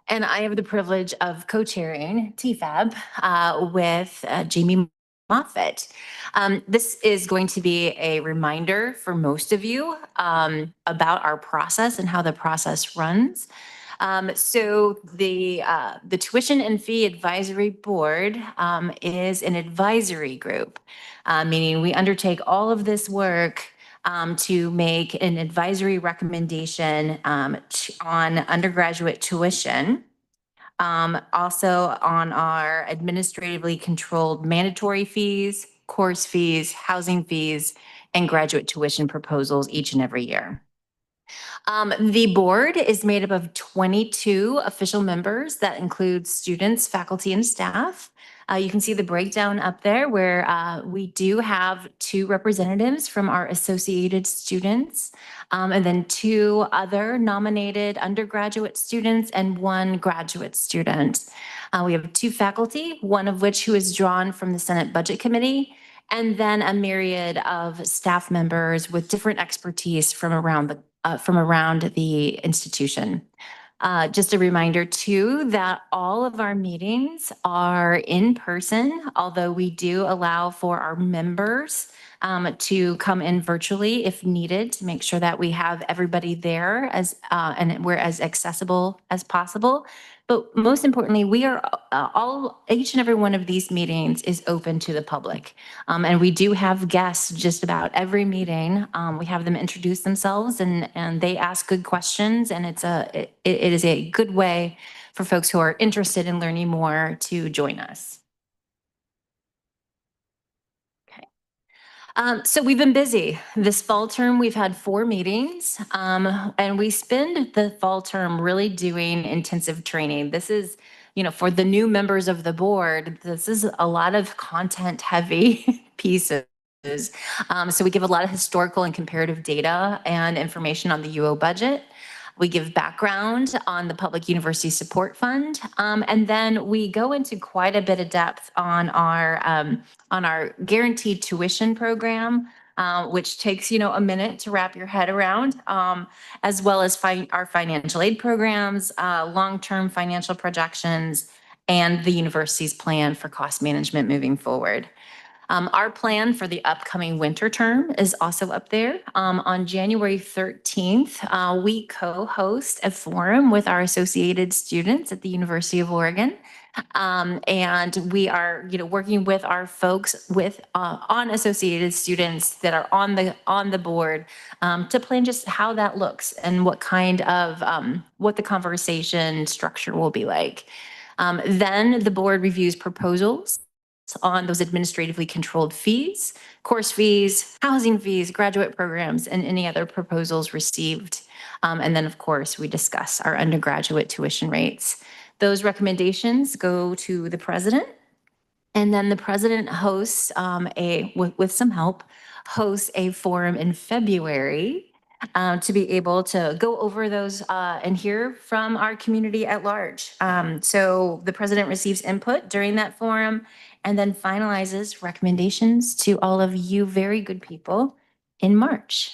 and I have the privilege of co-chairing TFAB with Jamie Moffitt. This is going to be a reminder for most of you about our process and how the process runs. So the Tuition and Fee Advisory Board is an advisory group, meaning we undertake all of this work to make an advisory recommendation on undergraduate tuition. Also on our administratively controlled mandatory fees, course fees, housing fees, and graduate tuition proposals each and every year. The board is made up of 22 official members. That includes students, faculty, and staff. You can see the breakdown up there where we do have 2 representatives from our associated students, and then 2 other nominated undergraduate students and 1 graduate student. We have 2 faculty, one of which who is drawn from the Senate Budget Committee, and then a myriad of staff members with different expertise from around the institution. Just a reminder too, that all of our meetings are in person, although we do allow for our members to come in virtually if needed to make sure that we have everybody there and we're as accessible as possible. But most importantly, we are each and every one of these meetings is open to the public. And we do have guests just about every meeting. We have them introduce themselves and they ask good questions. And it is a good way for folks who are interested in learning more to join us. So we've been busy. This fall term, we've had 4 meetings, and we spend the fall term really doing intensive training. This is, for the new members of the board, this is a lot of content heavy pieces. So we give a lot of historical and comparative data and information on the UO budget. We give background on the Public University Support Fund, and then we go into quite a bit of depth on our guaranteed tuition program, which takes a minute to wrap your head around, as well as our financial aid programs, long-term financial projections, and the university's plan for cost management moving forward. Our plan for the upcoming winter term is also up there. On January 13th, we co-host a forum with our associated students at the University of Oregon. And we are, working with our folks on associated students that are on the board to plan just how that looks and what kind of, what the conversation structure will be like. Then the board reviews proposals on those administratively controlled fees, course fees, housing fees, graduate programs, and any other proposals received. And then, of course, we discuss our undergraduate tuition rates. Those recommendations go to the president, and then the president hosts with some help, hosts a forum in February to be able to go over those and hear from our community at large. So the president receives input during that forum and then finalizes recommendations to all of you very good people in March.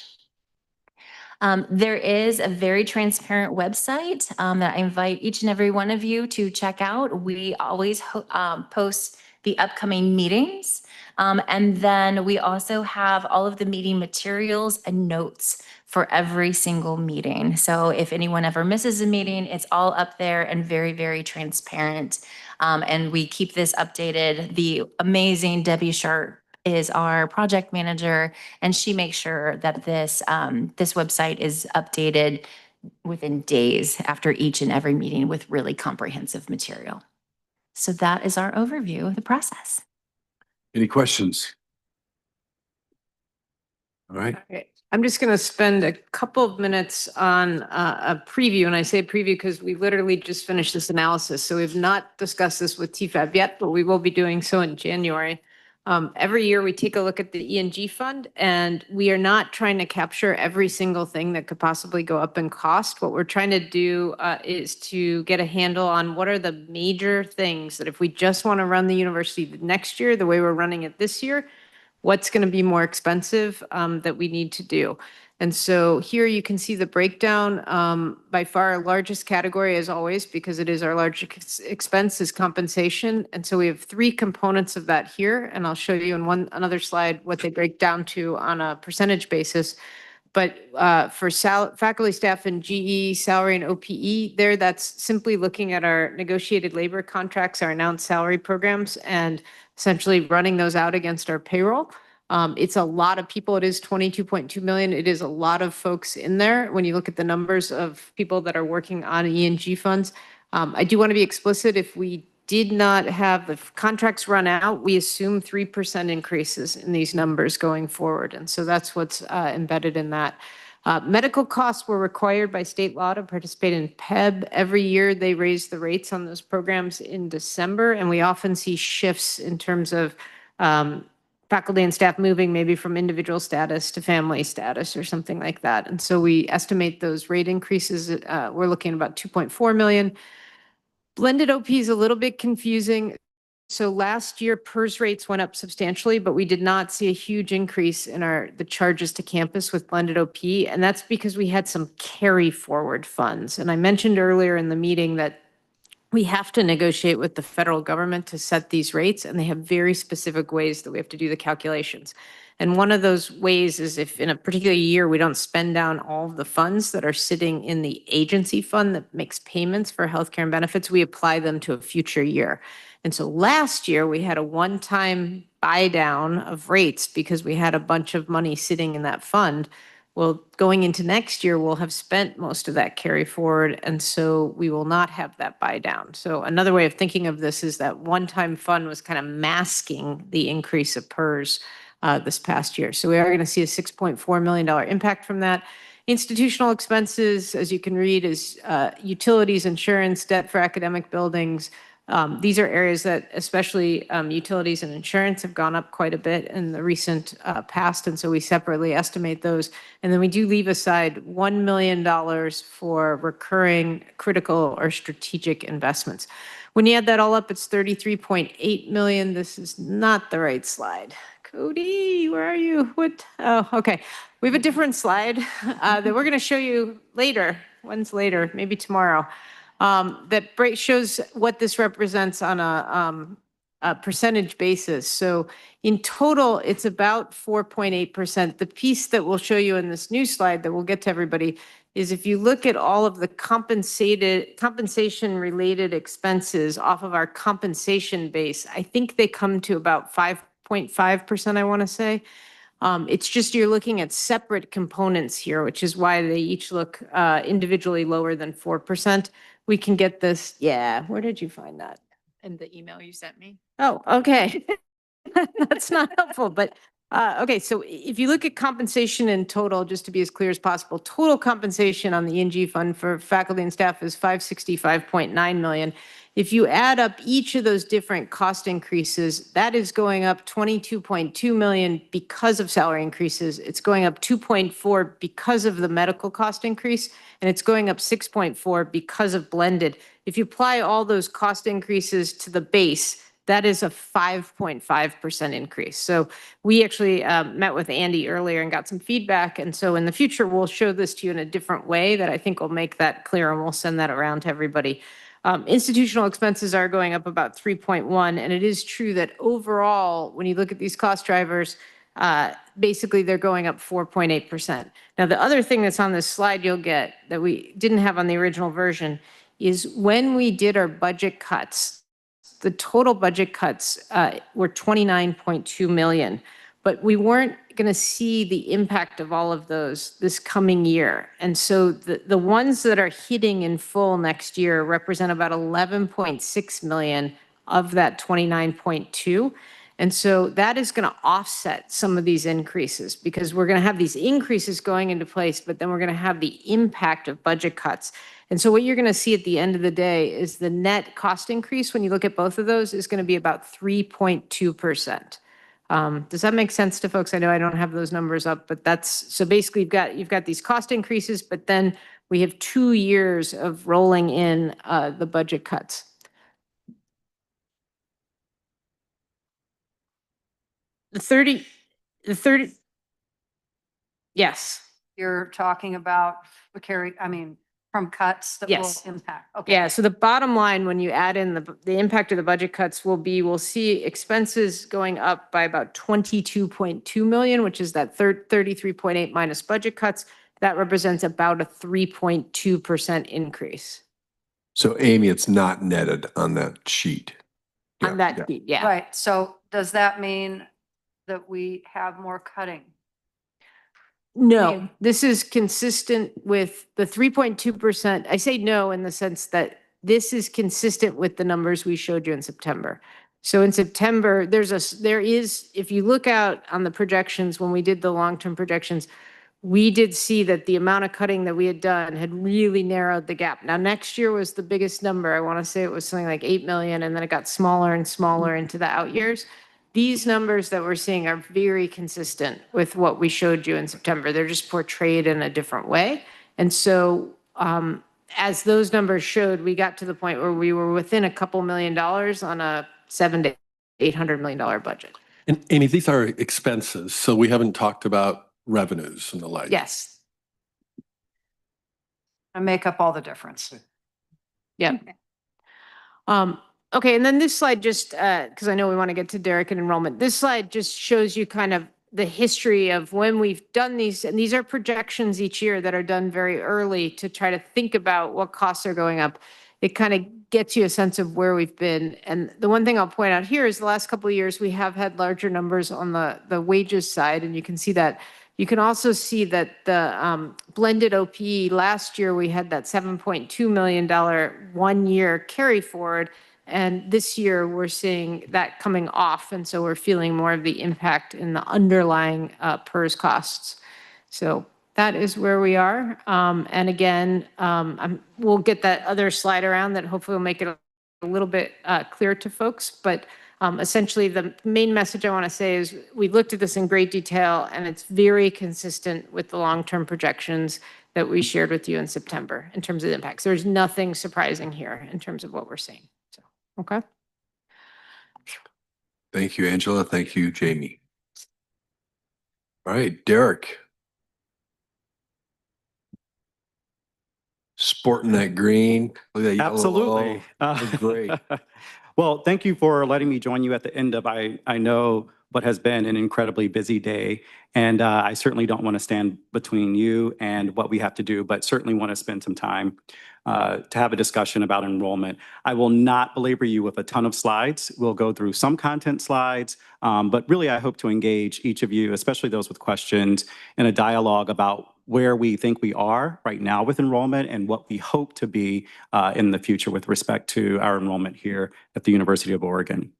There is a very transparent website that I invite each and every one of you to check out. We always post the upcoming meetings. And then we also have all of the meeting materials and notes for every single meeting. So if anyone ever misses a meeting, it's all up there and very, very transparent. And we keep this updated. The amazing Debbie Sharp is our project manager, and she makes sure that this website is updated within days after each and every meeting with really comprehensive material. So that is our overview of the process. Any questions? All right. Okay. I'm just going to spend a couple of minutes on a preview. And I say preview because we literally just finished this analysis. So we've not discussed this with TFAB yet, but we will be doing so in January. Every year we take a look at the E&G fund, and we are not trying to capture every single thing that could possibly go up in cost. What we're trying to do is to get a handle on what are the major things that if we just want to run the university next year, the way we're running it this year, what's going to be more expensive that we need to do. And so here you can see the breakdown. By far our largest category, as always, because it is our largest expense, is compensation. And so we have three components of that here. And I'll show you in another slide what they break down to on a percentage basis. But for faculty, staff, and GE salary and OPE, there that's simply looking at our negotiated labor contracts, our announced salary programs, and essentially running those out against our payroll. It's a lot of people. It is 22.2 million. It is a lot of folks in there when you look at the numbers of people that are working on E&G funds. I do want to be explicit. If we did not have the contracts run out, we assume 3% increases in these numbers going forward. And so that's what's embedded in that. Medical costs were required by state law to participate in PEB. Every year they raise the rates on those programs in December, and we often see shifts in terms of faculty and staff moving maybe from individual status to family status or something like that. And so we estimate those rate increases. We're looking at about 2.4 million. Blended OP is a little bit confusing. So last year PERS rates went up substantially, but we did not see a huge increase in the charges to campus with blended OP. And that's because we had some carry forward funds. And I mentioned earlier in the meeting that we have to negotiate with the federal government to set these rates, and they have very specific ways that we have to do the calculations. And one of those ways is if in a particular year we don't spend down all of the funds that are sitting in the agency fund that makes payments for healthcare and benefits, we apply them to a future year. And so last year we had a one-time buy down of rates because we had a bunch of money sitting in that fund. Well, going into next year, we'll have spent most of that carry forward, and so we will not have that buy down. So another way of thinking of this is that one-time fund was kind of masking the increase of PERS this past year. So we are going to see a $6.4 million impact from that. Institutional expenses, as you can read, is utilities, insurance, debt for academic buildings. These are areas that especially utilities and insurance have gone up quite a bit in the recent past, and so we separately estimate those. And then we do leave aside $1 million for recurring critical or strategic investments. When you add that all up, it's 33.8 million. This is not the right slide. Cody, where are you? What? Oh, okay. We have a different slide that we're going to show you later. When's later? Maybe tomorrow. That shows what this represents on a percentage basis. So in total, it's about 4.8%. The piece that we'll show you in this new slide that we'll get to everybody is if you look at all of the compensation related expenses off of our compensation base, I think they come to about 5.5%, I want to say. It's just you're looking at separate components here, which is why they each look individually lower than 4%. We can get this. Yeah. Where did you find that? In the email you sent me. Oh, okay. That's not helpful, but okay. So if you look at compensation in total, just to be as clear as possible, total compensation on the E&G fund for faculty and staff is 565.9 million. If you add up each of those different cost increases, that is going up 22.2 million because of salary increases. It's going up 2.4 because of the medical cost increase, and it's going up 6.4 because of blended. If you apply all those cost increases to the base, that is a 5.5% increase. So we actually met with Andy earlier and got some feedback. And so in the future, we'll show this to you in a different way that I think will make that clear, and we'll send that around to everybody. Institutional expenses are going up about 3.1, and it is true that overall, when you look at these cost drivers, basically they're going up 4.8%. Now, the other thing that's on this slide you'll get that we didn't have on the original version is when we did our budget cuts, the total budget cuts were 29.2 million. But we weren't going to see the impact of all of those this coming year. And so the ones that are hitting in full next year represent about 11.6 million of that 29.2. And so that is going to offset some of these increases because we're going to have these increases going into place, but then we're going to have the impact of budget cuts. And so what you're going to see at the end of the day is the net cost increase, when you look at both of those, is going to be about 3.2%. Does that make sense to folks? I know I don't have those numbers up, but that's, so basically you've got these cost increases, but then we have 2 years of rolling in the budget cuts. The 30, yes. You're talking about from cuts that will Yes. impact. Okay. Yeah, so the bottom line, when you add in the impact of the budget cuts will be, we'll see expenses going up by about 22.2 million, which is that 33.8 minus budget cuts. That represents about a 3.2% increase. So Amy, it's not netted on that sheet. On that sheet, yeah. Right. So does that mean that we have more cutting? No, this is consistent with the 3.2%. I say no in the sense that this is consistent with the numbers we showed you in September. So in September, there is, if you look out on the projections, when we did the long-term projections, we did see that the amount of cutting that we had done had really narrowed the gap. Now, next year was the biggest number. I want to say it was something like 8 million, and then it got smaller and smaller into the out years. These numbers that we're seeing are very consistent with what we showed you in September. They're just portrayed in a different way. And so as those numbers showed, we got to the point where we were within a couple $1 million on a $700 to $800 million budget. And Amy, these are expenses, so we haven't talked about revenues and the like. Yes. I make up all the difference. Yeah. Okay, and then this slide just, because I know we want to get to Derek and enrollment. This slide just shows you kind of the history of when we've done these, and these are projections each year that are done very early to try to think about what costs are going up. It kind of gets you a sense of where we've been. And the one thing I'll point out here is the last couple of years, we have had larger numbers on the wages side, and you can see that. You can also see that the blended OPE, last year we had that $7.2 million 1-year carry forward. And this year we're seeing that coming off. And so we're feeling more of the impact in the underlying PERS costs. So that is where we are. And again, we'll get that other slide around that hopefully will make it a little bit clear to folks. But essentially the main message I want to say is we looked at this in great detail, and it's very consistent with the long-term projections that we shared with you in September in terms of the impacts. There's nothing surprising here in terms of what we're seeing. Okay. Thank you, Angela. Thank you, Jamie. All right, Derek. Sporting that green. Look at that yellow. Absolutely. That's great. Well, thank you for letting me join you at the end of, I know what has been an incredibly busy day. And I certainly don't want to stand between you and what we have to do, but certainly want to spend some time to have a discussion about enrollment. I will not belabor you with a ton of slides. We'll go through some content slides, but really I hope to engage each of you, especially those with questions, in a dialogue about where we think we are right now with enrollment and what we hope to be in the future with respect to our enrollment here at the University of Oregon.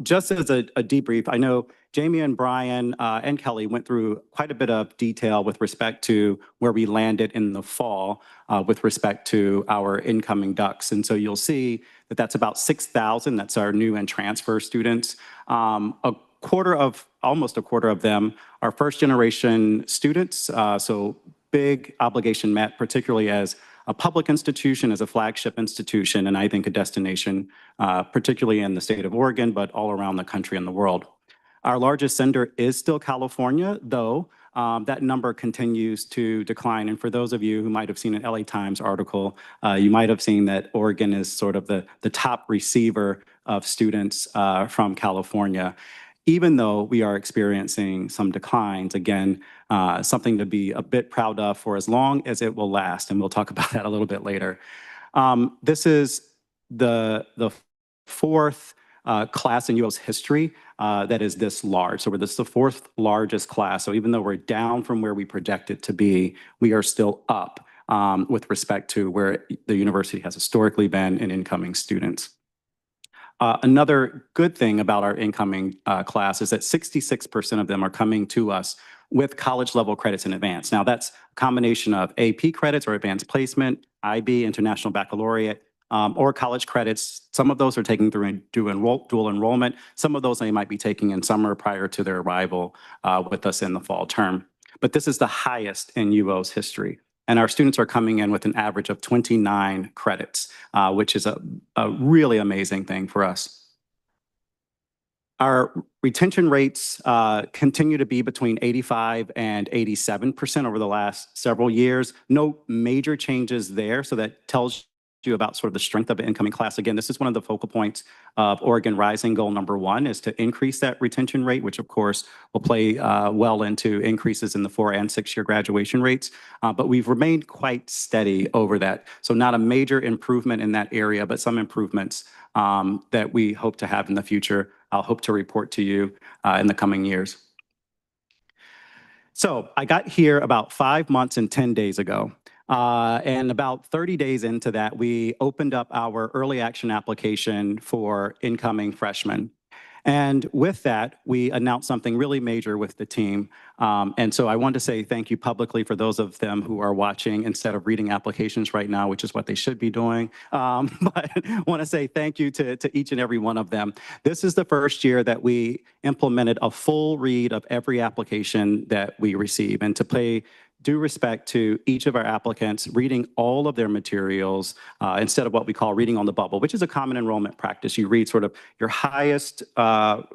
Just as a debrief, I know Jamie and Brian and Kelly went through quite a bit of detail with respect to where we landed in the fall with respect to our incoming ducks. And so you'll see that that's about 6,000. That's our new and transfer students. Almost a quarter of them are first generation students. So big obligation met, particularly as a public institution, as a flagship institution, and I think a destination, particularly in the state of Oregon, but all around the country and the world. Our largest sender is still California, though that number continues to decline. And for those of you who might have seen an LA Times article, you might have seen that Oregon is sort of the top receiver of students from California. Even though we are experiencing some declines, again, something to be a bit proud of for as long as it will last, and we'll talk about that a little bit later. This is the fourth class in UO's history that is this large. So this is the fourth largest class. So even though we're down from where we projected to be, we are still up with respect to where the university has historically been in incoming students. Another good thing about our incoming class is that 66% of them are coming to us with college level credits in advance. Now that's a combination of AP credits or advanced placement, IB, International Baccalaureate, or college credits. Some of those are taking through dual enrollment. Some of those they might be taking in summer prior to their arrival with us in the fall term. But this is the highest in UO's history. And our students are coming in with an average of 29 credits, which is a really amazing thing for us. Our retention rates continue to be between 85 and 87% over the last several years. No major changes there, so that tells you about sort of the strength of the incoming class. Again, this is one of the focal points of Oregon Rising goal number 1 is to increase that retention rate, which of course will play well into increases in the 4- and 6-year graduation rates. But we've remained quite steady over that. So not a major improvement in that area, but some improvements that we hope to have in the future. I'll hope to report to you in the coming years. So I got here about 5 months and 10 days ago. And about 30 days into that, we opened up our early action application for incoming freshmen. And with that, we announced something really major with the team. And so I want to say thank you publicly for those of them who are watching instead of reading applications right now, which is what they should be doing. But I want to say thank you to each and every one of them. This is the first year that we implemented a full read of every application that we receive. And to pay due respect to each of our applicants, reading all of their materials instead of what we call reading on the bubble, which is a common enrollment practice. You read sort of your highest part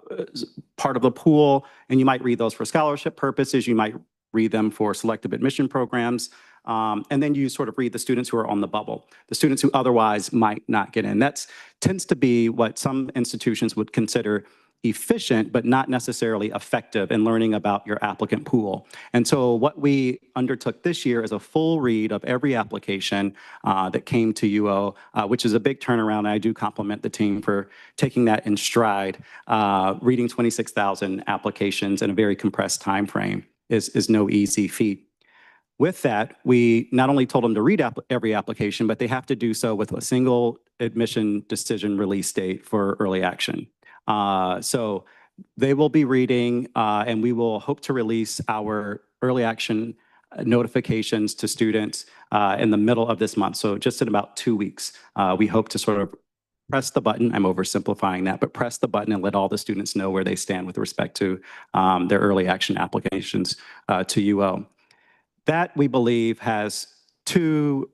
of the pool, and you might read those for scholarship purposes. You might read them for selective admission programs. And then you sort of read the students who are on the bubble, the students who otherwise might not get in. That tends to be what some institutions would consider efficient, but not necessarily effective in learning about your applicant pool. And so what we undertook this year is a full read of every application that came to UO, which is a big turnaround. I do compliment the team for taking that in stride. Reading 26,000 applications in a very compressed time frame is no easy feat. With that, we not only told them to read every application, but they have to do so with a single admission decision release date for early action. So they will be reading, and we will hope to release our early action notifications to students in the middle of this month. So just in about 2 weeks, we hope to sort of press the button. I'm oversimplifying that, but press the button and let all the students know where they stand with respect to their early action applications to UO. That, we believe, has 2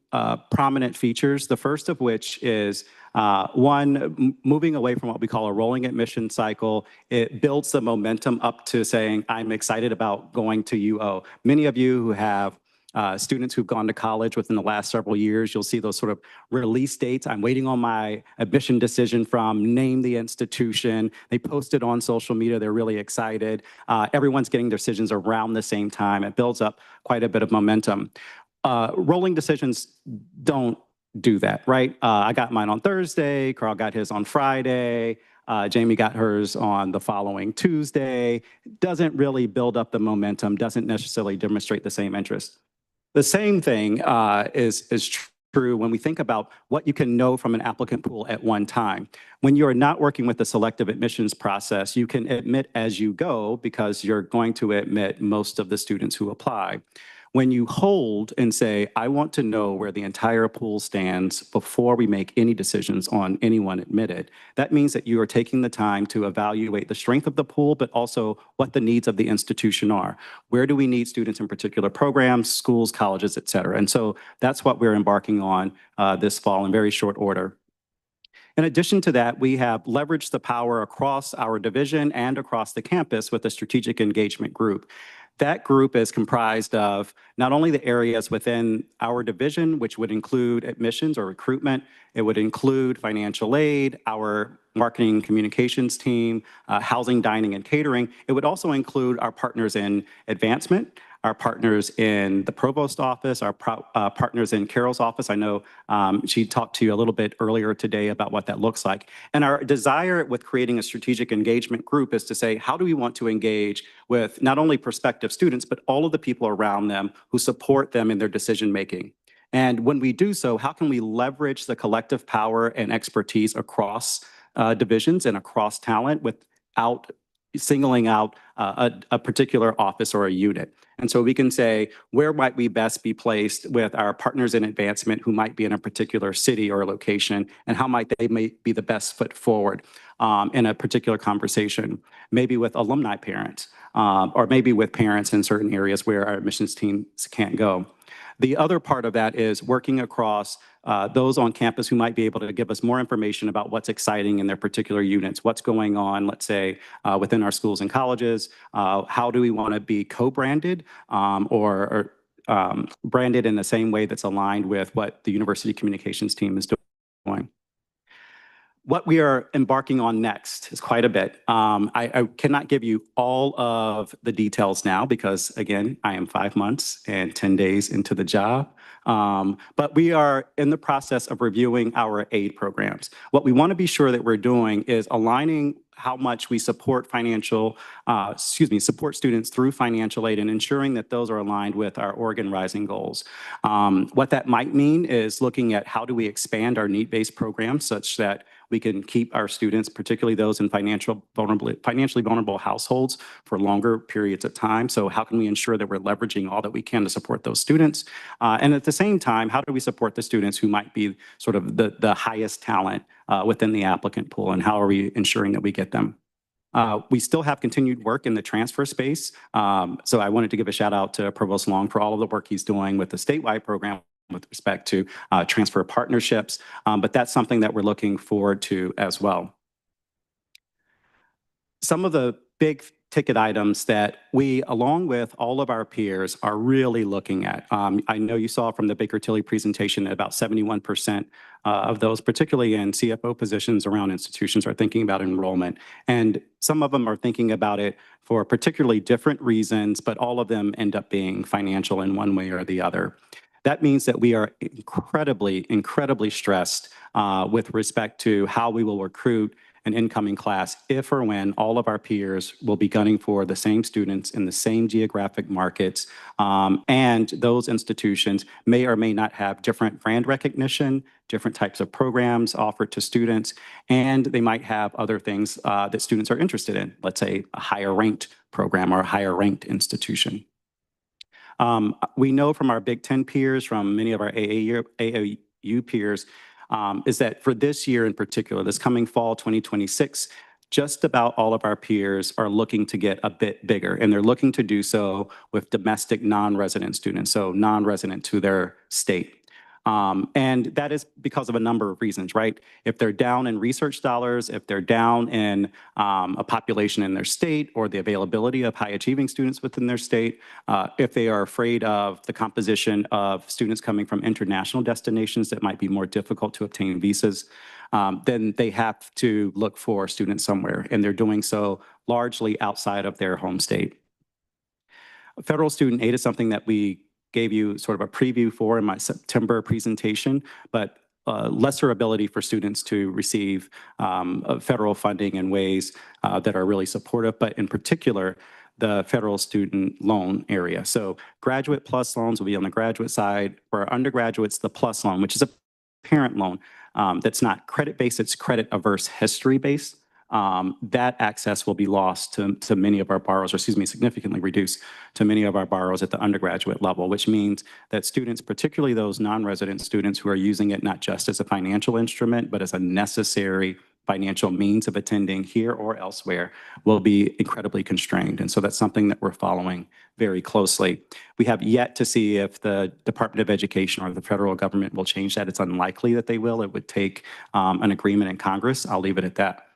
prominent features, the first of which is one, moving away from what we call a rolling admission cycle. It builds the momentum up to saying, I'm excited about going to UO. Many of you who have students who've gone to college within the last several years, you'll see those sort of release dates. I'm waiting on my admission decision from name the institution. They post it on social media. They're really excited. Everyone's getting decisions around the same time. It builds up quite a bit of momentum. Rolling decisions don't do that, right? I got mine on Thursday, Carl got his on Friday, Jamie got hers on the following Tuesday. Doesn't really build up the momentum, doesn't necessarily demonstrate the same interest. The same thing is true when we think about what you can know from an applicant pool at one time. When you're not working with the selective admissions process, you can admit as you go because you're going to admit most of the students who apply. When you hold and say, I want to know where the entire pool stands before we make any decisions on anyone admitted, that means that you are taking the time to evaluate the strength of the pool, but also what the needs of the institution are. Where do we need students in particular programs, schools, colleges, et cetera? And so that's what we're embarking on this fall in very short order. In addition to that, we have leveraged the power across our division and across the campus with a strategic engagement group. That group is comprised of not only the areas within our division, which would include admissions or recruitment, it would include financial aid, our marketing communications team, housing, dining, and catering. It would also include our partners in advancement, our partners in the provost office, our partners in Carol's office. I know she talked to you a little bit earlier today about what that looks like. And our desire with creating a strategic engagement group is to say, how do we want to engage with not only prospective students, but all of the people around them who support them in their decision-making? And when we do so, how can we leverage the collective power and expertise across divisions and across talent without singling out a particular office or a unit? And so we can say, where might we best be placed with our partners in advancement who might be in a particular city or location, and how might they be the best foot forward in a particular conversation, maybe with alumni parents, or maybe with parents in certain areas where our admissions teams can't go. The other part of that is working across those on campus who might be able to give us more information about what's exciting in their particular units, what's going on, let's say, within our schools and colleges. How do we want to be co-branded or branded in the same way that's aligned with what the university communications team is doing? What we are embarking on next is quite a bit. I cannot give you all of the details now because, again, I am 5 months and 10 days into the job. But we are in the process of reviewing our aid programs. What we want to be sure that we're doing is aligning how much we support support students through financial aid and ensuring that those are aligned with our Oregon Rising goals. What that might mean is looking at how do we expand our need-based programs such that we can keep our students, particularly those in financially vulnerable households, for longer periods of time. So how can we ensure that we're leveraging all that we can to support those students? And at the same time, how do we support the students who might be sort of the highest talent within the applicant pool, and how are we ensuring that we get them? We still have continued work in the transfer space. So I wanted to give a shout out to Provost Long for all of the work he's doing with the statewide program with respect to transfer partnerships, but that's something that we're looking forward to as well. Some of the big ticket items that we, along with all of our peers, are really looking at. I know you saw from the Baker Tilly presentation that about 71% of those, particularly in CFO positions around institutions, are thinking about enrollment. And some of them are thinking about it for particularly different reasons, but all of them end up being financial in one way or the other. That means that we are incredibly stressed with respect to how we will recruit an incoming class if or when all of our peers will be gunning for the same students in the same geographic markets. And those institutions may or may not have different brand recognition, different types of programs offered to students, and they might have other things that students are interested in, let's say a higher ranked program or a higher ranked institution. We know from our Big Ten peers, from many of our AAU peers, is that for this year in particular, this coming fall 2026, just about all of our peers are looking to get a bit bigger, and they're looking to do so with domestic non-resident students, so non-resident to their state. And that is because of a number of reasons, right? If they're down in research dollars, if they're down in a population in their state or the availability of high achieving students within their state, if they are afraid of the composition of students coming from international destinations that might be more difficult to obtain visas, then they have to look for students somewhere, and they're doing so largely outside of their home state. Federal student aid is something that we gave you sort of a preview for in my September presentation, but lesser ability for students to receive federal funding in ways that are really supportive. But in particular, the federal student loan area. So graduate plus loans will be on the graduate side. For undergraduates, the plus loan, which is a parent loan that's not credit-based, it's credit-averse history-based. That access will be lost to many of our borrowers, or excuse me, significantly reduced to many of our borrowers at the undergraduate level, which means that students, particularly those non-resident students who are using it not just as a financial instrument, but as a necessary financial means of attending here or elsewhere, will be incredibly constrained. And so that's something that we're following very closely. We have yet to see if the Department of Education or the federal government will change that. It's unlikely that they will. It would take an agreement in Congress. I'll leave it at that.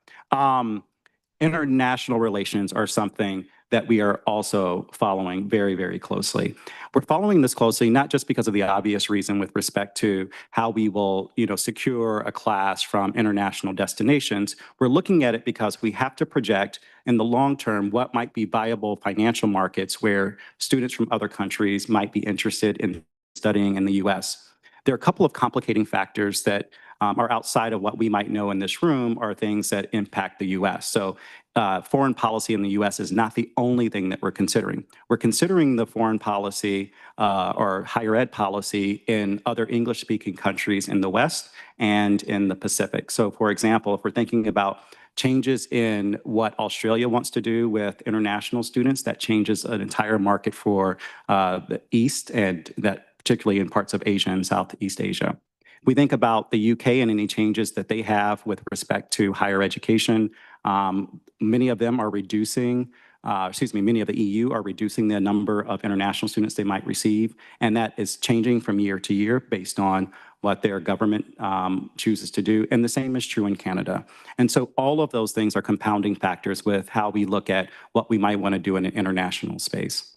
International relations are something that we are also following very, very closely. We're following this closely, not just because of the obvious reason with respect to how we will, secure a class from international destinations. We're looking at it because we have to project in the long term what might be viable financial markets where students from other countries might be interested in studying in the US. There are a couple of complicating factors that are outside of what we might know in this room, are things that impact the US. So foreign policy in the US is not the only thing that we're considering. We're considering the foreign policy or higher ed policy in other English-speaking countries in the West and in the Pacific. So for example, if we're thinking about changes in what Australia wants to do with international students, that changes an entire market for the East, and that particularly in parts of Asia and Southeast Asia. We think about the UK and any changes that they have with respect to higher education. Many of them are reducing, many of the EU are reducing the number of international students they might receive. And that is changing from year to year based on what their government chooses to do. And the same is true in Canada. And so all of those things are compounding factors with how we look at what we might want to do in an international space.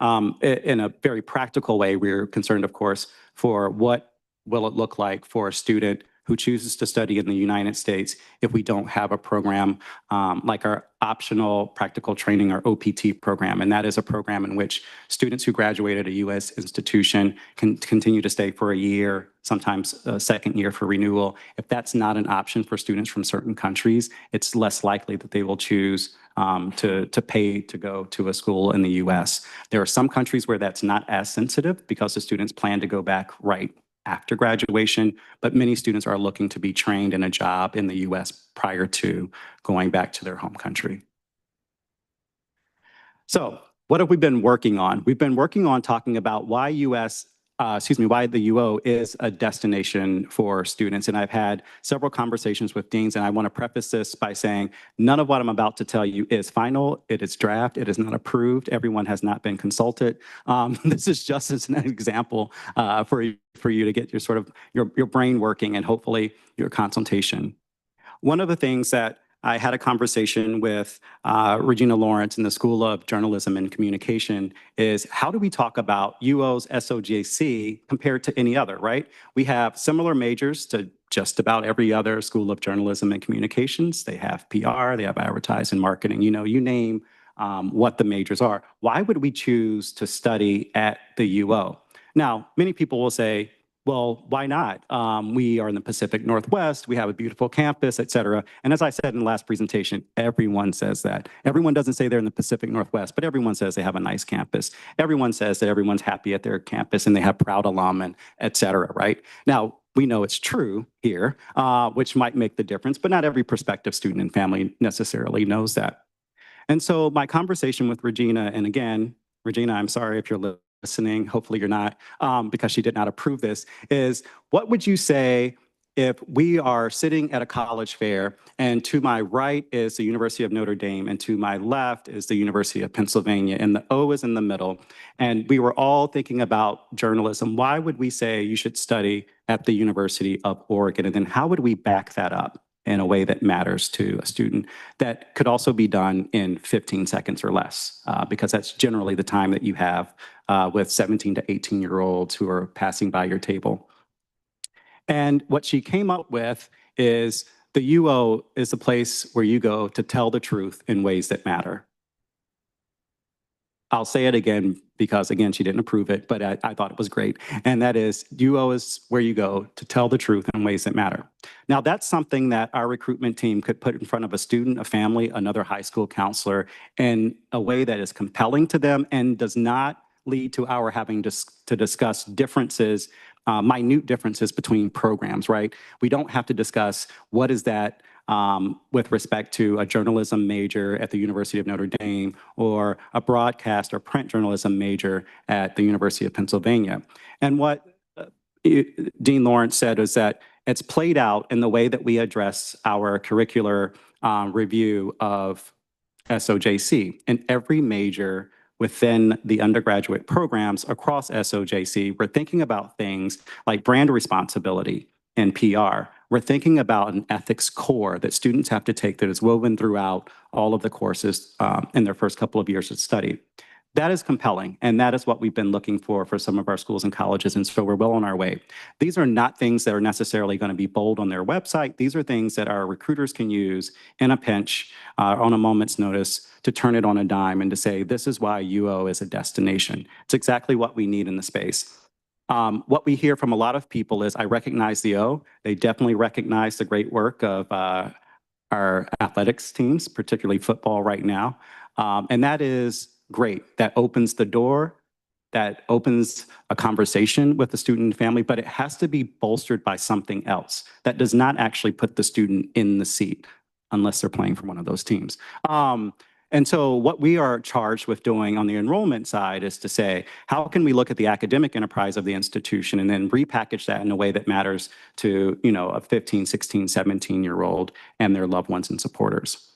In a very practical way, we're concerned, of course, for what will it look like for a student who chooses to study in the United States if we don't have a program like our optional practical training, or OPT program. And that is a program in which students who graduate at a U.S. institution can continue to stay for a year, sometimes a second year for renewal. If that's not an option for students from certain countries, it's less likely that they will choose to pay to go to a school in the U.S. There are some countries where that's not as sensitive because the students plan to go back right after graduation, but many students are looking to be trained in a job in the US prior to going back to their home country. So what have we been working on? We've been working on talking about why why the UO is a destination for students. And I've had several conversations with deans, and I want to preface this by saying none of what I'm about to tell you is final. It is draft. It is not approved. Everyone has not been consulted. This is just as an example for you to get your brain working and hopefully your consultation. One of the things that I had a conversation with Regina Lawrence in the School of Journalism and Communication is how do we talk about UO's SOJC compared to any other, right? We have similar majors to just about every other School of Journalism and Communications. They have PR, they have advertising, marketing, you name what the majors are. Why would we choose to study at the UO? Now, many people will say, well, why not? We are in the Pacific Northwest, we have a beautiful campus, et cetera. And as I said in the last presentation, everyone says that. Everyone doesn't say they're in the Pacific Northwest, but everyone says they have a nice campus. Everyone says that everyone's happy at their campus and they have proud alum and et cetera, right? Now, we know it's true here, which might make the difference, but not every prospective student and family necessarily knows that. And so my conversation with Regina, and again, Regina, I'm sorry if you're listening, hopefully you're not, because she did not approve this, is what would you say if we are sitting at a college fair and to my right is the University of Notre Dame and to my left is the University of Pennsylvania and the O is in the middle, and we were all thinking about journalism? Why would we say you should study at the University of Oregon? And then how would we back that up in a way that matters to a student that could also be done in 15 seconds or less, because that's generally the time that you have with 17 to 18-year-olds who are passing by your table. And what she came up with is the UO is the place where you go to tell the truth in ways that matter. I'll say it again because, again, she didn't approve it, but I thought it was great. And that is, UO is where you go to tell the truth in ways that matter. Now, that's something that our recruitment team could put in front of a student, a family, another high school counselor in a way that is compelling to them and does not lead to our having to discuss differences, minute differences between programs, right? We don't have to discuss what is that with respect to a journalism major at the University of Notre Dame or a broadcast or print journalism major at the University of Pennsylvania. And what Dean Lawrence said is that it's played out in the way that we address our curricular review of SOJC. In every major within the undergraduate programs across SOJC, we're thinking about things like brand responsibility and PR. We're thinking about an ethics core that students have to take that is woven throughout all of the courses in their first couple of years of study. That is compelling, and that is what we've been looking for some of our schools and colleges, and so we're well on our way. These are not things that are necessarily going to be bold on their website. These are things that our recruiters can use in a pinch, on a moment's notice, to turn it on a dime and to say, this is why UO is a destination. It's exactly what we need in the space. What we hear from a lot of people is, I recognize the O. They definitely recognize the great work of our athletics teams, particularly football right now. And that is great. That opens the door, that opens a conversation with the student and family, but it has to be bolstered by something else that does not actually put the student in the seat unless they're playing for one of those teams. And so what we are charged with doing on the enrollment side is to say, how can we look at the academic enterprise of the institution and then repackage that in a way that matters to, you know, a 15, 16, 17-year-old and their loved ones and supporters.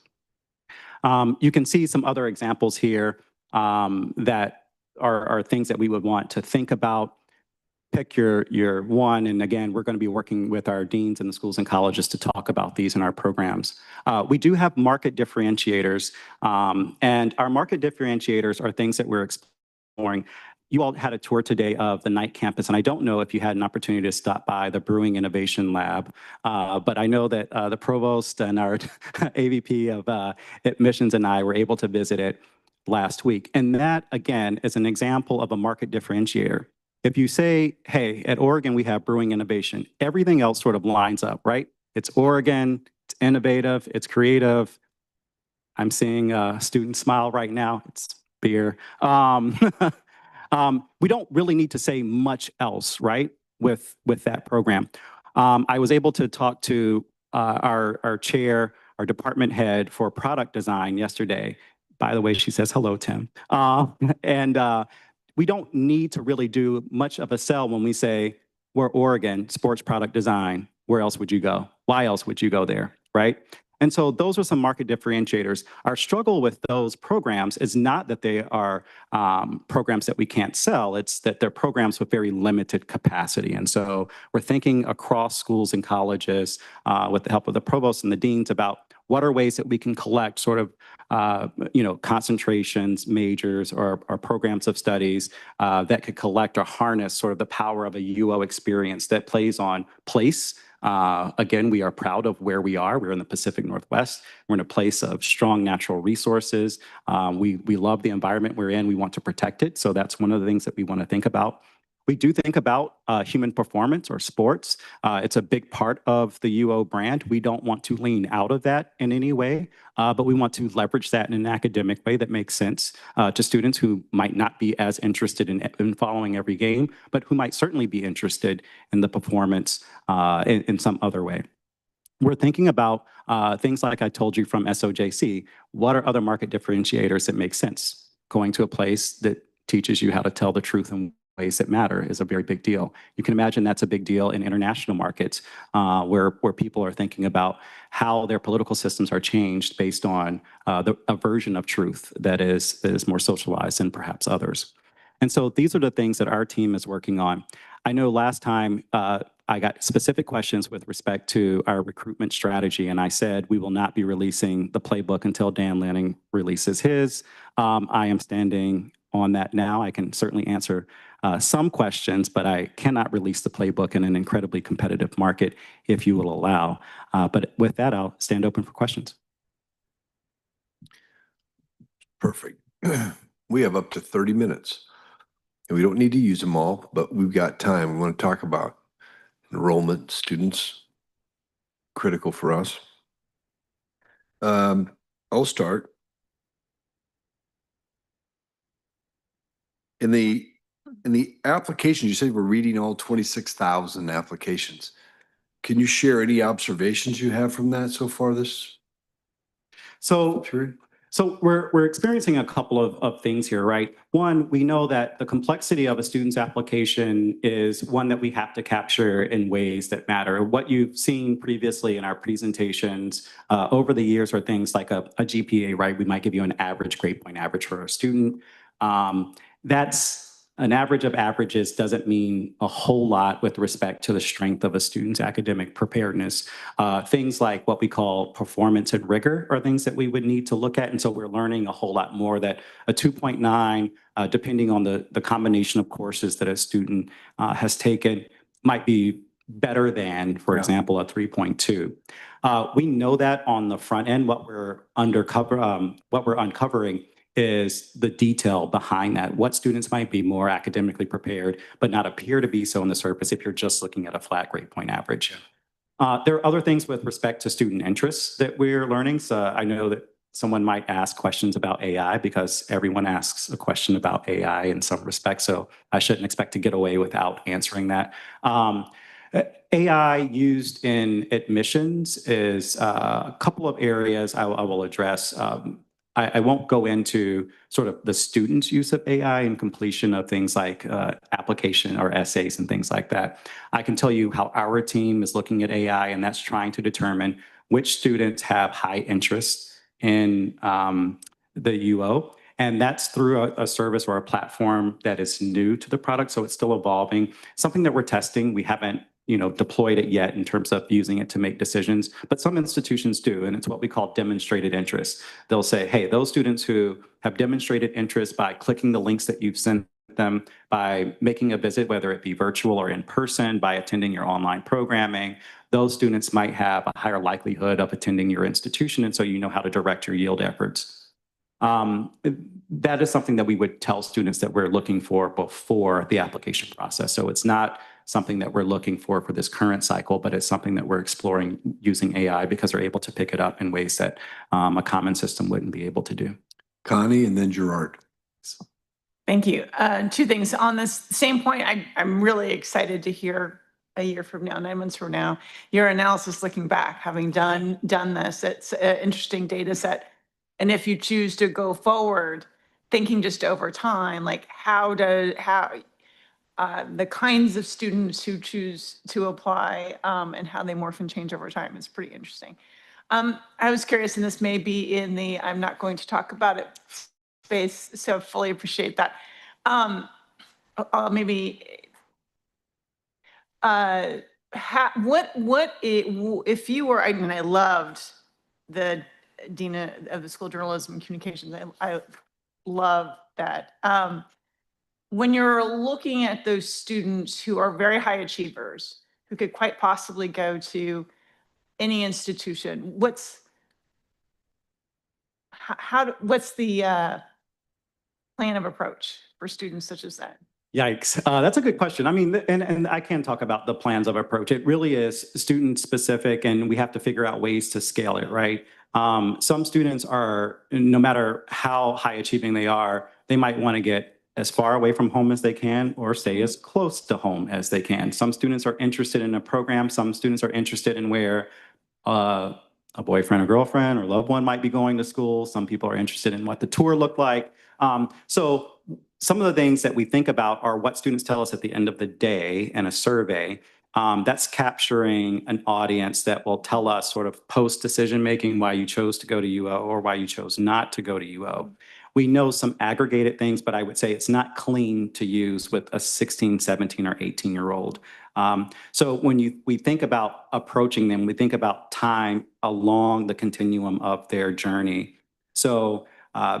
You can see some other examples here that are things that we would want to think about. Pick your one, and again, we're going to be working with our deans and the schools and colleges to talk about these in our programs. We do have market differentiators, and our market differentiators are things that we're exploring. You all had a tour today of the Knight campus, and I don't know if you had an opportunity to stop by the Brewing Innovation Lab, but I know that the provost and our AVP of admissions and I were able to visit it last week. And that, again, is an example of a market differentiator. If you say, hey, at Oregon, we have brewing innovation, everything else sort of lines up, right? It's Oregon, it's innovative, it's creative. I'm seeing a student smile right now. It's beer. We don't really need to say much else, right, with that program. I was able to talk to our chair, our department head for product design yesterday. By the way, she says, hello, Tim. We don't need to really do much of a sell when we say, we're Oregon, sports product design. Where else would you go? Why else would you go there, right? And so those are some market differentiators. Our struggle with those programs is not that they are programs that we can't sell, it's that they're programs with very limited capacity. And so we're thinking across schools and colleges with the help of the provost and the deans about what are ways that we can collect sort of concentrations, majors, or programs of studies that could collect or harness sort of the power of a UO experience that plays on place. Again, we are proud of where we are. We're in the Pacific Northwest. We're in a place of strong natural resources. We love the environment we're in. We want to protect it. So that's one of the things that we want to think about. We do think about human performance or sports. It's a big part of the UO brand. We don't want to lean out of that in any way, but we want to leverage that in an academic way that makes sense to students who might not be as interested in following every game, but who might certainly be interested in the performance in some other way. We're thinking about things like I told you from SOJC. What are other market differentiators that make sense? Going to a place that teaches you how to tell the truth in ways that matter is a very big deal. You can imagine that's a big deal in international markets where people are thinking about how their political systems are changed based on a version of truth that is more socialized than perhaps others. And so these are the things that our team is working on. I know last time I got specific questions with respect to our recruitment strategy, and I said we will not be releasing the playbook until Dan Lanning releases his. I am standing on that now. I can certainly answer some questions, but I cannot release the playbook in an incredibly competitive market if you will allow. But with that, I'll stand open for questions. Perfect. We have up to 30 minutes. And we don't need to use them all, but we've got time. We want to talk about enrollment, students, critical for us. I'll start. In the applications, you said we're reading all 26,000 applications. Can you share any observations you have from that so far this So period? So we're experiencing a couple of things here, right? One, we know that the complexity of a student's application is one that we have to capture in ways that matter. What you've seen previously in our presentations over the years are things like a GPA, right? We might give you an average grade point average for a student. That's an average of averages doesn't mean a whole lot with respect to the strength of a student's academic preparedness. Things like what we call performance and rigor are things that we would need to look at. And so we're learning a whole lot more that a 2.9, depending on the combination of courses that a student has taken, might be better than, for example, a 3.2. We know that on the front end, what we're uncovering is the detail behind that. What students might be more academically prepared, but not appear to be so on the surface if you're just looking at a flat grade point average. There are other things with respect to student interests that we're learning. So I know that someone might ask questions about AI because everyone asks a question about AI in some respects. So I shouldn't expect to get away without answering that. AI used in admissions is a couple of areas I will address. I won't go into sort of the students' use of AI and completion of things like application or essays and things like that. I can tell you how our team is looking at AI, and that's trying to determine which students have high interest in the UO. And that's through a service or a platform that is new to the product, so it's still evolving. Something that we're testing, we haven't deployed it yet in terms of using it to make decisions, but some institutions do, and it's what we call demonstrated interest. They'll say, hey, those students who have demonstrated interest by clicking the links that you've sent them, by making a visit, whether it be virtual or in person, by attending your online programming, those students might have a higher likelihood of attending your institution, and so you know how to direct your yield efforts. That is something that we would tell students that we're looking for before the application process. So it's not something that we're looking for this current cycle, but it's something that we're exploring using AI because we're able to pick it up in ways that a common system wouldn't be able to do. Connie and then Gerard. Thank you. Two things. On this same point, I'm really excited to hear a year from now, 9 months from now, your analysis looking back, having done this. It's an interesting data set. And if you choose to go forward, thinking just over time, like how the kinds of students who choose to apply and how they morph and change over time is pretty interesting. I was curious, and this may be in the I'm not going to talk about it space, so fully appreciate that. If you were, and I loved the Dean of the School of Journalism and Communications, I love that. When you're looking at those students who are very high achievers, who could quite possibly go to any institution, what's the plan of approach for students such as that? Yikes. That's a good question. I mean, and I can talk about the plans of approach. It really is student specific, and we have to figure out ways to scale it, right? Some students are, no matter how high achieving they are, they might want to get as far away from home as they can or stay as close to home as they can. Some students are interested in a program. Some students are interested in where a boyfriend or girlfriend or loved one might be going to school. Some people are interested in what the tour looked like. So some of the things that we think about are what students tell us at the end of the day in a survey. That's capturing an audience that will tell us sort of post-decision making why you chose to go to UO or why you chose not to go to UO. We know some aggregated things, but I would say it's not clean to use with a 16, 17, or 18-year-old. So when we think about approaching them, we think about time along the continuum of their journey. So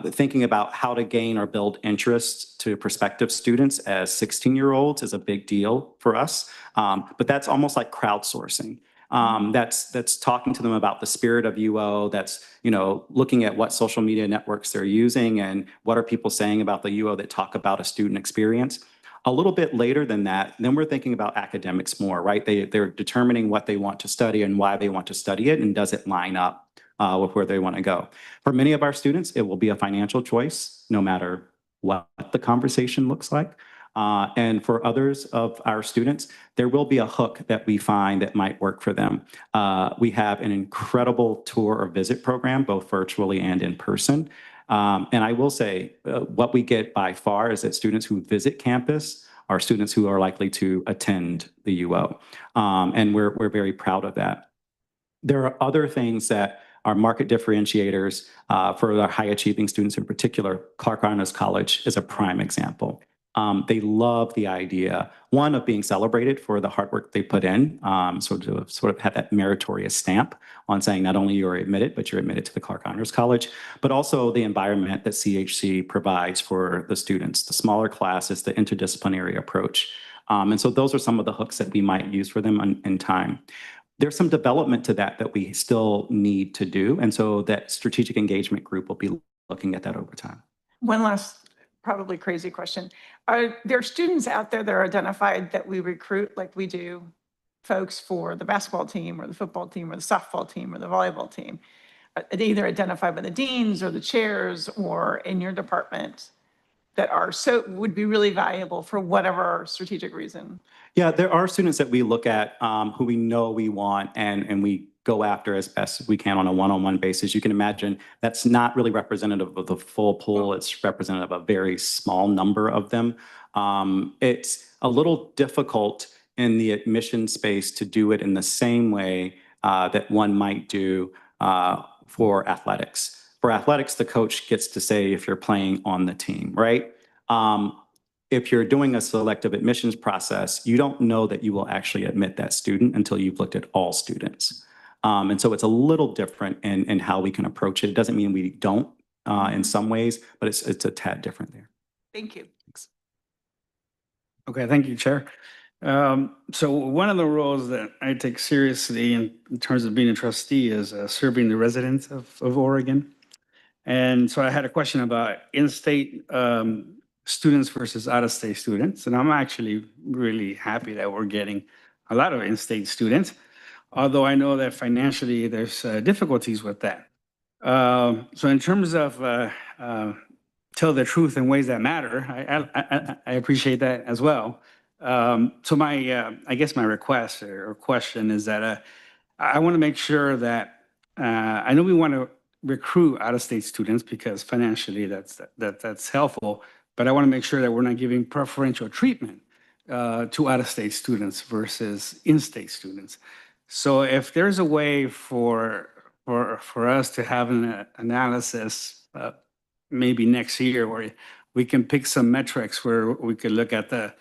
thinking about how to gain or build interest to prospective students as 16-year-olds is a big deal for us. But that's almost like crowdsourcing. that's talking to them about the spirit of UO, that's, looking at what social media networks they're using and what are people saying about the UO that talk about a student experience. A little bit later than that, then we're thinking about academics more, right? They're determining what they want to study and why they want to study it, and does it line up with where they want to go. For many of our students, it will be a financial choice, no matter what the conversation looks like. And for others of our students, there will be a hook that we find that might work for them. We have an incredible tour or visit program, both virtually and in person. And I will say, what we get by far is that students who visit campus are students who are likely to attend the UO. And we're very proud of that. There are other things that are market differentiators for our high achieving students in particular. Clark Honors College is a prime example. They love the idea, one, of being celebrated for the hard work they put in, so to sort of have that meritorious stamp on saying not only you're admitted, but you're admitted to the Clark Honors College, but also the environment that CHC provides for the students, the smaller classes, the interdisciplinary approach. And so those are some of the hooks that we might use for them in time. There's some development to that we still need to do. And so that strategic engagement group will be looking at that over time. One last, probably crazy question. Are there students out there that are identified that we recruit like we do folks for the basketball team or the football team or the softball team or the volleyball team? They either identified by the deans or the chairs or in your department that would be really valuable for whatever strategic reason? Yeah, there are students that we look at who we know we want and we go after as best as we can on a one-on-one basis. You can imagine that's not really representative of the full pool. It's representative of a very small number of them. It's a little difficult in the admission space to do it in the same way that one might do for athletics. For athletics, the coach gets to say if you're playing on the team, right? If you're doing a selective admissions process, you don't know that you will actually admit that student until you've looked at all students. And so it's a little different in how we can approach it. It doesn't mean we don't in some ways, but it's a tad different there. Thank you. Thanks. Okay, thank you, Chair. So one of the roles that I take seriously in terms of being a trustee is serving the residents of Oregon. And so I had a question about in-state students versus out-of-state students. And I'm actually really happy that we're getting a lot of in-state students, although I know that financially there's difficulties with that. So in terms of tell the truth in ways that matter, I appreciate that as well. So I guess my request or question is that I want to make sure that I know we want to recruit out-of-state students because financially that's helpful, but I want to make sure that we're not giving preferential treatment to out-of-state students versus in-state students. So if there's a way for us to have an analysis maybe next year where we can pick some metrics where we could look at the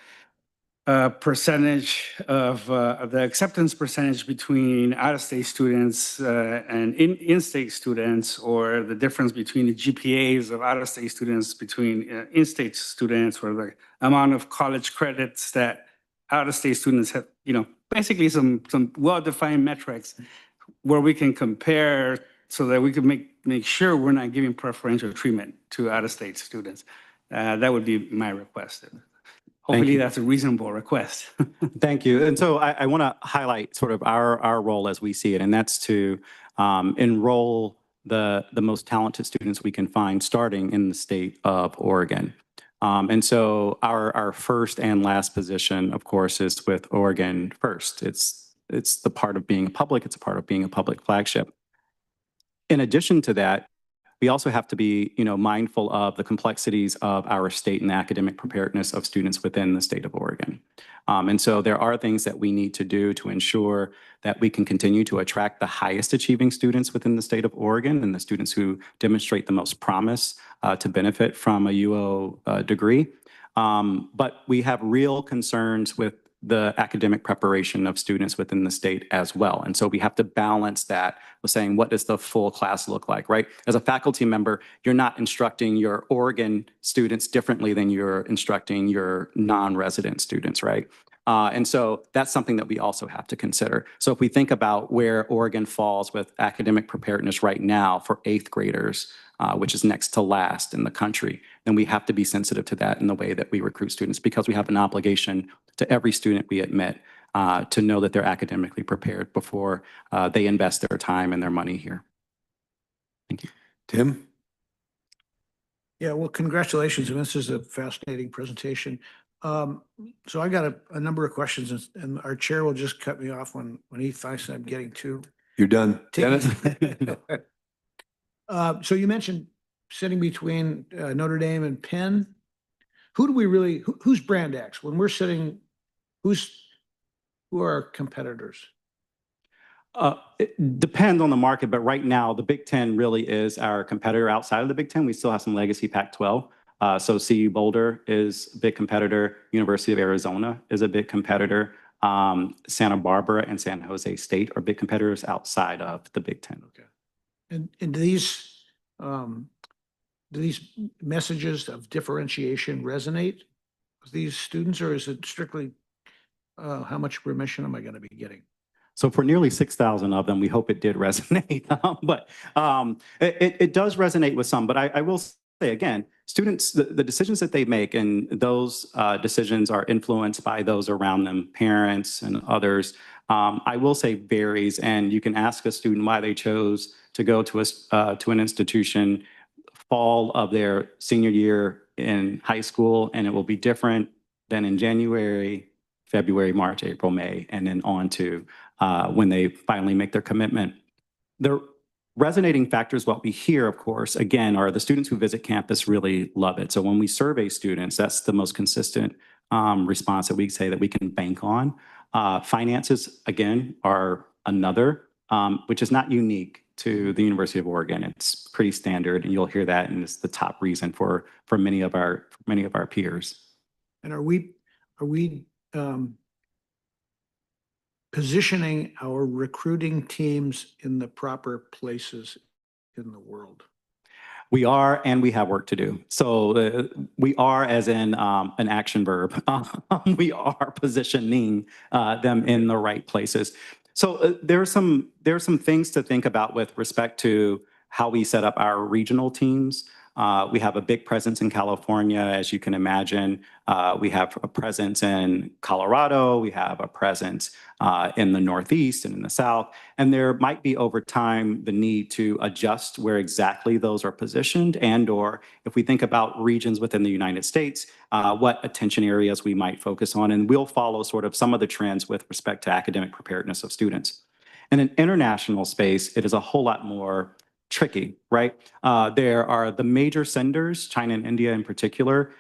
percentage of the acceptance percentage between out-of-state students and in-state students, or the difference between the GPAs of out-of-state students between in-state students, or the amount of college credits that out-of-state students have, basically some well-defined metrics where we can compare so that we can make sure we're not giving preferential treatment to out-of-state students. That would be my request. Hopefully that's a reasonable request. Thank you. And so I want to highlight sort of our role as we see it, and that's to enroll the most talented students we can find starting in the state of Oregon. And so our first and last position, of course, is with Oregon First. It's the part of being public. It's a part of being a public flagship. In addition to that, we also have to be, mindful of the complexities of our state and the academic preparedness of students within the state of Oregon. And so there are things that we need to do to ensure that we can continue to attract the highest achieving students within the state of Oregon and the students who demonstrate the most promise to benefit from a UO degree. But we have real concerns with the academic preparation of students within the state as well. And so we have to balance that with saying, what does the full class look like, right? As a faculty member, you're not instructing your Oregon students differently than you're instructing your non-resident students, right? And so that's something that we also have to consider. So if we think about where Oregon falls with academic preparedness right now for 8th graders, which is next to last in the country, then we have to be sensitive to that in the way that we recruit students, because we have an obligation to every student we admit to know that they're academically prepared before they invest their time and their money here. Thank you. Tim? Yeah, well, congratulations. And this is a fascinating presentation. So I got a number of questions, and our chair will just cut me off when he thinks I'm getting too. You're done. Dennis? So you mentioned sitting between Notre Dame and Penn. Who do we really, who's Brand X? When we're sitting, who are our competitors? It depends on the market, but right now the Big Ten really is our competitor. Outside of the Big Ten, we still have some legacy Pac-12. So CU Boulder is a big competitor. University of Arizona is a big competitor. Santa Barbara and San Jose State are big competitors outside of the Big Ten. Okay. And do these messages of differentiation resonate with these students, or is it strictly how much permission am I going to be getting? So for nearly 6,000 of them, we hope it did resonate. But it does resonate with some. But I will say again, students, the decisions that they make, and those decisions are influenced by those around them, parents and others, I will say varies. And you can ask a student why they chose to go to an institution fall of their senior year in high school, and it will be different than in January, February, March, April, May, and then on to when they finally make their commitment. The resonating factors, what we hear, of course, again, are the students who visit campus really love it. So when we survey students, that's the most consistent response that we say that we can bank on. Finances, again, are another, which is not unique to the University of Oregon. It's pretty standard, and you'll hear that, and it's the top reason for many of our peers. And are we positioning our recruiting teams in the proper places in the world? We are, and we have work to do. So we are, as in an action verb. We are positioning them in the right places. So there are some things to think about with respect to how we set up our regional teams. We have a big presence in California, as you can imagine. We have a presence in Colorado. We have a presence in the Northeast and in the South. And there might be over time the need to adjust where exactly those are positioned, and or if we think about regions within the United States, what attention areas we might focus on. And we'll follow sort of some of the trends with respect to academic preparedness of students. In an international space, it is a whole lot more tricky, right? There are the major senders, China and India in particular,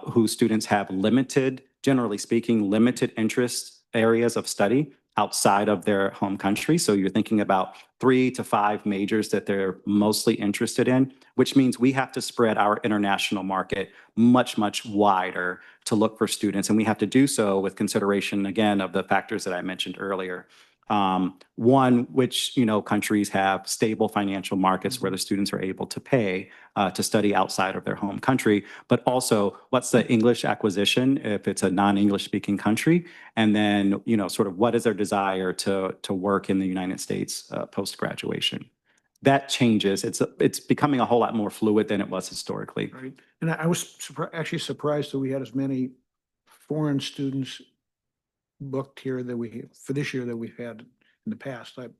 whose students have limited, generally speaking, limited interest areas of study outside of their home country. So you're thinking about 3 to 5 majors that they're mostly interested in, which means we have to spread our international market much, much wider to look for students. And we have to do so with consideration, again, of the factors that I mentioned earlier. One, which countries have stable financial markets where the students are able to pay to study outside of their home country, but also what's the English acquisition if it's a non-English speaking country, and then sort of what is their desire to work in the United States post-graduation. That changes. It's becoming a whole lot more fluid than it was historically. Right. And I was actually surprised that we had as many foreign students booked here that for this year that we've had in the past. But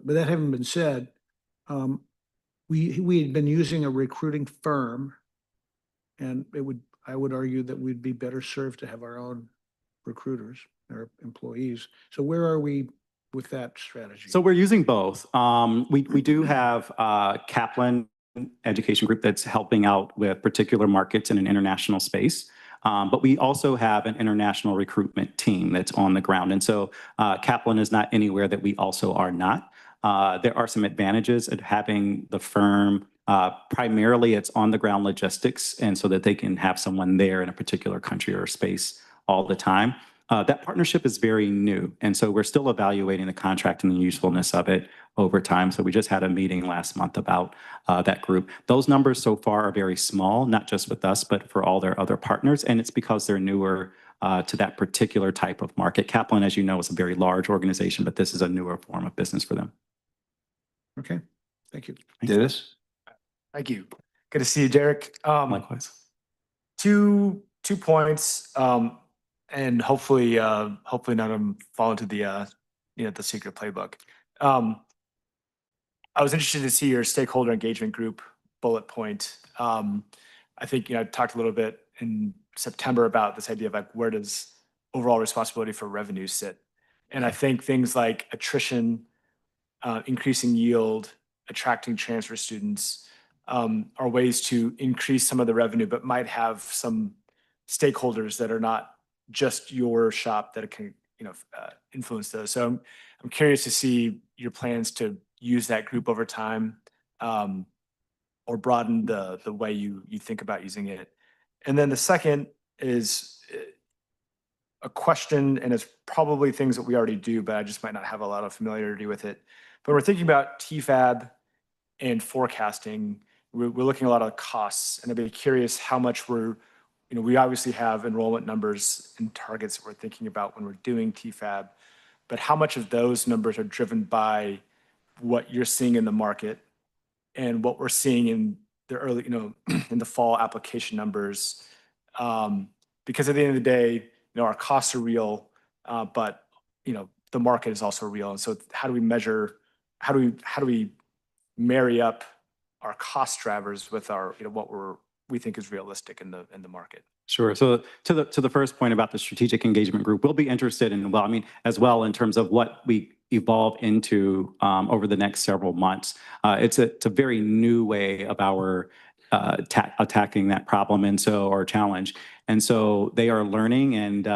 that having been said, we had been using a recruiting firm, and I would argue that we'd be better served to have our own recruiters, our employees. So where are we with that strategy? So we're using both. We do have Kaplan Education Group that's helping out with particular markets in an international space. But we also have an international recruitment team that's on the ground. And so Kaplan is not anywhere that we also are not. There are some advantages of having the firm. Primarily, it's on the ground logistics, and so that they can have someone there in a particular country or space all the time. That partnership is very new, and so we're still evaluating the contract and the usefulness of it over time. So we just had a meeting last month about that group. Those numbers so far are very small, not just with us, but for all their other partners, and it's because they're newer to that particular type of market. Kaplan, as you know, is a very large organization, but this is a newer form of business for them. Okay, thank you. Dennis? Thank you. Good to see you, Derek. Likewise. Two points, and hopefully none of them fall into the the secret playbook. I was interested to see your stakeholder engagement group bullet point. I think I talked a little bit in September about this idea of like, where does overall responsibility for revenue sit? And I think things like attrition, increasing yield, attracting transfer students are ways to increase some of the revenue, but might have some stakeholders that are not just your shop that can influence those. So I'm curious to see your plans to use that group over time, or broaden the way you think about using it. And then the second is a question, and it's probably things that we already do, but I just might not have a lot of familiarity with it. But we're thinking about TFAB and forecasting. We're looking at a lot of costs, and I'd be curious how much we obviously have enrollment numbers and targets that we're thinking about when we're doing TFAB, but how much of those numbers are driven by what you're seeing in the market and what we're seeing in the early, in the fall application numbers. Because at the end of the day, our costs are real, but the market is also real. And so how do we measure, how do we marry up our cost drivers with our, what we think is realistic in the market? Sure. So to the first point about the strategic engagement group, we'll be interested in, as well in terms of what we evolve into over the next several months. It's a very new way of our attacking that problem or challenge. And so they are learning and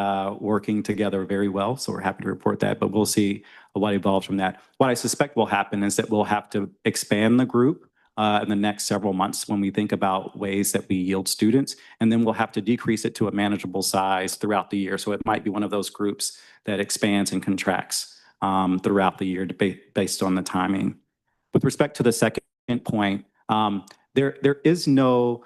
working together very well. So we're happy to report that, but we'll see what evolves from that. What I suspect will happen is that we'll have to expand the group in the next several months when we think about ways that we yield students, and then we'll have to decrease it to a manageable size throughout the year. So it might be one of those groups that expands and contracts throughout the year based on the timing. With respect to the second point, there is no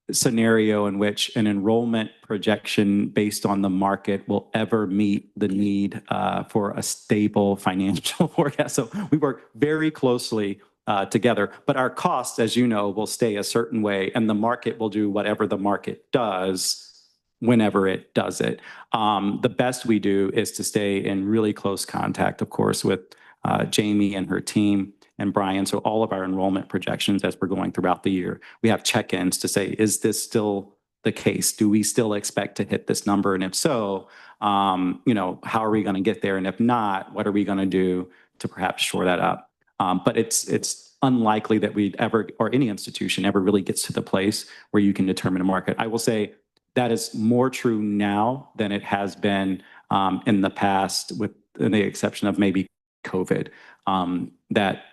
scenario in which an enrollment projection based on the market will ever meet the need for a stable financial forecast. So we work very closely together, but our costs, as you know, will stay a certain way, and the market will do whatever the market does whenever it does it. The best we do is to stay in really close contact, of course, with Jamie and her team and Brian. So all of our enrollment projections as we're going throughout the year, we have check-ins to say, is this still the case? Do we still expect to hit this number? And if so, how are we going to get there? And if not, what are we going to do to perhaps shore that up? But it's unlikely that we'd ever, or any institution ever really gets to the place where you can determine a market. I will say that is more true now than it has been in the past, with the exception of maybe COVID, that,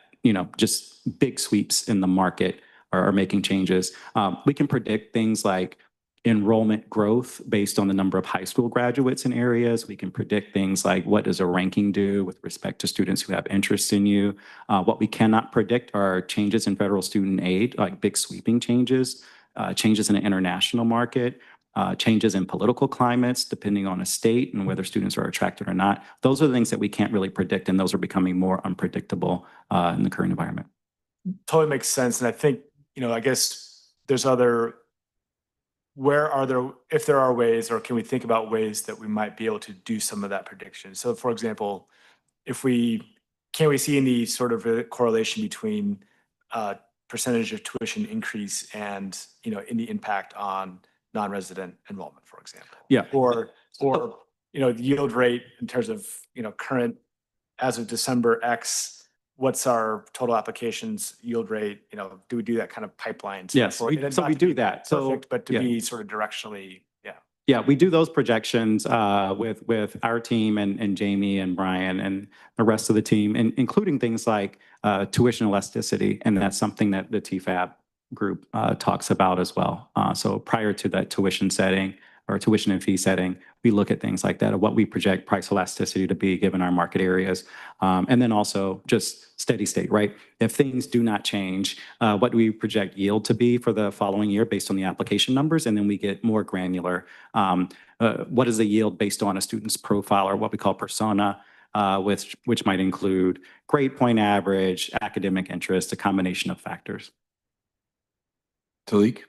just big sweeps in the market are making changes. We can predict things like enrollment growth based on the number of high school graduates in areas. We can predict things like what does a ranking do with respect to students who have interest in you. What we cannot predict are changes in federal student aid, like big sweeping changes, changes in the international market, changes in political climates, depending on a state and whether students are attracted or not. Those are the things that we can't really predict, and those are becoming more unpredictable in the current environment. Totally makes sense. And I think, I guess there's if there are ways, or can we think about ways that we might be able to do some of that prediction? So for example, can we see any sort of correlation between percentage of tuition increase and, any impact on non-resident enrollment, for example? Yeah. Or the yield rate in terms of, current as of December X, what's our total applications yield rate? Do we do that kind of pipeline? Yes, so we do that. Perfect, but to be sort of directionally, yeah, we do those projections with our team and Jamie and Brian and the rest of the team, and including things like tuition elasticity, and that's something that the TFAB group talks about as well. So prior to that tuition setting, or tuition and fee setting, we look at things like that, of what we project price elasticity to be given our market areas. And then also just steady state, right? If things do not change, what do we project yield to be for the following year based on the application numbers? And then we get more granular. What is the yield based on a student's profile, or what we call persona, which might include grade point average, academic interest, a combination of factors. Talik?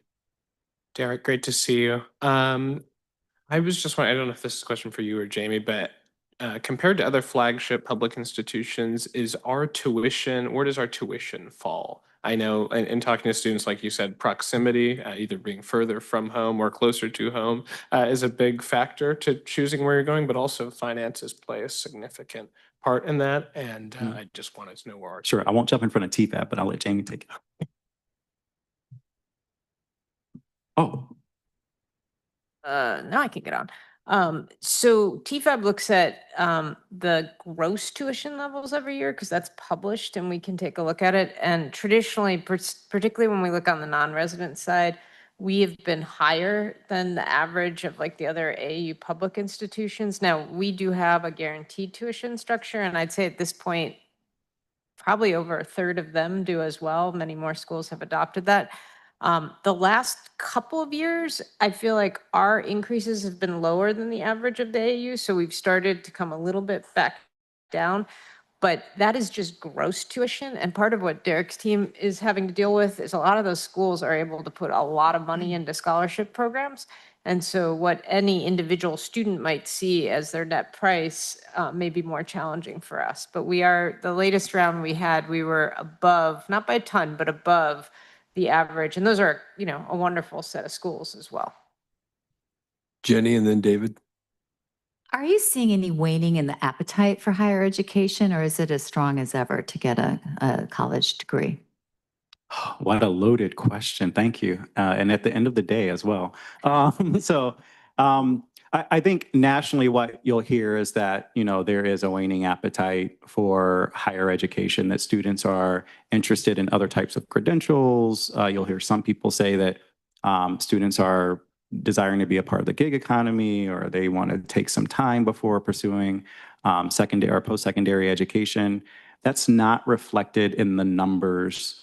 Derek, great to see you. I was just wondering, I don't know if this is a question for you or Jamie, but compared to other flagship public institutions, where does our tuition fall? I know in talking to students, like you said, proximity, either being further from home or closer to home, is a big factor to choosing where you're going, but also finances play a significant part in that. And I just wanted to know where our Sure, I won't jump in front of TFAB, but I'll let Jamie take it. Oh. Now I can get on. So TFAB looks at the gross tuition levels every year because that's published and we can take a look at it. And traditionally, particularly when we look on the non-resident side, we have been higher than the average of like the other AAU public institutions. Now, we do have a guaranteed tuition structure, and I'd say at this point, probably over a third of them do as well. Many more schools have adopted that. The last couple of years, I feel like our increases have been lower than the average of the AU. So we've started to come a little bit back down, but that is just gross tuition. And part of what Derek's team is having to deal with is a lot of those schools are able to put a lot of money into scholarship programs. And so what any individual student might see as their net price may be more challenging for us. But the latest round we had, we were above, not by a ton, but above the average. And those are, a wonderful set of schools as well. Jenny and then David. Are you seeing any waning in the appetite for higher education, or is it as strong as ever to get a college degree? What a loaded question. Thank you. And at the end of the day as well. I think nationally what you'll hear is that, there is a waning appetite for higher education, that students are interested in other types of credentials. You'll hear some people say that students are desiring to be a part of the gig economy, or they want to take some time before pursuing secondary or post-secondary education. That's not reflected in the numbers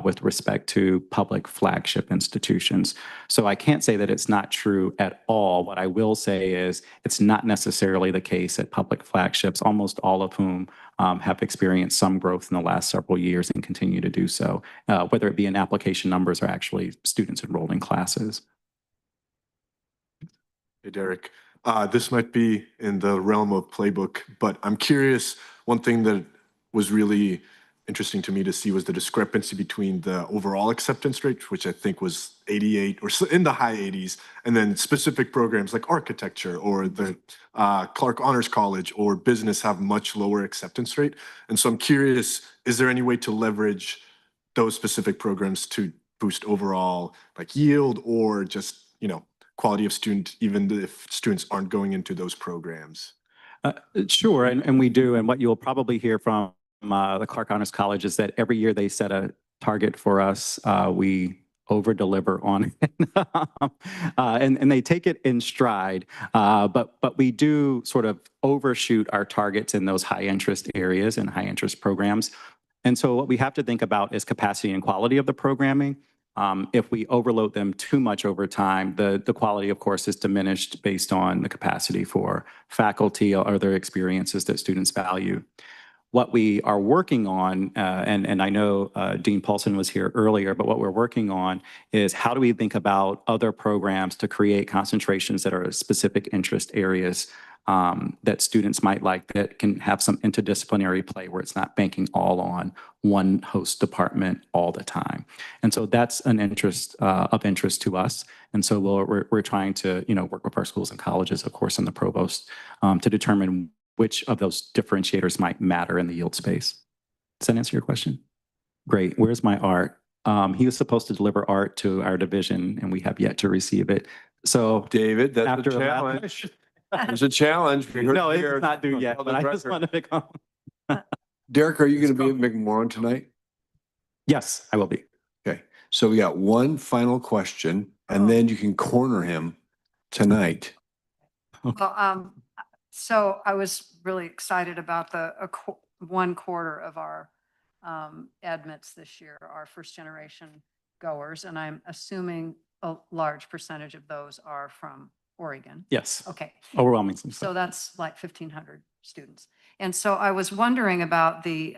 with respect to public flagship institutions. So I can't say that it's not true at all. What I will say is it's not necessarily the case at public flagships, almost all of whom have experienced some growth in the last several years and continue to do so, whether it be in application numbers or actually students enrolled in classes. Hey, Derek. This might be in the realm of playbook, but I'm curious, one thing that was really interesting to me to see was the discrepancy between the overall acceptance rate, which I think was 88 or in the high 80s, and then specific programs like architecture or the Clark Honors College or business have much lower acceptance rate. And so I'm curious, is there any way to leverage those specific programs to boost overall like yield or just, quality of student, even if students aren't going into those programs? Sure, and we do. And what you'll probably hear from the Clark Honors College is that every year they set a target for us. We over-deliver on it. And they take it in stride. But we do sort of overshoot our targets in those high interest areas and high interest programs. And so what we have to think about is capacity and quality of the programming. If we overload them too much over time, the quality, of course, is diminished based on the capacity for faculty or other experiences that students value. What we are working on, and I know Dean Paulson was here earlier, but what we're working on is how do we think about other programs to create concentrations that are specific interest areas that students might like, that can have some interdisciplinary play where it's not banking all on one host department all the time. And so that's an interest of interest to us. And so we're trying to work with our schools and colleges, of course, and the provost to determine which of those differentiators might matter in the yield space. Does that answer your question? Great. Where's my art? He was supposed to deliver art to our division, and we have yet to receive it. So, David, that's a challenge. There's a challenge. No, it's not due yet, but I just wanted to come. Derek, are you going to be at McMorran tonight? Yes, I will be. Okay. So we got one final question, and then you can corner him tonight. Well, so I was really excited about the 1/4 of our admits this year are first generation goers, and I'm assuming a large percentage of those are from Oregon. Yes. Okay. Overwhelmingly. So that's like 1,500 students. And so I was wondering about the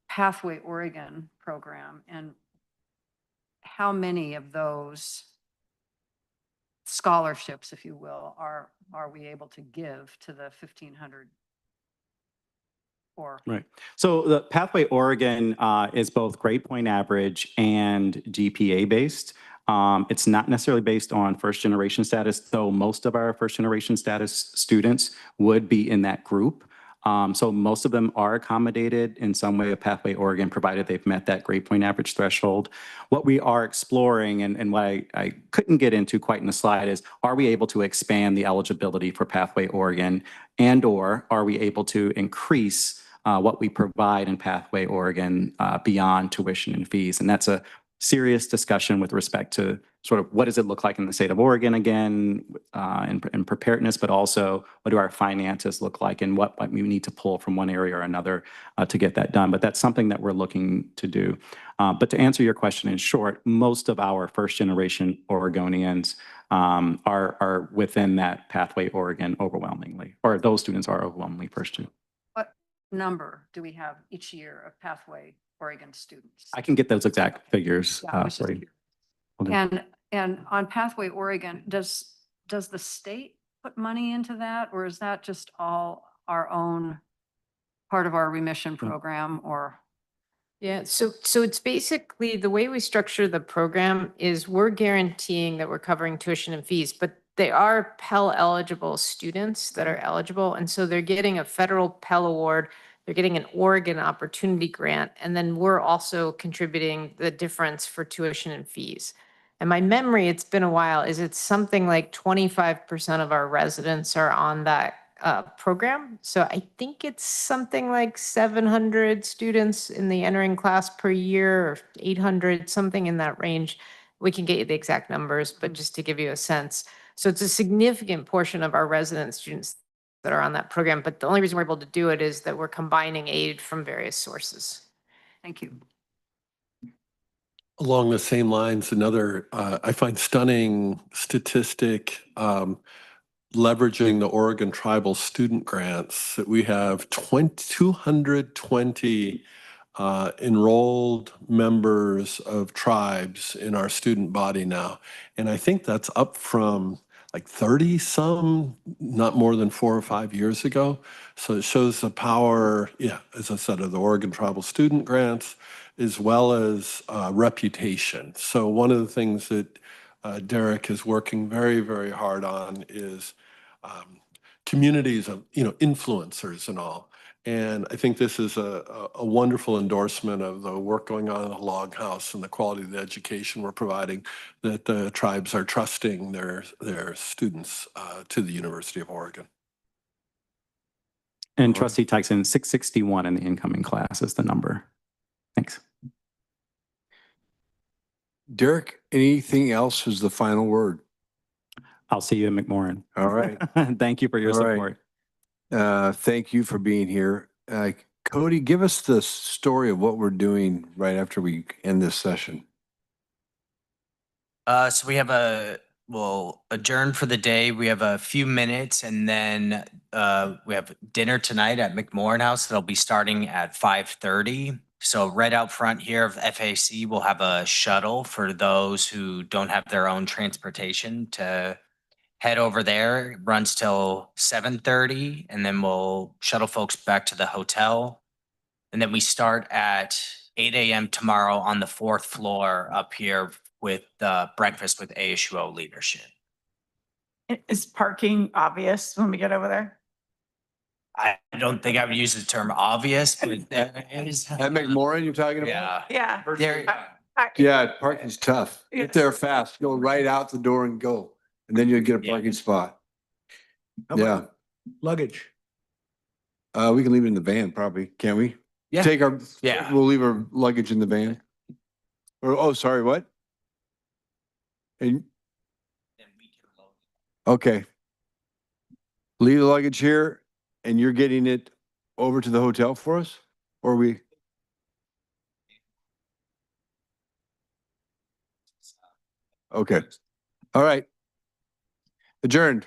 Pathway Oregon program and how many of those scholarships, if you will, are we able to give to the 1,500? Or Right. So the Pathway Oregon is both grade point average and GPA based. It's not necessarily based on first generation status, though most of our first generation status students would be in that group. So most of them are accommodated in some way of Pathway Oregon, provided they've met that grade point average threshold. What we are exploring and what I couldn't get into quite in the slide is, are we able to expand the eligibility for Pathway Oregon, and/or are we able to increase what we provide in Pathway Oregon beyond tuition and fees? And that's a serious discussion with respect to sort of what does it look like in the state of Oregon again, and preparedness, but also what do our finances look like and what we need to pull from one area or another to get that done. But that's something that we're looking to do. But to answer your question in short, most of our first generation Oregonians are within that Pathway Oregon overwhelmingly, or those students are overwhelmingly first gen. what number do we have each year of Pathway Oregon students? I can get those exact figures Yeah, I was just for you. curious. Will do. And on Pathway Oregon, does the state put money into that, or is that just all our own part of our remission program? Or Yeah, so it's basically the way we structure the program is we're guaranteeing that we're covering tuition and fees, but they are Pell eligible students that are eligible. And so they're getting a federal Pell award, they're getting an Oregon Opportunity Grant, and then we're also contributing the difference for tuition and fees. And my memory, it's been a while, is it's something like 25% of our residents are on that program. So I think it's something like 700 students in the entering class per year, or 800, something in that range. We can get you the exact numbers, but just to give you a sense. So it's a significant portion of our resident students that are on that program. But the only reason we're able to do it is that we're combining aid from various sources. thank you. Along the same lines, another, I find stunning statistic, leveraging the Oregon Tribal Student Grants, that we have 220 enrolled members of tribes in our student body now. And I think that's up from like 30 some, not more than 4 or 5 years ago. So it shows the power, yeah, as I said, of the Oregon Tribal Student Grants, as well as reputation. So one of the things that Derek is working very, very hard on is communities of, influencers and all. And I think this is a wonderful endorsement of the work going on in the Log House and the quality of the education we're providing, that the tribes are trusting their students to the University of Oregon. And Trustee Tyson, 661 in the incoming class is the number. Thanks. Derek, anything else is the final word? I'll see you in McMorran. All right. Thank you for your All right. support. Thank you for being here. Cody, give us the story of what we're doing right after we end this session. So we'll adjourn for the day. We have a few minutes, and then we have dinner tonight at McMorran House. That'll be starting at 5:30. So right out front here of FAC, we'll have a shuttle for those who don't have their own transportation to head over there. It runs till 7:30, and then we'll shuttle folks back to the hotel. And then we start at 8 a.m. tomorrow on the 4th floor up here with breakfast with ASUO leadership. Is parking obvious when we get over there? I don't think I would use the term obvious, but there is. At McMorran, you're talking about? Yeah. Yeah. There, Yeah, parking's tough. Yes. Get there fast. Go right out the door and go. And then you'll get a parking spot. How Yeah. about luggage? We can leave it in the van probably, can't we? Yeah. Take our, Yeah. we'll leave our luggage in the van. Or, oh, sorry, what? And, Okay. Leave the luggage here and you're getting it over to the hotel for us? Or we? Okay. All right. Adjourned.